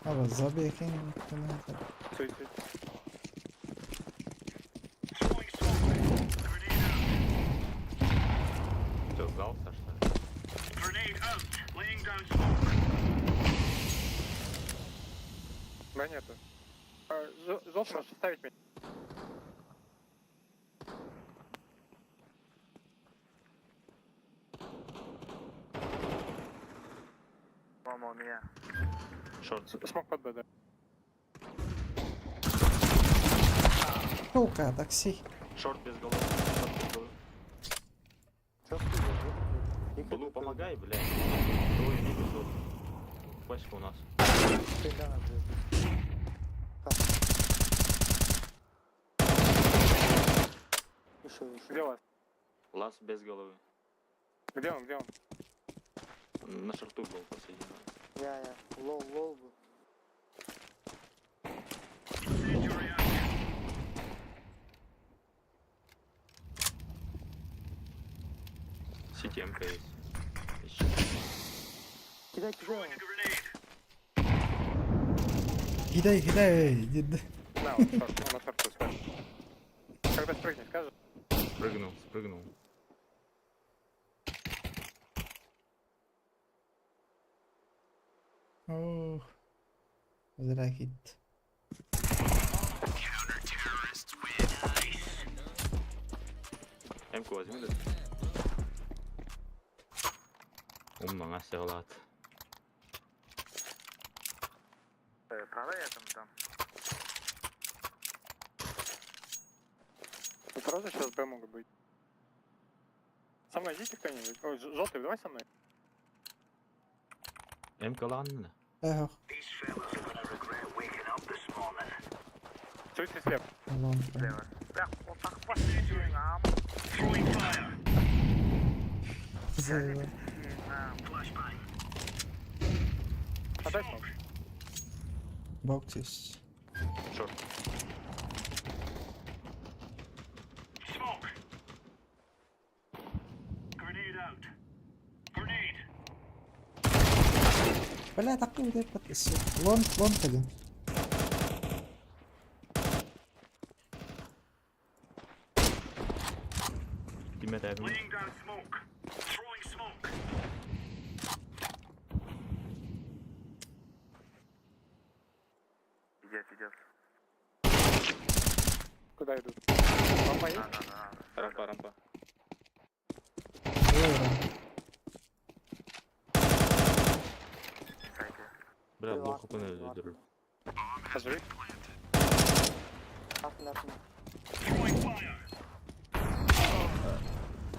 S1: Ama zabiyekin
S12: Стой.
S3: Throwing smoke. Grenade out.
S2: Что, сдался, что ли?
S3: Grenade out. Laying down smoke.
S12: Да нету. Зов можешь ставить меня.
S2: Шорт.
S12: Смог под БД.
S1: Елка, такси.
S2: Шорт без головы. Шорт без головы. Блу, помогай, блядь. Трое мид и шорт. Флешка у нас.
S6: Где вас?
S2: Лас без головы.
S6: Где он, где он?
S2: На шорту был последний.
S6: Я, лол был.
S2: Сити МК есть. Ищи.
S6: Кидай.
S1: Кидай, деды.
S6: Да, он на шорту скажет. Когда спрыгнет, скажет?
S2: Спрыгнул.
S1: Ох. Зря хит.
S2: МК возьми, да? Умно, Настя, Влад.
S6: Правда я там? Осторожно, сейчас Б могут быть. Со мной идите кто-нибудь? Ой, желтый, давай со мной.
S2: МК ладно.
S1: Эх,
S6: Чуть слеп.
S1: лон. Заебал.
S6: Отдай смог.
S1: Боксис.
S2: Шорт.
S1: Бля, такой удар подписал. Лон один.
S2: Кимет рядом.
S6: Идет. Куда идут? Рампа есть?
S2: Рампа. Бля, блок хп на лидеру.
S6: Пожри.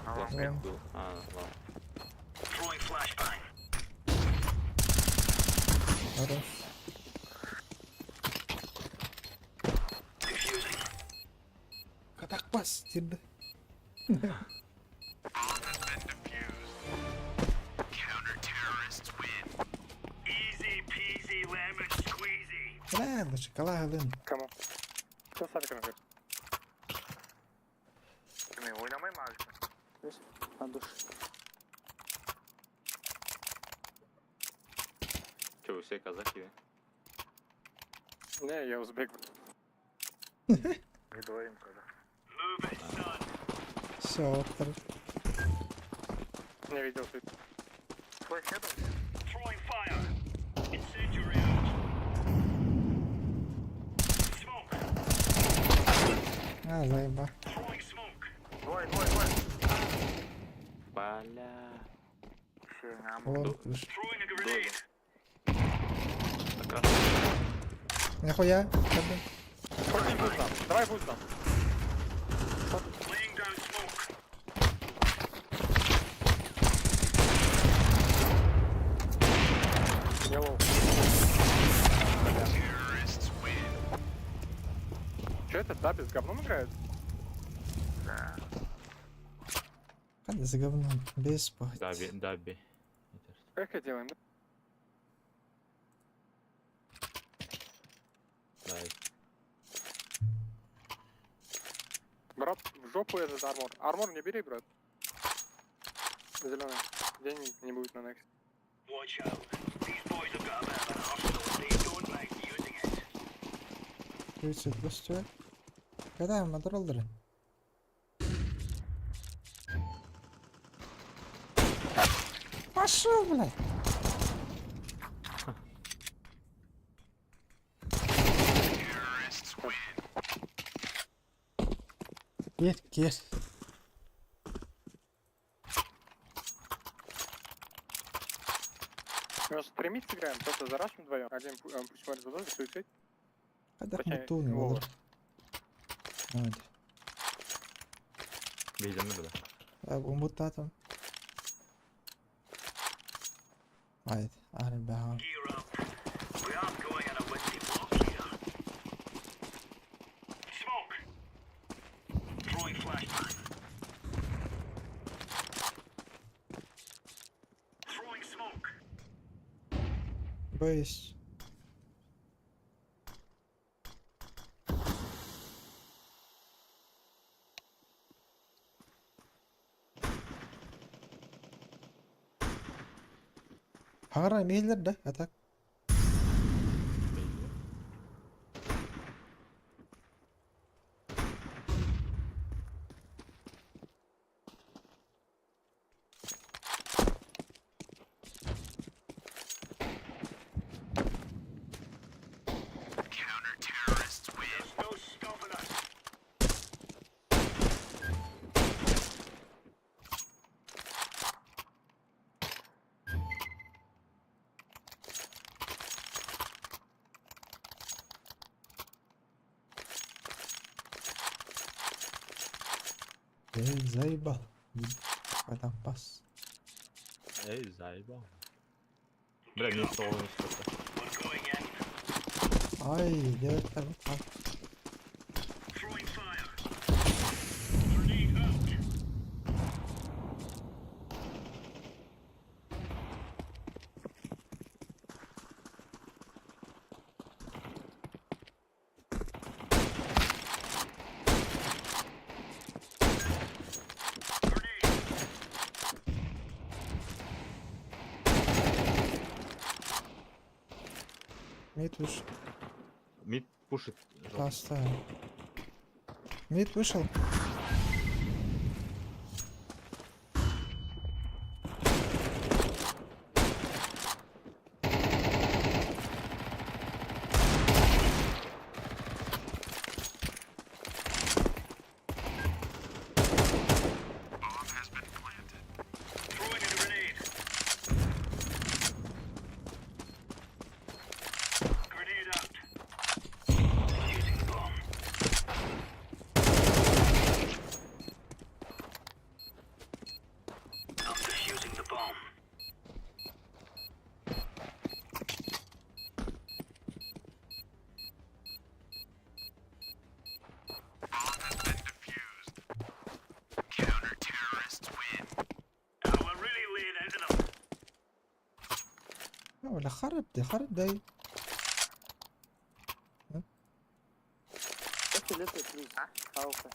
S2: Класс был. Ладно.
S1: Хорош. Катак пас, деды. Бля, шоколад, блин.
S6: Кому? Кто с Аликом говорит? Ойнамай ма Аликом? От души.
S2: Че, вы все казахи, да?
S6: Не, я узбек.
S2: Не говорим когда.
S1: Все, автор.
S6: Не видел ты.
S3: Флэш нету?
S1: А, заеба.
S3: Двое.
S2: Бля.
S1: Лон плюс.
S2: Так раз.
S1: Нихуя.
S6: Хочешь буст там? Давай буст там. Я лол. Че это, Даби с говном играет?
S3: Да.
S1: Когда за говном? Без спать.
S2: Даби.
S6: Как это делаем, да?
S2: Дай.
S6: Брат, в жопу этот армор. Армор не бери, брат. Зеленый. Денег не будет на next.
S1: Включить пустую. Когда моторолдеры? Пошел, блядь! Кир.
S6: Мы стремить сыграем, просто зарашим вдвоем. Один пусть смотрит за суицид.
S1: Когда
S6: Точнее,
S1: мутуны,
S6: Вова.
S1: валер. عادي.
S2: بيجمدوا ده.
S1: ابو متاتم عادي. اهلا بها.
S3: Gear up. We aren't going on a windy walk here. Smoke. Throwing flashbang. Throwing smoke.
S1: كويس. Hangar ini hilir dah atak.
S3: There's no stopping us.
S1: زي بعض pas.
S2: زعيبة. بلا مين طول نشوفه.
S3: We're going in.
S1: Ay dia tak.
S3: Throwing fire. Grenade out.
S1: Mid вышел.
S2: Мид пушит.
S1: Поставил. Мид вышел.
S3: Throwing a grenade. Grenade out. Using the bomb. I'm defusing the bomb. We're really laying into them.
S1: ولا خرب داي.
S13: Please. Алфа.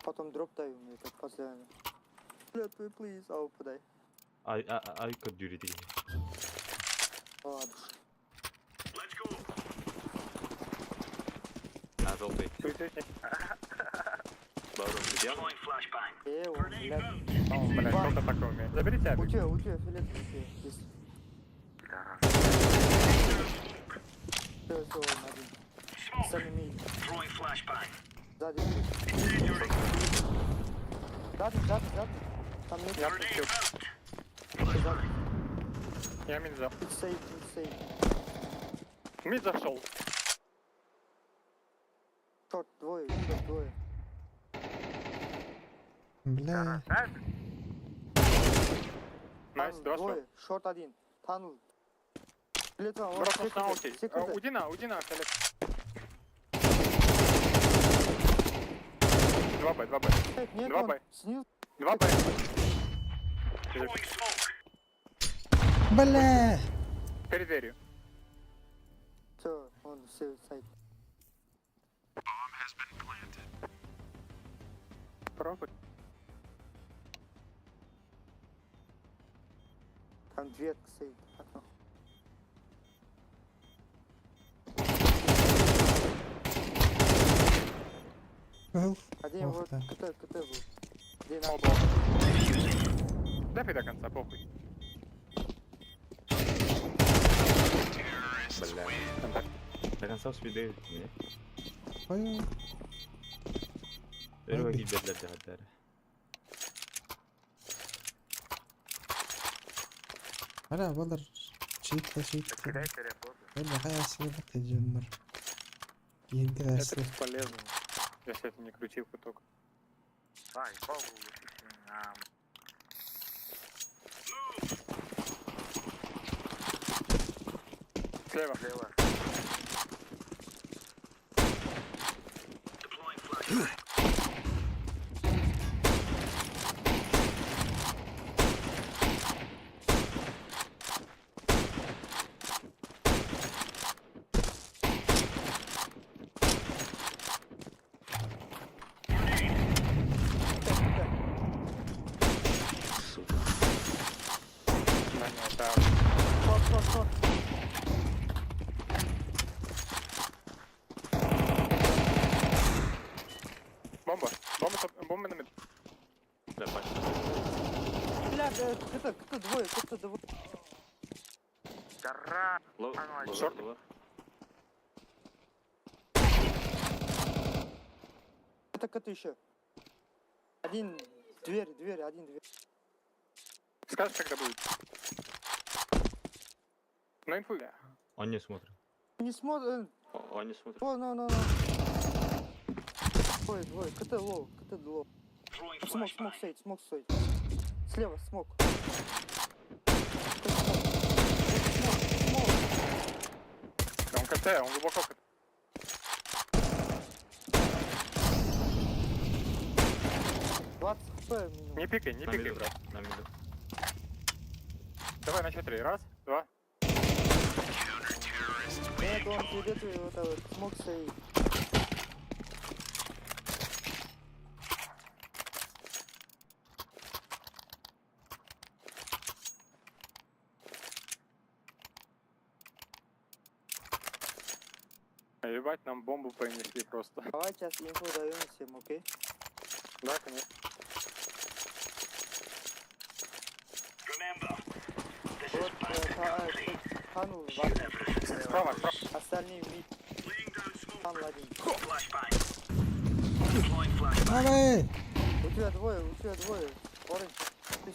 S13: Потом дроп дай мне, как последний. Please, алфа дай.
S2: I could do it again.
S13: Ладно.
S3: Let's go.
S2: Аз опит. Барон, где?
S3: Deploying flashbang.
S13: Он, блядь.
S6: Он, блядь, сколько такое умеет. Заберите
S13: У
S6: обид.
S13: тебя, фиолетовый, здесь. Все, он один. Сами мид.
S3: Throwing flashbang.
S13: Сзади. Сзади. Там нет.
S6: Я пустил.
S13: Сзади.
S6: Я мид взял.
S13: Сейф.
S6: Мид зашел.
S13: Шорт, двое.
S1: Бля.
S6: Найс, два шоу.
S13: Двое. Шорт один. Танул. Фиолетовый, он
S6: Бросил на аути.
S13: секунда.
S6: Удина, фиолет. 2Б.
S13: Нет,
S6: 2Б.
S13: он снил.
S6: 2Б.
S3: Throwing smoke.
S1: Бля.
S6: Перед дверью.
S13: Все, он все сайт.
S6: Пробуй.
S13: Там дверка стоит. Окно. Один
S1: Ох
S13: вот
S1: ты.
S13: КТ был. Где
S6: Оба.
S13: надо?
S6: Дай до конца, похуй.
S2: Бля.
S6: Контакт.
S2: До конца успею. Не?
S1: Ой.
S2: Öyle giderler de hadi.
S1: هلا والله شيت. ولا حاجة سيبك تجنر. Енді
S6: Это
S1: версия.
S6: бесполезно, если это не крутилка только. Слева.
S13: Шорт.
S6: Бомба на мид.
S2: Да, бачу.
S13: Бля, КТ двое.
S2: Лоу,
S6: Шорт.
S2: лоу.
S13: Это КТ еще. Один дверь, один дверь.
S6: Скажешь, когда будет? На инфу.
S2: Он не смотрит.
S13: Не смотрит.
S2: Он не смотрит.
S13: О, no. Двое. КТ лоу. Смок стоит. Слева, смок.
S6: Он КТ, он глубоко КТ.
S13: минут.
S6: Не пикай,
S2: На миду,
S6: брат.
S2: на миду.
S6: Давай на 4. Раз, два.
S13: Нет, он идет и вот этот смог стоит.
S6: Ебать, нам бомбу принесли просто.
S13: Давай сейчас инфу даем всем, окей?
S6: Да, конечно.
S13: Вот, Хану, ванна.
S6: Справа.
S13: Остальные мид. Хан ладин.
S1: Давай!
S13: У тебя двое. Оранж.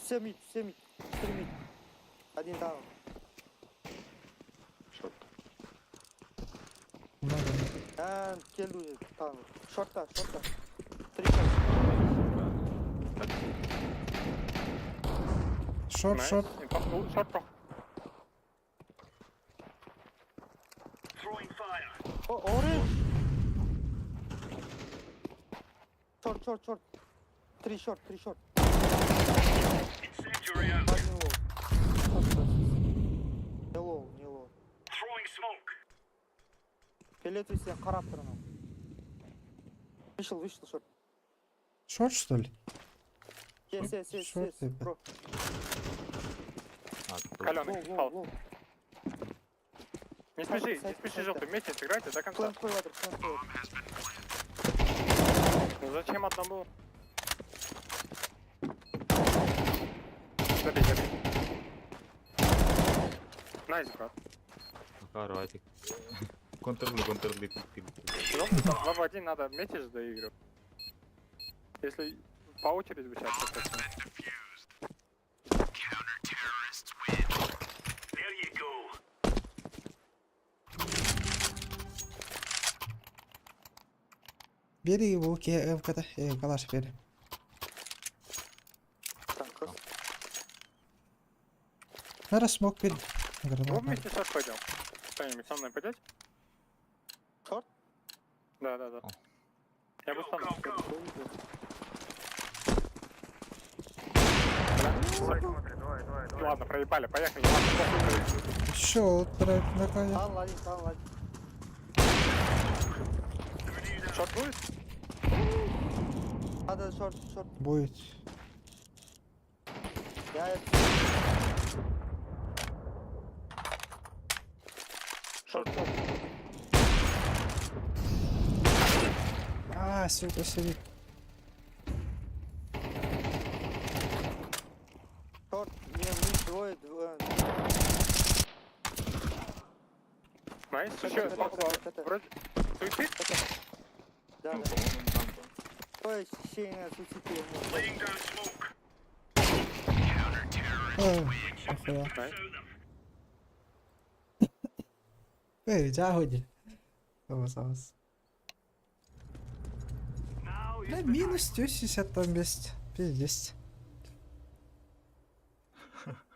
S13: Все мид. 3 мид. Один даун. Келду там. Шорта. 3 шорта.
S1: Шорт.
S6: Шорт про.
S13: О, оранж. Шорт. 3 шорт. Один лоу. Не лоу. Фиолетовый себе қарап тұр анау. Вышел, шорт.
S1: Шорт, что ли?
S13: Yes,
S1: Шорт, типа.
S13: бро.
S6: Каленый,
S13: Лоу.
S6: пал. Не спеши, желтый. Вместе сыграйте до конца.
S13: План ватер.
S6: Ну зачем одному? Забей. Найс, брат.
S2: Карватик. Контрлы.
S6: Желтый там 2 в 1 надо вместе же доигрывать. Если по очереди бы сейчас просто.
S1: Бери его, КТ. Калаш, бери. Надо смог перед.
S6: Ну, вместе шорт пойдем. Кто-нибудь со мной пойдете?
S13: Шорт?
S6: Да. Я бы стану. Ладно, проебали, поехали.
S1: Еще трек на коне.
S13: Хан ладин.
S6: Шорт будет?
S13: Надо шорт.
S1: Будет.
S13: Я шорт.
S1: Сука, сидит.
S13: Шорт, мид двое.
S6: Найс, еще вроде. Суицид?
S13: Да. Ой, сильно суицид.
S1: Охуя. Эй, джагоди. Вamos. Бля, минус 165. Пиздец.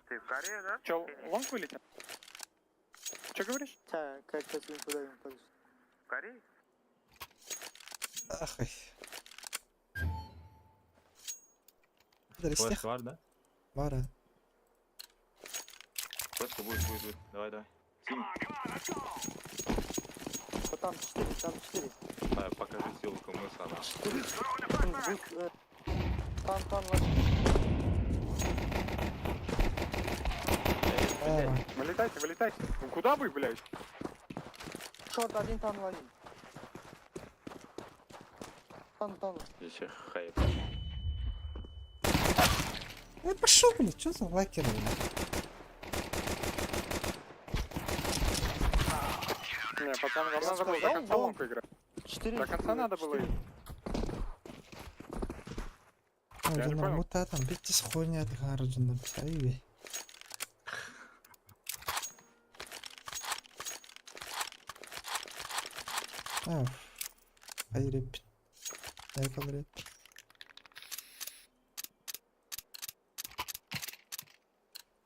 S6: Ты в Корее, да? Че, лонг вылетел? Че говоришь?
S13: Как сейчас инфу даем, подожди.
S6: В Корее?
S1: Ах, ай. Подожди,
S2: Флешка var da.
S1: Var ha.
S2: Флешка будет. Давай. Синь.
S13: Вот там 4, там 4.
S2: Покажи ссылку, мы сам.
S13: Там,
S6: Вылетайте. Ну куда вы, блядь?
S13: шорт один, там один. Там.
S2: Еще хайп.
S1: Пошел, блядь, что за лайкер, блядь?
S6: Не, пацаны, вам надо было до конца лонг играть.
S13: 4.
S6: До конца надо было играть.
S1: Я
S6: не
S1: не
S6: понял.
S1: могу, там, битись хуйня, ты гаражен, написай, Hayır, ne kalır et.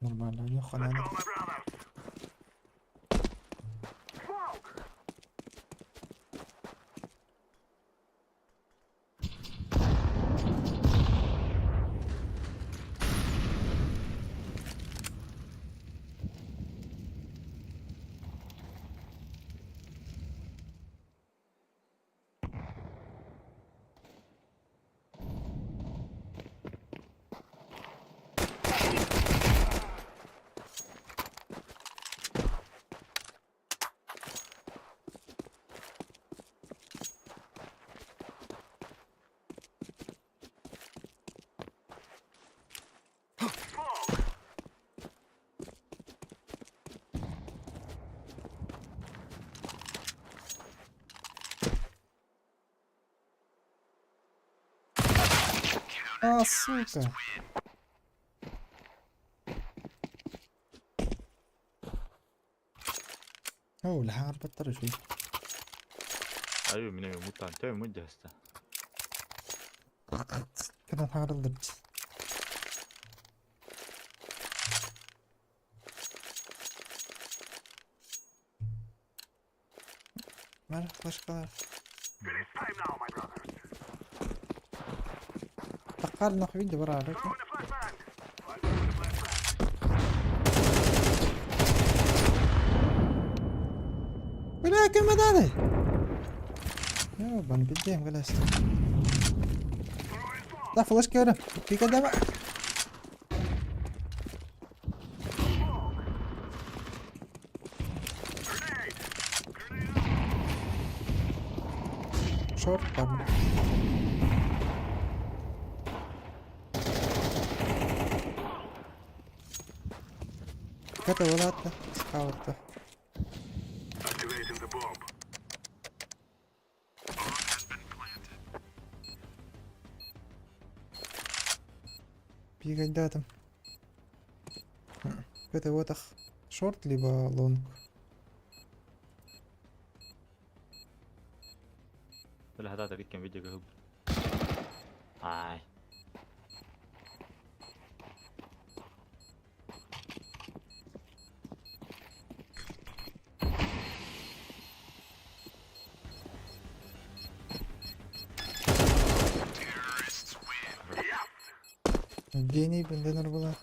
S1: Normal, yok ana. А, сука. О, الحار بطل شوي.
S2: ايوه من يموت انت مده هسه.
S1: كده الحار ضربت. ما فلاش كار. تقارن في فيديو برا عليك. ولكن ما داري. يا بان بديهم جلست. لا فلاش كار. في كده بقى. شورت طبعا. كده ولا حتى سكاوت. بيجي قدام كده وتخ شورت لي بالونك.
S2: ولا هذا تريك كان فيديو جهوب هاي
S1: اديني بندنا البلاد.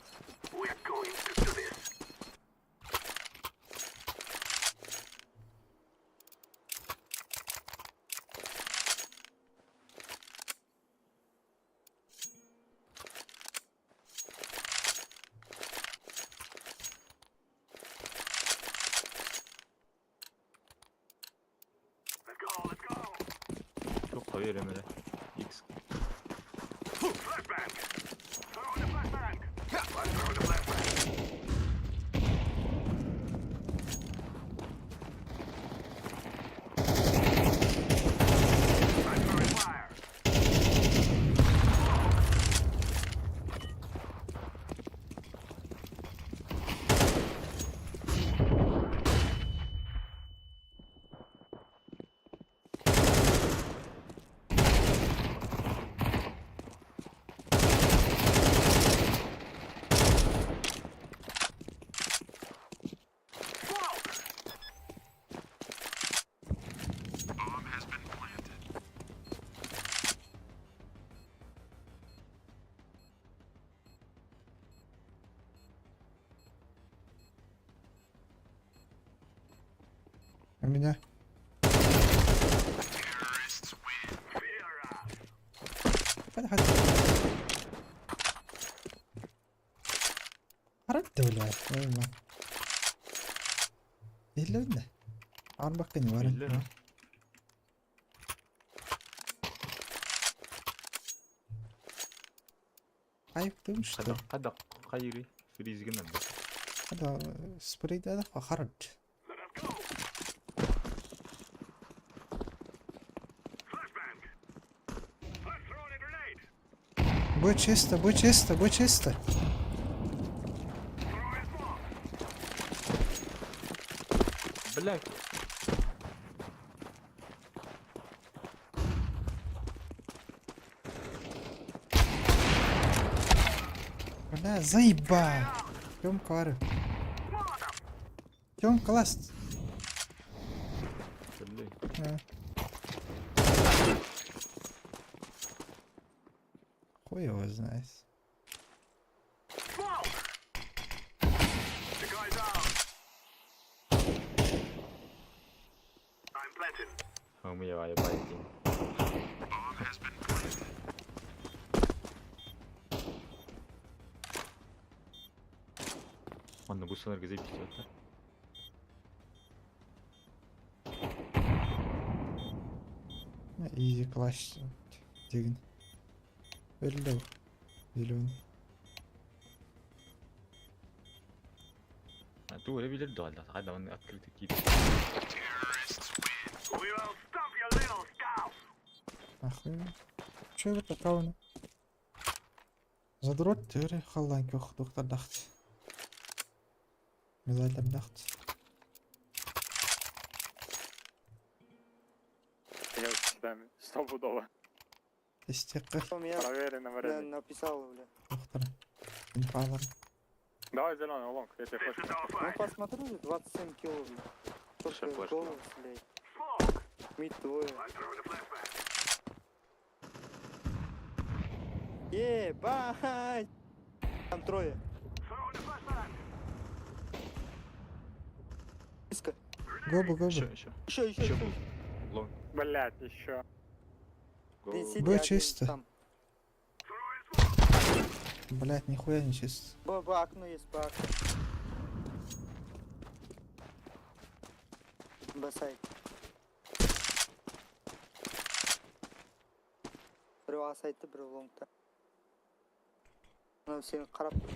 S2: çok koyu Emre X
S1: У меня. Hadi. Арат вля. Ойма. Иллюнда. Арбакка не варен.
S2: Иллюнда.
S1: Айыптым что?
S2: Қада қайыры фризген анда.
S1: هذا سبريد هذا خرج. Будь чисто, будь чисто, будь чисто.
S2: Блядь.
S1: Бля, заебал. Тём кары. Тём класс.
S2: Блядь.
S1: Хуй его знает.
S2: Không bây giờ ai bay tiền. Ладно, гусо энергия запитывает.
S1: Изи класс. Дигн. Öldü. Zilon.
S2: Tu ölebilirdi hala. Hadi onu открытый кит.
S1: Ахуй. Чё это такое? Задрот теория халлан кёх доктор дахт. Мезальтер дахт.
S6: Я с вами. Стопудово.
S1: Истека.
S6: Проверено
S13: Я
S6: время.
S13: написал, бля.
S1: Доктор. Инфалар.
S6: Давай зеленый лонг, я тебе флеш.
S13: Ну посмотри, 27 кило, бля. Только
S11: флеш,
S13: голос, блядь. Мид двое. Ебать! Там трое. Близко.
S1: Гобу, гобу.
S13: Еще.
S2: Лонг.
S6: Блять, еще.
S1: Б чисто. Блять, нихуя не чисто.
S13: Б окно есть, Б окно. Б-сайд. Біреу А-сайдты, біреу лонгта. Мынау сені қарап тұр.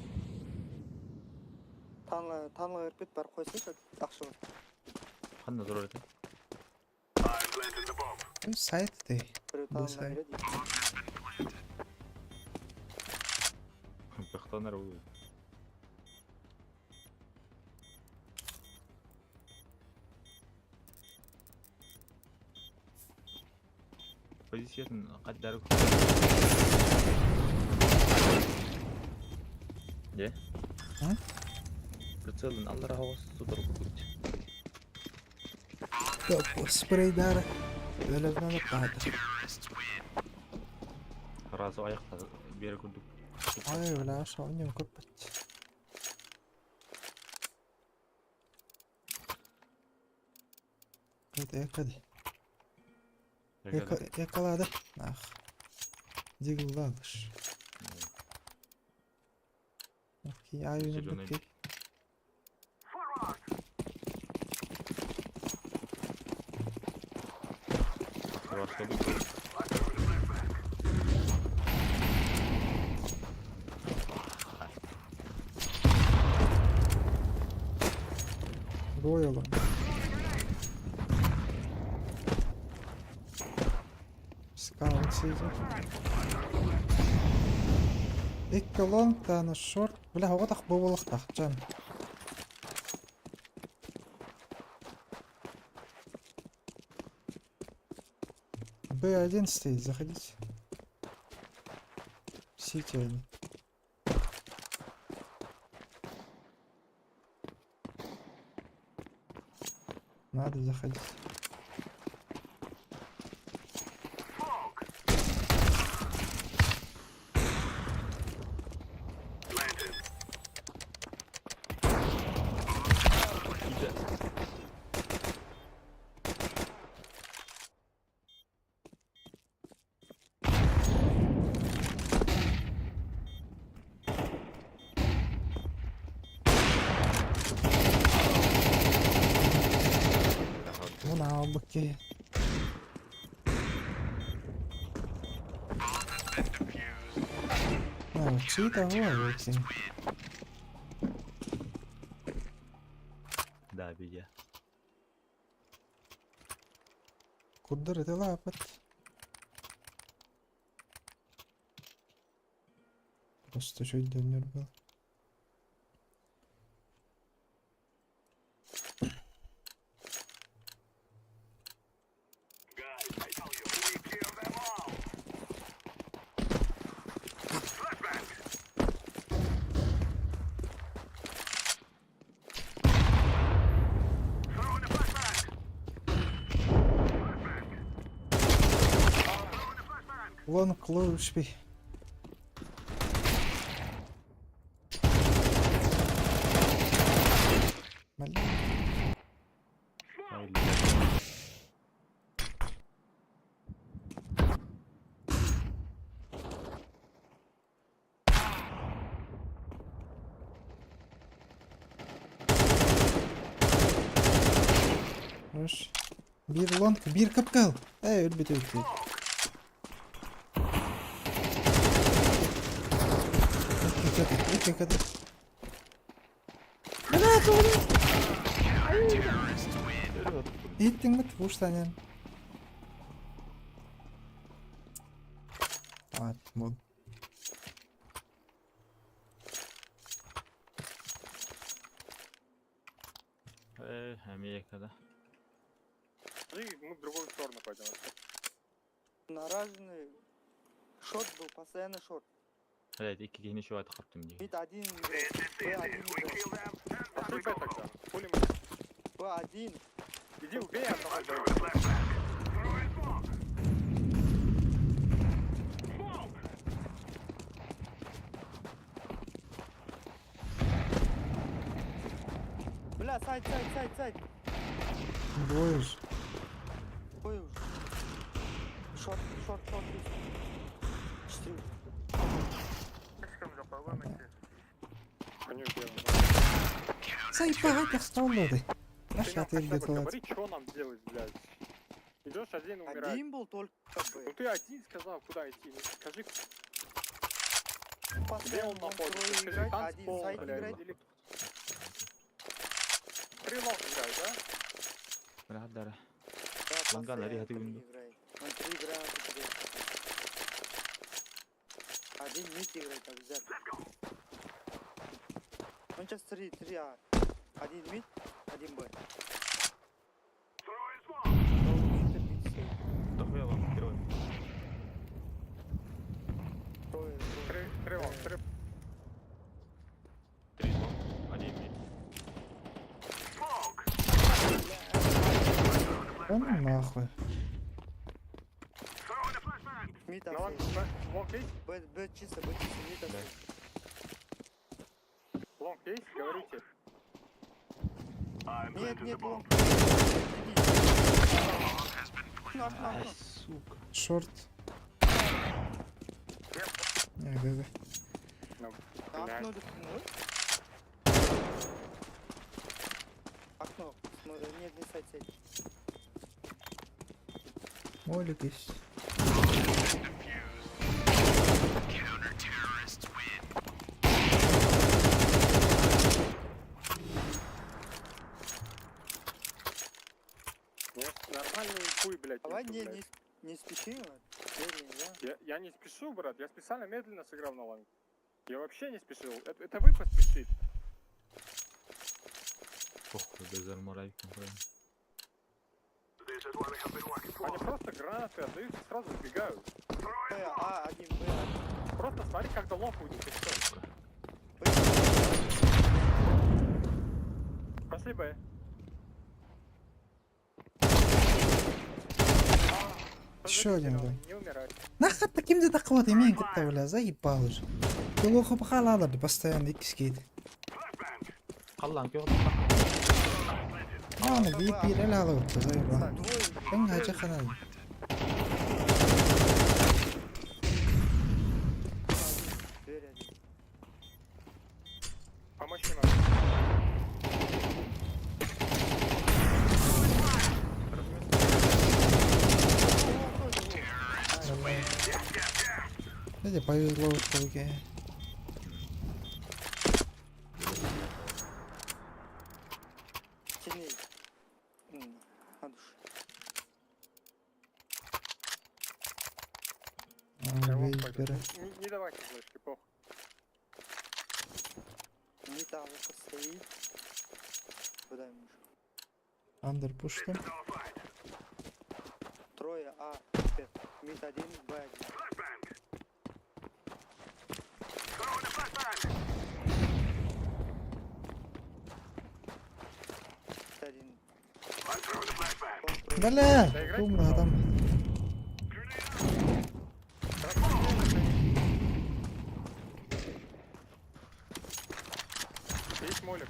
S13: Таныла өрпет бар қойсай, ақшы бар.
S2: Қандай зор екен?
S1: Сайт ты.
S13: Біреу таныла береді.
S2: Бақтанар ол. Позициясын қаддары көп. Де?
S1: А?
S2: Прицелын аллар хавасы тұтырып көбірді.
S1: Спрейдары. Өлімнен ұпады.
S2: Разы аяқта бері күндік.
S1: Ай, бля, шау не көп бітті. Ekadi. Yakaladı. Ah. Digıldadır. Okey, ayını bitti. Goyalım. Скаут сидит. Икка лонг таны шорт. Бля, вот ах боболых тахчан. Б1 стоит, заходите. Сити они. Надо заходить. Aldık ki. Ha, çiğ de var yoksa.
S2: Да, беги.
S1: Кудыр это лапать. Просто чуть дымер был. Лонг лучше би. Hoş. Bir long, bir kapkal. Ölmedi öldü. İki kadar. Bırak onu. Ettin mi? Vuş sen. Atma.
S2: Америка, да.
S6: И мы в другую сторону пойдем.
S13: Нараженный. Шорт был, постоянно шорт.
S2: Блядь, iki geniş şu ayda kaptım diye.
S13: Мид один играет. Б1 играет.
S6: Пошли Б тогда. Хули мы.
S13: Б1.
S6: Иди убей одного.
S13: Бля, сайт.
S1: Двое.
S13: Ой уж. Шорт. 4.
S1: Заебал, я столбы. Наш
S6: Ты нам
S1: отель
S6: хотя бы
S1: где-то.
S6: говори, что нам делать, блядь. Идешь один, умирать.
S13: Один был только Б.
S6: Ну ты один сказал, куда идти. Ну, скажи, где
S13: Постоянно
S6: он
S13: вон
S6: находится.
S13: трое
S6: Скажи,
S13: играть,
S6: танцпол,
S13: один сайт
S6: блядь,
S13: играет.
S6: или... Стрелок играет, да?
S2: Брадар.
S13: Да,
S2: Лонга на
S13: постоянно
S2: рехаты
S13: там
S2: винду.
S13: играет. Он 3 играет. Один мид играет обязательно. Он сейчас 3 А. Один мид, один Б.
S2: Дохуя вам, герой.
S6: Стрелок.
S2: Три зон, один мид.
S1: Да ну нахуй.
S13: Мид
S6: На лонг есть?
S13: Б чисто, мид отсюда.
S6: Лонг есть? Говорите.
S13: Нет, лонг.
S2: Ай, сука.
S1: Шорт. Ага.
S13: Окно допустим. Окно. Нет, не сайт.
S1: Молик есть.
S6: Нет, нормальный хуй, блядь.
S13: Давай
S6: нету, блядь.
S13: не спеши. Медленно, да?
S6: Я не спешу, брат. Я специально медленно сыграл на лонг. Я вообще не спешил. Это вы поспешите.
S2: Похуй, без арморайки.
S6: Они просто гранаты отдают и сразу сбегают.
S13: Один Б.
S6: Просто смотри, когда лонг уйдет, и все. Пошли Б.
S1: Еще один, да.
S6: Не умирать.
S1: Нахуй таким-то такого ты имеешь, как-то, бля, заебал уже. Плохо похалало, постоянно икскейт.
S2: Қаллан кё.
S1: Ладно, бипи, ляла вот, заебал. Энга чаханай.
S6: Помочь не надо.
S1: 이제 바이올로 쪽에
S13: Сильнее. На душе.
S6: Я вам
S1: вейс
S6: пойду.
S1: бере.
S6: Не давайте флешки, похуй.
S13: Не там стоит. Куда ему?
S1: Андер пуштым.
S13: Трое, А, мид 1, Б 1. Один.
S1: بلا قوم هضم
S6: Есть молик.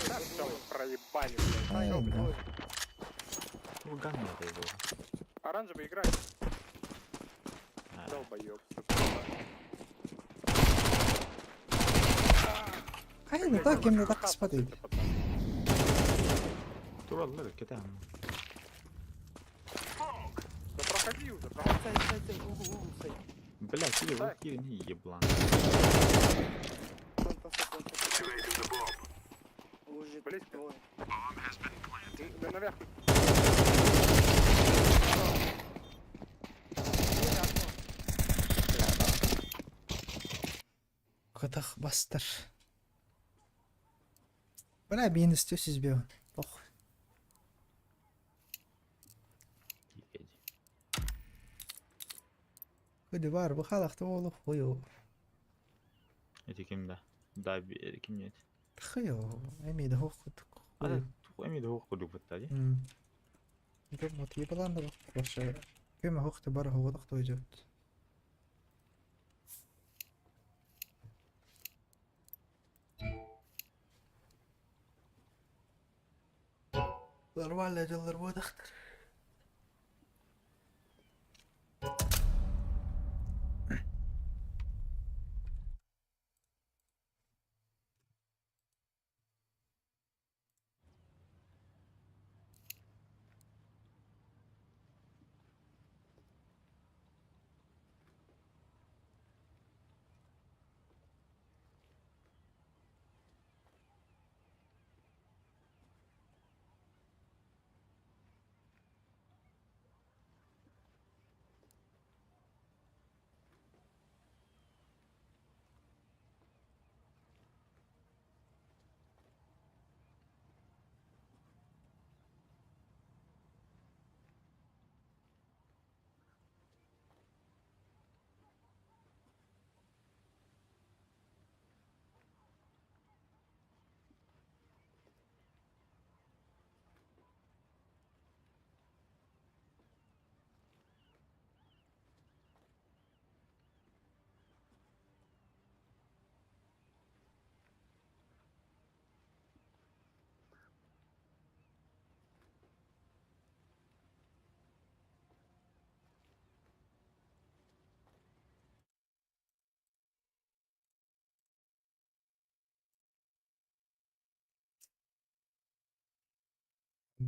S6: Да, всё, проебали, блядь.
S1: Ай,
S6: Всё,
S1: да.
S6: блядь.
S2: Курган надо его.
S6: Оранжевый играй. Долбоёб.
S1: Hayır da kimde de kısma değil.
S2: Тураллар кете.
S6: Да проходи уже, проходи.
S2: Бля, тебе вот не еблан.
S13: Уже
S6: Близко.
S13: двое.
S6: Наверх.
S1: Kıtık bastır. Bana bir istiyor siz bir. Bak. Hadi var bu halakta oğlu koyu.
S2: Эти кимда? Да, ким нет.
S1: Хыyo. Emi de hokuduk.
S2: А, эми да хокудук баттади.
S1: Gör motivi balandı bak. Başa. Köme hoktu bara hoğuduk doyacak. Нормально делар bu adaktır.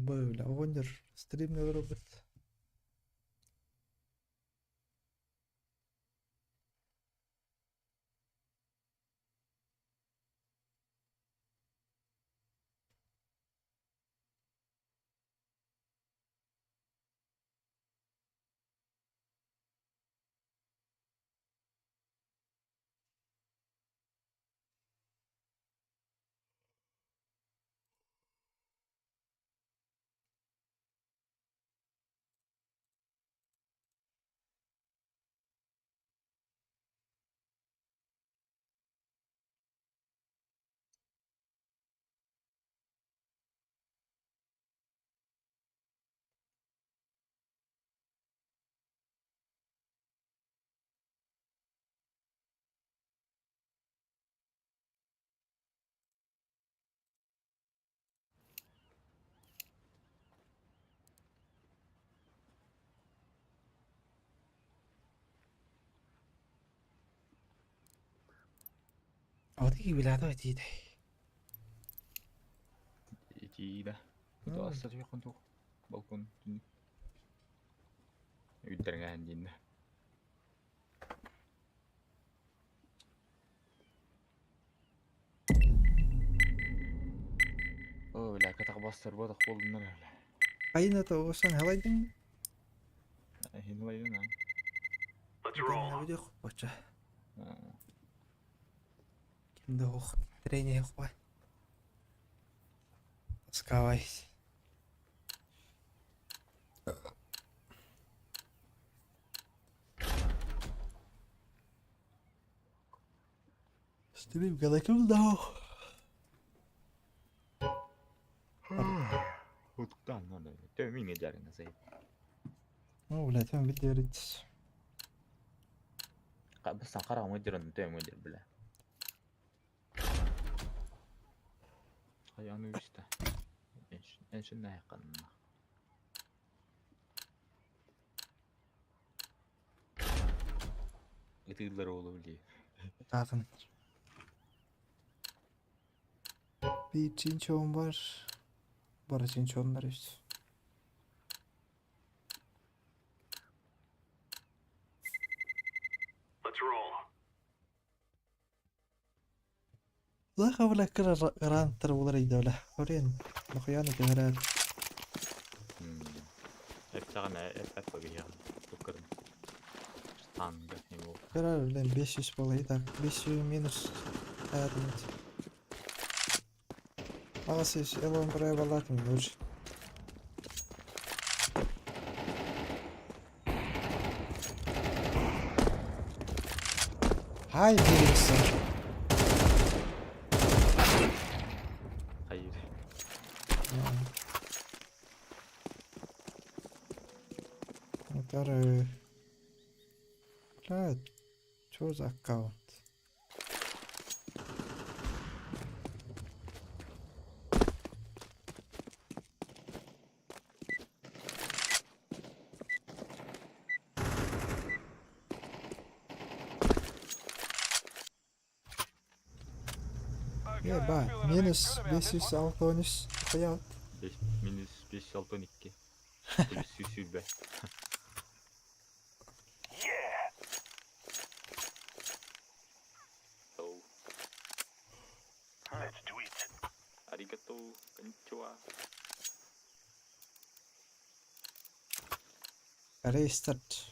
S1: Böyle oyundur. Streamler robot. 어디 빌라도 어디대.
S2: Иди, itu asal juga untuk balkon ini. Udah nggak anjing dah. bastır badak bolunlar öyle.
S1: Kaynadı olsan halaydın.
S2: Hindi bayılın ha.
S3: Let's
S1: Ben
S3: roll.
S1: ne bileyim koça.
S2: Ha.
S1: Kimde o treni yok var. Skavay. Stream galakım da o.
S2: Huduktan lan öyle. Dövmeyin ecarına sayı.
S1: Ulan tamam biliyoruz.
S2: Basan karan ödürün dövme ödür bile. Ayağını işte. En şunda yakınına. Gıdıkları olabiliyor.
S1: Zaten. Bir çinçon var. Bara çinçonlar işte.
S3: Let's roll.
S1: La havla kran tarafları idole. Oraya bakıyan kadar.
S2: Hep çağına hep bakıyor. Tukarım. Standa hem o.
S1: Karar lan 500 balayı da 500 minus hayatım. Ağasız elon buraya balatım dur. Hay birisi.
S2: Hayır.
S1: Motor. La choose account. Ya bak minus 513 hayat.
S2: Minus 562. Bir süsü be. Oh.
S3: Let's do it.
S2: Arigato. Konnichiwa.
S1: Restart.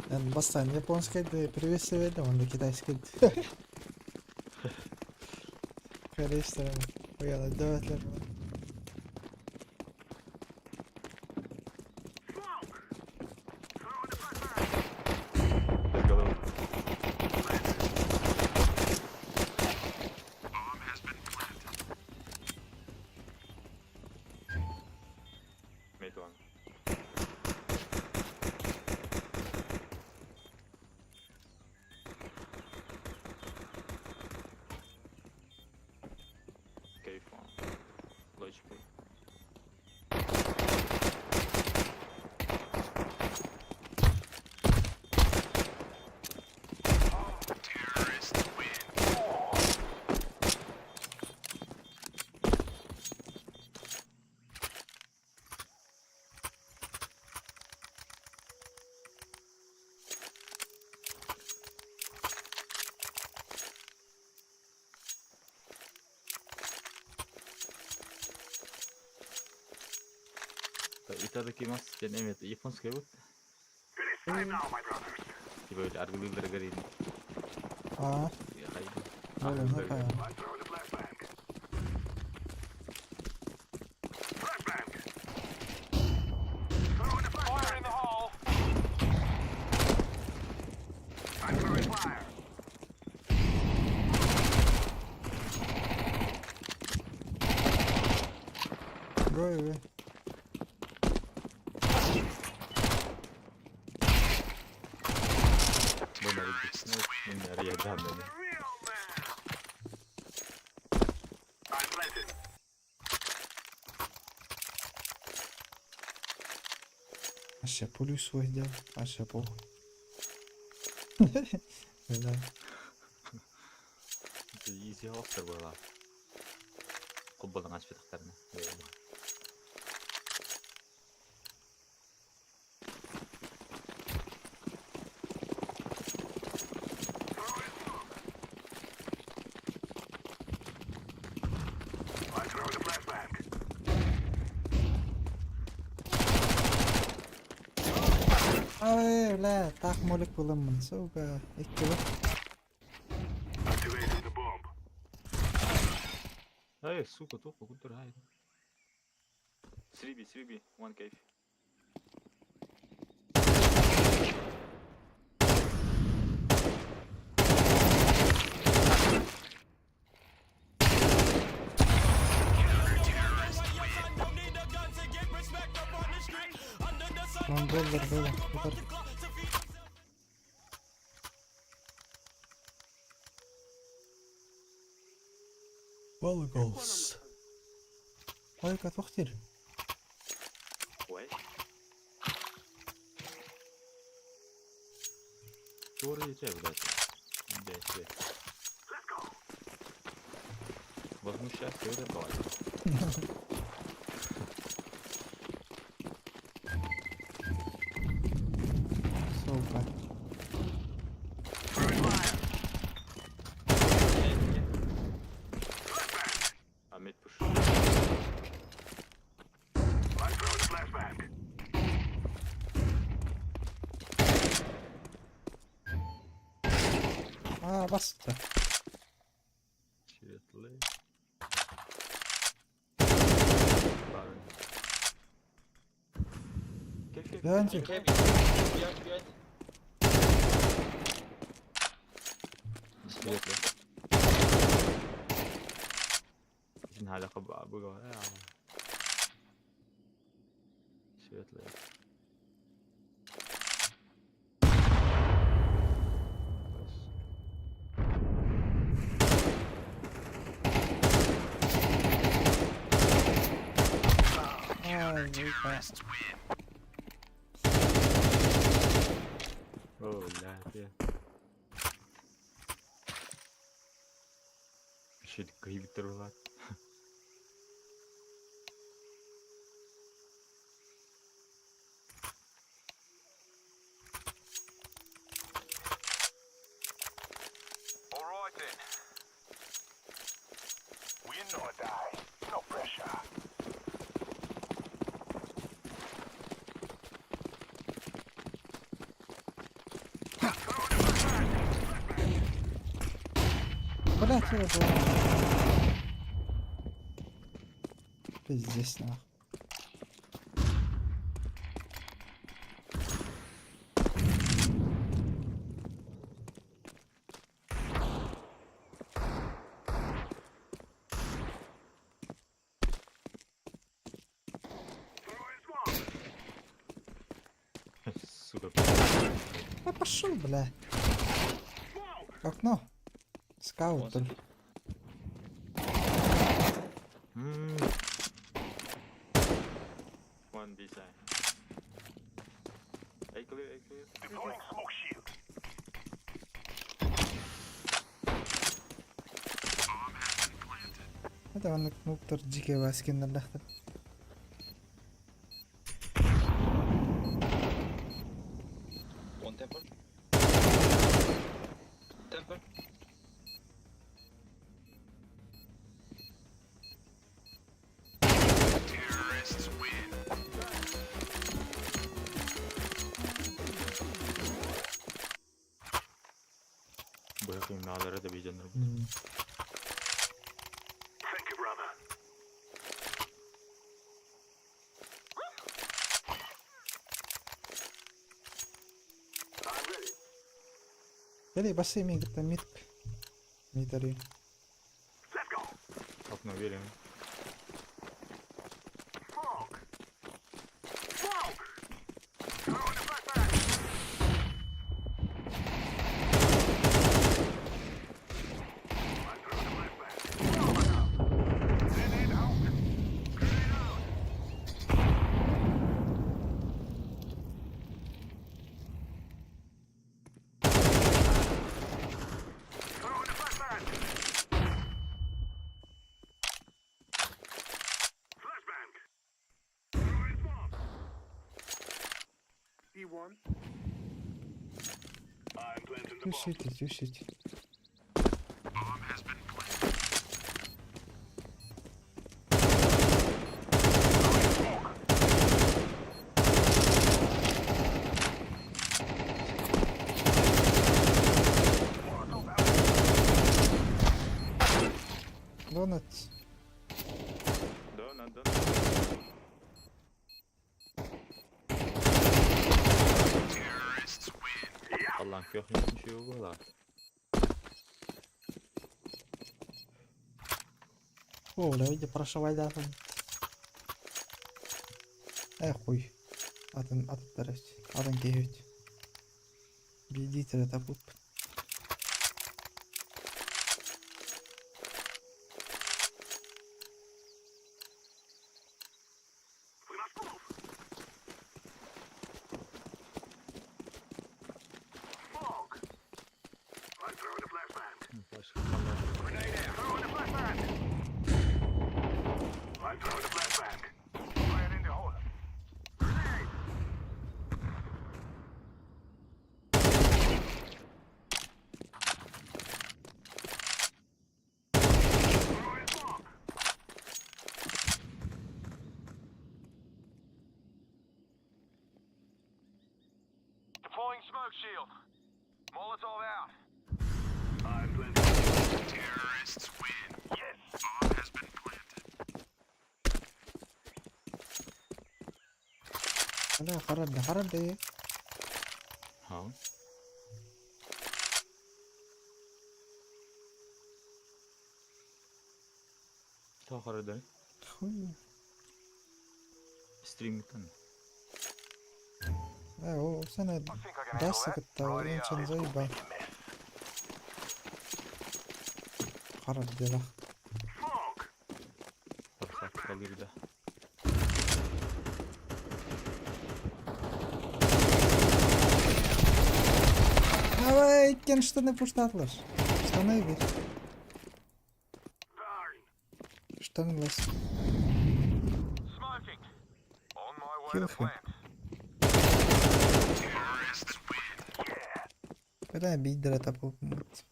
S1: Ben bastan японское приветствие видел, он китайский. Корейский. Уяла, давай.
S2: Made one. Okay, fine. Logically. Itadakimasu. Jadi evet, японское вот.
S3: Time now, my brothers.
S2: Типа вот аргулилер говорит.
S1: А,
S2: Я хайду.
S1: böyle ne kadar?
S3: I throw the flashbang. Flashbang. Throwing the flashbang. Fire in the hole. I'm throwing fire.
S1: Böyle.
S2: Bunları gitsin. Bunları yerden beni.
S3: Real man. I'm planted.
S1: Aşağı polis var ya. Aşağı pol. Öyle.
S2: Easy hoster buralar. Kubbalan aç petaklarını.
S1: бля, так молик боламын, сука. Экке бар.
S3: Activating the bomb.
S2: Эй, сука, тупо, куда рай? 3B, 1 cave.
S1: Монголдар бля, куда? Волголс. Ой, как вахтер.
S2: Ouais. Doğru geçer bu da. Bekle. Возмущаться это бывает.
S1: Сука.
S2: Ahmet push.
S3: I'm throwing a flashbang.
S1: Bastı.
S2: Çiğretli.
S1: Bence.
S2: Çiğretli. İşin alaka bu var ya. Çiğretli.
S1: Ай, вика.
S2: Oh, lafiya. Bir şey kıyı bitiriyorlar.
S3: All right then. Win or die. No pressure.
S1: Блять, я забыл. Пиздец, нахуй.
S2: Сука.
S1: Пошел, бля. Окно. Скаутер.
S2: One B side. A clear, A clear.
S3: Deploying smoke shield.
S1: هذا عندك نقطة جيكي واسكن اللحظة.
S14: One temple. Temple.
S3: Terrorists win.
S2: Bırakayım nalere de bir canım.
S3: Thank you, brother. I'm ready.
S1: Jadi basi mi kita meet. Meet tadi.
S3: Let's go.
S2: Okno vereyim.
S3: Smoke. Smoke. Throwing a flashbang. I'm throwing a flashbang. Grenade out. Grenade out. Throwing a flashbang. Flashbang. Throwing smoke. P1. I'm planting the
S1: You
S3: bomb.
S1: shoot it, you shoot it.
S3: Bomb has been planted. Throwing smoke.
S1: Donut.
S2: Donut. Allah'ın köhnesini şey olurlar.
S1: О, давайте прошивай дату. Хуй. Атын дарать. Атын кегет. Бедитель это пуп.
S3: Deploying smoke shield. Molotov out. Terrorists win. Yes. Bomb has been planted.
S1: لا خرج ايه.
S2: ها. تا خرج
S1: خوي.
S2: ستريم كان.
S1: هو سنة داسك التاورين كان زي با. خرج دلا.
S2: فرصة كبيرة ده.
S1: Давай, кен штаны пуштатлар. Штаны бир. Штаны лас.
S3: Smoking. On my way
S1: Kill
S3: to
S1: him.
S3: plant. Terrorists win. Yeah.
S1: Когда бидер это попмут.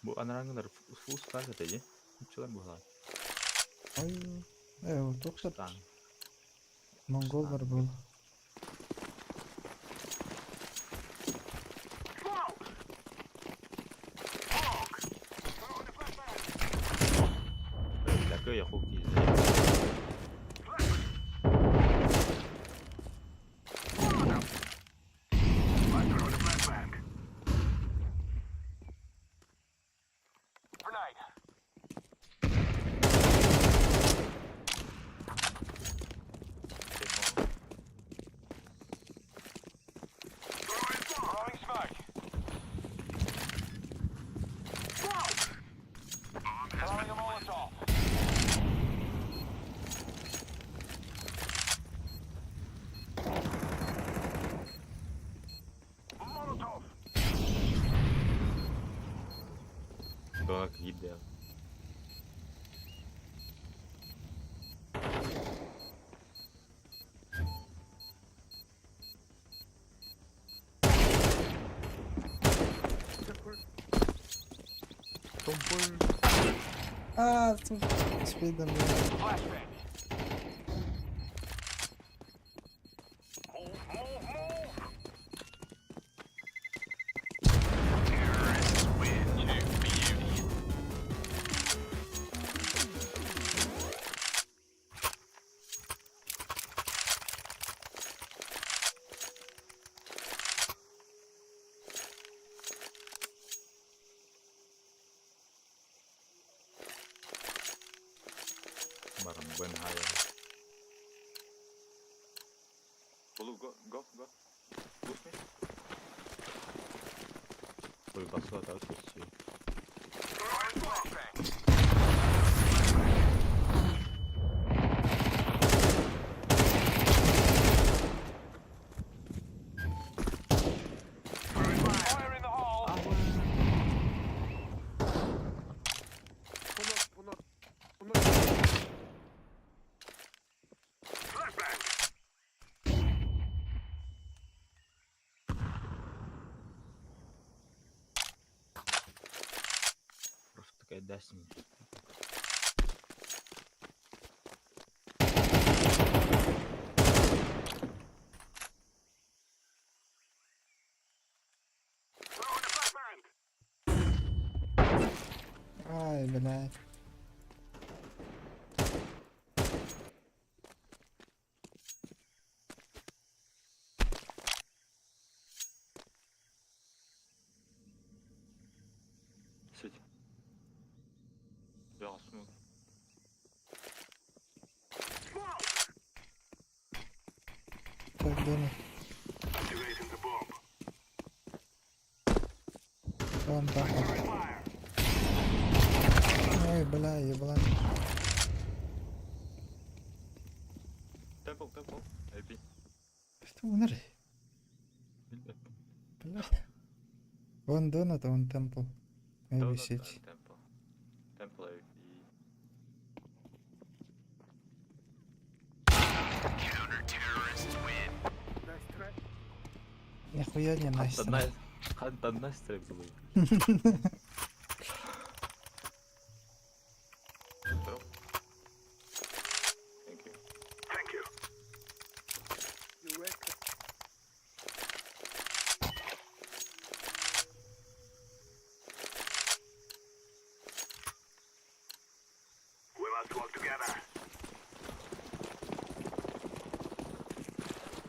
S2: Bu anak-anak full star katanya. Cuman bola.
S1: Ayo, toksat. Mongol var bu.
S2: Là cơ ya hoki.
S3: Throwing smoke. Throwing a Molotov. Molotov.
S2: Dolar gidiyor.
S1: Тут спидом.
S3: Flashbang. Move, move, move. Terrorists win to beauty.
S2: Barang ban haya. Blue go. Push me. Ой, басу атау сессию.
S3: Throwing flashbang. Fire in the hole. Flashbang.
S2: Просто такая дасень.
S1: Ай, блядь.
S2: Сеть. Бяга смог.
S1: Так, думай.
S3: Activating the bomb.
S1: Вон так. Ой, бля, ебла.
S2: Tempo, tempo. Maybe.
S1: Что умер? Бля. Вон донат, вон темпл. Не висеть.
S2: Tempo. Tempo AV.
S1: Нихуя не Настя.
S2: Ханта настрой был. Thank you.
S3: Thank you. We must work together.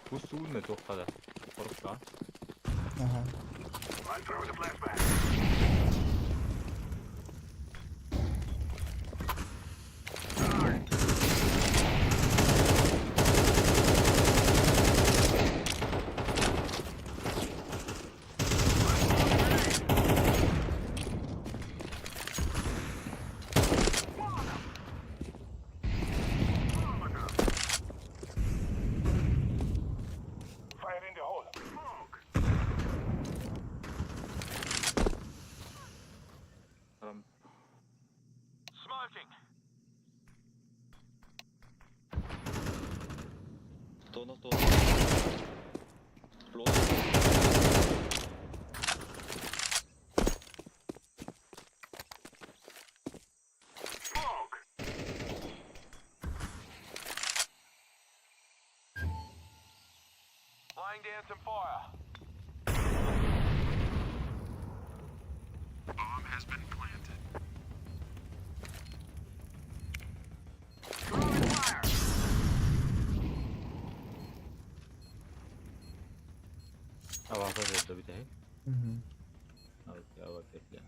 S2: Пусть улны тоқтады. Қорықта.
S1: Ага.
S3: I'll throw the flashbang. Fire in the hole. Smoke. Smoking.
S14: Кто?
S3: Smoke. Laying down some fire. Bomb has been planted. Throwing fire.
S2: Аваза verdi bir de.
S1: Угу.
S2: Evet ya bak bekle.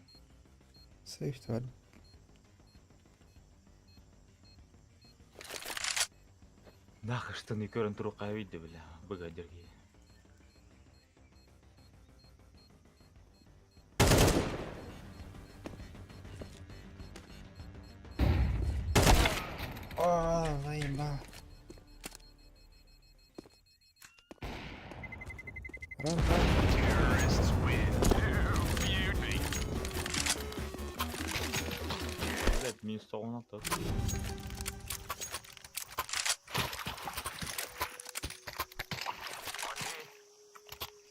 S1: Сейф var.
S2: Нахуй көрін тұру қайвейді біле. Бұғадерге.
S1: Aa, заебал. Ран,
S3: Terrorists win. Beauty.
S2: Evet minus 16.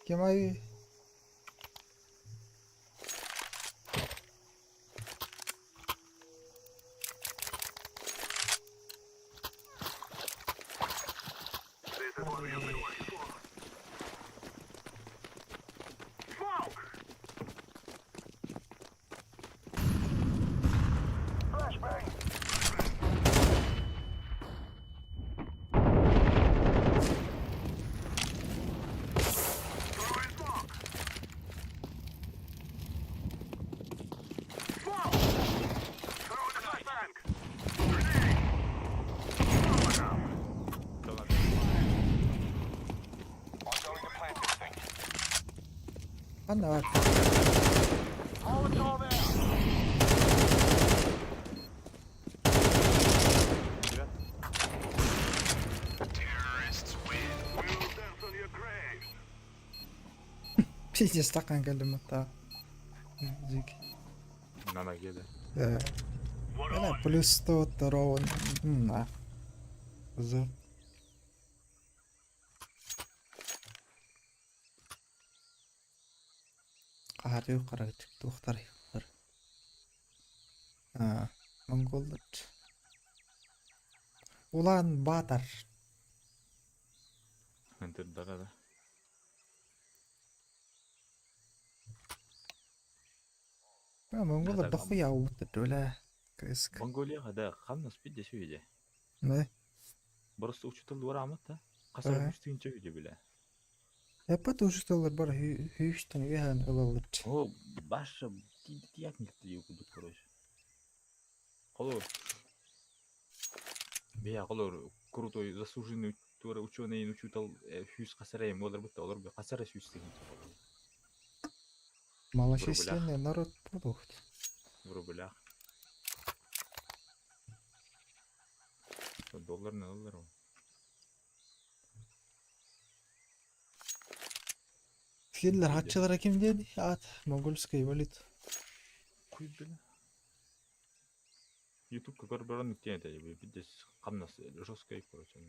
S1: Кем ай?
S3: This is what you've been waiting for. Smoke. Flashbang. Throwing smoke. Smoke. Throwing the flashbang. Grenade. Molotov. I'm going to plant this thing.
S1: Anda var.
S3: Molotov out. Terrorists win. We'll dance on your grave.
S1: Пиздец, стакан geldim hatta. Müzik.
S2: Nana geldi.
S1: Öyle plus 100 ровно. На. Зор. Qahar yuqori chiqdi, to'xtar yuqori. Ha, Mongollar. Ulan Batar.
S2: Enter darada.
S1: Mongolar
S2: هذا
S1: دخويا ولا كاسك
S2: Mongolia هذا خمس بدي شو يجي
S1: ما
S2: برست وشتل ورا عمتها قصر مشتين شو يجي بلا
S1: Япат ужиталар бар хүйштен яхан ылалыч.
S2: هو باش تياك نكتلي وكل كروش قلور بيا قلور крутой заслуженный ученый учутал хүйс қасарайым олар бітті олар бі қасара хүйс деген
S1: Малочисленный народ продукт.
S2: в рублях доллар на доллар
S1: Филлер хатчылар ким dedi? At монгольский валют.
S2: Куй бля ютуб как баран нуктен это бидес қамнас жесткой короче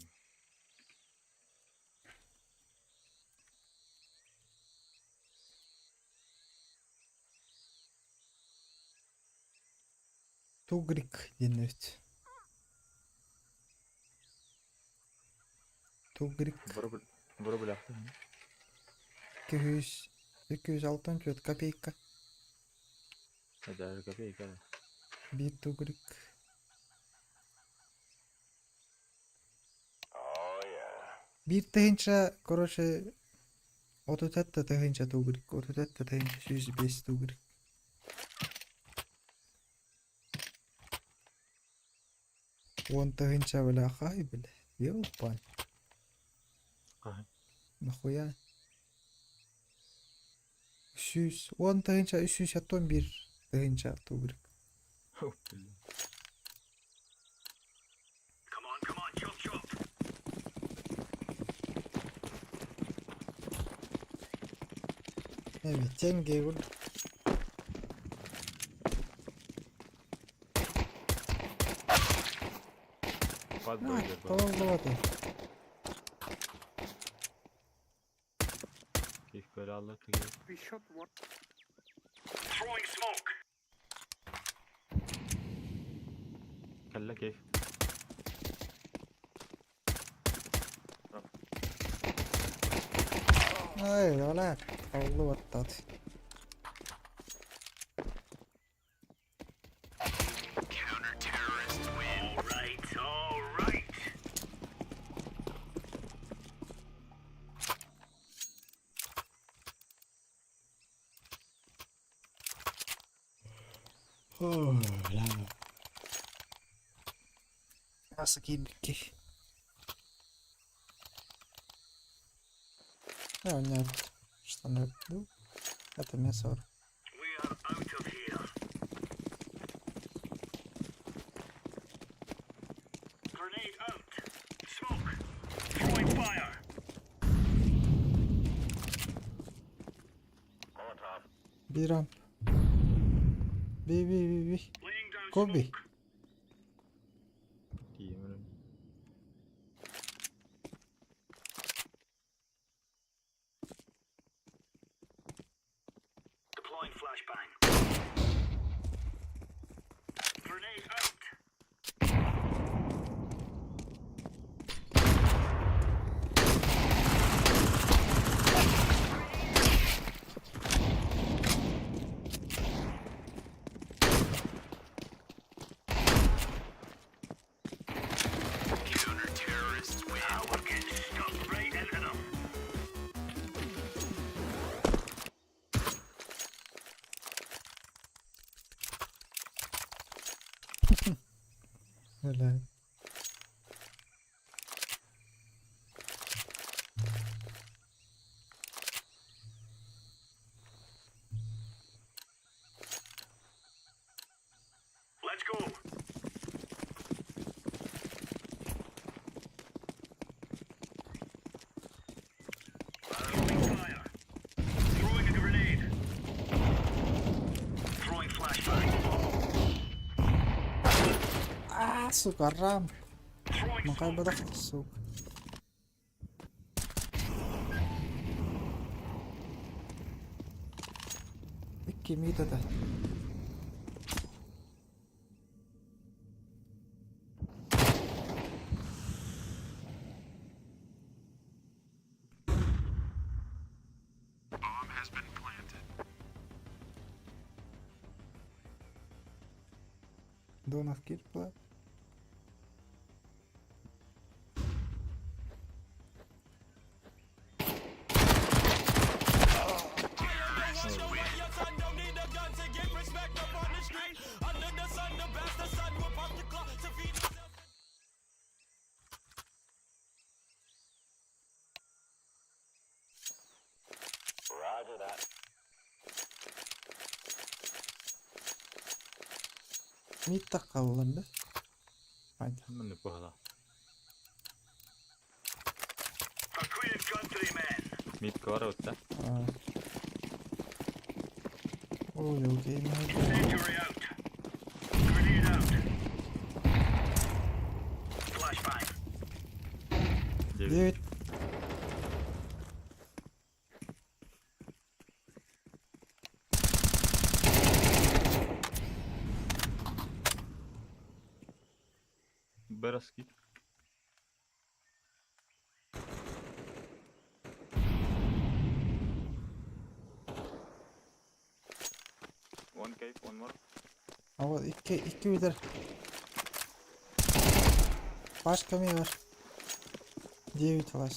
S1: Тугрик денет. Тугрик.
S2: в рублях
S1: 264 копейка.
S2: даже копейка
S1: Bir тугрик. Bir тыгынча, короче, 34 тыгынча тугрик, 34 тыгынча 105 тугрик. Он тыгынча бля хай бля. Ёлпан. Нахуя? 300, 10 тыгынча 311 тыгынча тугрик.
S3: Come on, chop chop.
S1: Evet, tenge gol. Tavalladı.
S2: كيف böyle Allah kıyıyor
S6: We shot one.
S3: Throwing smoke.
S2: كلا كيف
S1: Ay, valla. Tavalladı.
S3: Counter-terrorist win. All right.
S1: Oh, la. Nasıl ki? Ya нет. Что нет? Ну, это не ссора.
S3: We are out of here. Grenade out. Smoke. Throwing fire. Molotov.
S1: Bir ramp. Bir.
S3: Laying down
S1: Kobe.
S3: smoke. Deploying flashbang. Grenade out. Counter-terrorists win. Now we're getting stuck right into them.
S1: Öyle.
S3: Let's go. Throwing fire. Throwing a grenade. Throwing flashbang.
S1: Ah, suka ramp.
S3: Throwing
S1: Makaibadak suka. İki miydi de.
S3: Bomb has been planted.
S1: Donat girip la.
S3: Roger that.
S1: Mid takallandı. Haydi.
S2: Men nu pohjalla.
S3: A clean country, man.
S2: Mitkä varoittaa?
S1: Oh, okei.
S3: Incendiary out. Grenade out. Flashbang.
S1: David.
S2: Beraski. One cave, one more.
S1: Ama iki bitir. Başka mı var? David var.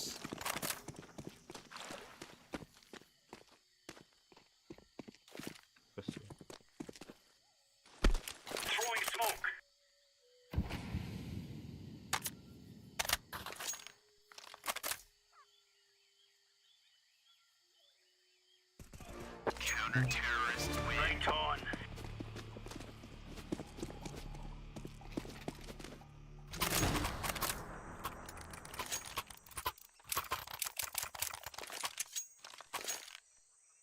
S2: Красиво.
S3: Throwing smoke. Counter-terrorists win. Right on.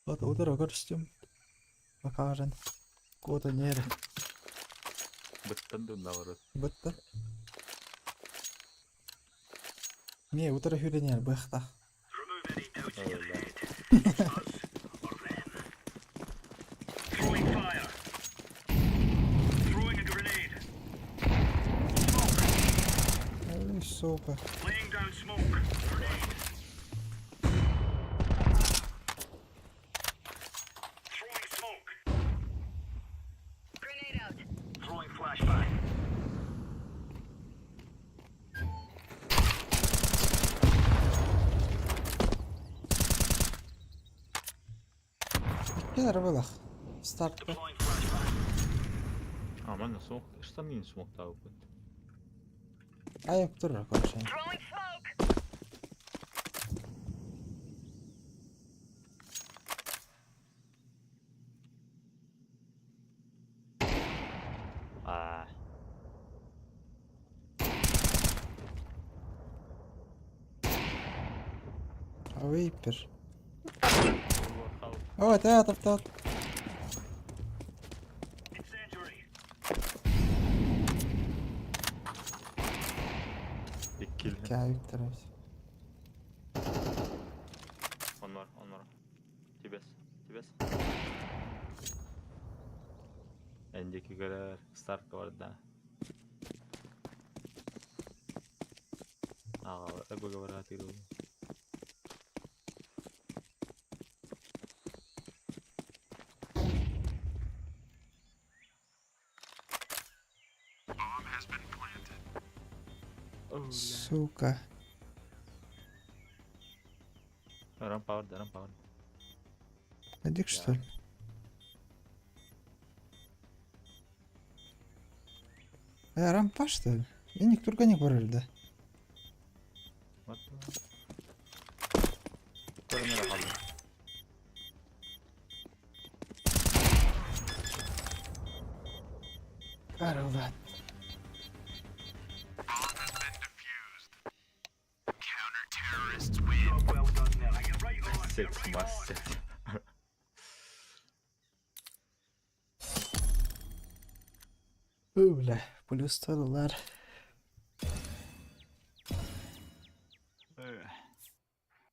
S1: Udah rogar istiyorum. Bakaran. Kuota nere.
S2: Betten tuntuu varot.
S1: Betul. Mie utara hyödyn nere behta.
S3: Throwing fire. Throwing a grenade.
S1: Ой, сука.
S3: Laying down smoke. Grenade. Throwing smoke. Grenade out. Throwing flashbang.
S1: Gel araba bak. Startta.
S3: Deploying flashbang.
S2: Aman smoke. Šta min smoke tao opet?
S1: Ayak durur konuşayım.
S3: Throwing smoke.
S2: Ah.
S1: Вейпер. О, театр, театр.
S3: Incendiary.
S2: Big kill.
S1: Kayıp taraf.
S2: One more, one more. Tibes, Tibes. Önceki kadar Stark vardı da. Aa, ego gavarati ro.
S1: Сука.
S2: Rampa vardı, rampa vardı.
S1: Найди что ли? Рампа что ли? Я никто не говорил, да?
S2: What? Kornere kaldı.
S1: Карла.
S3: Counter-terrorists win. Well done now. You're right on.
S2: Six must.
S1: Öyle. $100.